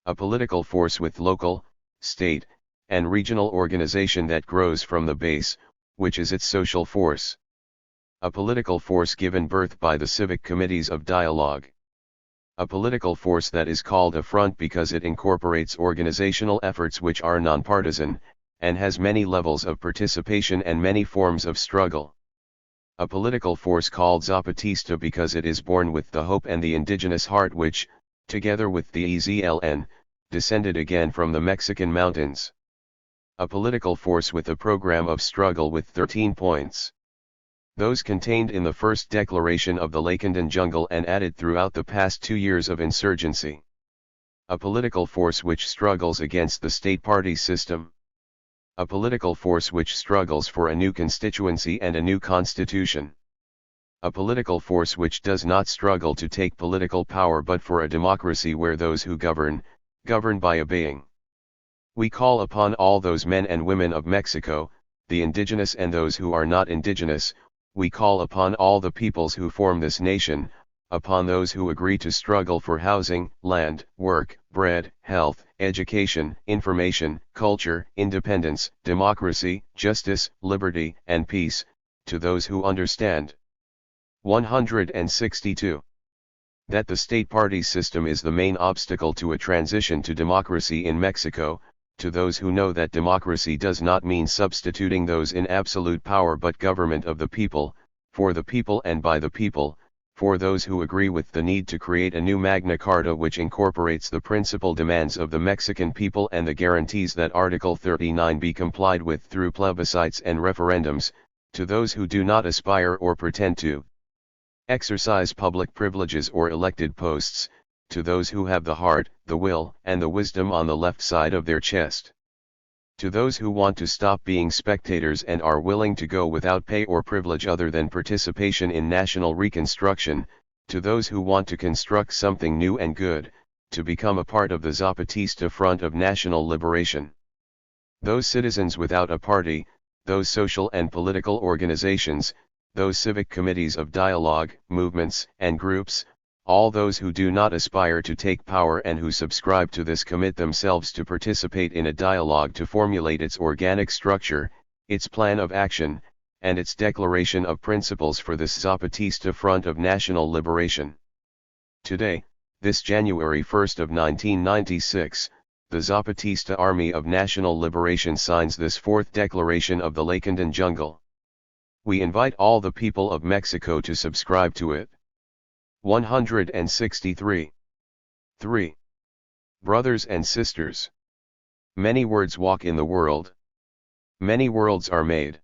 A political force with local, state, and regional organization that grows from the base, which is its social force. A political force given birth by the civic committees of dialogue. A political force that is called a front because it incorporates organizational efforts which are nonpartisan, and has many levels of participation and many forms of struggle. A political force called Zapatista because it is born with the hope and the indigenous heart which, together with the EZLN, descended again from the Mexican mountains. A political force with a program of struggle with 13 points. Those contained in the first declaration of the Lacandon Jungle and added throughout the past 2 years of insurgency. A political force which struggles against the state party system. A political force which struggles for a new constituency and a new constitution. A political force which does not struggle to take political power but for a democracy where those who govern by obeying. We call upon all those men and women of Mexico, the indigenous and those who are not indigenous. We call upon all the peoples who form this nation, upon those who agree to struggle for housing, land, work, bread, health, education, information, culture, independence, democracy, justice, liberty, and peace, to those who understand. 162. That the state party system is the main obstacle to a transition to democracy in Mexico, to those who know that democracy does not mean substituting those in absolute power but government of the people, for the people and by the people, for those who agree with the need to create a new Magna Carta which incorporates the principal demands of the Mexican people and the guarantees that Article 39 be complied with through plebiscites and referendums, to those who do not aspire or pretend to exercise public privileges or elected posts, to those who have the heart, the will, and the wisdom on the left side of their chest. To those who want to stop being spectators and are willing to go without pay or privilege other than participation in national reconstruction, to those who want to construct something new and good, to become a part of the Zapatista Front of National Liberation. Those citizens without a party, those social and political organizations, those civic committees of dialogue, movements, and groups, all those who do not aspire to take power and who subscribe to this commit themselves to participate in a dialogue to formulate its organic structure, its plan of action, and its declaration of principles for this Zapatista Front of National Liberation. Today, this January 1st of 1996, the Zapatista Army of National Liberation signs this fourth declaration of the Lacandon Jungle. We invite all the people of Mexico to subscribe to it. 163. 3. Brothers and sisters. Many words walk in the world. Many worlds are made.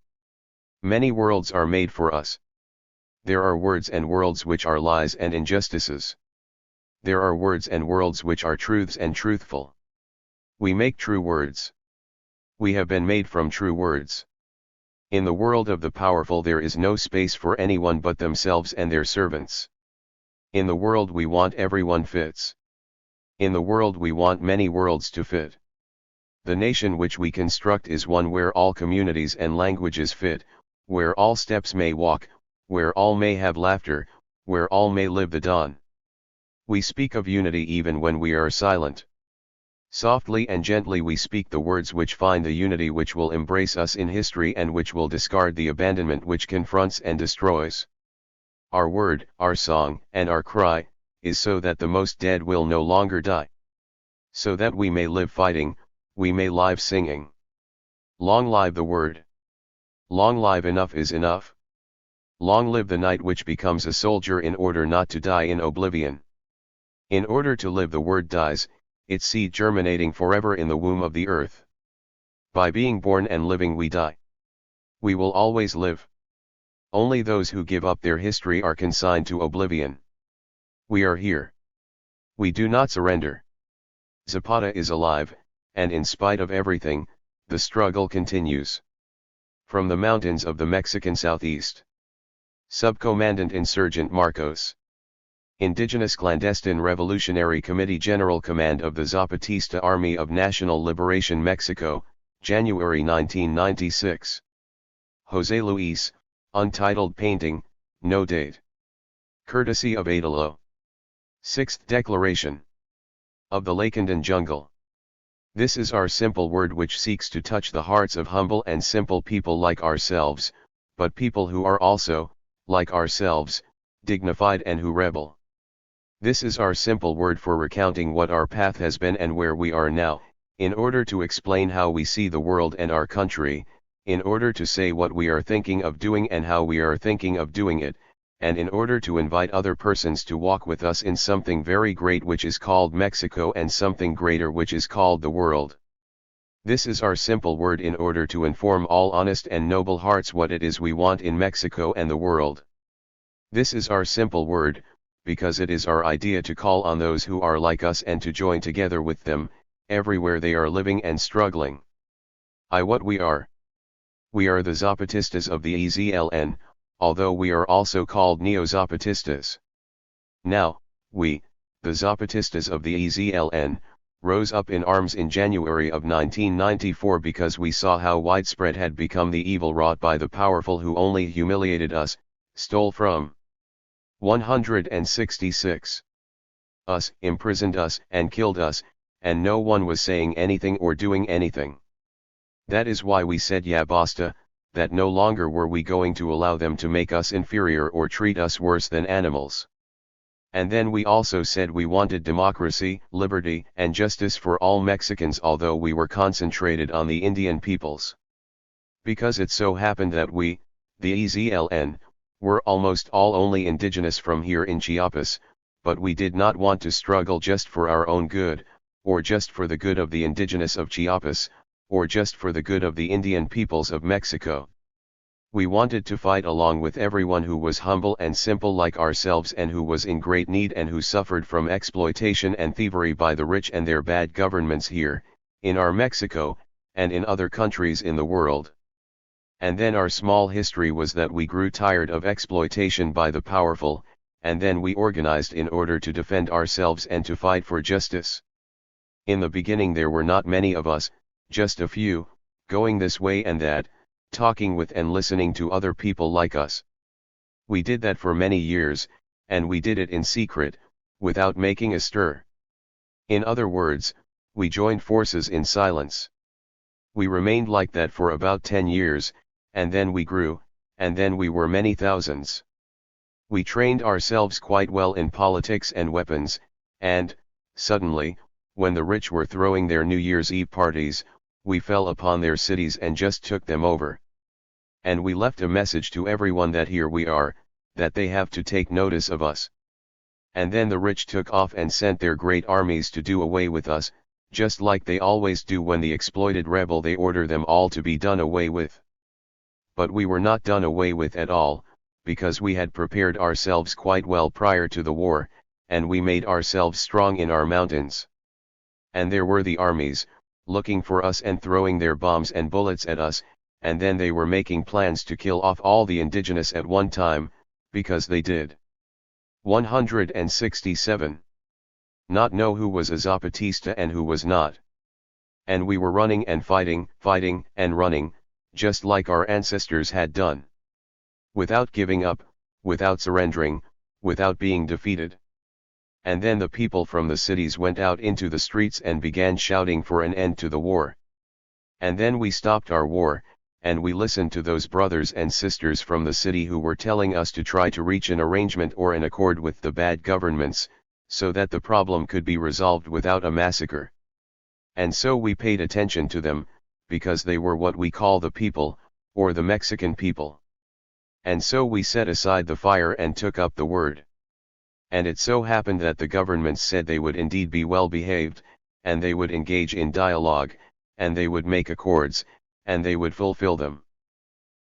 Many worlds are made for us. There are words and worlds which are lies and injustices. There are words and worlds which are truths and truthful. We make true words. We have been made from true words. In the world of the powerful there is no space for anyone but themselves and their servants. In the world we want everyone fits. In the world we want many worlds to fit. The nation which we construct is one where all communities and languages fit, where all steps may walk, where all may have laughter, where all may live the dawn. We speak of unity even when we are silent. Softly and gently we speak the words which find the unity which will embrace us in history and which will discard the abandonment which confronts and destroys. Our word, our song, and our cry, is so that the most dead will no longer die. So that we may live fighting, we may live singing. Long live the word. Long live enough is enough. Long live the knight which becomes a soldier in order not to die in oblivion. In order to live the word dies, its seed germinating forever in the womb of the earth. By being born and living we die. We will always live. Only those who give up their history are consigned to oblivion. We are here. We do not surrender. Zapata is alive, and in spite of everything, the struggle continues. From the mountains of the Mexican southeast. Subcommandant Insurgent Marcos. Indigenous Clandestine Revolutionary Committee General Command of the Zapatista Army of National Liberation Mexico, January 1996. José Luis, Untitled Painting, no date. Courtesy of Adalo. Sixth Declaration. Of the Lakandan Jungle. This is our simple word which seeks to touch the hearts of humble and simple people like ourselves, but people who are also, like ourselves, dignified and who rebel. This is our simple word for recounting what our path has been and where we are now, in order to explain how we see the world and our country, in order to say what we are thinking of doing and how we are thinking of doing it, and in order to invite other persons to walk with us in something very great which is called Mexico and something greater which is called the world. This is our simple word in order to inform all honest and noble hearts what it is we want in Mexico and the world. This is our simple word, because it is our idea to call on those who are like us and to join together with them, everywhere they are living and struggling. What we are. We are the Zapatistas of the EZLN, although we are also called Neo-Zapatistas. Now, we, the Zapatistas of the EZLN, rose up in arms in January of 1994 because we saw how widespread had become the evil wrought by the powerful who only humiliated us, stole from 166 us, imprisoned us and killed us, and no one was saying anything or doing anything. That is why we said ya basta, that no longer were we going to allow them to make us inferior or treat us worse than animals. And then we also said we wanted democracy, liberty, and justice for all Mexicans, although we were concentrated on the Indian peoples. Because it so happened that we, the EZLN, were almost all only indigenous from here in Chiapas, but we did not want to struggle just for our own good, or just for the good of the indigenous of Chiapas, or just for the good of the Indian peoples of Mexico. We wanted to fight along with everyone who was humble and simple like ourselves and who was in great need and who suffered from exploitation and thievery by the rich and their bad governments here, in our Mexico, and in other countries in the world. And then our small history was that we grew tired of exploitation by the powerful, and then we organized in order to defend ourselves and to fight for justice. In the beginning there were not many of us, just a few, going this way and that, talking with and listening to other people like us. We did that for many years, and we did it in secret, without making a stir. In other words, we joined forces in silence. We remained like that for about 10 years, and then we grew, and then we were many thousands. We trained ourselves quite well in politics and weapons, and, suddenly, when the rich were throwing their New Year's Eve parties, we fell upon their cities and just took them over. And we left a message to everyone that here we are, that they have to take notice of us. And then the rich took off and sent their great armies to do away with us, just like they always do when the exploited rebel they order them all to be done away with. But we were not done away with at all, because we had prepared ourselves quite well prior to the war, and we made ourselves strong in our mountains. And there were the armies, looking for us and throwing their bombs and bullets at us, and then they were making plans to kill off all the indigenous at one time, because they did. 167. Not know who was a Zapatista and who was not. And we were running and fighting, and running, just like our ancestors had done. Without giving up, without surrendering, without being defeated. And then the people from the cities went out into the streets and began shouting for an end to the war. And then we stopped our war, and we listened to those brothers and sisters from the city who were telling us to try to reach an arrangement or an accord with the bad governments, so that the problem could be resolved without a massacre. And so we paid attention to them, because they were what we call the people, or the Mexican people. And so we set aside the fire and took up the word. And it so happened that the governments said they would indeed be well behaved, and they would engage in dialogue, and they would make accords, and they would fulfill them.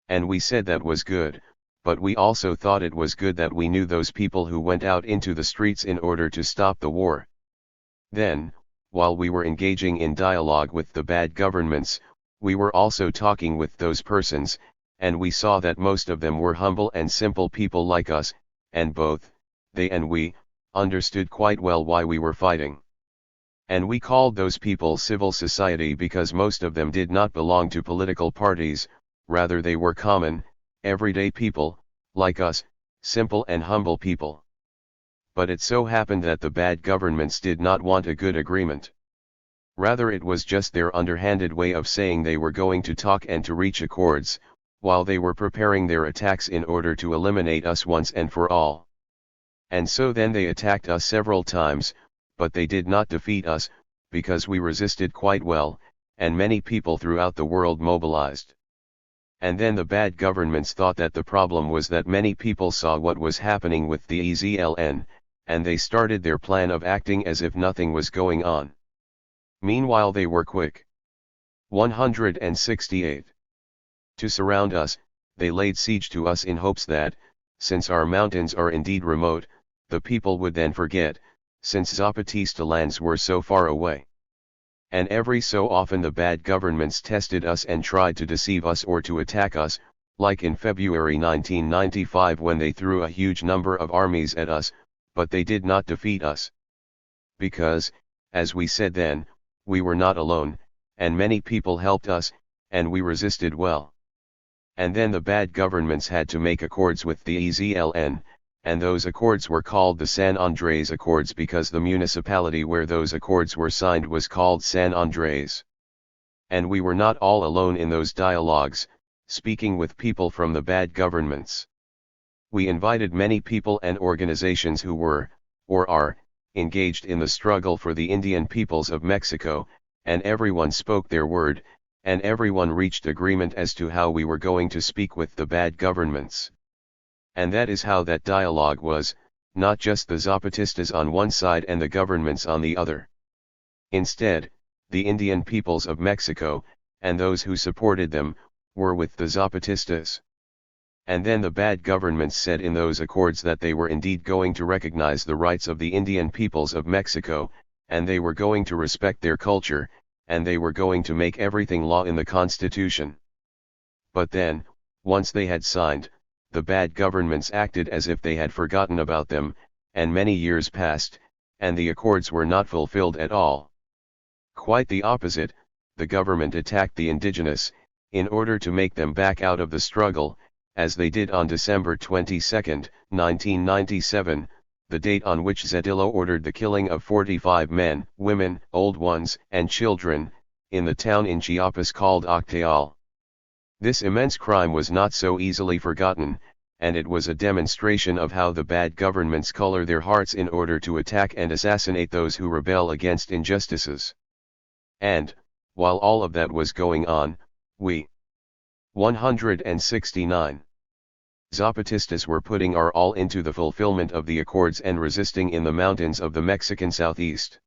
And we said that was good, but we also thought it was good that we knew those people who went out into the streets in order to stop the war. Then, while we were engaging in dialogue with the bad governments, we were also talking with those persons, and we saw that most of them were humble and simple people like us, and both, they and we, understood quite well why we were fighting. And we called those people civil society because most of them did not belong to political parties, rather they were common, everyday people, like us, simple and humble people. But it so happened that the bad governments did not want a good agreement. Rather it was just their underhanded way of saying they were going to talk and to reach accords, while they were preparing their attacks in order to eliminate us once and for all. And so then they attacked us several times, but they did not defeat us, because we resisted quite well, and many people throughout the world mobilized. And then the bad governments thought that the problem was that many people saw what was happening with the EZLN, and they started their plan of acting as if nothing was going on. Meanwhile they were quick. 168. To surround us, they laid siege to us in hopes that, since our mountains are indeed remote, the people would then forget, since Zapatista lands were so far away. And every so often the bad governments tested us and tried to deceive us or to attack us, like in February 1995 when they threw a huge number of armies at us, but they did not defeat us. Because, as we said then, we were not alone, and many people helped us, and we resisted well. And then the bad governments had to make accords with the EZLN, and those accords were called the San Andres Accords because the municipality where those accords were signed was called San Andres. And we were not all alone in those dialogues, speaking with people from the bad governments. We invited many people and organizations who were, or are, engaged in the struggle for the Indian peoples of Mexico, and everyone spoke their word, and everyone reached agreement as to how we were going to speak with the bad governments. And that is how that dialogue was, not just the Zapatistas on one side and the governments on the other. Instead, the Indian peoples of Mexico, and those who supported them, were with the Zapatistas. And then the bad governments said in those accords that they were indeed going to recognize the rights of the Indian peoples of Mexico, and they were going to respect their culture, and they were going to make everything law in the Constitution. But then, once they had signed, the bad governments acted as if they had forgotten about them, and many years passed, and the accords were not fulfilled at all. Quite the opposite, the government attacked the indigenous, in order to make them back out of the struggle, as they did on December 22, 1997, the date on which Zedillo ordered the killing of 45 men, women, old ones, and children, in the town in Chiapas called Octeal. This immense crime was not so easily forgotten, and it was a demonstration of how the bad governments color their hearts in order to attack and assassinate those who rebel against injustices. And, while all of that was going on, we 169 Zapatistas were putting our all into the fulfillment of the accords and resisting in the mountains of the Mexican southeast.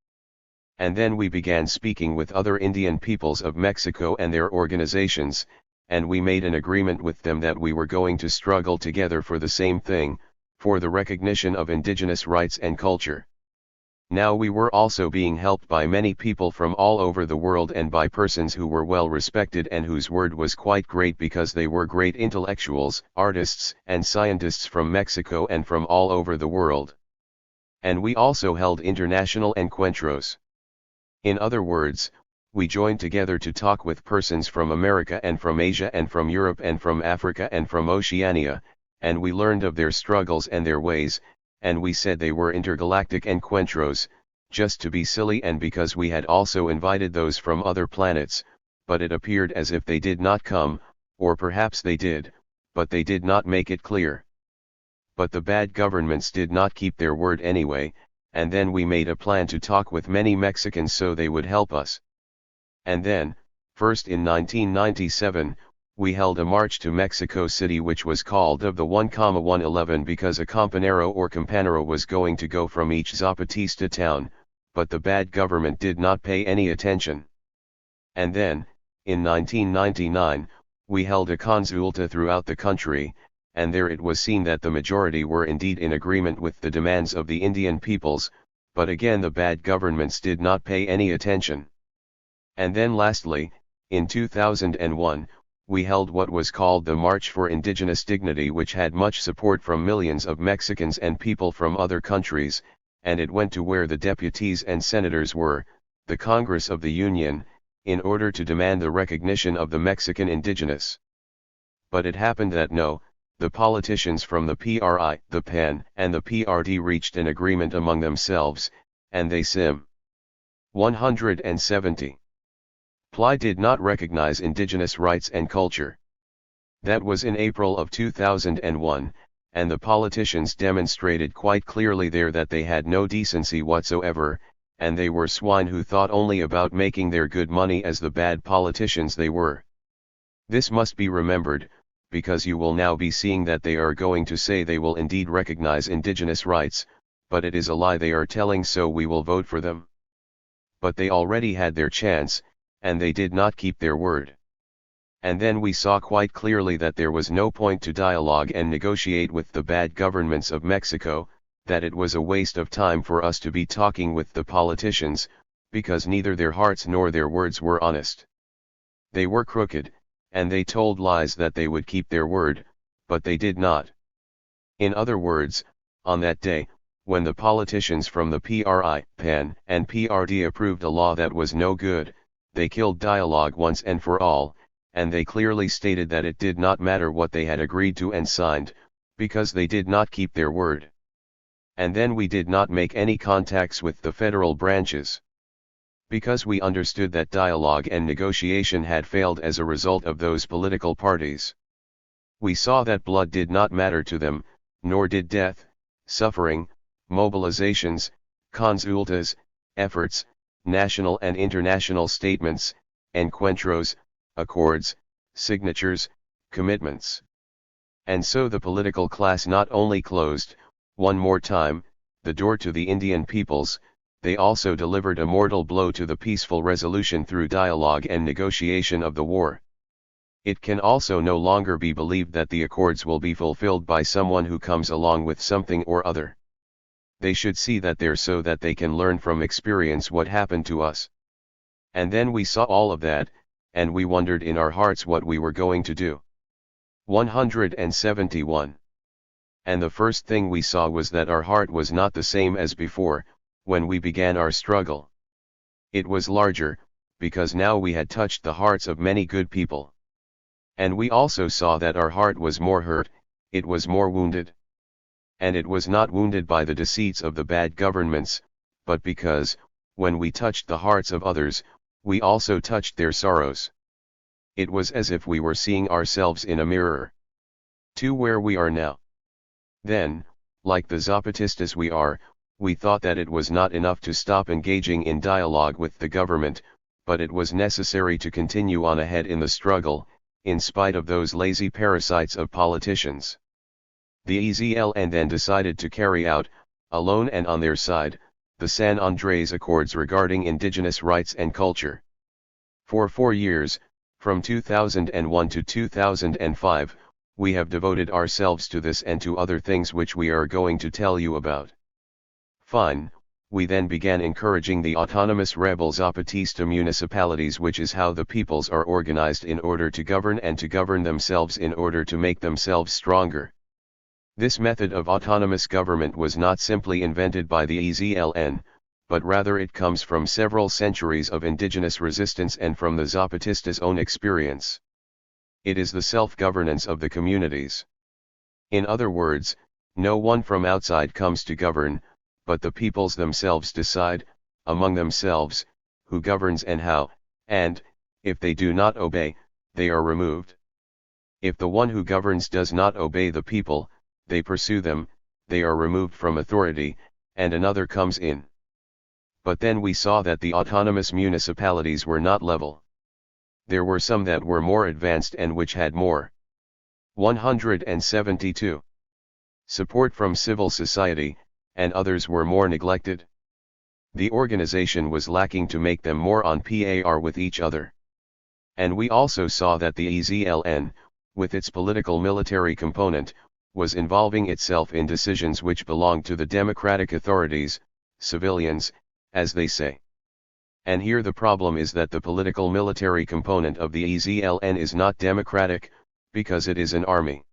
And then we began speaking with other Indian peoples of Mexico and their organizations, and we made an agreement with them that we were going to struggle together for the same thing, for the recognition of indigenous rights and culture. Now we were also being helped by many people from all over the world and by persons who were well respected and whose word was quite great because they were great intellectuals, artists, and scientists from Mexico and from all over the world. And we also held international encuentros. In other words, we joined together to talk with persons from America and from Asia and from Europe and from Africa and from Oceania, and we learned of their struggles and their ways, and we said they were intergalactic encuentros, just to be silly and because we had also invited those from other planets, but it appeared as if they did not come, or perhaps they did, but they did not make it clear. But the bad governments did not keep their word anyway, and then we made a plan to talk with many Mexicans so they would help us. And then, first in 1997, we held a march to Mexico City which was called of the 1,111 because a campanero or campanero was going to go from each Zapatista town, but the bad government did not pay any attention. And then, in 1999, we held a consulta throughout the country, and there it was seen that the majority were indeed in agreement with the demands of the Indian peoples, but again the bad governments did not pay any attention. And then lastly, in 2001, we held what was called the March for Indigenous Dignity, which had much support from millions of Mexicans and people from other countries, and it went to where the deputies and senators were, the Congress of the Union, in order to demand the recognition of the Mexican indigenous. But it happened that the politicians from the PRI, the PAN, and the PRD reached an agreement among themselves, and they sim. 170. PLI did not recognize indigenous rights and culture. That was in April of 2001, and the politicians demonstrated quite clearly there that they had no decency whatsoever, and they were swine who thought only about making their good money as the bad politicians they were. This must be remembered, because you will now be seeing that they are going to say they will indeed recognize indigenous rights, but it is a lie they are telling, so we will vote for them. But they already had their chance, and they did not keep their word. And then we saw quite clearly that there was no point to dialogue and negotiate with the bad governments of Mexico, that it was a waste of time for us to be talking with the politicians, because neither their hearts nor their words were honest. They were crooked, and they told lies that they would keep their word, but they did not. In other words, on that day, when the politicians from the PRI, PAN, and PRD approved a law that was no good, they killed dialogue once and for all, and they clearly stated that it did not matter what they had agreed to and signed, because they did not keep their word. And then we did not make any contacts with the federal branches, because we understood that dialogue and negotiation had failed as a result of those political parties. We saw that blood did not matter to them, nor did death, suffering, mobilizations, consultas, efforts, national and international statements, encuentros, accords, signatures, commitments. And so the political class not only closed, one more time, the door to the Indian peoples, they also delivered a mortal blow to the peaceful resolution through dialogue and negotiation of the war. It can also no longer be believed that the accords will be fulfilled by someone who comes along with something or other. They should see that they're so that they can learn from experience what happened to us. And then we saw all of that, and we wondered in our hearts what we were going to do. 171. And the first thing we saw was that our heart was not the same as before, when we began our struggle. It was larger, because now we had touched the hearts of many good people. And we also saw that our heart was more hurt, it was more wounded. And it was not wounded by the deceits of the bad governments, but because, when we touched the hearts of others, we also touched their sorrows. It was as if we were seeing ourselves in a mirror. To where we are now. Then, like the Zapatistas we thought that it was not enough to stop engaging in dialogue with the government, but it was necessary to continue on ahead in the struggle, in spite of those lazy parasites of politicians. The EZLN then decided to carry out, alone and on their side, the San Andrés Accords regarding indigenous rights and culture. For 4 years, from 2001 to 2005, we have devoted ourselves to this and to other things which we are going to tell you about. Fine, we then began encouraging the autonomous rebel Zapatista municipalities, which is how the peoples are organized in order to govern and to govern themselves in order to make themselves stronger. This method of autonomous government was not simply invented by the EZLN, but rather it comes from several centuries of indigenous resistance and from the Zapatistas' own experience. It is the self-governance of the communities. In other words, no one from outside comes to govern, but the peoples themselves decide, among themselves, who governs and how, and, if they do not obey, they are removed. If the one who governs does not obey the people, they pursue them, they are removed from authority, and another comes in. But then we saw that the autonomous municipalities were not level. There were some that were more advanced and which had more. 172. Support from civil society, and others were more neglected. The organization was lacking to make them more on par with each other. And we also saw that the EZLN, with its political military component, was involving itself in decisions which belonged to the democratic authorities, civilians, as they say. And here the problem is that the political military component of the EZLN is not democratic, because it is an army.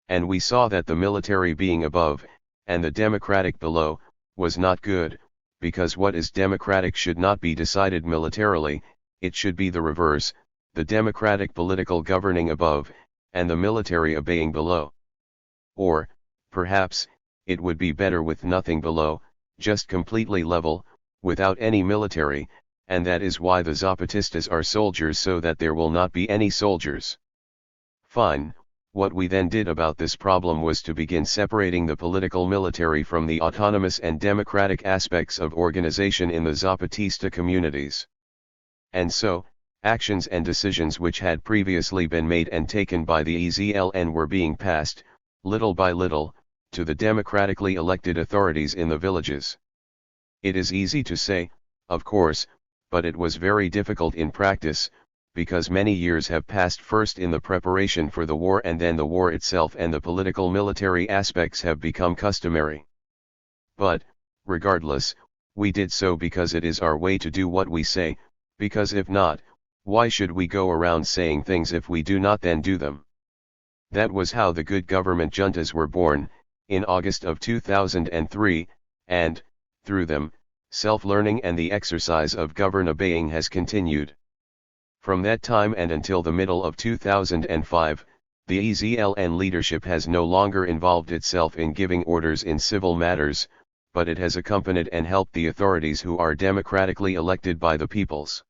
And we saw that the military being above, and the democratic below, was not good, because what is democratic should not be decided militarily, it should be the reverse, the democratic political governing above, and the military obeying below. Or, perhaps, it would be better with nothing below, just completely level, without any military, and that is why the Zapatistas are soldiers, so that there will not be any soldiers. Fine. What we then did about this problem was to begin separating the political military from the autonomous and democratic aspects of organization in the Zapatista communities. And so, actions and decisions which had previously been made and taken by the EZLN were being passed, little by little, to the democratically elected authorities in the villages. It is easy to say, of course, but it was very difficult in practice, because many years have passed first in the preparation for the war and then the war itself, and the political military aspects have become customary. But, regardless, we did so because it is our way to do what we say, because if not, why should we go around saying things if we do not then do them? That was how the good government juntas were born, in August of 2003, and, through them, self-learning and the exercise of govern-obeying has continued. From that time and until the middle of 2005, the EZLN leadership has no longer involved itself in giving orders in civil matters, but it has accompanied and helped the authorities who are democratically elected by the peoples.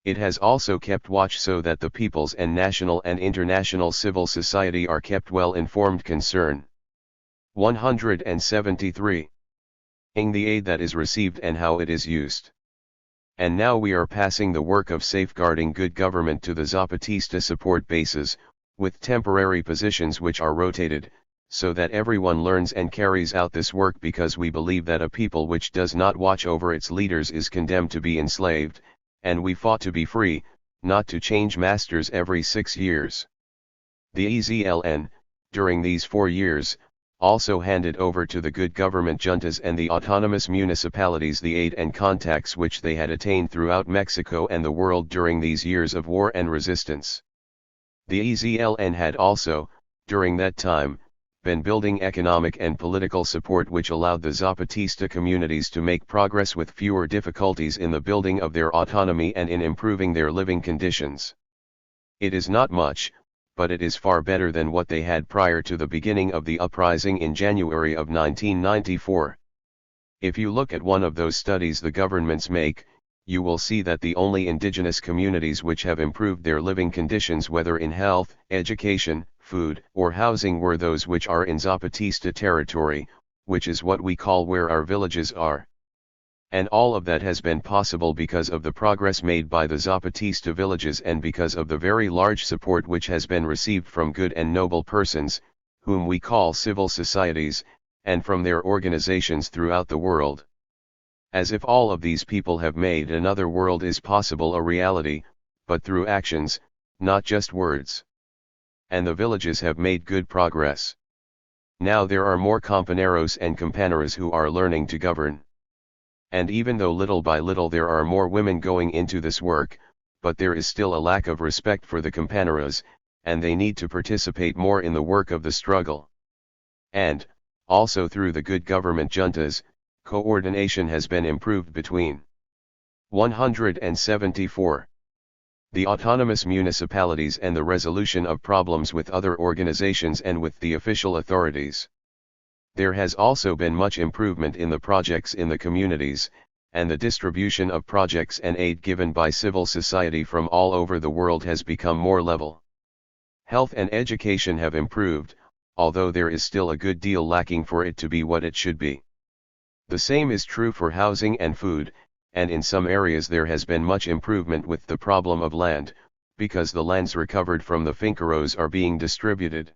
It has also kept watch so that the peoples and national and international civil society are kept well informed. Concern 173. The aid that is received and how it is used. And now we are passing the work of safeguarding good government to the Zapatista support bases, with temporary positions which are rotated, so that everyone learns and carries out this work, because we believe that a people which does not watch over its leaders is condemned to be enslaved, and we fought to be free, not to change masters every 6 years. The EZLN, during these 4 years, also handed over to the good government juntas and the autonomous municipalities the aid and contacts which they had attained throughout Mexico and the world during these years of war and resistance. The EZLN had also, during that time, been building economic and political support which allowed the Zapatista communities to make progress with fewer difficulties in the building of their autonomy and in improving their living conditions. It is not much, but it is far better than what they had prior to the beginning of the uprising in January of 1994. If you look at one of those studies the governments make, you will see that the only indigenous communities which have improved their living conditions, whether in health, education, food, or housing, were those which are in Zapatista territory, which is what we call where our villages are. And all of that has been possible because of the progress made by the Zapatista villages and because of the very large support which has been received from good and noble persons, whom we call civil societies, and from their organizations throughout the world. As if all of these people have made another world is possible a reality, but through actions, not just words. And the villages have made good progress. Now there are more compañeros and compañeras who are learning to govern. And even though little by little there are more women going into this work, but there is still a lack of respect for the compañeras, and they need to participate more in the work of the struggle. And, also through the good government juntas, coordination has been improved between 174. The autonomous municipalities and the resolution of problems with other organizations and with the official authorities. There has also been much improvement in the projects in the communities, and the distribution of projects and aid given by civil society from all over the world has become more level. Health and education have improved, although there is still a good deal lacking for it to be what it should be. The same is true for housing and food, and in some areas there has been much improvement with the problem of land, because the lands recovered from the finqueros are being distributed.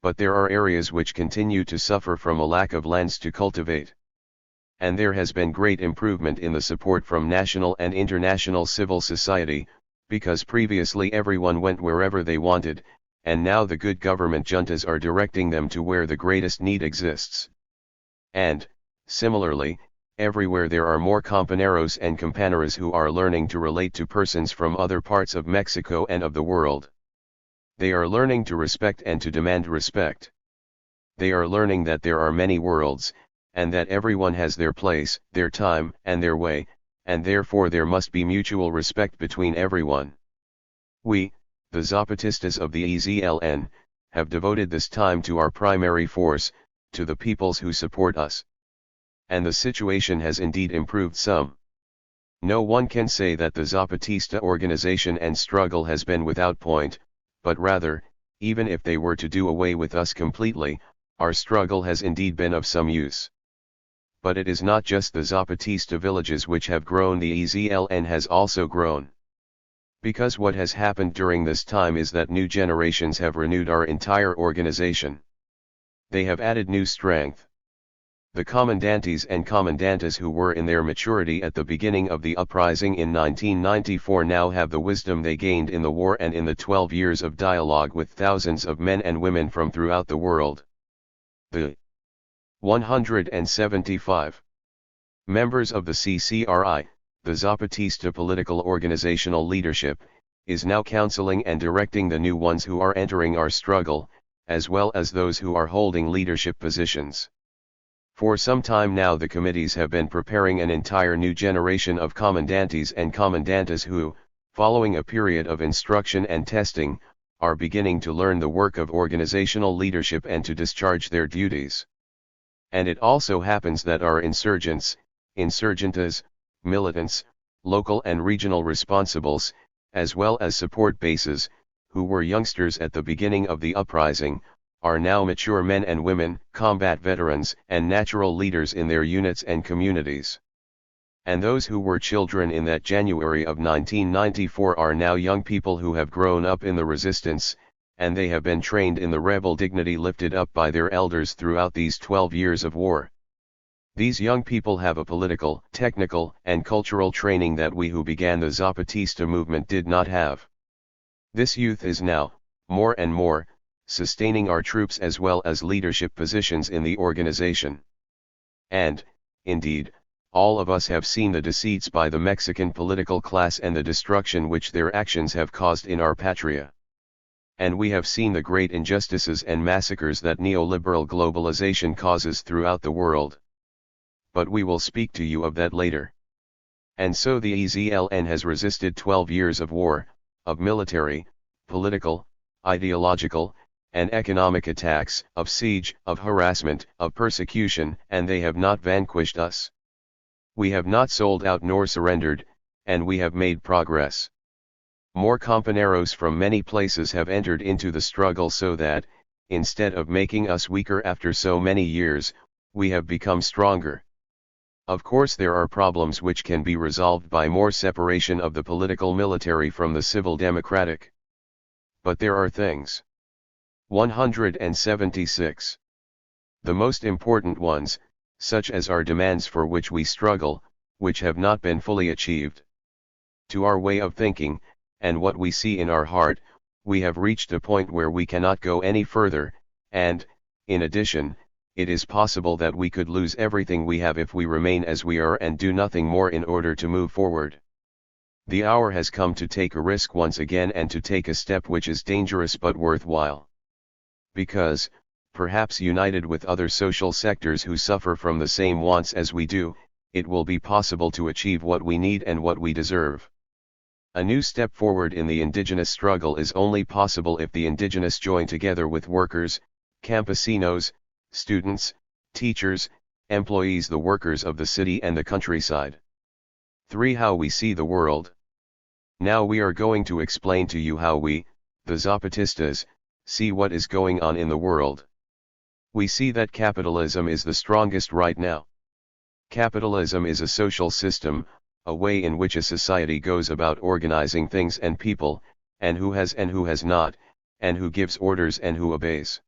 But there are areas which continue to suffer from a lack of lands to cultivate. And there has been great improvement in the support from national and international civil society, because previously everyone went wherever they wanted, and now the good government juntas are directing them to where the greatest need exists. And, similarly, everywhere there are more compañeros and compañeras who are learning to relate to persons from other parts of Mexico and of the world. They are learning to respect and to demand respect. They are learning that there are many worlds, and that everyone has their place, their time, and their way, and therefore there must be mutual respect between everyone. We, the Zapatistas of the EZLN, have devoted this time to our primary force, to the peoples who support us. And the situation has indeed improved some. No one can say that the Zapatista organization and struggle has been without point, but rather, even if they were to do away with us completely, our struggle has indeed been of some use. But it is not just the Zapatista villages which have grown, the EZLN has also grown. Because what has happened during this time is that new generations have renewed our entire organization. They have added new strength. The commandantes and commandantas who were in their maturity at the beginning of the uprising in 1994 now have the wisdom they gained in the war and in the 12 years of dialogue with thousands of men and women from throughout the world. The 175 members of the CCRI, the Zapatista political organizational leadership, is now counseling and directing the new ones who are entering our struggle, as well as those who are holding leadership positions. For some time now the committees have been preparing an entire new generation of commandantes and commandantas who, following a period of instruction and testing, are beginning to learn the work of organizational leadership and to discharge their duties. And it also happens that our insurgents, insurgentas, militants, local and regional responsibles, as well as support bases, who were youngsters at the beginning of the uprising, are now mature men and women, combat veterans, and natural leaders in their units and communities. And those who were children in that January of 1994 are now young people who have grown up in the resistance, and they have been trained in the rebel dignity lifted up by their elders throughout these 12 years of war. These young people have a political, technical, and cultural training that we who began the Zapatista movement did not have. This youth is now, more and more, sustaining our troops as well as leadership positions in the organization. And, indeed, all of us have seen the deceits by the Mexican political class and the destruction which their actions have caused in our patria. And we have seen the great injustices and massacres that neoliberal globalization causes throughout the world. But we will speak to you of that later. And so the EZLN has resisted 12 years of war, of military, political, ideological, and economic attacks, of siege, of harassment, of persecution, and they have not vanquished us. We have not sold out nor surrendered, and we have made progress. More compañeros from many places have entered into the struggle so that, instead of making us weaker after so many years, we have become stronger. Of course there are problems which can be resolved by more separation of the political military from the civil democratic. But there are things. 176. The most important ones, such as our demands for which we struggle, which have not been fully achieved. To our way of thinking, and what we see in our heart, we have reached a point where we cannot go any further, and, in addition, it is possible that we could lose everything we have if we remain as we are and do nothing more in order to move forward. The hour has come to take a risk once again and to take a step which is dangerous but worthwhile. Because, perhaps united with other social sectors who suffer from the same wants as we do, it will be possible to achieve what we need and what we deserve. A new step forward in the indigenous struggle is only possible if the indigenous join together with workers, campesinos, students, teachers, employees, the workers of the city and the countryside. 3. How we see the world. Now we are going to explain to you how we, the Zapatistas, see what is going on in the world. We see that capitalism is the strongest right now. Capitalism is a social system, a way in which a society goes about organizing things and people, and who has not, and who gives orders and who obeys.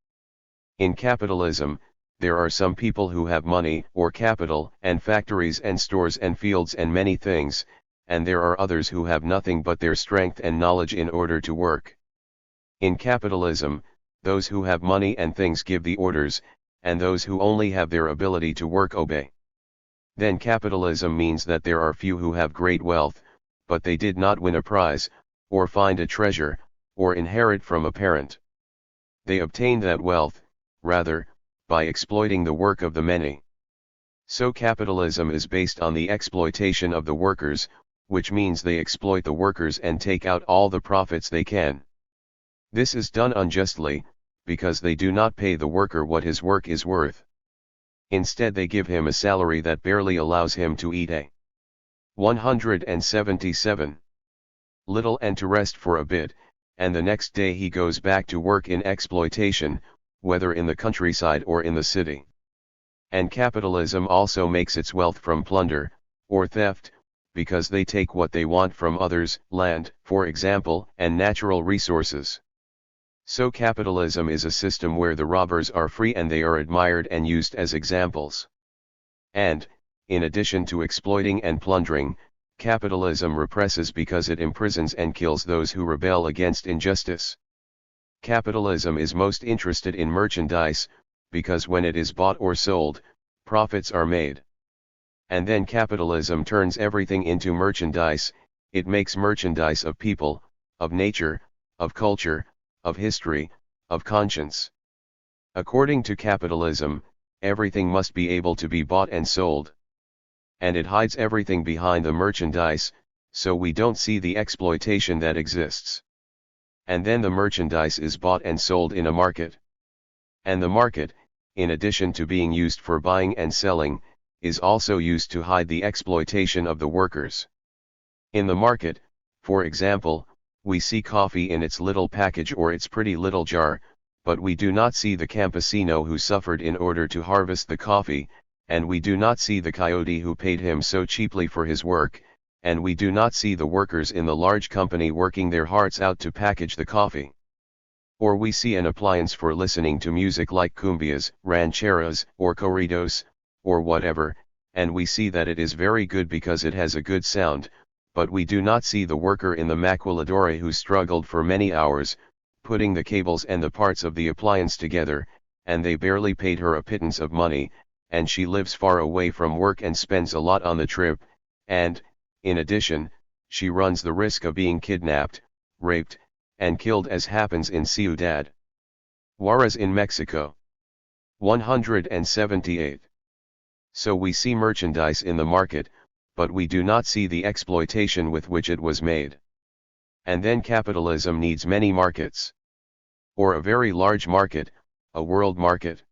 In capitalism, there are some people who have money or capital and factories and stores and fields and many things, and there are others who have nothing but their strength and knowledge in order to work. In capitalism, those who have money and things give the orders, and those who only have their ability to work obey. Then capitalism means that there are few who have great wealth, but they did not win a prize, or find a treasure, or inherit from a parent. They obtained that wealth, rather, by exploiting the work of the many. So capitalism is based on the exploitation of the workers, which means they exploit the workers and take out all the profits they can. This is done unjustly, because they do not pay the worker what his work is worth. Instead they give him a salary that barely allows him to eat a 177 little and to rest for a bit, and the next day he goes back to work in exploitation, whether in the countryside or in the city. And capitalism also makes its wealth from plunder, or theft, because they take what they want from others, land, for example, and natural resources. So capitalism is a system where the robbers are free and they are admired and used as examples. And, in addition to exploiting and plundering, capitalism represses because it imprisons and kills those who rebel against injustice. Capitalism is most interested in merchandise, because when it is bought or sold, profits are made. And then capitalism turns everything into merchandise. It makes merchandise of people, of nature, of culture, of history, of conscience. According to capitalism, everything must be able to be bought and sold. And it hides everything behind the merchandise, so we don't see the exploitation that exists. And then the merchandise is bought and sold in a market. And the market, in addition to being used for buying and selling, is also used to hide the exploitation of the workers. In the market, for example, we see coffee in its little package or its pretty little jar, but we do not see the campesino who suffered in order to harvest the coffee, and we do not see the coyote who paid him so cheaply for his work, and we do not see the workers in the large company working their hearts out to package the coffee. Or we see an appliance for listening to music like cumbias, rancheras, or corridos, or whatever, and we see that it is very good because it has a good sound, but we do not see the worker in the maquiladora who struggled for many hours, putting the cables and the parts of the appliance together, and they barely paid her a pittance of money, and she lives far away from work and spends a lot on the trip, and, in addition, she runs the risk of being kidnapped, raped, and killed as happens in Ciudad Juarez in Mexico. 178. So we see merchandise in the market, but we do not see the exploitation with which it was made. And then capitalism needs many markets. Or a very large market, a world market.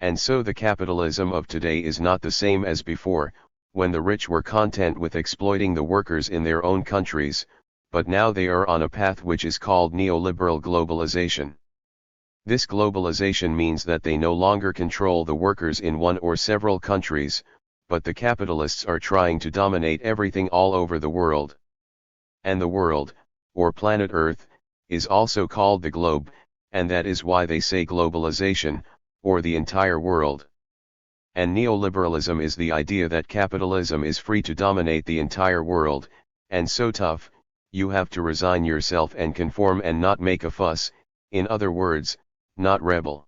And so the capitalism of today is not the same as before, when the rich were content with exploiting the workers in their own countries, but now they are on a path which is called neoliberal globalization. This globalization means that they no longer control the workers in one or several countries, but the capitalists are trying to dominate everything all over the world. And the world, or planet Earth, is also called the globe, and that is why they say globalization, or the entire world. And neoliberalism is the idea that capitalism is free to dominate the entire world, and so tough, you have to resign yourself and conform and not make a fuss, in other words, not rebel.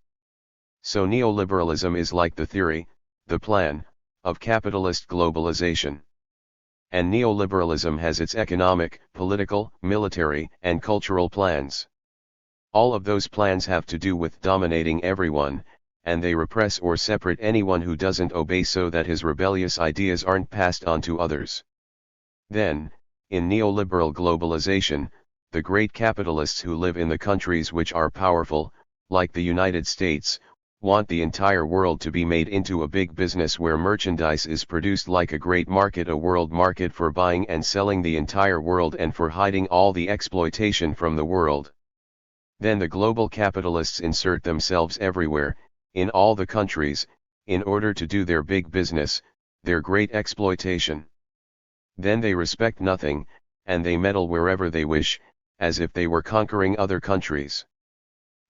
So neoliberalism is like the theory, the plan, of capitalist globalization. And neoliberalism has its economic, political, military, and cultural plans. All of those plans have to do with dominating everyone, and they repress or separate anyone who doesn't obey so that his rebellious ideas aren't passed on to others. Then, in neoliberal globalization, the great capitalists who live in the countries which are powerful, like the United States, want the entire world to be made into a big business where merchandise is produced like a great market, a world market for buying and selling the entire world and for hiding all the exploitation from the world. Then the global capitalists insert themselves everywhere, in all the countries, in order to do their big business, their great exploitation. Then they respect nothing, and they meddle wherever they wish, as if they were conquering other countries.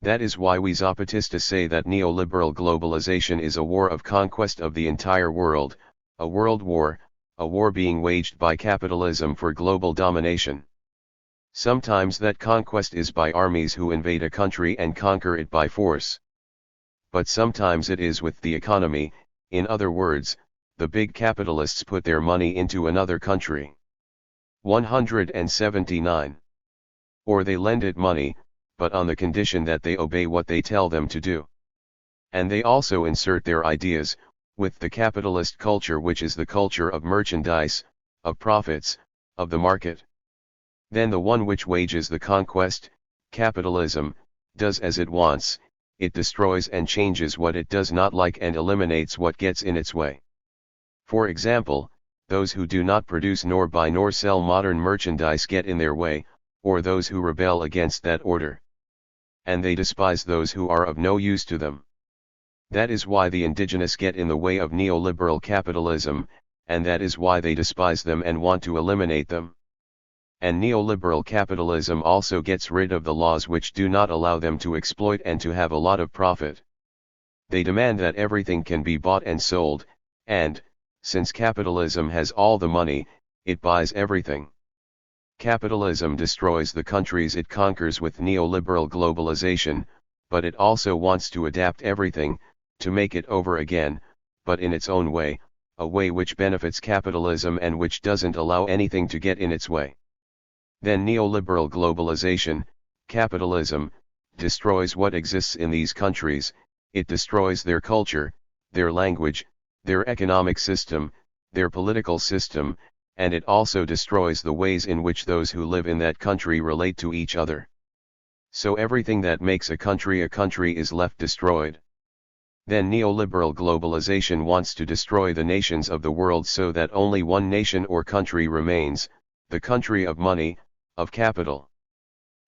That is why we Zapatistas say that neoliberal globalization is a war of conquest of the entire world, a world war, a war being waged by capitalism for global domination. Sometimes that conquest is by armies who invade a country and conquer it by force. But sometimes it is with the economy, in other words, the big capitalists put their money into another country. 179. Or they lend it money, but on the condition that they obey what they tell them to do. And they also insert their ideas, with the capitalist culture, which is the culture of merchandise, of profits, of the market. Then the one which wages the conquest, capitalism, does as it wants, it destroys and changes what it does not like and eliminates what gets in its way. For example, those who do not produce nor buy nor sell modern merchandise get in their way, or those who rebel against that order. And they despise those who are of no use to them. That is why the indigenous get in the way of neoliberal capitalism, and that is why they despise them and want to eliminate them. And neoliberal capitalism also gets rid of the laws which do not allow them to exploit and to have a lot of profit. They demand that everything can be bought and sold, and, since capitalism has all the money, it buys everything. Capitalism destroys the countries it conquers with neoliberal globalization, but it also wants to adapt everything, to make it over again, but in its own way, a way which benefits capitalism and which doesn't allow anything to get in its way. Then neoliberal globalization, capitalism, destroys what exists in these countries, it destroys their culture, their language, their economic system, their political system, and it also destroys the ways in which those who live in that country relate to each other. So everything that makes a country is left destroyed. Then neoliberal globalization wants to destroy the nations of the world so that only one nation or country remains, the country of money, of capital.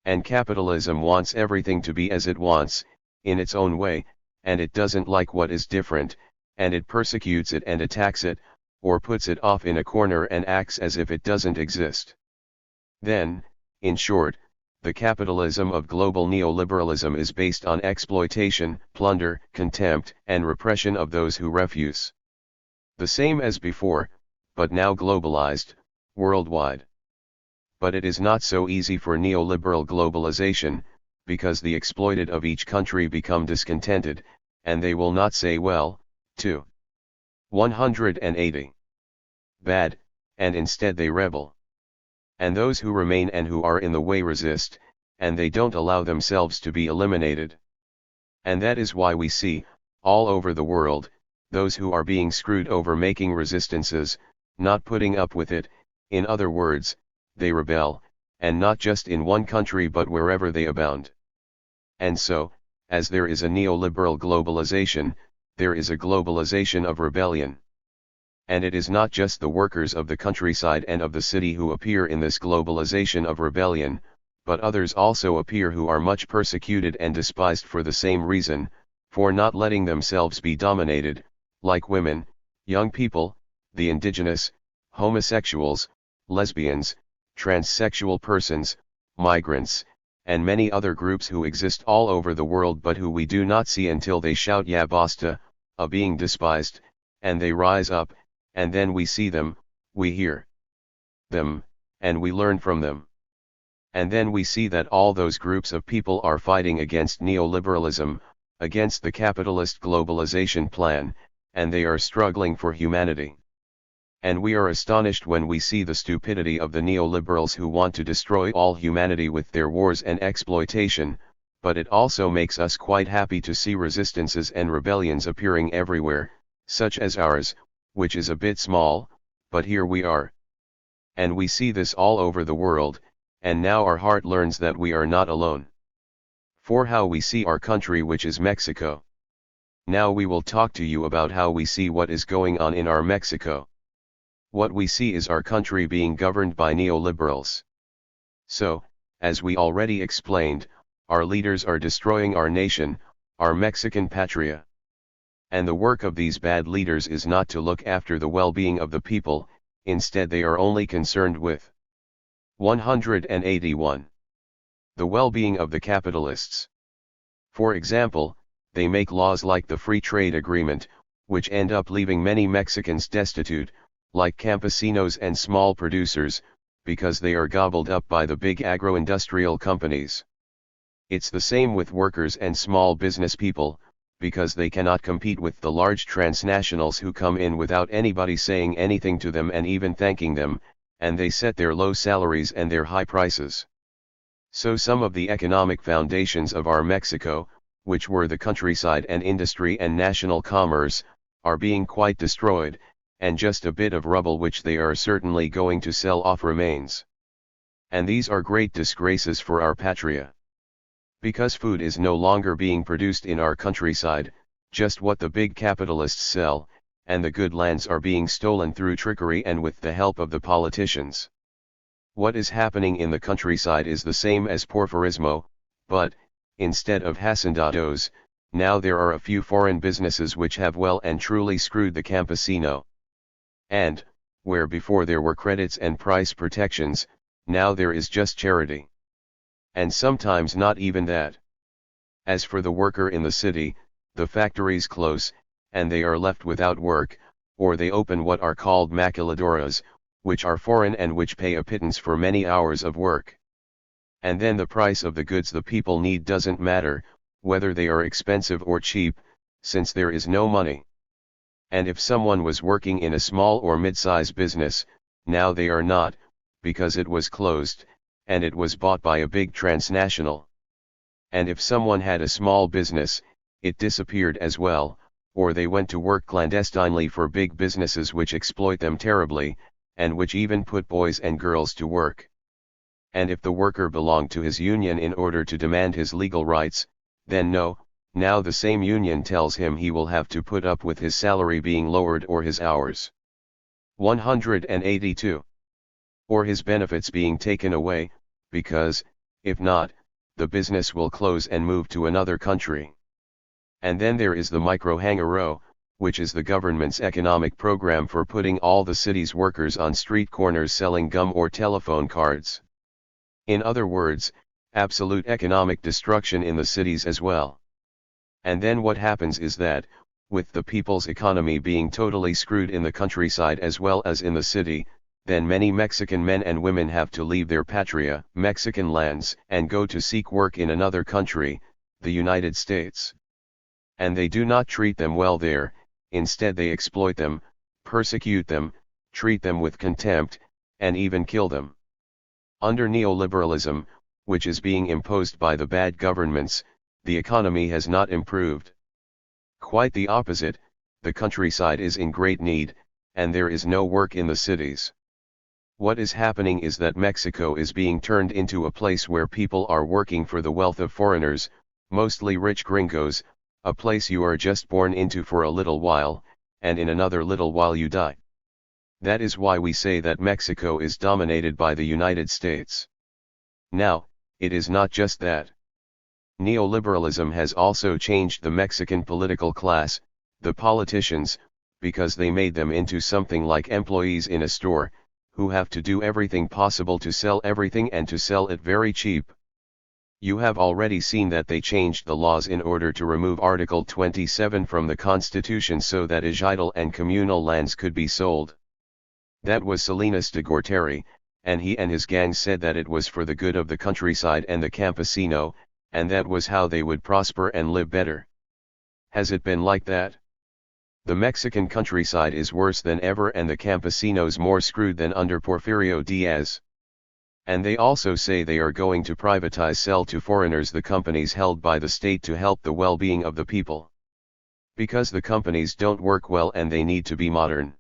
And capitalism wants everything to be as it wants, in its own way, and it doesn't like what is different, and it persecutes it and attacks it, or puts it off in a corner and acts as if it doesn't exist. Then, in short, the capitalism of global neoliberalism is based on exploitation, plunder, contempt, and repression of those who refuse. The same as before, but now globalized, worldwide. But it is not so easy for neoliberal globalization, because the exploited of each country become discontented, and they will not say well, to 180. Bad, and instead they rebel. And those who remain and who are in the way resist, and they don't allow themselves to be eliminated. And that is why we see, all over the world, those who are being screwed over making resistances, not putting up with it, in other words, they rebel, and not just in one country but wherever they abound. And so, as there is a neoliberal globalization, there is a globalization of rebellion. And it is not just the workers of the countryside and of the city who appear in this globalization of rebellion, but others also appear who are much persecuted and despised for the same reason, for not letting themselves be dominated, like women, young people, the indigenous, homosexuals, lesbians, transsexual persons, migrants, and many other groups who exist all over the world but who we do not see until they shout "Ya basta," a being despised, and they rise up, and then we see them, we hear them, and we learn from them. And then we see that all those groups of people are fighting against neoliberalism, against the capitalist globalization plan, and they are struggling for humanity. And we are astonished when we see the stupidity of the neoliberals who want to destroy all humanity with their wars and exploitation, but it also makes us quite happy to see resistances and rebellions appearing everywhere, such as ours, which is a bit small, but here we are. And we see this all over the world, and now our heart learns that we are not alone. For how we see our country, which is Mexico. Now we will talk to you about how we see what is going on in our Mexico. What we see is our country being governed by neoliberals. So, as we already explained, our leaders are destroying our nation, our Mexican patria. And the work of these bad leaders is not to look after the well-being of the people, instead they are only concerned with 181. The well-being of the capitalists. For example, they make laws like the Free Trade Agreement, which end up leaving many Mexicans destitute, like campesinos and small producers, because they are gobbled up by the big agro-industrial companies. It's the same with workers and small business people, because they cannot compete with the large transnationals who come in without anybody saying anything to them and even thanking them, and they set their low salaries and their high prices. So some of the economic foundations of our Mexico, which were the countryside and industry and national commerce, are being quite destroyed, and just a bit of rubble which they are certainly going to sell off remains. And these are great disgraces for our patria. Because food is no longer being produced in our countryside, just what the big capitalists sell, and the good lands are being stolen through trickery and with the help of the politicians. What is happening in the countryside is the same as Porfirismo, but, instead of hacendados, now there are a few foreign businesses which have well and truly screwed the campesino. And, where before there were credits and price protections, now there is just charity. And sometimes not even that. As for the worker in the city, the factories close, and they are left without work, or they open what are called maquiladoras, which are foreign and which pay a pittance for many hours of work. And then the price of the goods the people need doesn't matter, whether they are expensive or cheap, since there is no money. And if someone was working in a small or mid-size business, now they are not, because it was closed, and it was bought by a big transnational. And if someone had a small business, it disappeared as well, or they went to work clandestinely for big businesses which exploit them terribly, and which even put boys and girls to work. And if the worker belonged to his union in order to demand his legal rights, then no, now the same union tells him he will have to put up with his salary being lowered or his hours. 182. Or his benefits being taken away, because, if not, the business will close and move to another country. And then there is the micro-hangaro, which is the government's economic program for putting all the city's workers on street corners selling gum or telephone cards. In other words, absolute economic destruction in the cities as well. And then what happens is that, with the people's economy being totally screwed in the countryside as well as in the city, then many Mexican men and women have to leave their patria, Mexican lands, and go to seek work in another country, the United States. And they do not treat them well there, instead they exploit them, persecute them, treat them with contempt, and even kill them. Under neoliberalism, which is being imposed by the bad governments, the economy has not improved. Quite the opposite, the countryside is in great need, and there is no work in the cities. What is happening is that Mexico is being turned into a place where people are working for the wealth of foreigners, mostly rich gringos, a place you are just born into for a little while, and in another little while you die. That is why we say that Mexico is dominated by the United States. Now, it is not just that. Neoliberalism has also changed the Mexican political class, the politicians, because they made them into something like employees in a store, who have to do everything possible to sell everything and to sell it very cheap. You have already seen that they changed the laws in order to remove Article 27 from the Constitution so that ejido and communal lands could be sold. That was Salinas de Gortari, and he and his gang said that it was for the good of the countryside and the campesino, and that was how they would prosper and live better. Has it been like that? The Mexican countryside is worse than ever and the campesinos more screwed than under Porfirio Diaz. And they also say they are going to sell to foreigners the companies held by the state to help the well-being of the people. Because the companies don't work well and they need to be modern.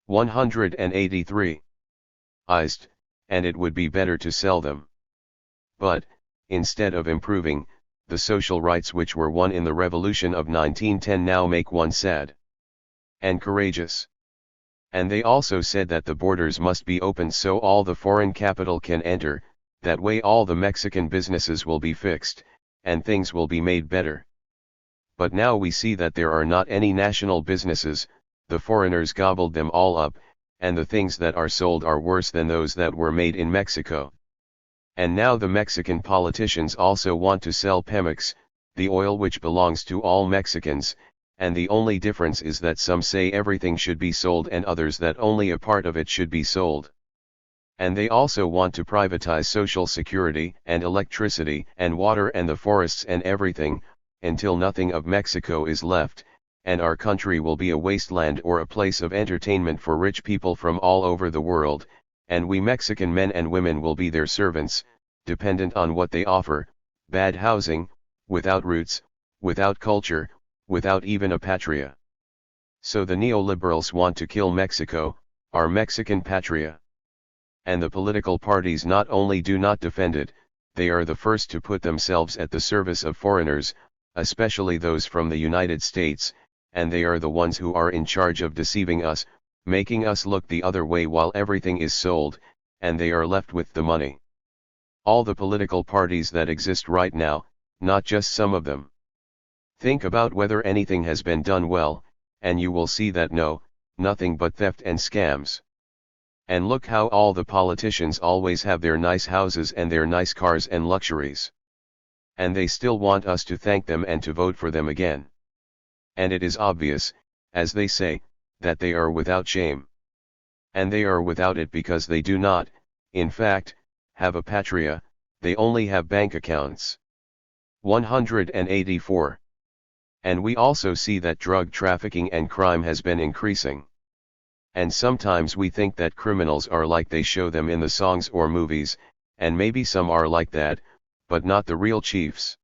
183. And it would be better to sell them. But, instead of improving, the social rights which were won in the Revolution of 1910 now make one sad and courageous. And they also said that the borders must be opened so all the foreign capital can enter, that way all the Mexican businesses will be fixed, and things will be made better. But now we see that there are not any national businesses, the foreigners gobbled them all up, and the things that are sold are worse than those that were made in Mexico. And now the Mexican politicians also want to sell Pemex, the oil which belongs to all Mexicans, and the only difference is that some say everything should be sold and others that only a part of it should be sold. And they also want to privatize social security and electricity and water and the forests and everything, until nothing of Mexico is left, and our country will be a wasteland or a place of entertainment for rich people from all over the world, and we Mexican men and women will be their servants, dependent on what they offer, bad housing, without roots, without culture, without even a patria. So the neoliberals want to kill Mexico, our Mexican patria. And the political parties not only do not defend it, they are the first to put themselves at the service of foreigners, especially those from the United States, and they are the ones who are in charge of deceiving us, making us look the other way while everything is sold, and they are left with the money. All the political parties that exist right now, not just some of them. Think about whether anything has been done well, and you will see that no, nothing but theft and scams. And look how all the politicians always have their nice houses and their nice cars and luxuries. And they still want us to thank them and to vote for them again. And it is obvious, as they say, that they are without shame. And they are without it because they do not, in fact, have a patria, they only have bank accounts. 184. And we also see that drug trafficking and crime has been increasing. And sometimes we think that criminals are like they show them in the songs or movies, and maybe some are like that, but not the real chiefs.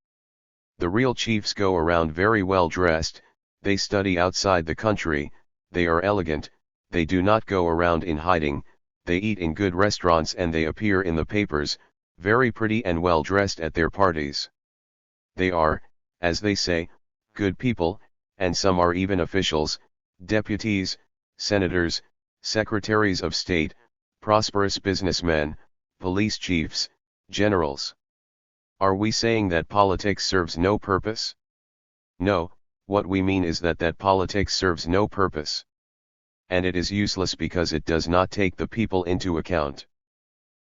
The real chiefs go around very well dressed, they study outside the country, they are elegant, they do not go around in hiding, they eat in good restaurants and they appear in the papers, very pretty and well dressed at their parties. They are, as they say, good people, and some are even officials, deputies, senators, secretaries of state, prosperous businessmen, police chiefs, generals. Are we saying that politics serves no purpose? No, what we mean is that politics serves no purpose. And it is useless because it does not take the people into account.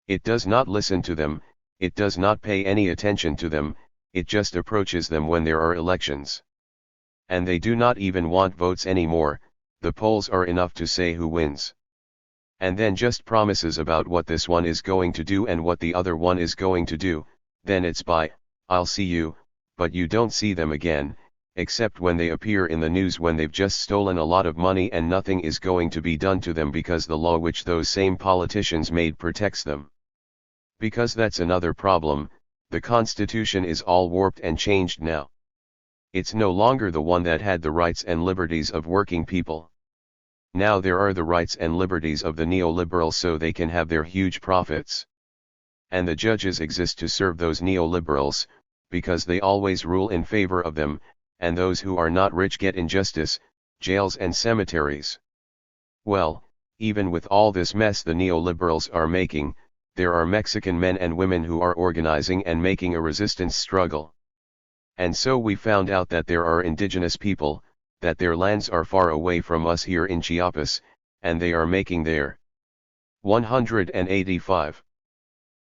It does not listen to them, it does not pay any attention to them, it just approaches them when there are elections. And they do not even want votes anymore, the polls are enough to say who wins. And then just promises about what this one is going to do and what the other one is going to do, then it's bye, I'll see you, but you don't see them again, except when they appear in the news when they've just stolen a lot of money and nothing is going to be done to them because the law which those same politicians made protects them. Because that's another problem, the Constitution is all warped and changed now. It's no longer the one that had the rights and liberties of working people. Now there are the rights and liberties of the neoliberals so they can have their huge profits. And the judges exist to serve those neoliberals, because they always rule in favor of them, and those who are not rich get injustice, jails and cemeteries. Well, even with all this mess the neoliberals are making, there are Mexican men and women who are organizing and making a resistance struggle. And so we found out that there are indigenous people, that their lands are far away from us here in Chiapas, and they are making their 185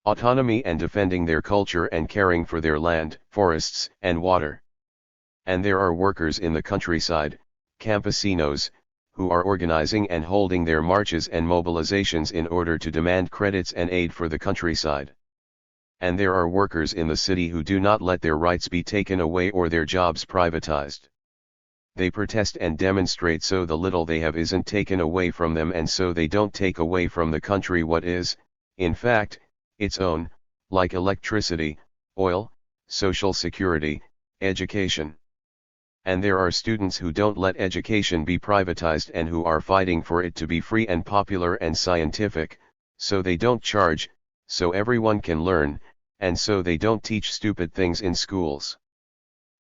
autonomy and defending their culture and caring for their land, forests, and water. And there are workers in the countryside, campesinos, who are organizing and holding their marches and mobilizations in order to demand credits and aid for the countryside. And there are workers in the city who do not let their rights be taken away or their jobs privatized. They protest and demonstrate so the little they have isn't taken away from them and so they don't take away from the country what is, in fact, its own, like electricity, oil, social security, education. And there are students who don't let education be privatized and who are fighting for it to be free and popular and scientific, so they don't charge, so everyone can learn, and so they don't teach stupid things in schools.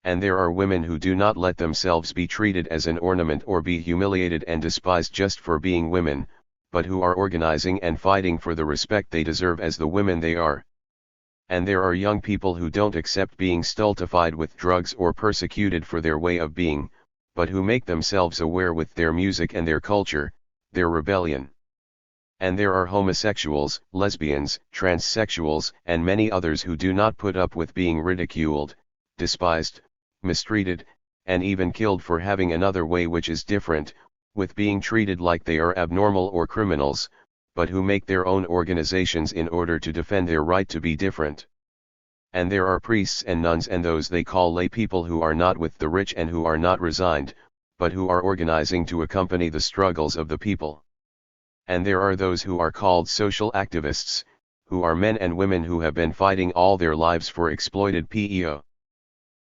And there are women who do not let themselves be treated as an ornament or be humiliated and despised just for being women, but who are organizing and fighting for the respect they deserve as the women they are. And there are young people who don't accept being stultified with drugs or persecuted for their way of being, but who make themselves aware with their music and their culture, their rebellion. And there are homosexuals, lesbians, transsexuals, and many others who do not put up with being ridiculed, despised, mistreated, and even killed for having another way which is different, with being treated like they are abnormal or criminals, but who make their own organizations in order to defend their right to be different. And there are priests and nuns and those they call lay people who are not with the rich and who are not resigned, but who are organizing to accompany the struggles of the people. And there are those who are called social activists, who are men and women who have been fighting all their lives for exploited PEO.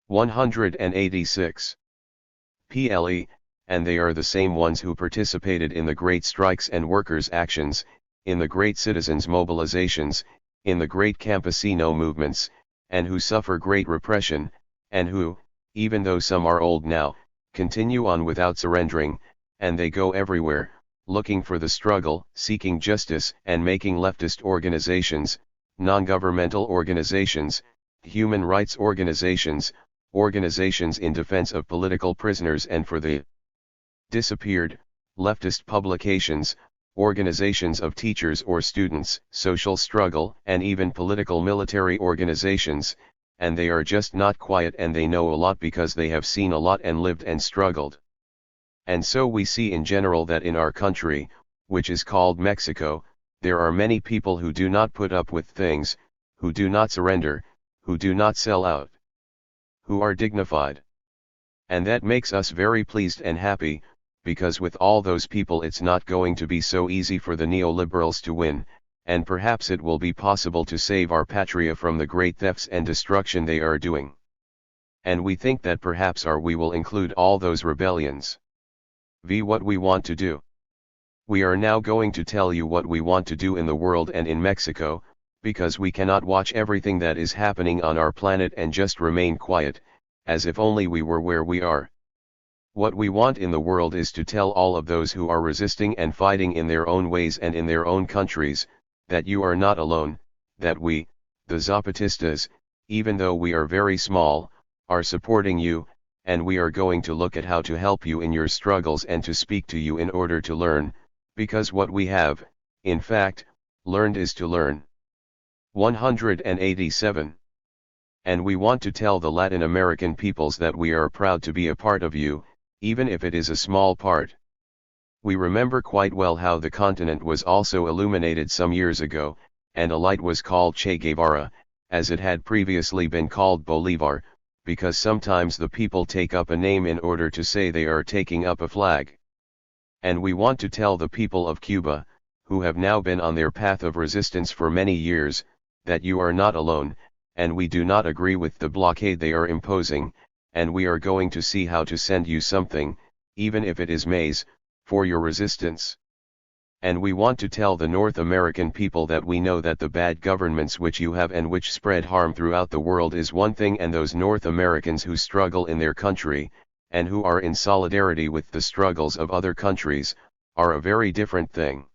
186. PLE, and they are the same ones who participated in the great strikes and workers' actions, in the great citizens' mobilizations, in the great campesino movements, and who suffer great repression, and who, even though some are old now, continue on without surrendering, and they go everywhere, looking for the struggle, seeking justice, and making leftist organizations, non-governmental organizations, human rights organizations, organizations in defense of political prisoners and for the disappeared, leftist publications, organizations of teachers or students, social struggle, and even political military organizations, and they are just not quiet, and they know a lot because they have seen a lot and lived and struggled. And so we see in general that in our country, which is called Mexico, there are many people who do not put up with things, who do not surrender, who do not sell out, who are dignified. And that makes us very pleased and happy, because with all those people it's not going to be so easy for the neoliberals to win, and perhaps it will be possible to save our patria from the great thefts and destruction they are doing. And we think that perhaps we will include all those rebellions. What we want to do. We are now going to tell you what we want to do in the world and in Mexico, because we cannot watch everything that is happening on our planet and just remain quiet, as if only we were where we are. What we want in the world is to tell all of those who are resisting and fighting in their own ways and in their own countries, that you are not alone, that we, the Zapatistas, even though we are very small, are supporting you, and we are going to look at how to help you in your struggles and to speak to you in order to learn, because what we have, in fact, learned is to learn. 187. And we want to tell the Latin American peoples that we are proud to be a part of you, even if it is a small part. We remember quite well how the continent was also illuminated some years ago, and a light was called Che Guevara, as it had previously been called Bolivar, because sometimes the people take up a name in order to say they are taking up a flag. And we want to tell the people of Cuba, who have now been on their path of resistance for many years, that you are not alone, and we do not agree with the blockade they are imposing, and we are going to see how to send you something, even if it is maize, for your resistance. And we want to tell the North American people that we know that the bad governments which you have and which spread harm throughout the world is one thing, and those North Americans who struggle in their country, and who are in solidarity with the struggles of other countries, are a very different thing.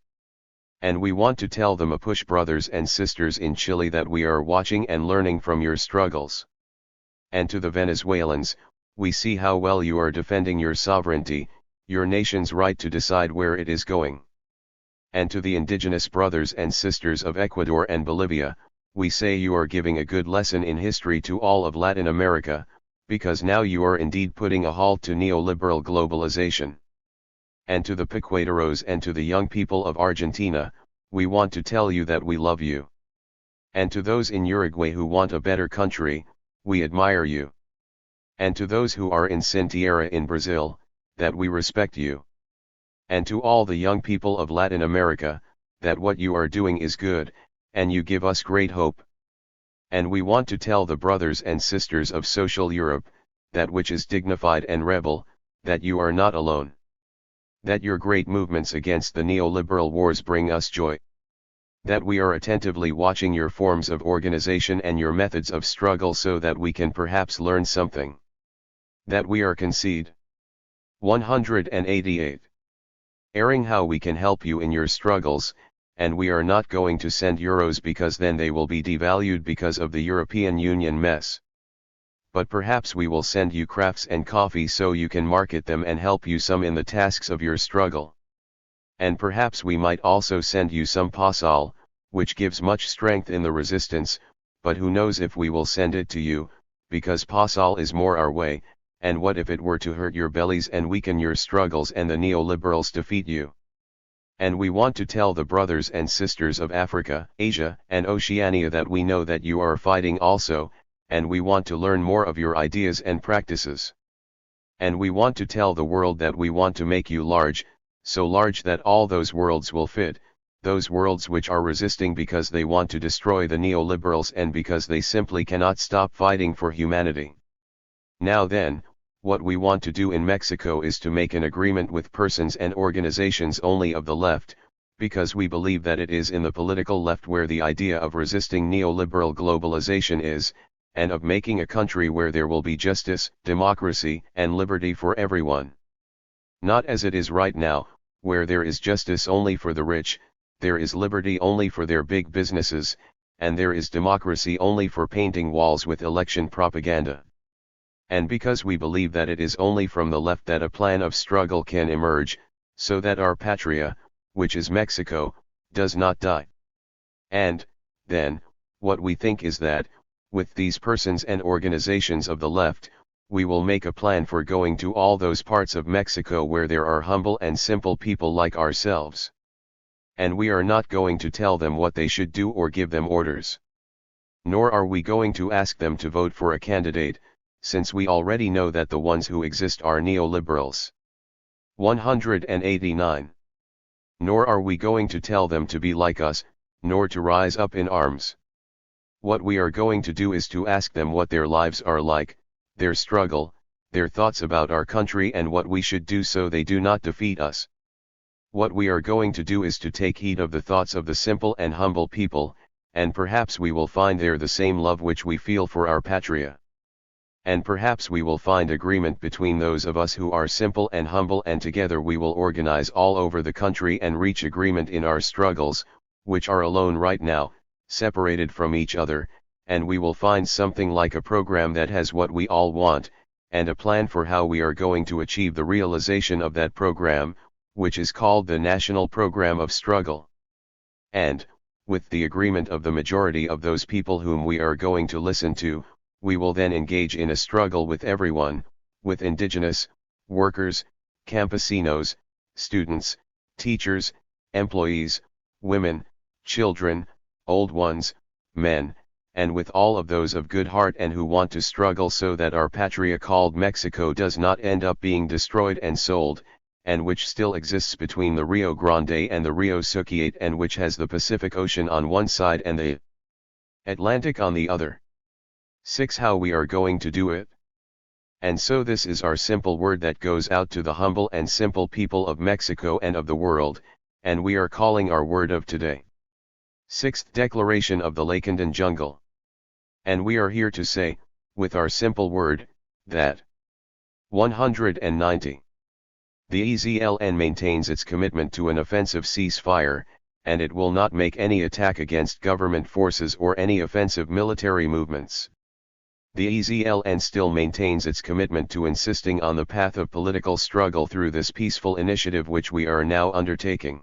And we want to tell the Mapuche brothers and sisters in Chile that we are watching and learning from your struggles. And to the Venezuelans, we see how well you are defending your sovereignty, your nation's right to decide where it is going. And to the indigenous brothers and sisters of Ecuador and Bolivia, we say you are giving a good lesson in history to all of Latin America, because now you are indeed putting a halt to neoliberal globalization. And to the Pecuaderos and to the young people of Argentina, we want to tell you that we love you. And to those in Uruguay who want a better country, we admire you. And to those who are in Sin Tierra in Brazil, that we respect you. And to all the young people of Latin America, that what you are doing is good, and you give us great hope. And we want to tell the brothers and sisters of social Europe, that which is dignified and rebel, that you are not alone. That your great movements against the neoliberal wars bring us joy. That we are attentively watching your forms of organization and your methods of struggle so that we can perhaps learn something. That we are concede. 188. Airing how we can help you in your struggles, and we are not going to send euros because then they will be devalued because of the European Union mess. But perhaps we will send you crafts and coffee so you can market them and help you some in the tasks of your struggle. And perhaps we might also send you some pasal, which gives much strength in the resistance, but who knows if we will send it to you, because pasal is more our way, and what if it were to hurt your bellies and weaken your struggles and the neoliberals defeat you? And we want to tell the brothers and sisters of Africa, Asia, and Oceania that we know that you are fighting also, and we want to learn more of your ideas and practices. And we want to tell the world that we want to make you large, so large that all those worlds will fit, those worlds which are resisting because they want to destroy the neoliberals and because they simply cannot stop fighting for humanity. Now then, what we want to do in Mexico is to make an agreement with persons and organizations only of the left, because we believe that it is in the political left where the idea of resisting neoliberal globalization is, and of making a country where there will be justice, democracy, and liberty for everyone. Not as it is right now, where there is justice only for the rich, there is liberty only for their big businesses, and there is democracy only for painting walls with election propaganda. And because we believe that it is only from the left that a plan of struggle can emerge, so that our patria, which is Mexico, does not die. And, then, what we think is that, with these persons and organizations of the left, we will make a plan for going to all those parts of Mexico where there are humble and simple people like ourselves. And we are not going to tell them what they should do or give them orders. Nor are we going to ask them to vote for a candidate, since we already know that the ones who exist are neoliberals. 189. Nor are we going to tell them to be like us, nor to rise up in arms. What we are going to do is to ask them what their lives are like, their struggle, their thoughts about our country and what we should do so they do not defeat us. What we are going to do is to take heed of the thoughts of the simple and humble people, and perhaps we will find there the same love which we feel for our patria. And perhaps we will find agreement between those of us who are simple and humble, and together we will organize all over the country and reach agreement in our struggles, which are alone right now, separated from each other, and we will find something like a program that has what we all want, and a plan for how we are going to achieve the realization of that program, which is called the National Program of Struggle. And, with the agreement of the majority of those people whom we are going to listen to, we will then engage in a struggle with everyone, with indigenous, workers, campesinos, students, teachers, employees, women, children, old ones, men, and with all of those of good heart and who want to struggle so that our patria called Mexico does not end up being destroyed and sold, and which still exists between the Rio Grande and the Rio Suchiate, and which has the Pacific Ocean on one side and the Atlantic on the other. 6. How we are going to do it. And so this is our simple word that goes out to the humble and simple people of Mexico and of the world, and we are calling our word of today. 6th Declaration of the Lacandan Jungle. And we are here to say, with our simple word, that 190. The EZLN maintains its commitment to an offensive ceasefire, and it will not make any attack against government forces or any offensive military movements. The EZLN still maintains its commitment to insisting on the path of political struggle through this peaceful initiative which we are now undertaking.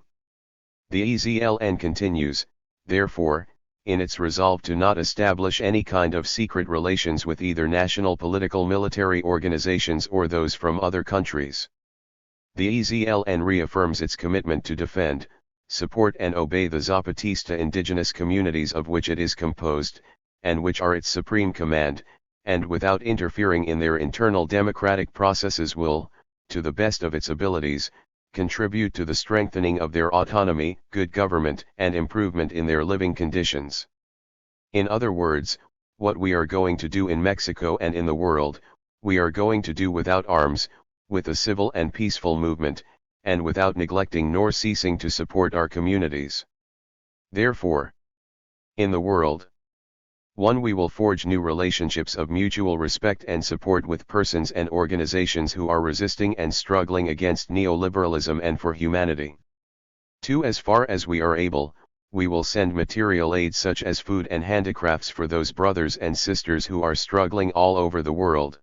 The EZLN continues, therefore, in its resolve to not establish any kind of secret relations with either national political military organizations or those from other countries. The EZLN reaffirms its commitment to defend, support and obey the Zapatista indigenous communities of which it is composed, and which are its supreme command, and without interfering in their internal democratic processes will, to the best of its abilities, contribute to the strengthening of their autonomy, good government and improvement in their living conditions. In other words, what we are going to do in Mexico and in the world, we are going to do without arms, with a civil and peaceful movement, and without neglecting nor ceasing to support our communities. Therefore, in the world, 1. We will forge new relationships of mutual respect and support with persons and organizations who are resisting and struggling against neoliberalism and for humanity. 2. As far as we are able, we will send material aid such as food and handicrafts for those brothers and sisters who are struggling all over the world.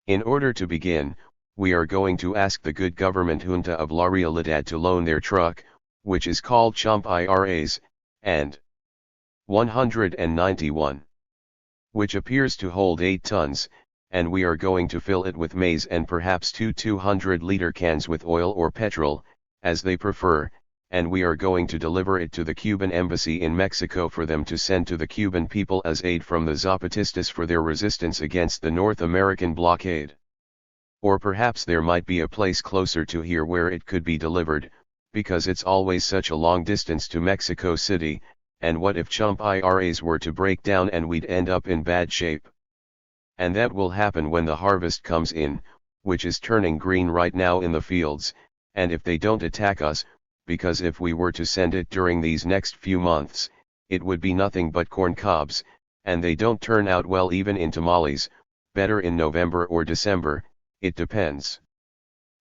In order to begin, we are going to ask the good government junta of La Realidad to loan their truck, which is called Chomp IRAs, and 191, which appears to hold 8 tons, and we are going to fill it with maize and perhaps 2 200-liter cans with oil or petrol, as they prefer, and we are going to deliver it to the Cuban embassy in Mexico for them to send to the Cuban people as aid from the Zapatistas for their resistance against the North American blockade. Or perhaps there might be a place closer to here where it could be delivered, because it's always such a long distance to Mexico City, and what if chump IRAs were to break down and we'd end up in bad shape? And that will happen when the harvest comes in, which is turning green right now in the fields, and if they don't attack us, because if we were to send it during these next few months, it would be nothing but corn cobs, and they don't turn out well even in tamales, better in November or December, it depends.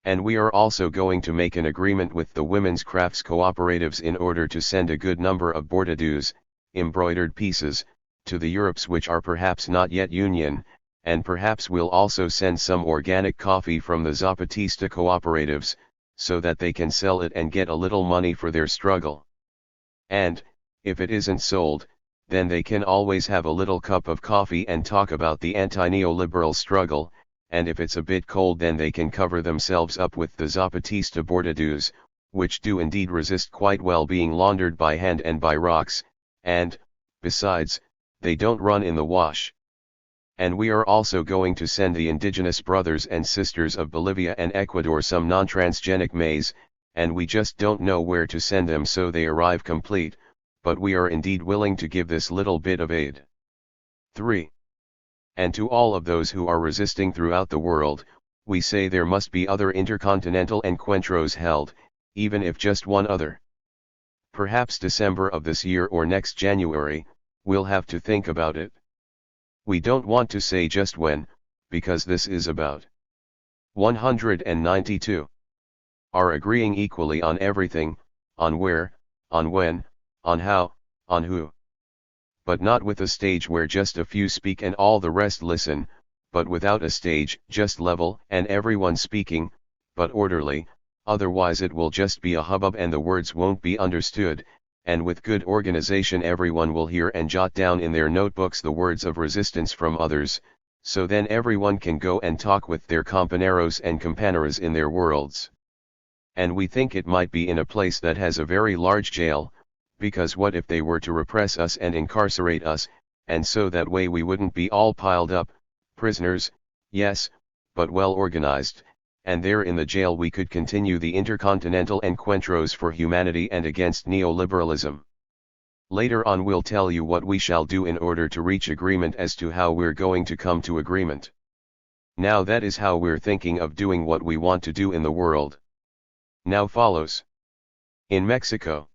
And we are also going to make an agreement with the women's crafts cooperatives in order to send a good number of bordados, embroidered pieces, to the Europes which are perhaps not yet union, and perhaps we'll also send some organic coffee from the Zapatista cooperatives, so that they can sell it and get a little money for their struggle. And, if it isn't sold, then they can always have a little cup of coffee and talk about the anti-neoliberal struggle, and if it's a bit cold then they can cover themselves up with the Zapatista bordados, which do indeed resist quite well being laundered by hand and by rocks, and, besides, they don't run in the wash. And we are also going to send the indigenous brothers and sisters of Bolivia and Ecuador some non-transgenic maize, and we just don't know where to send them so they arrive complete, but we are indeed willing to give this little bit of aid. 3. And to all of those who are resisting throughout the world, we say there must be other intercontinental encuentros held, even if just one other. Perhaps December of this year or next January, we'll have to think about it. We don't want to say just when, because this is about 192. Are agreeing equally on everything, on where, on when, on how, on who. But not with a stage where just a few speak and all the rest listen, but without a stage, just level and everyone speaking, but orderly, otherwise it will just be a hubbub and the words won't be understood, and with good organization everyone will hear and jot down in their notebooks the words of resistance from others, so then everyone can go and talk with their compañeros and compañeras in their worlds. And we think it might be in a place that has a very large jail, because what if they were to repress us and incarcerate us, and so that way we wouldn't be all piled up, prisoners, yes, but well organized, and there in the jail we could continue the intercontinental encuentros for humanity and against neoliberalism. Later on we'll tell you what we shall do in order to reach agreement as to how we're going to come to agreement. Now that is how we're thinking of doing what we want to do in the world. Now follows. In Mexico.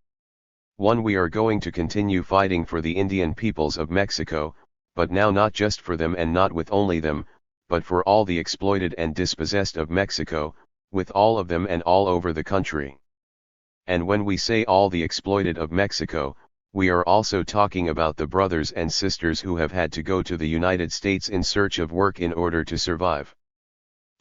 1. We are going to continue fighting for the Indian peoples of Mexico, but now not just for them and not with only them, but for all the exploited and dispossessed of Mexico, with all of them and all over the country. And when we say all the exploited of Mexico, we are also talking about the brothers and sisters who have had to go to the United States in search of work in order to survive.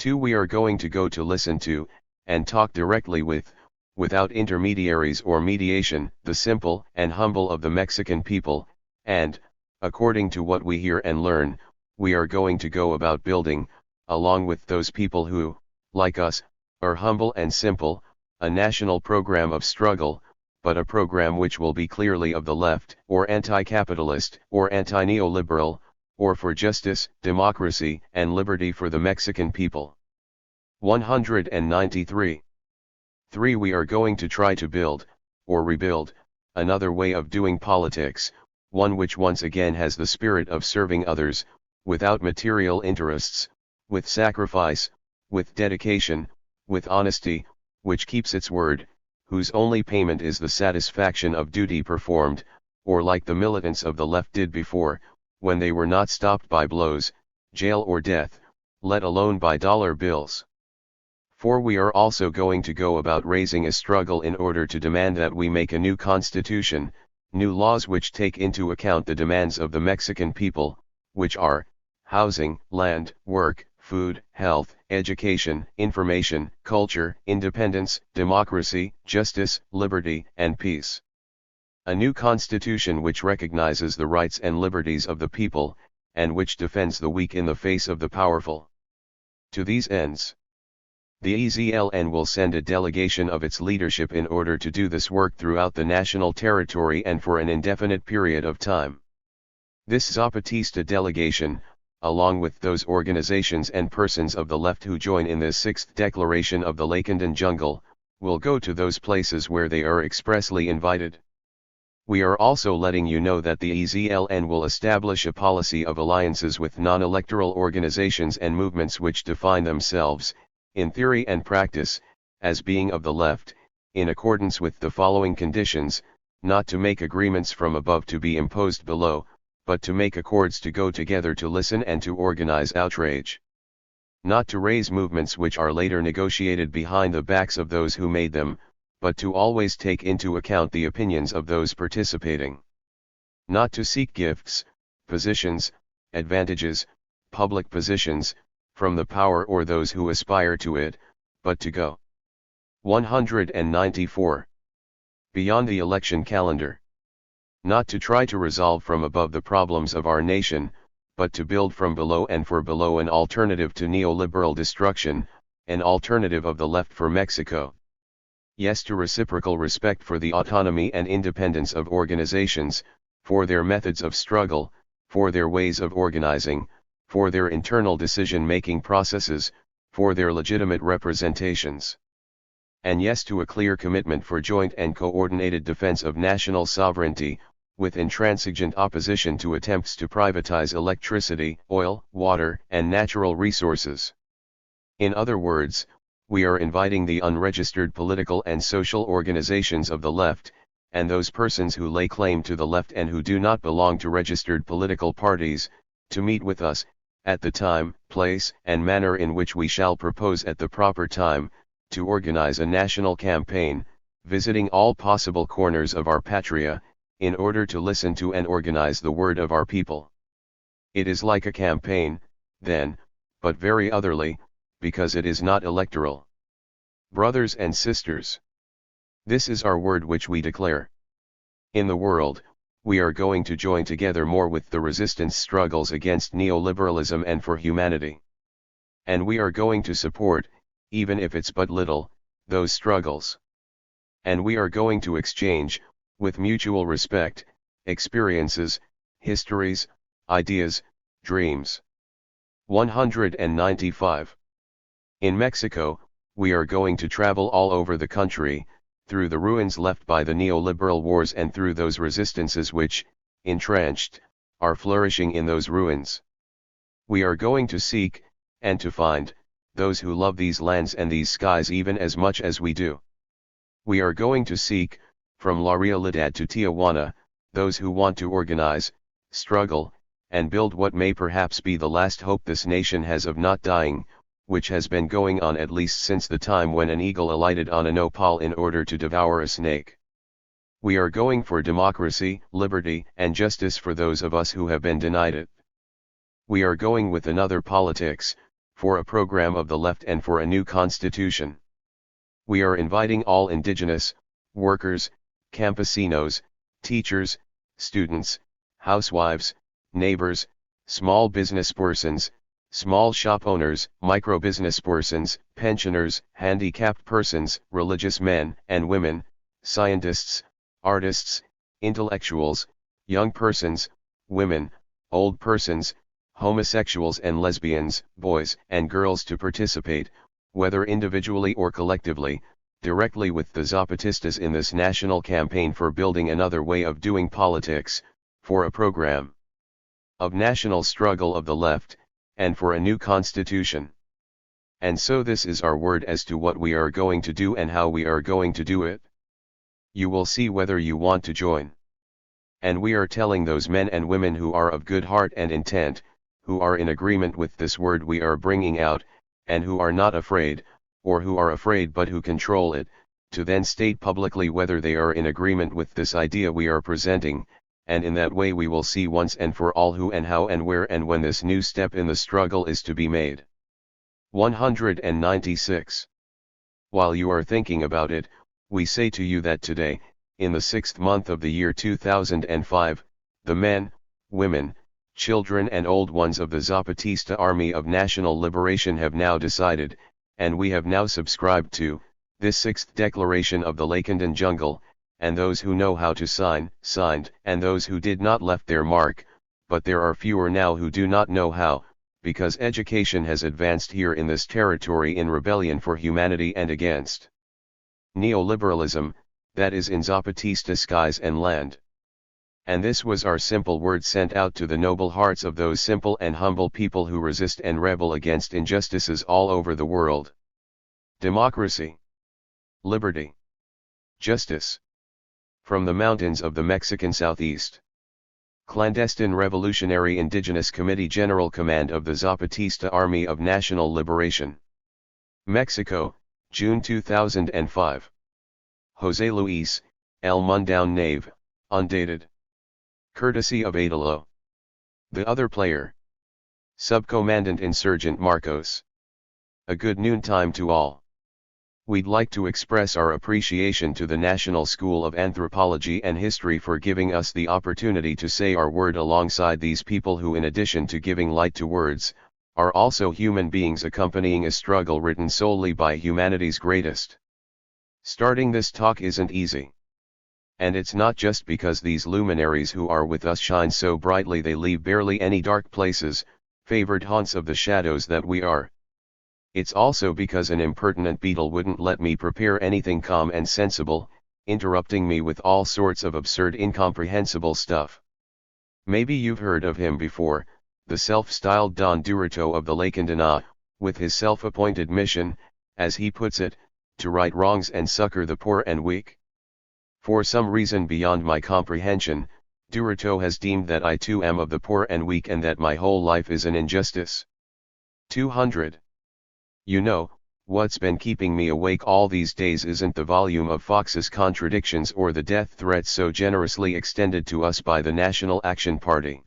2. We are going to go to listen to, and talk directly with, without intermediaries or mediation, the simple and humble of the Mexican people, and, according to what we hear and learn, we are going to go about building, along with those people who, like us, are humble and simple, a national program of struggle, but a program which will be clearly of the left, or anti-capitalist, or anti-neoliberal, or for justice, democracy, and liberty for the Mexican people. 193. 3. We are going to try to build, or rebuild, another way of doing politics, one which once again has the spirit of serving others, without material interests, with sacrifice, with dedication, with honesty, which keeps its word, whose only payment is the satisfaction of duty performed, or like the militants of the left did before, when they were not stopped by blows, jail or death, let alone by dollar bills. 4. We are also going to go about raising a struggle in order to demand that we make a new constitution, new laws which take into account the demands of the Mexican people, which are, housing, land, work, food, health, education, information, culture, independence, democracy, justice, liberty, and peace. A new constitution which recognizes the rights and liberties of the people, and which defends the weak in the face of the powerful. To these ends, The EZLN will send a delegation of its leadership in order to do this work throughout the national territory and for an indefinite period of time. This Zapatista delegation, along with those organizations and persons of the left who join in this sixth declaration of the Lakandan jungle, will go to those places where they are expressly invited. We are also letting you know that the EZLN will establish a policy of alliances with non-electoral organizations and movements which define themselves, in theory and practice, as being of the left, in accordance with the following conditions: not to make agreements from above to be imposed below, but to make accords to go together to listen and to organize outrage. Not to raise movements which are later negotiated behind the backs of those who made them, but to always take into account the opinions of those participating. Not to seek gifts, positions, advantages, public positions, from the power or those who aspire to it, but to go 194 beyond the election calendar. Not to try to resolve from above the problems of our nation, but to build from below and for below an alternative to neoliberal destruction, an alternative of the left for Mexico. Yes, to reciprocal respect for the autonomy and independence of organizations, for their methods of struggle, for their ways of organizing, for their internal decision-making processes, for their legitimate representations. And yes, to a clear commitment for joint and coordinated defense of national sovereignty, with intransigent opposition to attempts to privatize electricity, oil, water, and natural resources. In other words, we are inviting the unregistered political and social organizations of the left, and those persons who lay claim to the left and who do not belong to registered political parties, to meet with us, at the time, place, and manner in which we shall propose at the proper time, to organize a national campaign, visiting all possible corners of our patria, in order to listen to and organize the word of our people. It is like a campaign, then, but very otherly, because it is not electoral. Brothers and sisters, this is our word which we declare. In the world, we are going to join together more with the resistance struggles against neoliberalism and for humanity. And we are going to support, even if it's but little, those struggles. And we are going to exchange, with mutual respect, experiences, histories, ideas, dreams. 195. In Mexico, we are going to travel all over the country, through the ruins left by the neoliberal wars and through those resistances which, entrenched, are flourishing in those ruins. We are going to seek, and to find, those who love these lands and these skies even as much as we do. We are going to seek, from La Realidad to Tijuana, those who want to organize, struggle, and build what may perhaps be the last hope this nation has of not dying, which has been going on at least since the time when an eagle alighted on a nopal in order to devour a snake. We are going for democracy, liberty, and justice for those of us who have been denied it. We are going with another politics, for a program of the left and for a new constitution. We are inviting all indigenous, workers, campesinos, teachers, students, housewives, neighbors, small business persons, small shop owners, micro-business persons, pensioners, handicapped persons, religious men and women, scientists, artists, intellectuals, young persons, women, old persons, homosexuals and lesbians, boys and girls to participate, whether individually or collectively, directly with the Zapatistas in this national campaign for building another way of doing politics, for a program of national struggle of the left, and for a new constitution. And so this is our word as to what we are going to do and how we are going to do it. You will see whether you want to join. And we are telling those men and women who are of good heart and intent, who are in agreement with this word we are bringing out, and who are not afraid, or who are afraid but who control it, to then state publicly whether they are in agreement with this idea we are presenting, and in that way we will see once and for all who and how and where and when this new step in the struggle is to be made. 196. While you are thinking about it, we say to you that today, in the 6th month of the year 2005, the men, women, children and old ones of the Zapatista Army of National Liberation have now decided, and we have now subscribed to this sixth declaration of the Lakendan jungle, and those who know how to sign, signed, and those who did not left their mark, but there are fewer now who do not know how, because education has advanced here in this territory in rebellion for humanity and against neoliberalism, that is in Zapatista skies and land. And this was our simple word sent out to the noble hearts of those simple and humble people who resist and rebel against injustices all over the world. Democracy, liberty, justice. From the mountains of the Mexican Southeast. Clandestine Revolutionary Indigenous Committee General Command of the Zapatista Army of National Liberation. Mexico, June 2005. José Luis, El Mundown Nave, undated. Courtesy of Adalo. The other player. Subcommandant Insurgent Marcos. A good noontime to all. We'd like to express our appreciation to the National School of Anthropology and History for giving us the opportunity to say our word alongside these people who, in addition to giving light to words, are also human beings accompanying a struggle written solely by humanity's greatest. Starting this talk isn't easy. And it's not just because these luminaries who are with us shine so brightly they leave barely any dark places, favored haunts of the shadows that we are. It's also because an impertinent beetle wouldn't let me prepare anything calm and sensible, interrupting me with all sorts of absurd incomprehensible stuff. Maybe you've heard of him before, the self-styled Don Durito of the Lakendana, with his self-appointed mission, as he puts it, to right wrongs and succor the poor and weak. For some reason beyond my comprehension, Durito has deemed that I too am of the poor and weak and that my whole life is an injustice. 200. You know, what's been keeping me awake all these days isn't the volume of Fox's contradictions or the death threats so generously extended to us by the National Action Party.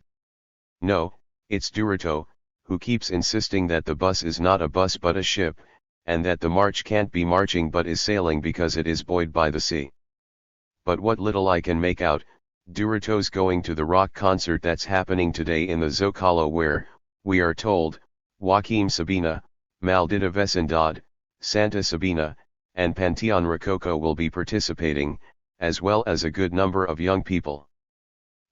No, it's Durito, who keeps insisting that the bus is not a bus but a ship, and that the march can't be marching but is sailing because it is buoyed by the sea. But what little I can make out, Durito's going to the rock concert that's happening today in the Zocalo where, we are told, Joaquim Sabina, Maldita Vecindad, Santa Sabina, and Panteon Rococo will be participating, as well as a good number of young people.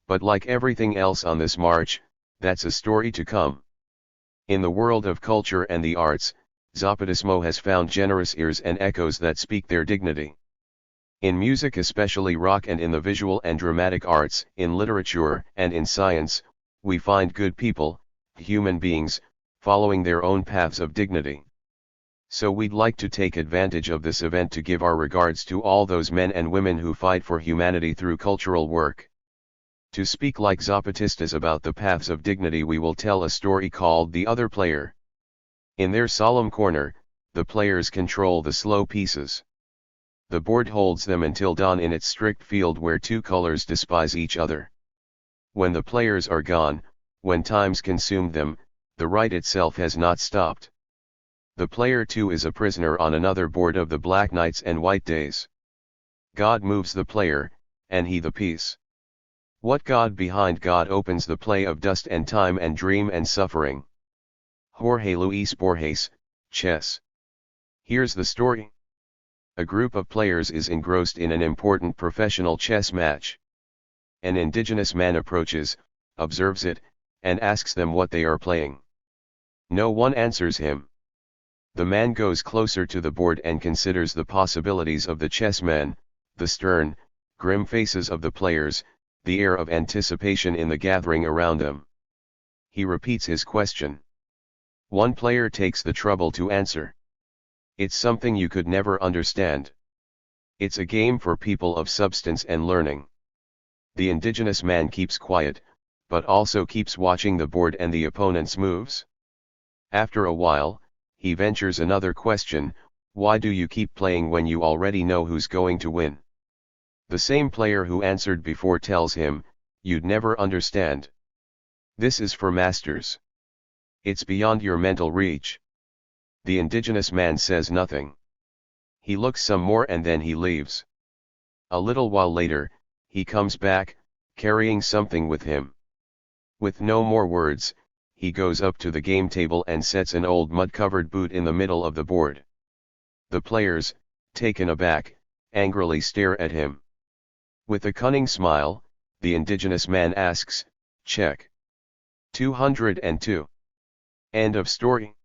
But like everything else on this march, that's a story to come. In the world of culture and the arts, Zapatismo has found generous ears and echoes that speak their dignity. In music, especially rock, and in the visual and dramatic arts, in literature and in science, we find good people, human beings, following their own paths of dignity. So we'd like to take advantage of this event to give our regards to all those men and women who fight for humanity through cultural work. To speak like Zapatistas about the paths of dignity, we will tell a story called The Other Player. In their solemn corner, the players control the slow pieces. The board holds them until dawn in its strict field where two colors despise each other. When the players are gone, when time's consumed them, the right itself has not stopped. The player too is a prisoner on another board of the black nights and white days. God moves the player, and he the piece. What God behind God opens the play of dust and time and dream and suffering. Jorge Luis Borges, Chess. Here's the story. A group of players is engrossed in an important professional chess match. An indigenous man approaches, observes it, and asks them what they are playing. No one answers him. The man goes closer to the board and considers the possibilities of the chessmen, the stern, grim faces of the players, the air of anticipation in the gathering around them. He repeats his question. One player takes the trouble to answer. It's something you could never understand. It's a game for people of substance and learning. The indigenous man keeps quiet, but also keeps watching the board and the opponent's moves. After a while, he ventures another question, why do you keep playing when you already know who's going to win? The same player who answered before tells him, you'd never understand. This is for masters. It's beyond your mental reach. The indigenous man says nothing. He looks some more and then he leaves. A little while later, he comes back, carrying something with him. With no more words, he goes up to the game table and sets an old mud-covered boot in the middle of the board. The players, taken aback, angrily stare at him. With a cunning smile, the indigenous man asks, "Check. 202. End of story."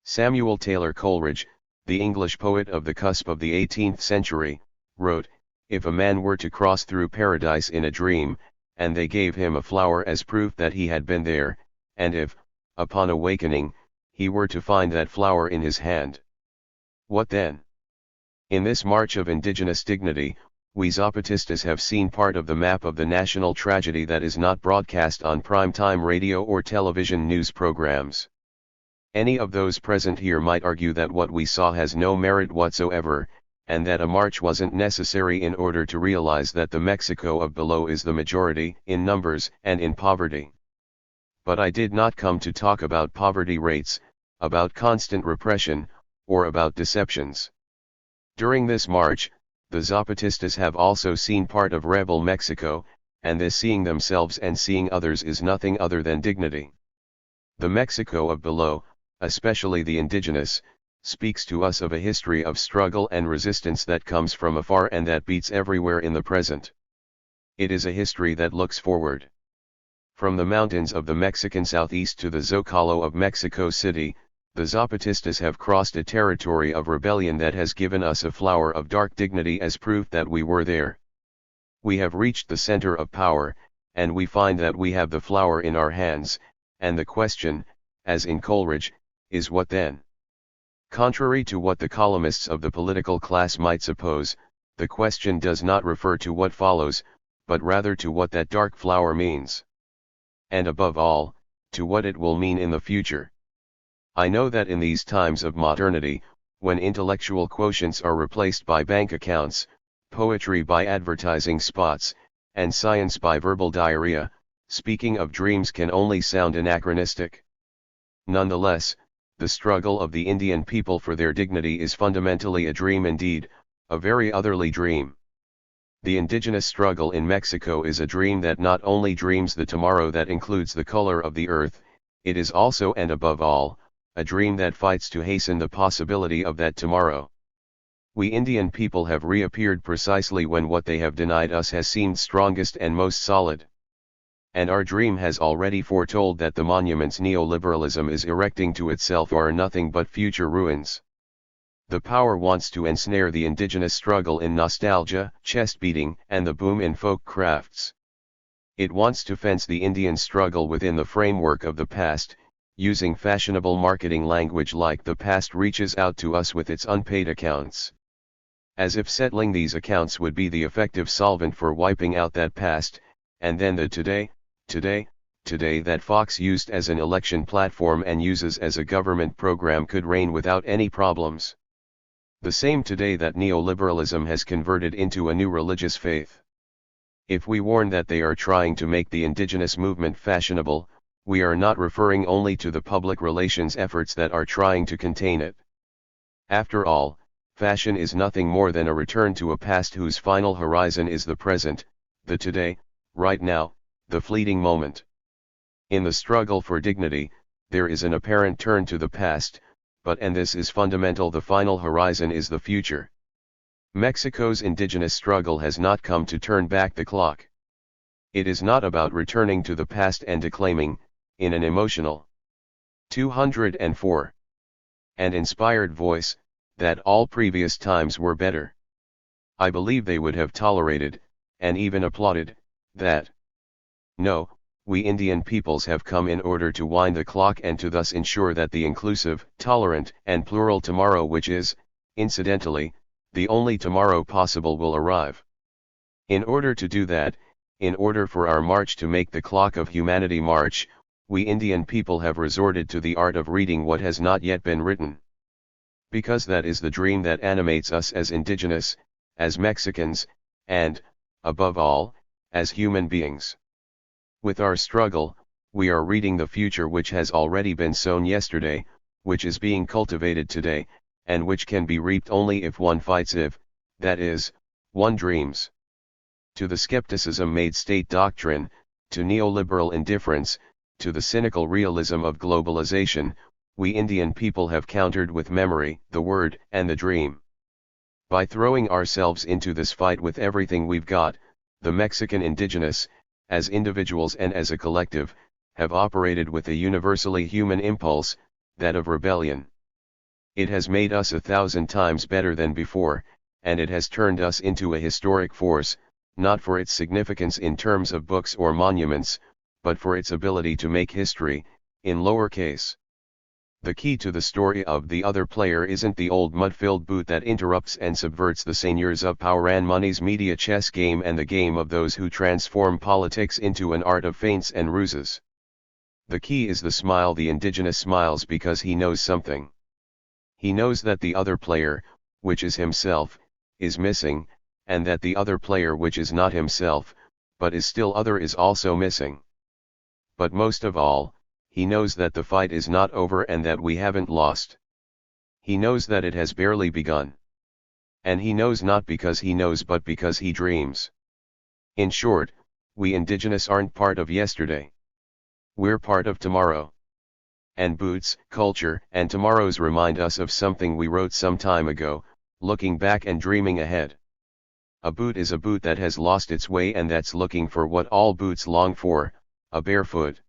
Samuel Taylor Coleridge, the English poet of the cusp of the 18th century, wrote, "If a man were to cross through paradise in a dream, and they gave him a flower as proof that he had been there, and if, upon awakening, he were to find that flower in his hand, what then?" In this march of indigenous dignity, we Zapatistas have seen part of the map of the national tragedy that is not broadcast on prime-time radio or television news programs. Any of those present here might argue that what we saw has no merit whatsoever, and that a march wasn't necessary in order to realize that the Mexico of below is the majority in numbers and in poverty. But I did not come to talk about poverty rates, about constant repression, or about deceptions. During this march, the Zapatistas have also seen part of rebel Mexico, and this seeing themselves and seeing others is nothing other than dignity. The Mexico of below, especially the indigenous, speaks to us of a history of struggle and resistance that comes from afar and that beats everywhere in the present. It is a history that looks forward. From the mountains of the Mexican southeast to the Zocalo of Mexico City, the Zapatistas have crossed a territory of rebellion that has given us a flower of dark dignity as proof that we were there. We have reached the center of power, and we find that we have the flower in our hands, and the question, as in Coleridge, is what then? Contrary to what the columnists of the political class might suppose, the question does not refer to what follows, but rather to what that dark flower means. And above all, to what it will mean in the future. I know that in these times of modernity, when intellectual quotients are replaced by bank accounts, poetry by advertising spots, and science by verbal diarrhea, speaking of dreams can only sound anachronistic. Nonetheless, the struggle of the Indian people for their dignity is fundamentally a dream indeed, a very otherly dream. The indigenous struggle in Mexico is a dream that not only dreams the tomorrow that includes the color of the earth, it is also and above all, a dream that fights to hasten the possibility of that tomorrow. We Indian people have reappeared precisely when what they have denied us has seemed strongest and most solid. And our dream has already foretold that the monuments neoliberalism is erecting to itself are nothing but future ruins. The power wants to ensnare the indigenous struggle in nostalgia, chest-beating, and the boom in folk crafts. It wants to fence the Indian struggle within the framework of the past, using fashionable marketing language like the past reaches out to us with its unpaid accounts. As if settling these accounts would be the effective solvent for wiping out that past, and then the today that Fox used as an election platform and uses as a government program could reign without any problems. The same today that neoliberalism has converted into a new religious faith. If we warn that they are trying to make the indigenous movement fashionable, we are not referring only to the public relations efforts that are trying to contain it. After all, fashion is nothing more than a return to a past whose final horizon is the present, the today, right now, the fleeting moment. In the struggle for dignity, there is an apparent turn to the past, but and this is fundamental, the final horizon is the future. Mexico's indigenous struggle has not come to turn back the clock. It is not about returning to the past and declaiming, in an emotional 204 and inspired voice, that all previous times were better. I believe they would have tolerated, and even applauded, that. No, we Indian peoples have come in order to wind the clock and to thus ensure that the inclusive, tolerant, and plural tomorrow which is, incidentally, the only tomorrow possible will arrive. In order to do that, in order for our march to make the clock of humanity march, we Indian people have resorted to the art of reading what has not yet been written. Because that is the dream that animates us as indigenous, as Mexicans, and, above all, as human beings. With our struggle, we are reading the future which has already been sown yesterday, which is being cultivated today, and which can be reaped only if one fights, if, that is, one dreams. To the skepticism made state doctrine, to neoliberal indifference, to the cynical realism of globalization, we Indian people have countered with memory, the word, and the dream. By throwing ourselves into this fight with everything we've got, the Mexican indigenous, as individuals and as a collective, have operated with a universally human impulse, that of rebellion. It has made us 1,000 times better than before, and it has turned us into a historic force, not for its significance in terms of books or monuments, but for its ability to make history, in lowercase. The key to the story of the other player isn't the old mud-filled boot that interrupts and subverts the seigneurs of power and money's media chess game and the game of those who transform politics into an art of feints and ruses. The key is the smile. The indigenous smiles because he knows something. He knows that the other player, which is himself, is missing, and that the other player which is not himself, but is still other, is also missing. But most of all, he knows that the fight is not over and that we haven't lost. He knows that it has barely begun. And he knows not because he knows but because he dreams. In short, we indigenous aren't part of yesterday. We're part of tomorrow. And boots, culture, and tomorrows remind us of something we wrote some time ago, looking back and dreaming ahead. A boot is a boot that has lost its way and that's looking for what all boots long for, a bare foot.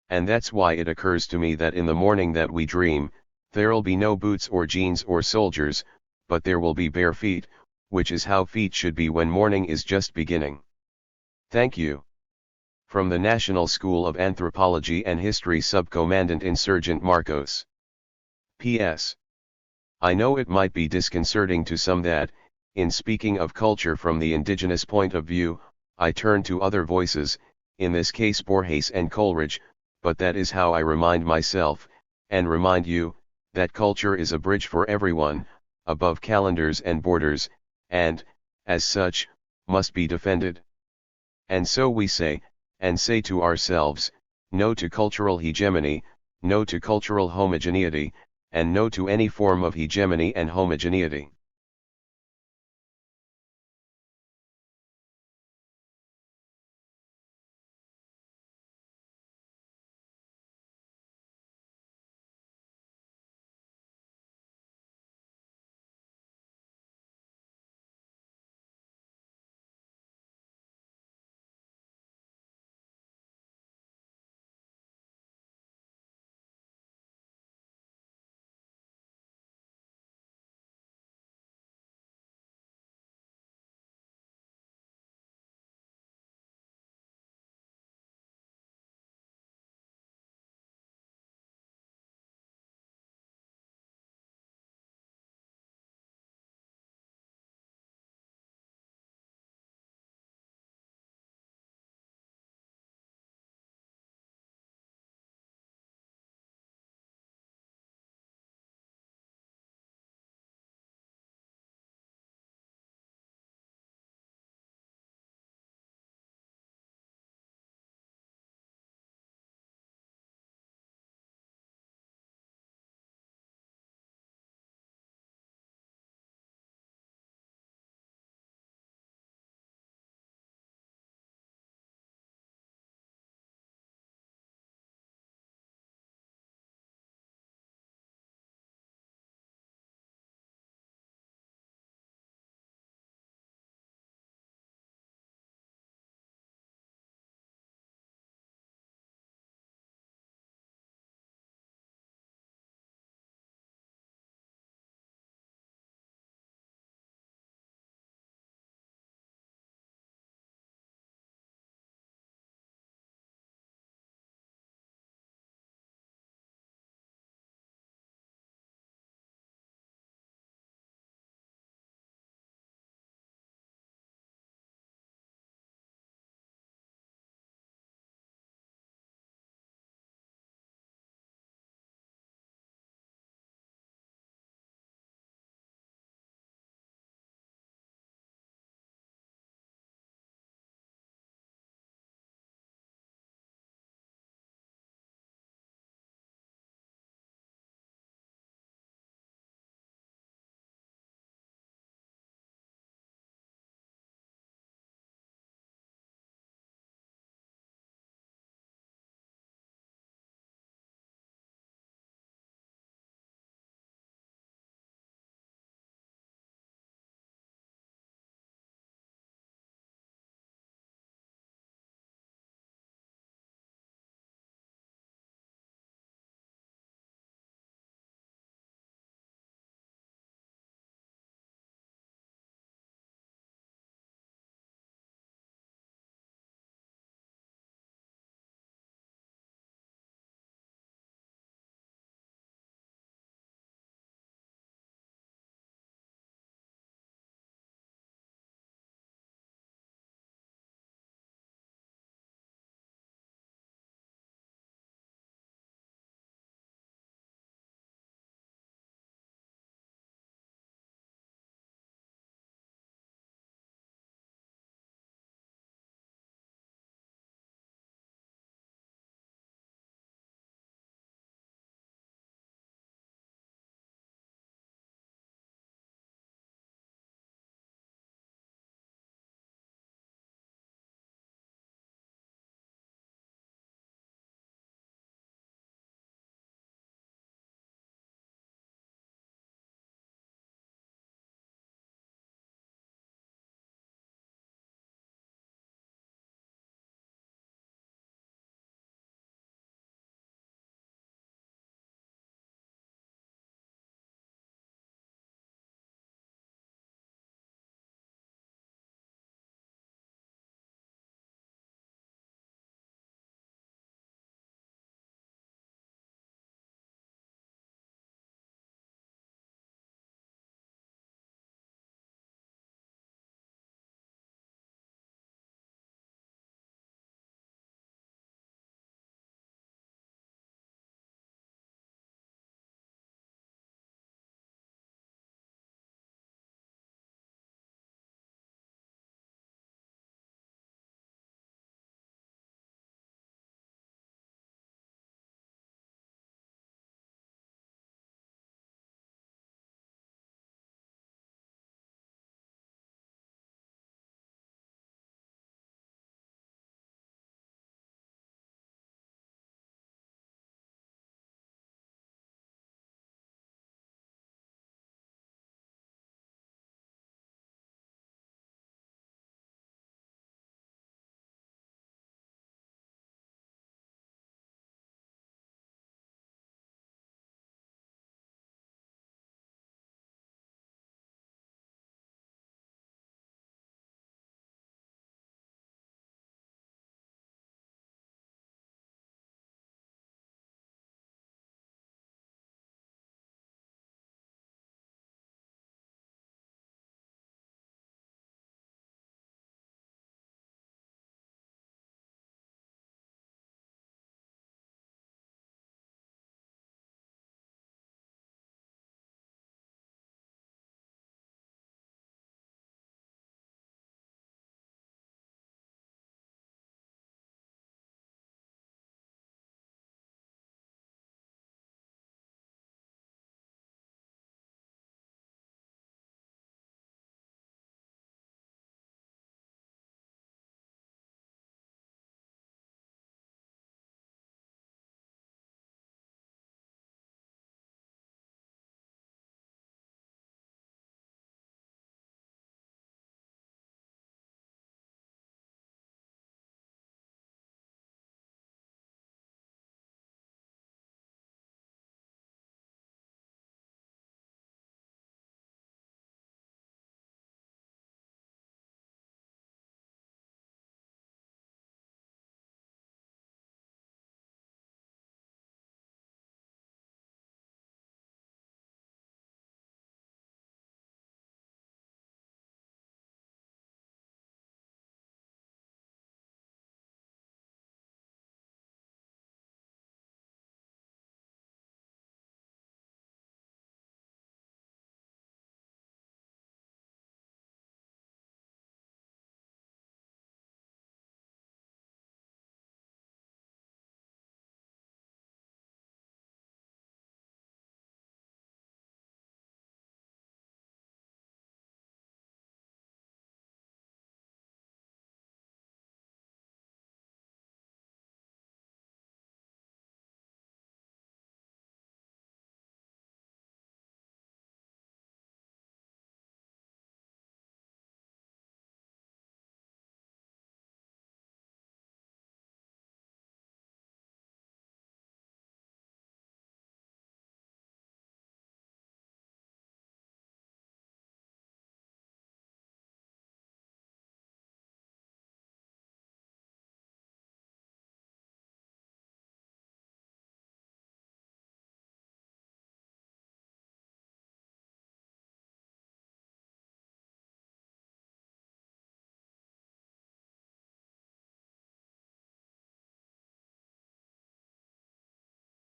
And that's why it occurs to me that in the morning that we dream, there'll be no boots or jeans or soldiers, but there will be bare feet, which is how feet should be when morning is just beginning. Thank you. From the National School of Anthropology and History Subcommandant Insurgent Marcos. P.S. I know it might be disconcerting to some that, in speaking of culture from the indigenous point of view, I turn to other voices, in this case Borges and Coleridge, but that is how I remind myself, and remind you, that culture is a bridge for everyone, above calendars and borders, and, as such, must be defended. And so we say, and say to ourselves, no to cultural hegemony, no to cultural homogeneity, and no to any form of hegemony and homogeneity.